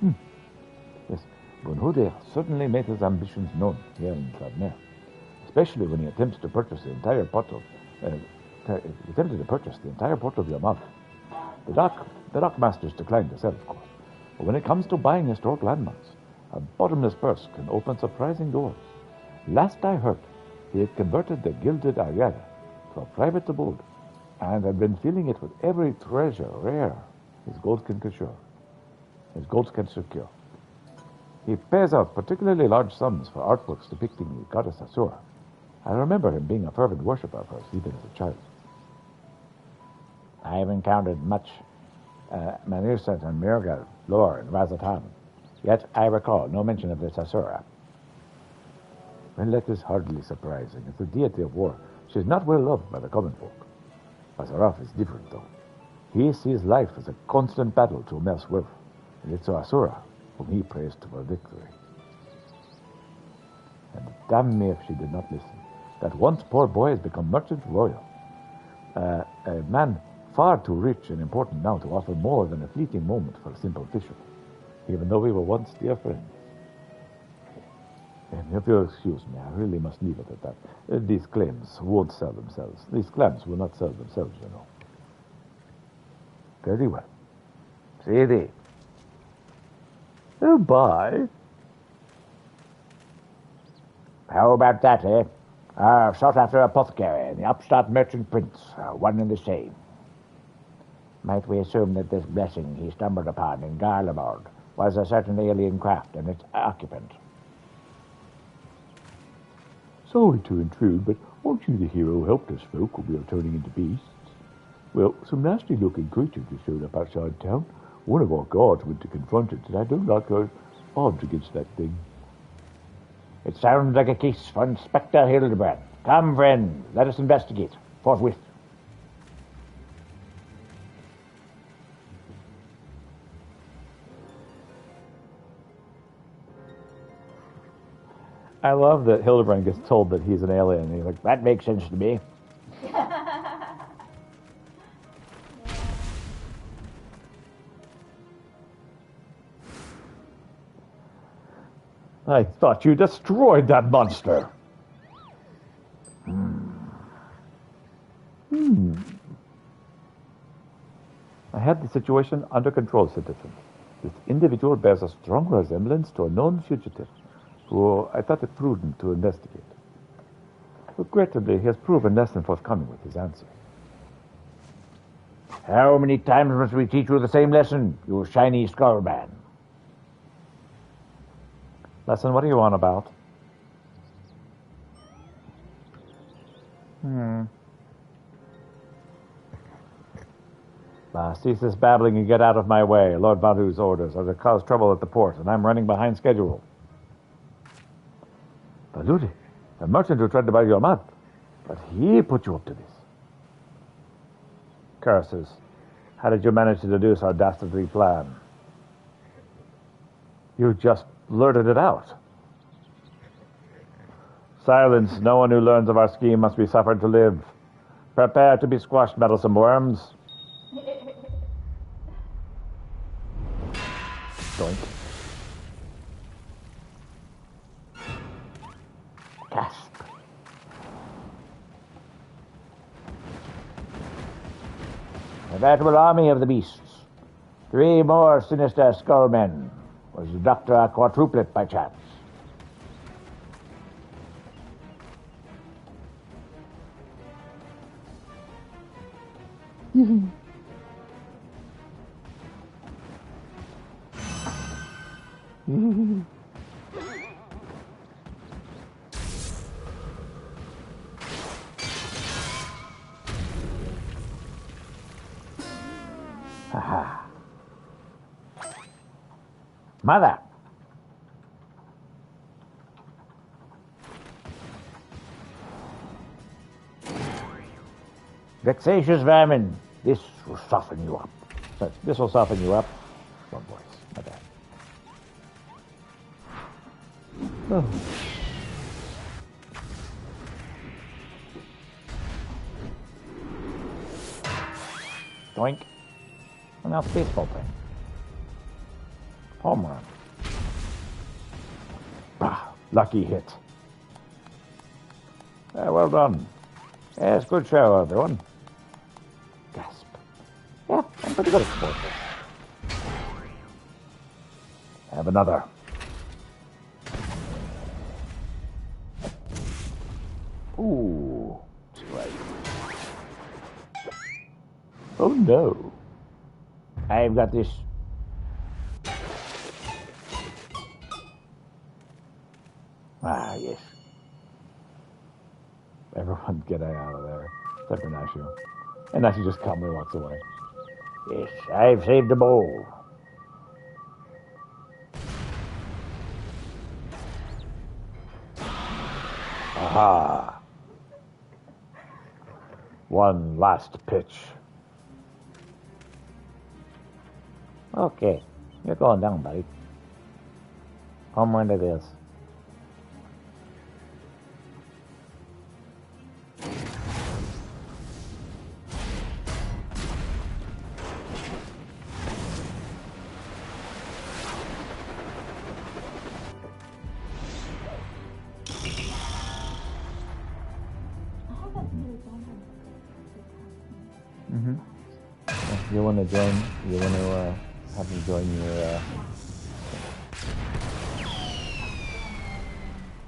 Yes, Van Hoody certainly made his ambitions known here in Tladmer, especially when he attempts to purchase the entire port of Yamad. The dock masters declined to sell, of course, but when it comes to buying historic landmarks, a bottomless purse can open surprising doors. Last I heard, he had converted the gilded Ariada to a private abode, and had been filling it with every treasure rare his gold can secure. He pays out particularly large sums for artworks depicting the goddess Asura. I remember him being a fervent worshipper of hers, even as a child. I have encountered much Manusat and Murgal lore in Razatan, yet I recall no mention of this Asura. Well, that is hardly surprising. As the deity of war, she is not well loved by the common folk. Azaraf is different, though. He sees life as a constant battle to amass wealth, and it's Asura whom he prays for victory. And damn me if she did not listen. That once poor boy has become merchant royal. A man far too rich and important now to offer more than a fleeting moment for a simple fisherman, even though we were once dear friends. And if you'll excuse me, I really must leave it at that. These claims won't sell themselves. These clams will not sell themselves, you know. Very well. See thee. Oh, bye. How about that, eh? Sought after apothecary and the upstart merchant prince, one and the same. Might we assume that this blessing he stumbled upon in Garlemald was a certain alien craft and its occupant? Sorry to intrude, but aren't you the hero who helped us folk when we were turning into beasts? Well, some nasty-looking creature just showed up outside town. One of our guards went to confront it, and I don't like our odds against that thing. It sounds like a case for Inspector Hildebrand. Come, friend, let us investigate forthwith. I love that Hildebrand gets told that he's an alien, and he's like, that makes sense to me. I thought you destroyed that monster. I had the situation under control, citizen. This individual bears a strong resemblance to a known fugitive, who I thought it prudent to investigate. Regrettably, he has proven less than forthcoming with his answer. How many times must we teach you the same lesson, you shiny skull man? Lesson, what are you on about? Cease this babbling and get out of my way. Lord Vadu's orders are to cause trouble at the port, and I'm running behind schedule. Valudi, the merchant who tried to buy your mud, but he put you up to this. Curses. How did you manage to deduce our dastardly plan? You just blurted it out. Silence. No one who learns of our scheme must be suffered to live. Prepare to be squashed, meddlesome worms. Doink. Gasp. A veritable army of the beasts. 3 more sinister skullmen. Was the doctor a quadruplet by chance? Haha. Mother! Vexatious vermin! This will soften you up. So, this will soften you up. Wrong voice. My bad. Oh. Doink. And now the baseball thing. Home run. Ah, lucky hit. Well done. Yes, good show, everyone. Gasp. Yeah, I'm pretty good at sports. Have another. Ooh, strike. Oh no. I've got this. Ah, yes. Everyone get out of there. Except for Nashio. And Nashio just calmly walks away. Yes, I've saved them all. Aha. One last pitch. Okay, you're going down, buddy. Home run it is. You want to join? You want to have me join your?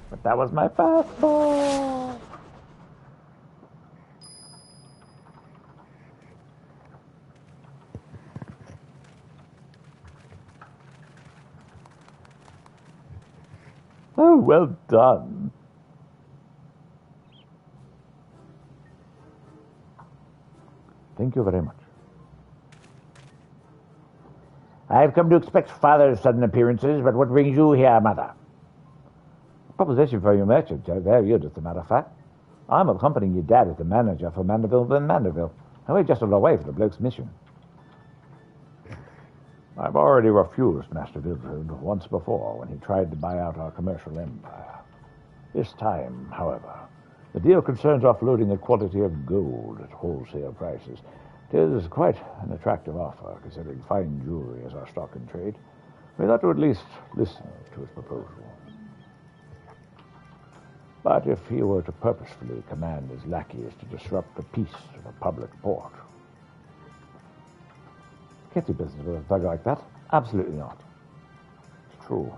But that was my fastball. Oh, well done. Thank you very much. I've come to expect father's sudden appearances, but what brings you here, mother? A proposition for your merchant, very good, as a matter of fact. I'm accompanying your dad as the manager for Manderville and Manderville, and we're just on our way for the bloke's mission. I've already refused Master Wilfred once before when he tried to buy out our commercial empire. This time, however, the deal concerns offloading the quality of gold at wholesale prices. It is quite an attractive offer, considering fine jewelry as our stock in trade. We ought to at least listen to his proposal. But if he were to purposefully command his lackeys to disrupt the peace of a public port... Can't do business with a thug like that. Absolutely not. It's true.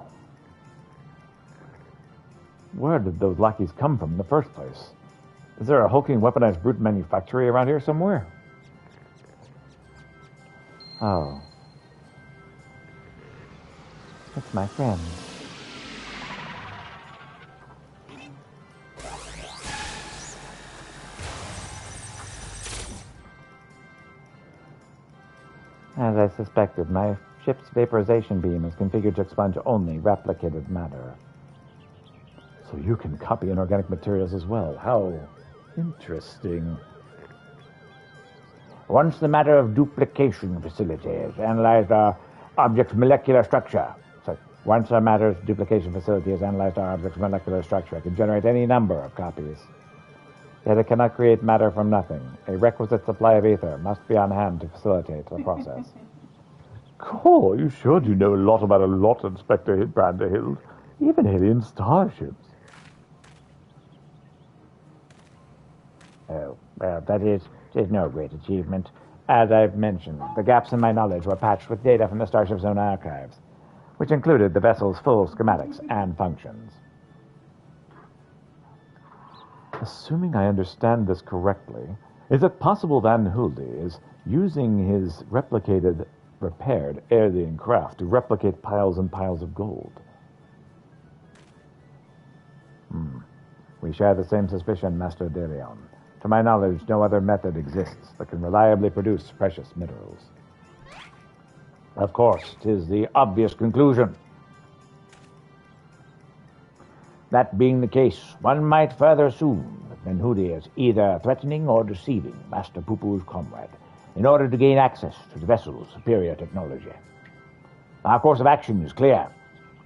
Where did those lackeys come from in the first place? Is there a hulking weaponized brute manufactory around here somewhere? Oh. It's my friend. As I suspected, my ship's vaporization beam is configured to expunge only replicated matter. So you can copy inorganic materials as well. How interesting. Once the matter of duplication facilities analyzed our object's molecular structure. Once our matter's duplication facility has analyzed our object's molecular structure, it can generate any number of copies. Yet it cannot create matter from nothing. A requisite supply of ether must be on hand to facilitate the process. Cool, you sure do know a lot about a lot, Inspector Branderhild. Even alien starships. Oh, well, that is no great achievement. As I've mentioned, the gaps in my knowledge were patched with data from the starship's own archives, which included the vessel's full schematics and functions. Assuming I understand this correctly, is it possible Van Hulde is using his replicated repaired alien craft to replicate piles and piles of gold. We share the same suspicion, Master Darion. To my knowledge, no other method exists that can reliably produce precious minerals. Of course, 'tis the obvious conclusion. That being the case, one might further assume that Menhudi is either threatening or deceiving Master Pupu's comrade in order to gain access to the vessel's superior technology. Our course of action is clear.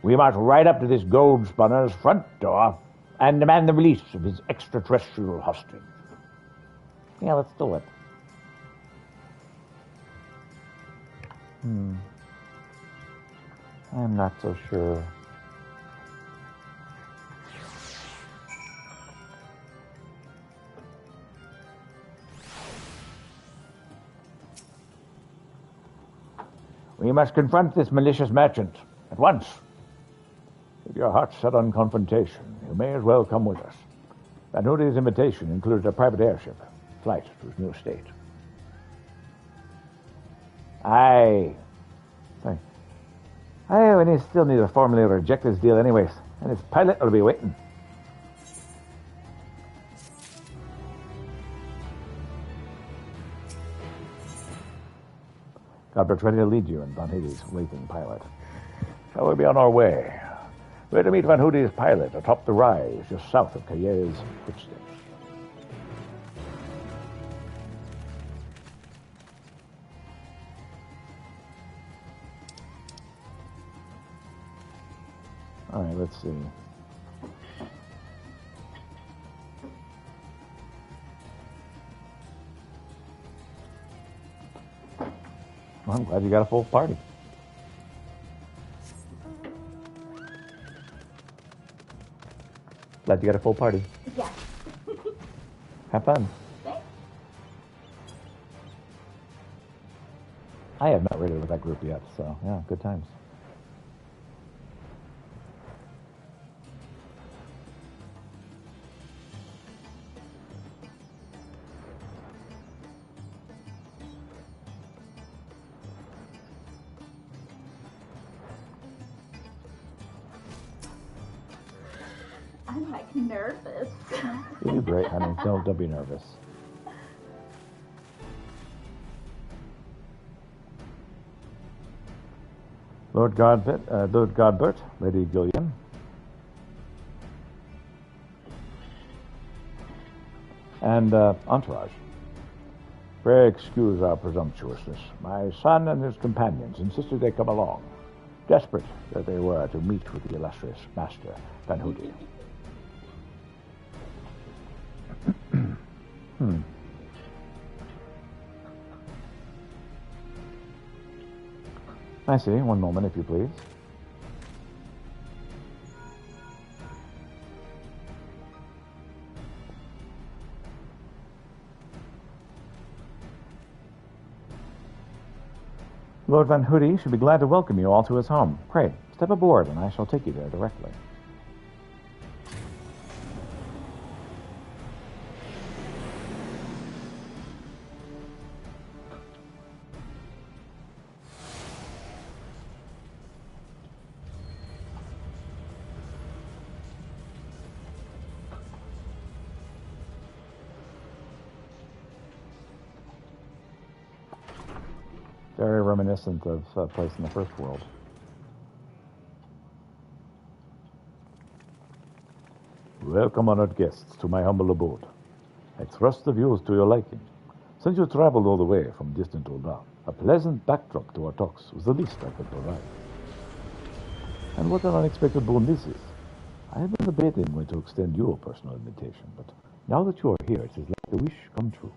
We march right up to this gold spunner's front door and demand the release of his extraterrestrial hostage. Yeah, let's do it. I'm not so sure. We must confront this malicious merchant at once. If your heart's set on confrontation, you may as well come with us. Vanhudi's invitation included a private airship, flight to his new estate. We still need to formally reject this deal anyways, and its pilot will be waiting. Godbert's ready to lead you in Vanhudi's waiting pilot. Shall we be on our way? We're to meet Vanhudi's pilot atop the rise just south of Kaye's footsteps. All right, let's see. Well, I'm glad you got a full party. Glad you got a full party. Yes. Have fun. Thanks. I have not raided with that group yet, so yeah, good times. I'm like nervous. You do great, honey. Don't be nervous. Lord Godbert, Lady Gillian. And entourage. Pray excuse our presumptuousness. My son and his companions insisted they come along, desperate that they were to meet with the illustrious Master Vanhudi. I see. One moment, if you please. Lord Vanhudi should be glad to welcome you all to his home. Pray, step aboard, and I shall take you there directly. Very reminiscent of a place in the First World. Welcome, honored guests, to my humble abode. I trust the views to your liking. Since you traveled all the way from distant Ul'dah, a pleasant backdrop to our talks was the least I could provide. And what an unexpected boon this is. I have been debating when to extend you a personal invitation, but now that you are here, it is like a wish come true.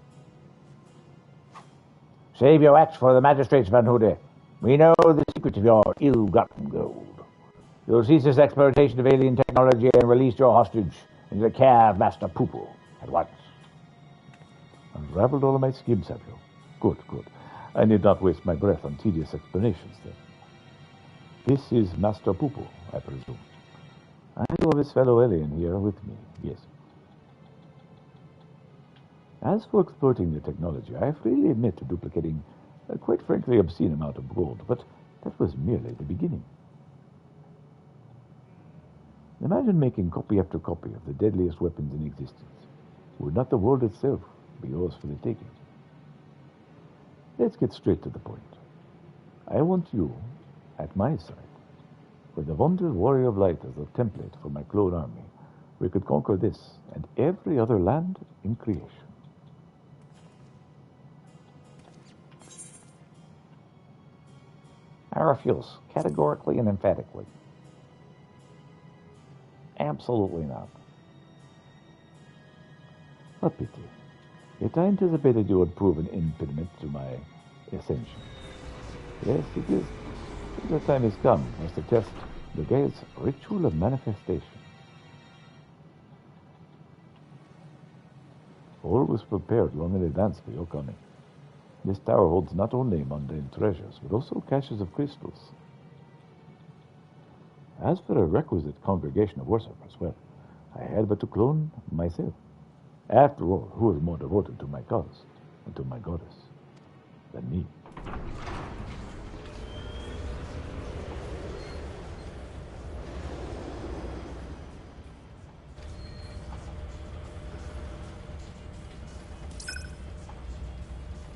Save your acts for the magistrates, Vanhudi. We know the secret of your ill-gotten gold. You'll cease this exploitation of alien technology and release your hostage into the care of Master Pupu at once. Unraveled all of my schemes, have you? Good, good. I need not waste my breath on tedious explanations, then. This is Master Pupu, I presume. I know this fellow alien here with me, yes. As for exploiting the technology, I freely admit to duplicating A quite frankly obscene amount of gold, but that was merely the beginning. Imagine making copy after copy of the deadliest weapons in existence. Would not the world itself be yours for the taking? Let's get straight to the point. I want you at my side. With the Wondrous Warrior of Light as a template for my clone army, we could conquer this and every other land in creation. I refuse, categorically and emphatically. Absolutely not. A pity. Yet I anticipated you would prove an impediment to my ascension. Yes, it is. The time has come for us to test the Gaia's ritual of manifestation. All was prepared long in advance for your coming. This tower holds not only mundane treasures, but also caches of crystals. As for a requisite congregation of worshippers, well, I had but to clone myself. After all, who is more devoted to my cause and to my goddess than me?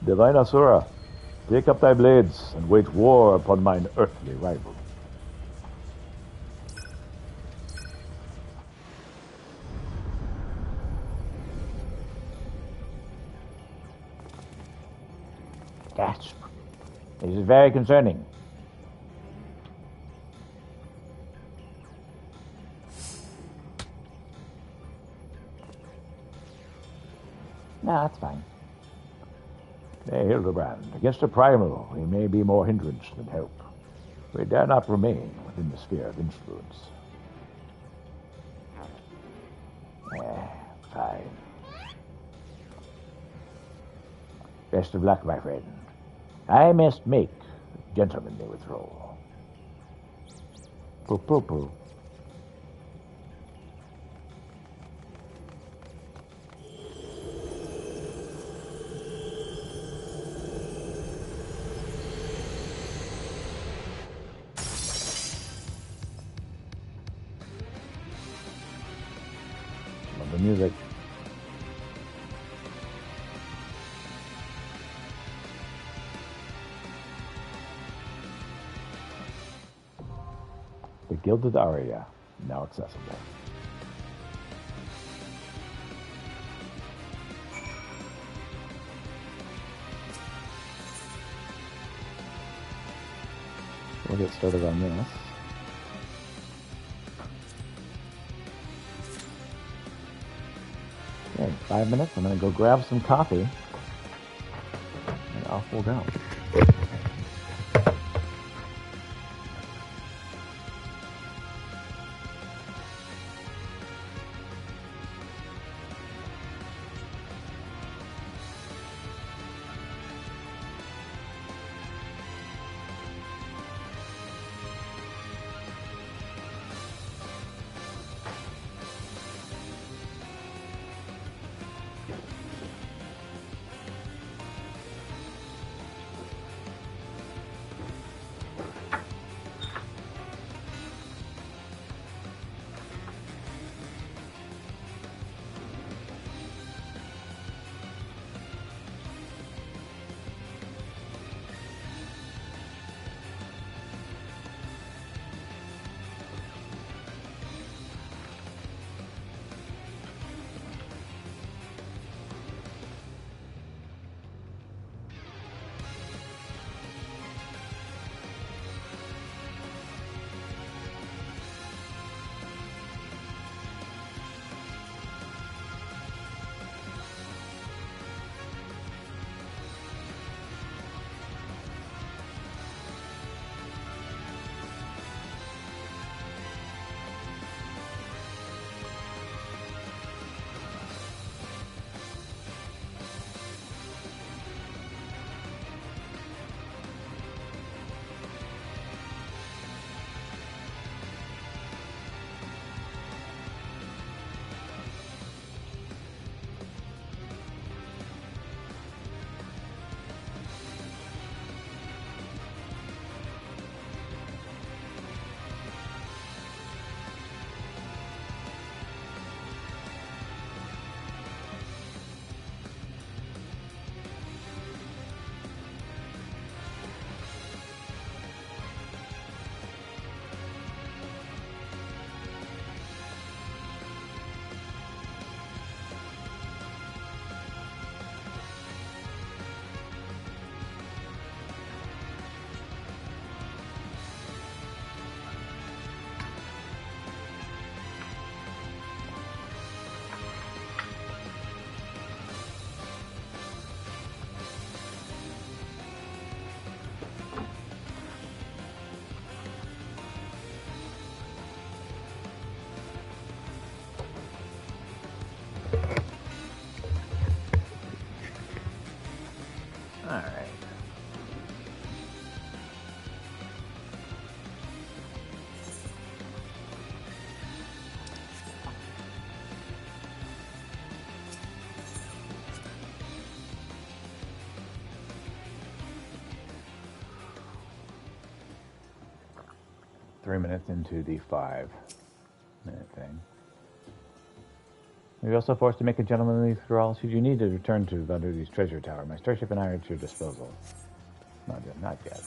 Divine Asura, take up thy blades and wage war upon mine earthly rival. Gasp. This is very concerning. No, that's fine. Nay, Hildebrand, against a primal, we may be more hindrance than help. We dare not remain within the sphere of influence. Fine. Best of luck, my friend. I must make a gentlemanly withdrawal. Poo-poo-poo. The music. The Gilded Aria, now accessible. We'll get started on this. Okay, 5 minutes. I'm going to go grab some coffee, and off we'll go. Alright. Three minutes into the 5-minute thing. You're also forced to make a gentlemanly withdrawal should you need to return to Vandudi's treasure tower. My starship and I are at your disposal. Not yet. Not yet.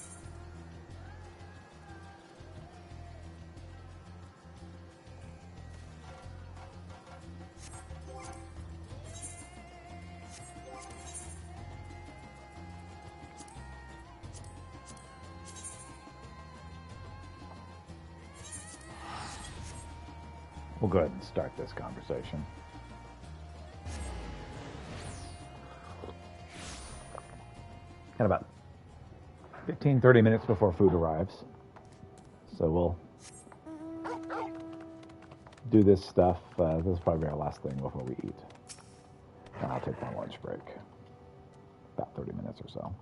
We'll go ahead and start this conversation. Got about 15-30 minutes before food arrives. So we'll do this stuff. This is probably our last thing before we eat. And I'll take my lunch break. About 30 minutes or so.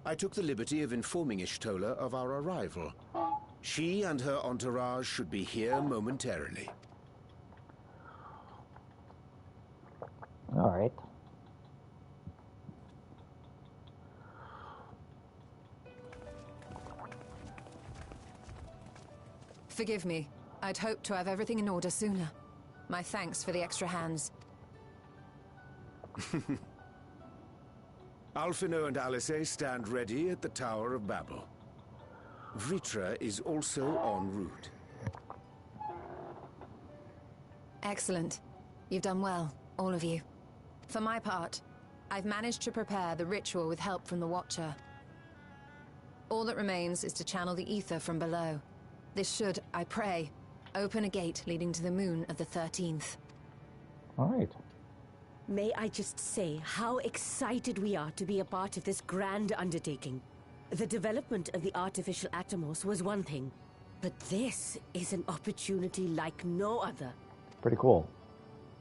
I took the liberty of informing Ishtola of our arrival. She and her entourage should be here momentarily. All right. Forgive me. I'd hoped to have everything in order sooner. My thanks for the extra hands. Alphino and Alice stand ready at the Tower of Babel. Vritra is also en route. Excellent. You've done well, all of you. For my part, I've managed to prepare the ritual with help from the Watcher. All that remains is to channel the ether from below. This should, I pray, open a gate leading to the moon of the 13th. All right. May I just say how excited we are to be a part of this grand undertaking. The development of the artificial Atomos was one thing, but this is an opportunity like no other. Pretty cool.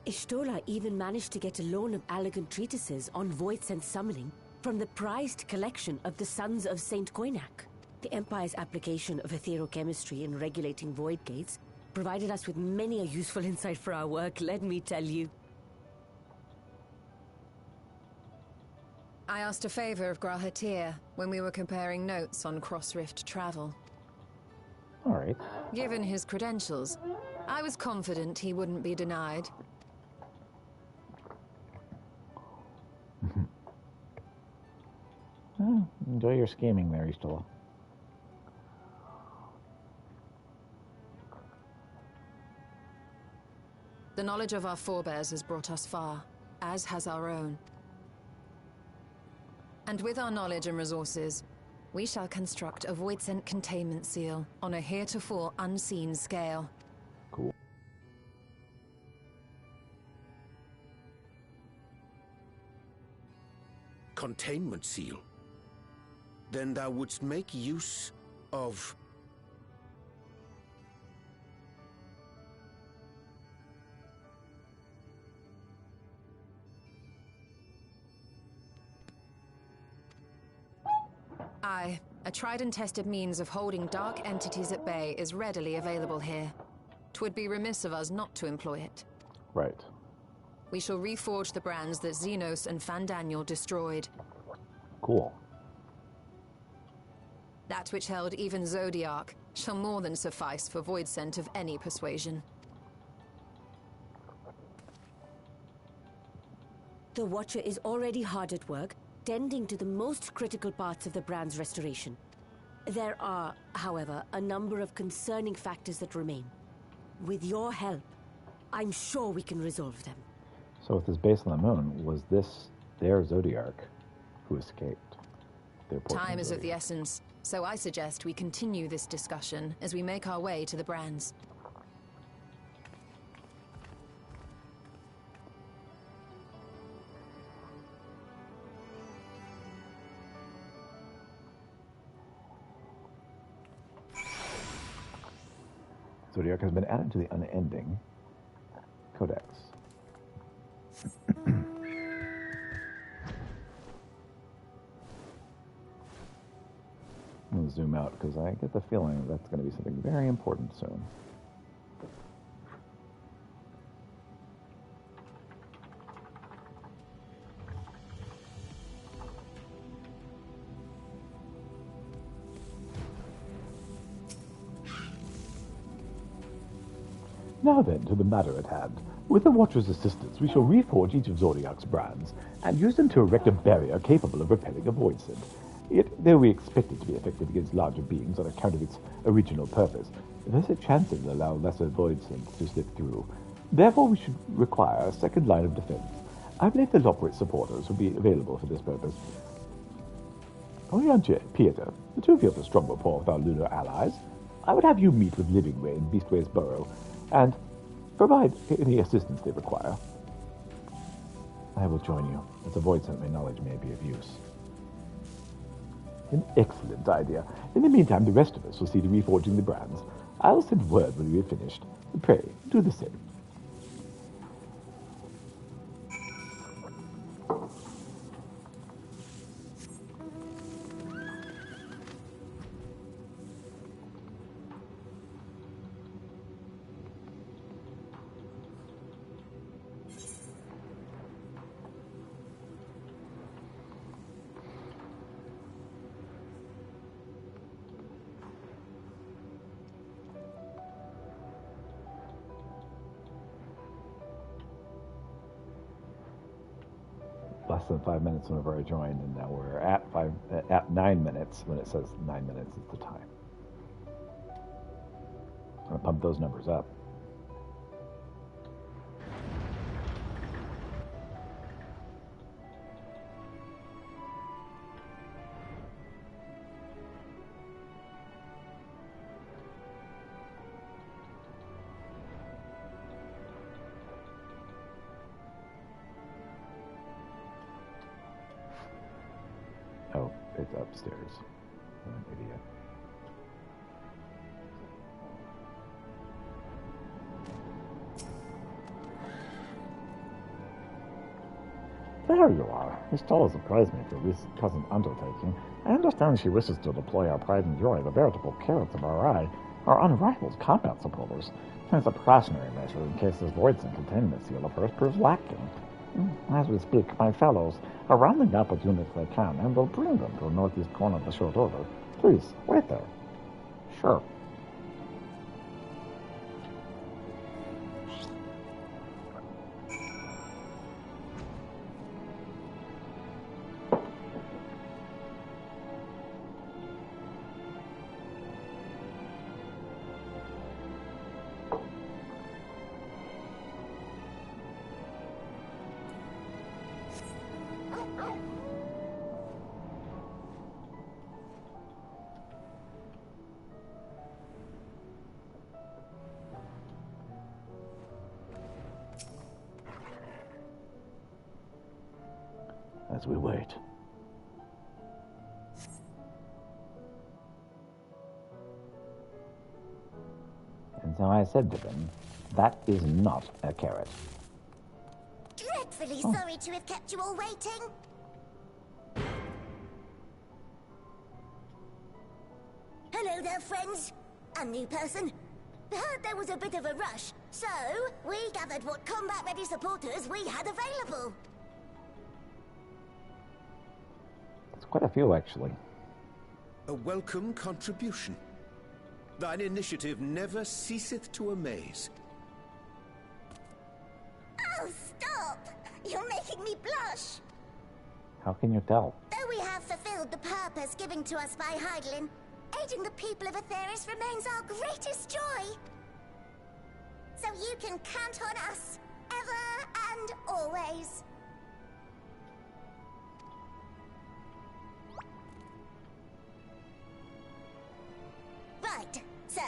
Ishtola even managed to get a loan of elegant treatises on void sense summoning from the prized collection of the Sons of Saint Koinak. The Empire's application of etherochemistry in regulating void gates provided us with many a useful insight for our work, let me tell you. I asked a favor of Grahatir when we were comparing notes on cross-rift travel. All right. Given his credentials, I was confident he wouldn't be denied. Enjoy your scheming there, Ishtola. The knowledge of our forebears has brought us far, as has our own. And with our knowledge and resources, we shall construct a void-sent containment seal on a heretofore unseen scale. Cool. Containment seal? Then thou wouldst make use of... Aye, a tried and tested means of holding dark entities at bay is readily available here. 'Twould be remiss of us not to employ it. Right. We shall reforge the brands that Xenos and Fandaniel destroyed. Cool. That which held even Zodiac shall more than suffice for void scent of any persuasion. The Watcher is already hard at work, tending to the most critical parts of the brand's restoration. There are, however, a number of concerning factors that remain. With your help, I'm sure we can resolve them. So with this base on the moon, was this their Zodiac who escaped? Time is of the essence, so I suggest we continue this discussion as we make our way to the brands. Zodiac has been added to the unending codex. and zoom out, because I get the feeling that's going to be something very important soon. Now then, to the matter at hand. With the Watcher's assistance, we shall reforge each of Zodiac's brands, and use them to erect a barrier capable of repelling a void scent. Yet, though we expect it to be effective against larger beings on account of its original purpose, there's a chance it will allow lesser void scents to slip through. Therefore, we should require a second line of defense. I believe the Loporrit supporters will be available for this purpose. Orianche, Pieter, the two feel a strong rapport with our lunar allies. I would have you meet with Livingway in Beastway's burrow, and provide any assistance they require. I will join you, as a void scent my knowledge may be of use. An excellent idea. In the meantime, the rest of us will see to reforging the brands. I'll send word when we have finished. Pray, do the same. Less than 5 minutes whenever I joined, and now we're at 9 minutes. When it says 9 minutes is the time. I'm gonna pump those numbers up. Oh, it's upstairs. I'm an idiot. There you are. Miss Tolla surprised me for this present undertaking. I understand she wishes to deploy our pride and joy, the veritable carrots of our eye, our unrivaled combat supporters. It's a precautionary measure in case this void scent containing the seal of Earth proves lacking. As we speak, my fellows are rounding up what units they can, and will bring them to the northeast corner of the short order. Please, wait there. Sure. As we wait. And so I said to them, that is not a carrot. Dreadfully sorry to have kept you all waiting. Hello there, friends. A new person. Heard there was a bit of a rush, so we gathered what combat-ready supporters we had available. It's quite a few, actually. A welcome contribution. Thine initiative never ceaseth to amaze. Oh, stop! You're making me blush. How can you tell? Though we have fulfilled the purpose given to us by Hydaelyn, aiding the people of Aetheris remains our greatest joy. So you can count on us, ever and always. Right, so,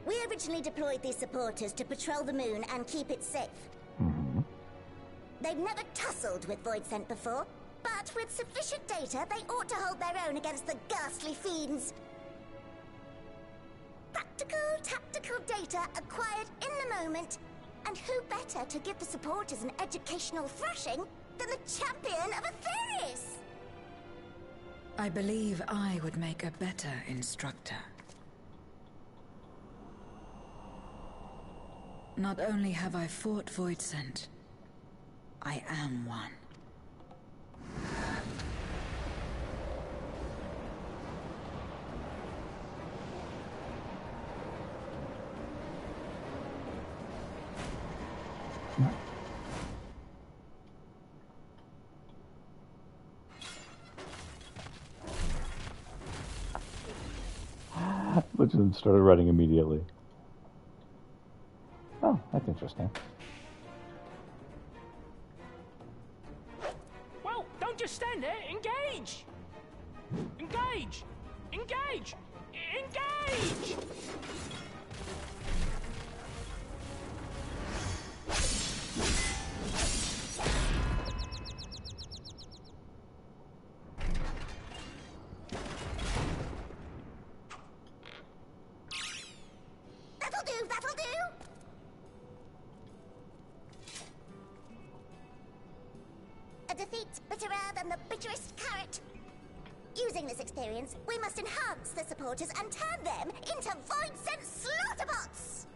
we originally deployed these supporters to patrol the moon and keep it safe. They've never tussled with Void Scent before, but with sufficient data, they ought to hold their own against the ghastly fiends. Practical, tactical data acquired in the moment, and who better to give the supporters an educational thrashing than the champion of Aetheris? I believe I would make a better instructor. Not only have I fought Voidsent, I am one. Legend started writing immediately. Oh, that's interesting. Well, don't just stand there. Engage! Engage! Engage! Engage! That'll do, that'll do! A defeat bitterer than the bitterest carrot. Using this experience, we must enhance the supporters and turn them into Voidsent slaughterbots!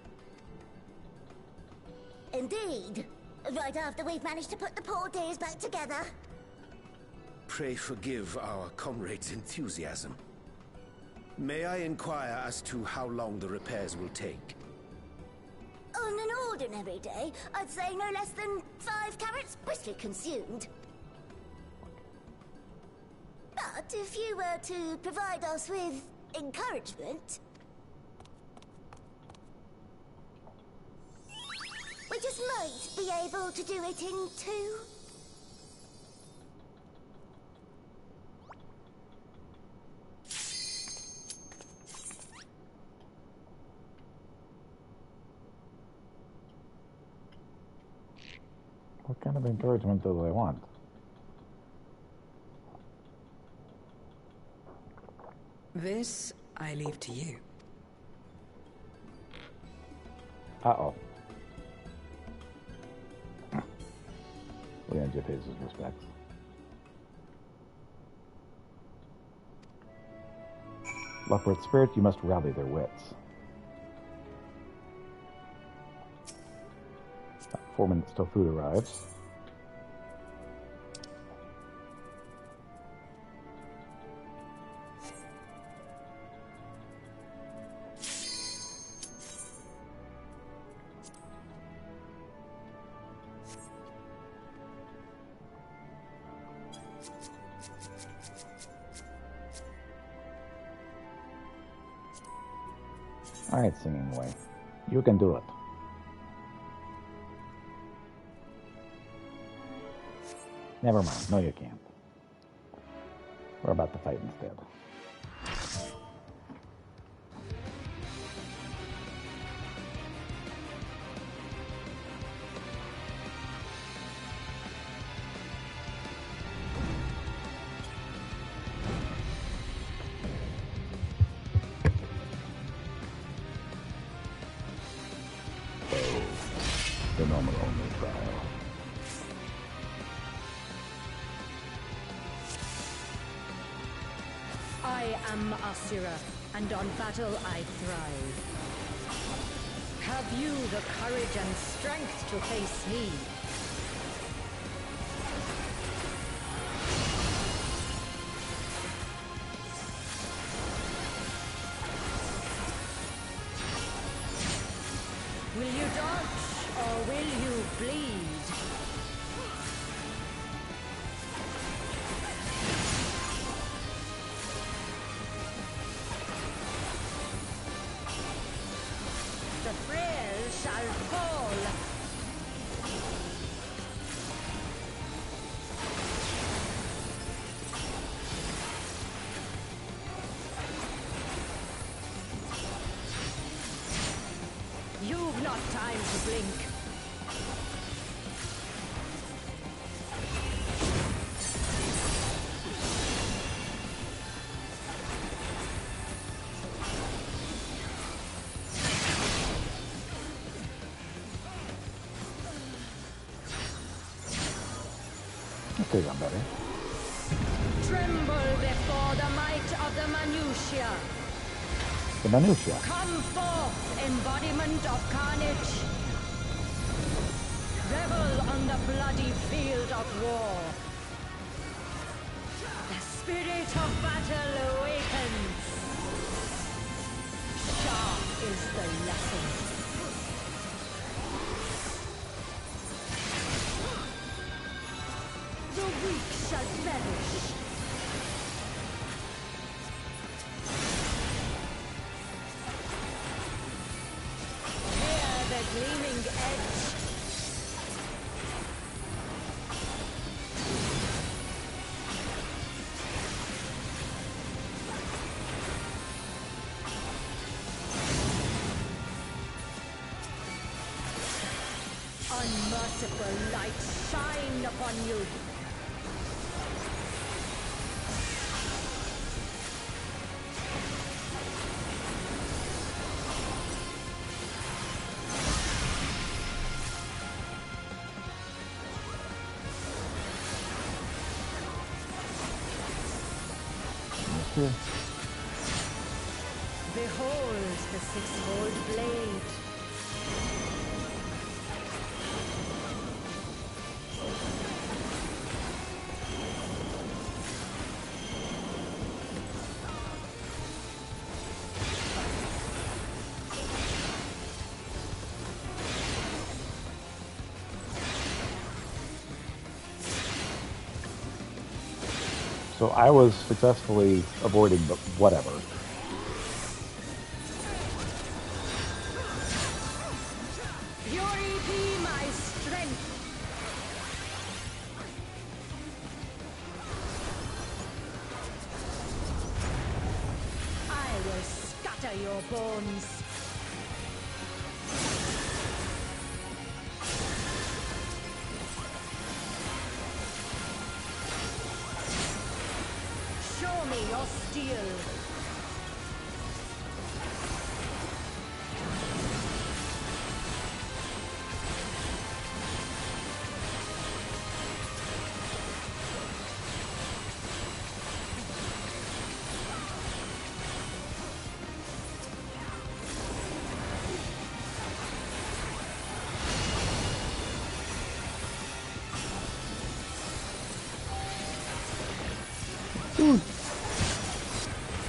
Indeed. Right after we've managed to put the poor dears back together. Pray forgive our comrade's enthusiasm. May I inquire as to how long the repairs will take? On an ordinary day, I'd say no less than 5 carrots briskly consumed. But if you were to provide us with encouragement, we just might be able to do it in 2. What kind of encouragement do they want? This I leave to you. Uh-oh. Leandra pays his respects. Leopard Spirit, you must rally their wits. 4 minutes till food arrives. All right, Singing Way. You can do it. Never mind. No, you can't. We're about to fight instead. The normal only trial. I am Asura, and on battle I thrive. Have you the courage and strength to face me? Will you dodge, or will you bleed? The frail shall fall. You've not time to blink. Okay, I'm better. Tremble before the might of the minutiae. The minutia. Come forth, embodiment of carnage. Revel on the bloody field of war. The spirit of battle awakens. Sharp is the lesson. The weak shall perish. Hear the gleaming edge. Unmerciful light shine upon you. Behold the six-fold blade. So I was successfully avoiding, but whatever. Fury be my strength. I will scatter your bones. Show me your steel.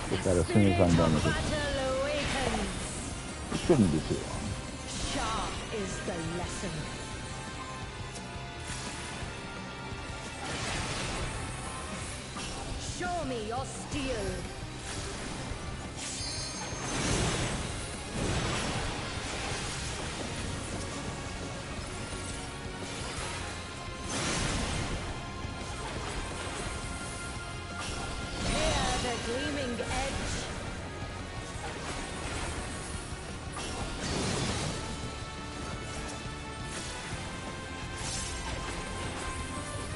Get that as soon as I'm done with it. Battle awakens. It shouldn't be too long. Sharp is the lesson. Show me your steel. Hear the gleaming edge.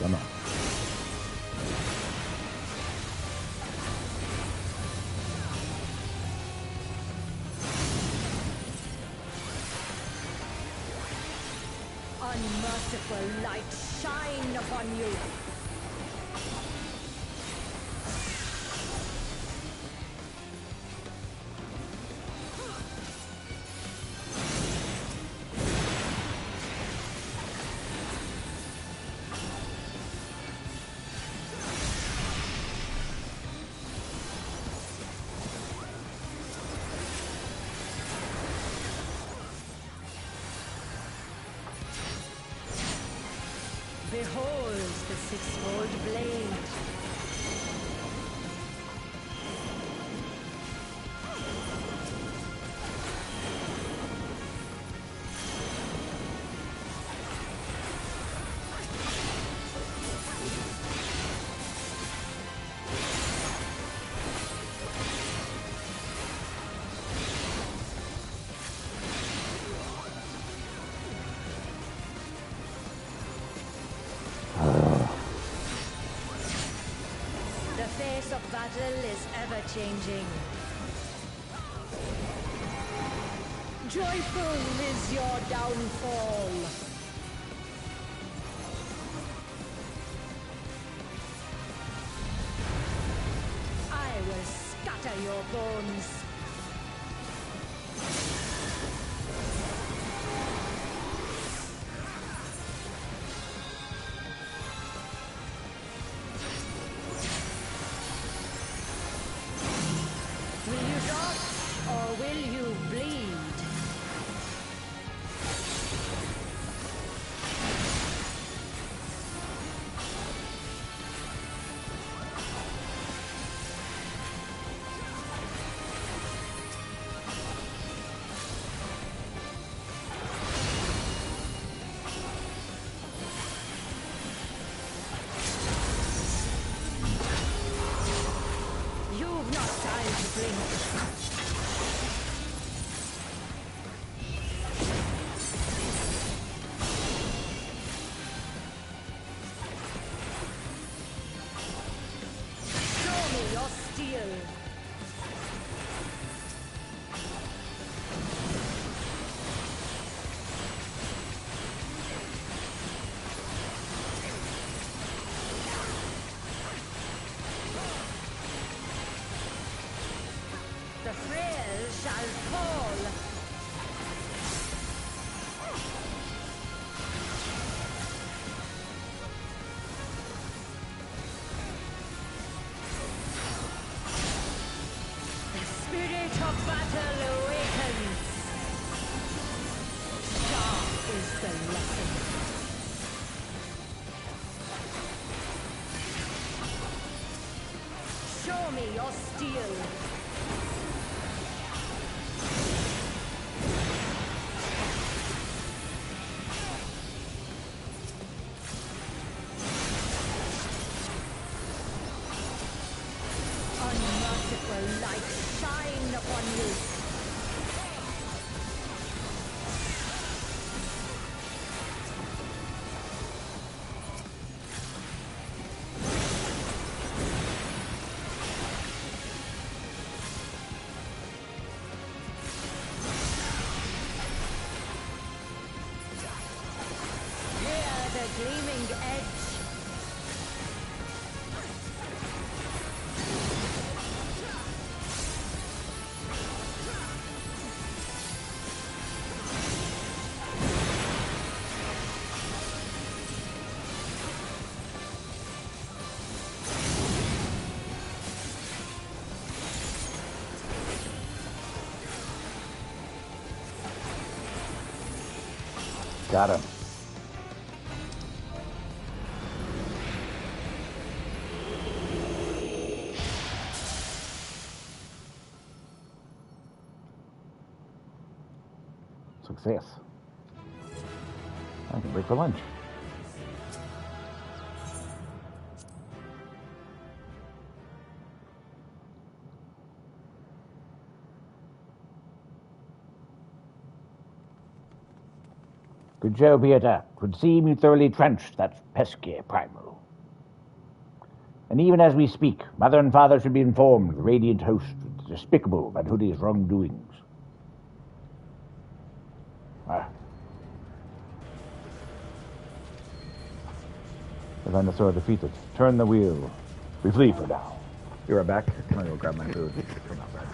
Come on. Unmerciful light shine upon you. Behold the six-fold blade. The face of battle is ever-changing. Joyful is your downfall. your bones. Will you dodge, or will you bleed? You've not time to blink. Show me your steel. The frail shall fall. The spirit of battle awakens. Dark is the lesson. Show me your steel. Unmerciful light shine upon you. Hear the gleaming edge. Got him. Success. I can break for lunch. Good show, Peter. Could seem you thoroughly trenched that pesky primal. And even as we speak, Mother and Father should be informed of the Radiant host is despicable about Hoodie's wrongdoings. The Venusaur defeated. Turn the wheel. We flee for now. You're right back. I'm gonna go grab my food. Come on, Brad.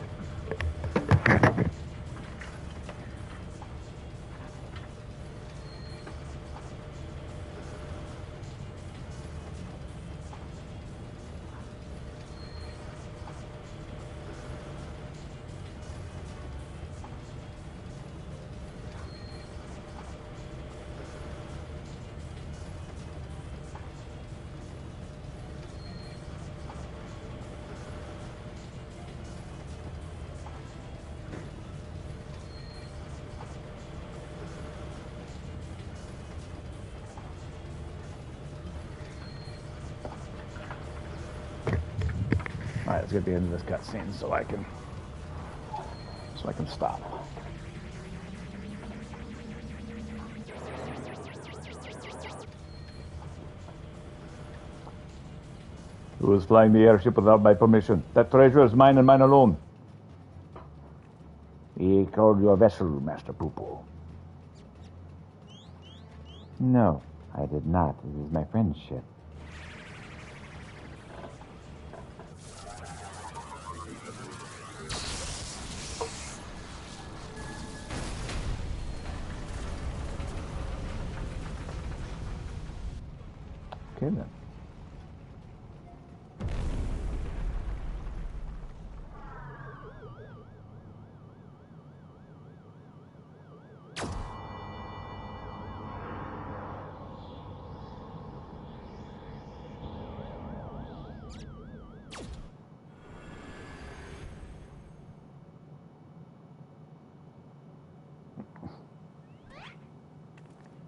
All right, let's get the end of this cutscene so I can stop. Who is flying the airship without my permission? That treasure is mine and mine alone. He called you a vessel, Master Poopo. No, I did not. It is my friend's ship.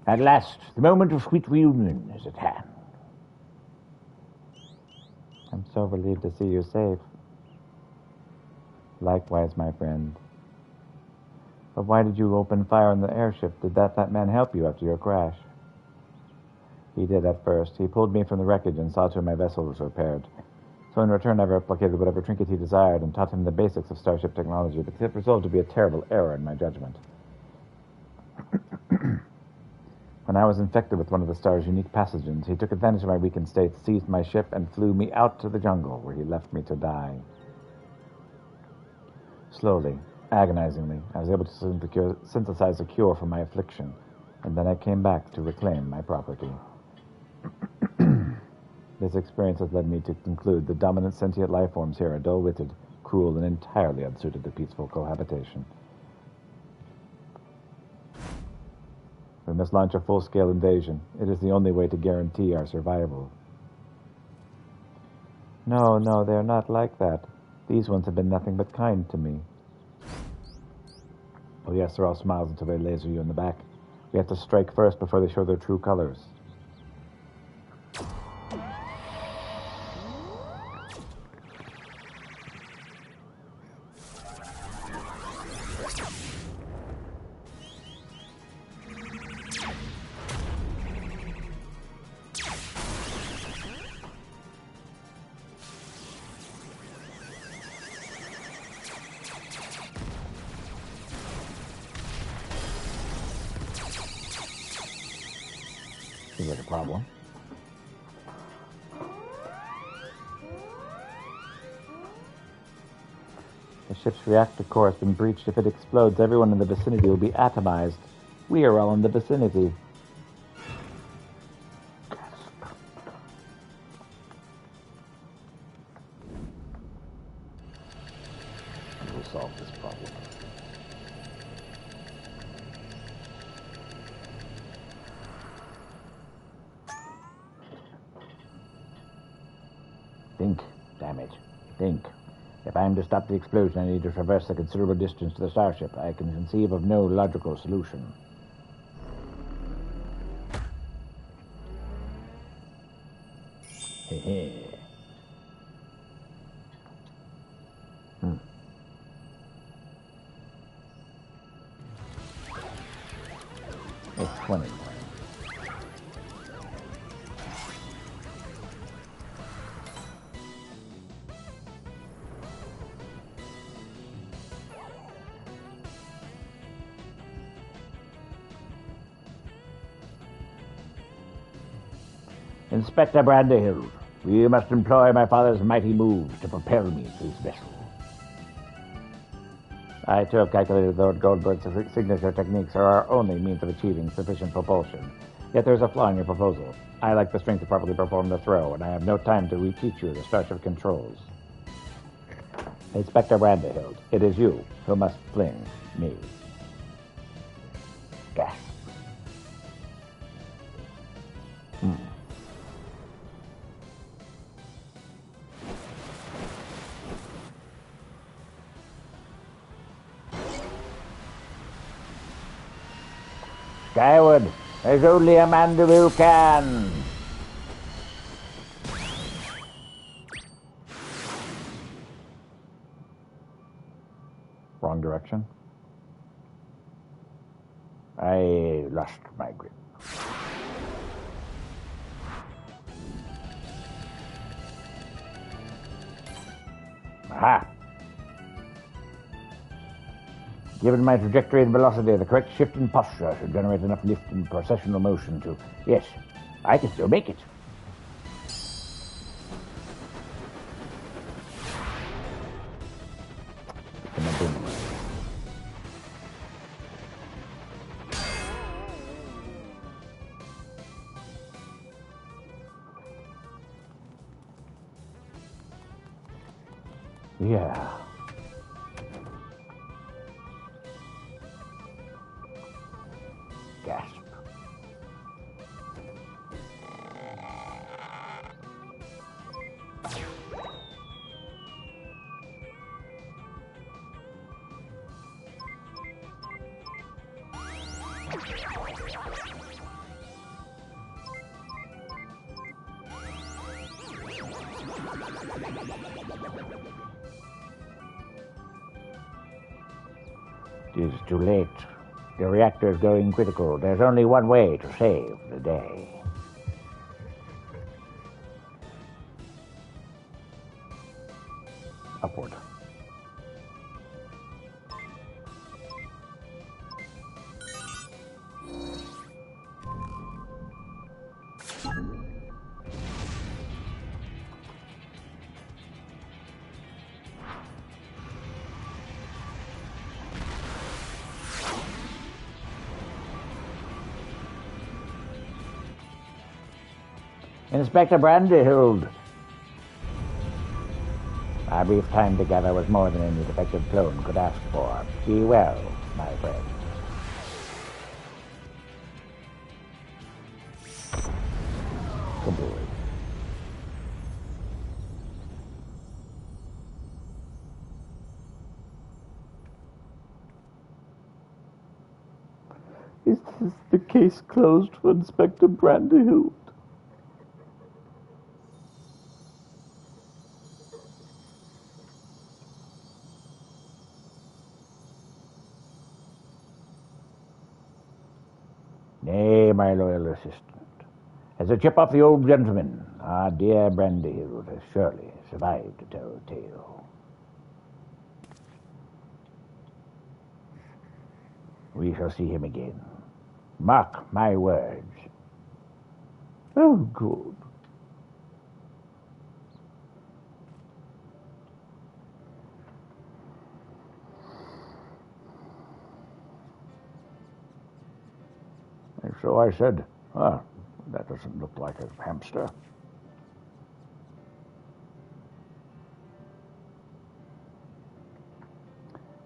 At last, the moment of sweet reunion is at hand. I'm so relieved to see you safe. Likewise, my friend. But why did you open fire on the airship? Did that man help you after your crash? He did at first. He pulled me from the wreckage and saw to it my vessel was repaired. So in return, I replicated whatever trinket he desired and taught him the basics of starship technology, but it resolved to be a terrible error in my judgment. When I was infected with one of the star's unique pathogens, he took advantage of my weakened state, seized my ship, and flew me out to the jungle, where he left me to die. Slowly, agonizingly, I was able to synthesize a cure for my affliction, and then I came back to reclaim my property. This experience has led me to conclude the dominant sentient life forms here are dull-witted, cruel, and entirely unsuited to peaceful cohabitation. We must launch a full-scale invasion. It is the only way to guarantee our survival. No, they're not like that. These ones have been nothing but kind to me. Oh yes, they're all smiles until they laser you in the back. We have to strike first before they show their true colors. Seems like a problem. The ship's reactor core has been breached. If it explodes, everyone in the vicinity will be atomized. We are all in the vicinity. We'll solve this problem. Think. Damn it. Think. If I am to stop the explosion, I need to traverse a considerable distance to the starship. I can conceive of no logical solution. Hehe. It's 20. Inspector Branderhill, we must employ my father's mighty move to propel me to his vessel. I, too, have calculated Lord Goldberg's signature techniques are our only means of achieving sufficient propulsion. Yet there is a flaw in your proposal. I lack the strength to properly perform the throw, and I have no time to reteach you the starship controls. Inspector Branderhill, it is you who must fling me. Gasp. Skyward, there's only Amanda who can. Wrong direction. I lost my grip. Aha! Given my trajectory and velocity, the correct shift in posture should generate enough lift and processional motion to... Yes, I can still make it. Yeah. Gasp. It is too late. The reactor is going critical. There's only one way to save the day. Upward. Inspector Brandyhild. Our brief time together was more than any defective clone could ask for. Be well, my friend. Complete. Is this the case closed for Inspector Brandyhild? Nay, my loyal assistant. As a chip off the old gentleman, our dear Brandyhild has surely survived to tell the tale. We shall see him again. Mark my words. Oh, good. And so I said, that doesn't look like a hamster.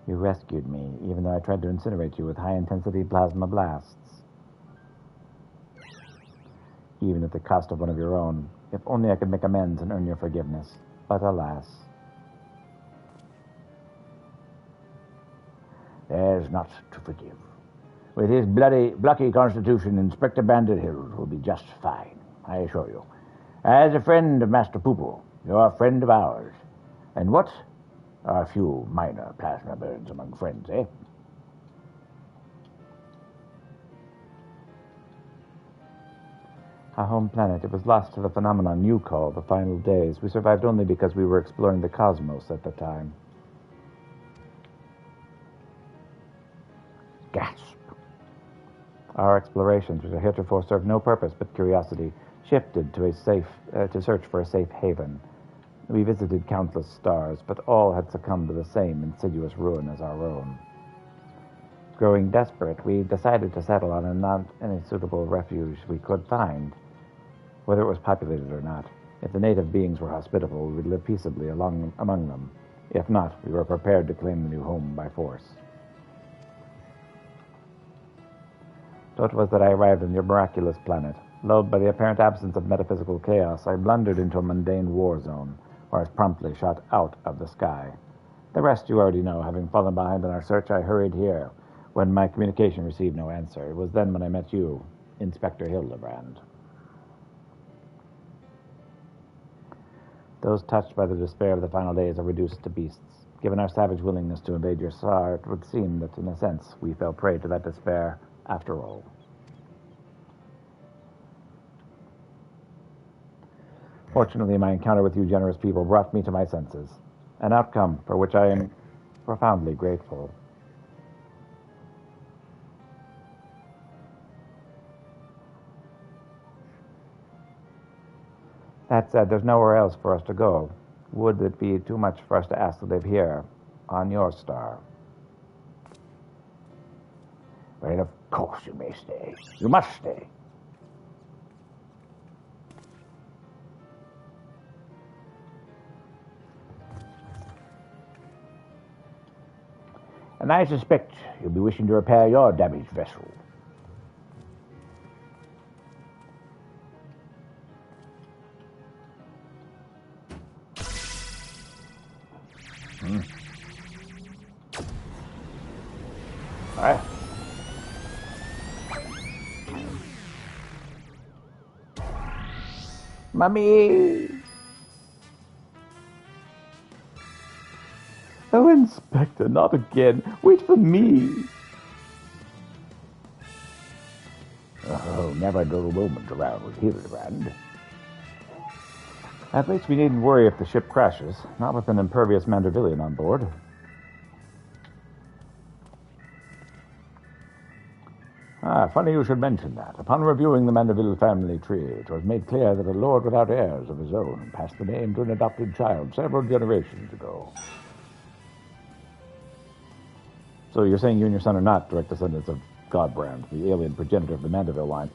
You rescued me, even though I tried to incinerate you with high-intensity plasma blasts. Even at the cost of one of your own. If only I could make amends and earn your forgiveness. But alas. There's not to forgive. With his blocky constitution, Inspector Brandyhild will be just fine, I assure you. As a friend of Master Poople, you're a friend of ours. And what are a few minor plasma burns among friends, eh? Our home planet, it was lost to the phenomenon you call the final days. We survived only because we were exploring the cosmos at the time. Gasp. Our explorations, which heretofore served no purpose but curiosity, shifted to to search for a safe haven. We visited countless stars, but all had succumbed to the same insidious ruin as our own. Growing desperate, we decided to settle on any suitable refuge we could find, whether it was populated or not. If the native beings were hospitable, we would live peaceably among them. If not, we were prepared to claim the new home by force. So it was that I arrived on your miraculous planet. Lulled by the apparent absence of metaphysical chaos, I blundered into a mundane war zone, where I was promptly shot out of the sky. The rest you already know. Having fallen behind in our search, I hurried here. When my communication received no answer, it was then when I met you, Inspector Hildebrand. Those touched by the despair of the final days are reduced to beasts. Given our savage willingness to invade your star, it would seem that, in a sense, we fell prey to that despair after all. Fortunately, my encounter with you generous people brought me to my senses, an outcome for which I am profoundly grateful. That said, there's nowhere else for us to go. Would it be too much for us to ask to live here, on your star? Well, of course you may stay. You must stay. And I suspect you'll be wishing to repair your damaged vessel. All right. Mummy! Oh, Inspector, not again. Wait for me. Oh, never a dull moment around with Hildebrand. At least we needn't worry if the ship crashes. Not with an impervious Mandervillian on board. Funny you should mention that. Upon reviewing the Mandeville family tree, it was made clear that a lord without heirs of his own passed the name to an adopted child several generations ago. So you're saying you and your son are not direct descendants of Godbrand, the alien progenitor of the Mandeville line.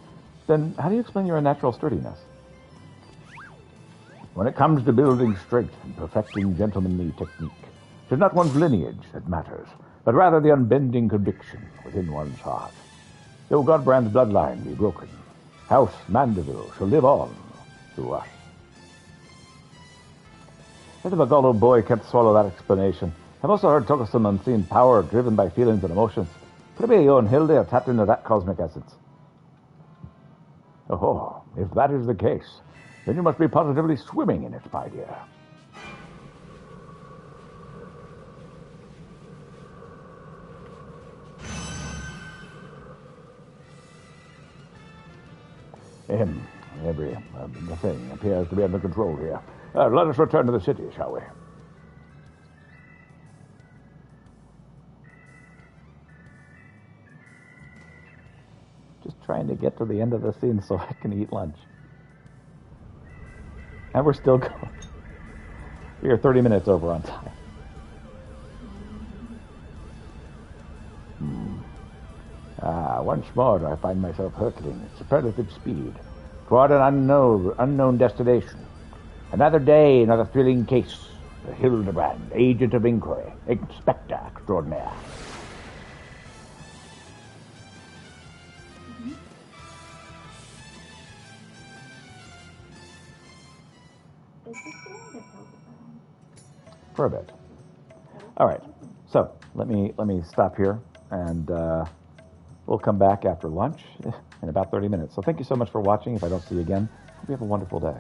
Then how do you explain your unnatural sturdiness? When it comes to building strength and perfecting gentlemanly technique, it is not one's lineage that matters, but rather the unbending conviction within one's heart. Though Godbrand's bloodline be broken, House Mandeville shall live on through us. Let the Bagolo boy can't swallow that explanation. I've also heard talk of some unseen power driven by feelings and emotions. Could it be you and Hilde are tapped into that cosmic essence? Oh, if that is the case, then you must be positively swimming in it, my dear. Every thing appears to be under control here. Let us return to the city, shall we? Just trying to get to the end of the scene so I can eat lunch. And we're still going. We are 30 minutes over on time. Once more I find myself hurtling at superlative speed toward an unknown destination. Another day, another thrilling case. The Hildebrand, agent of inquiry, inspector extraordinaire. For a bit. All right. So let me stop here, and we'll come back after lunch in about 30 minutes. So thank you so much for watching. If I don't see you again, hope you have a wonderful day.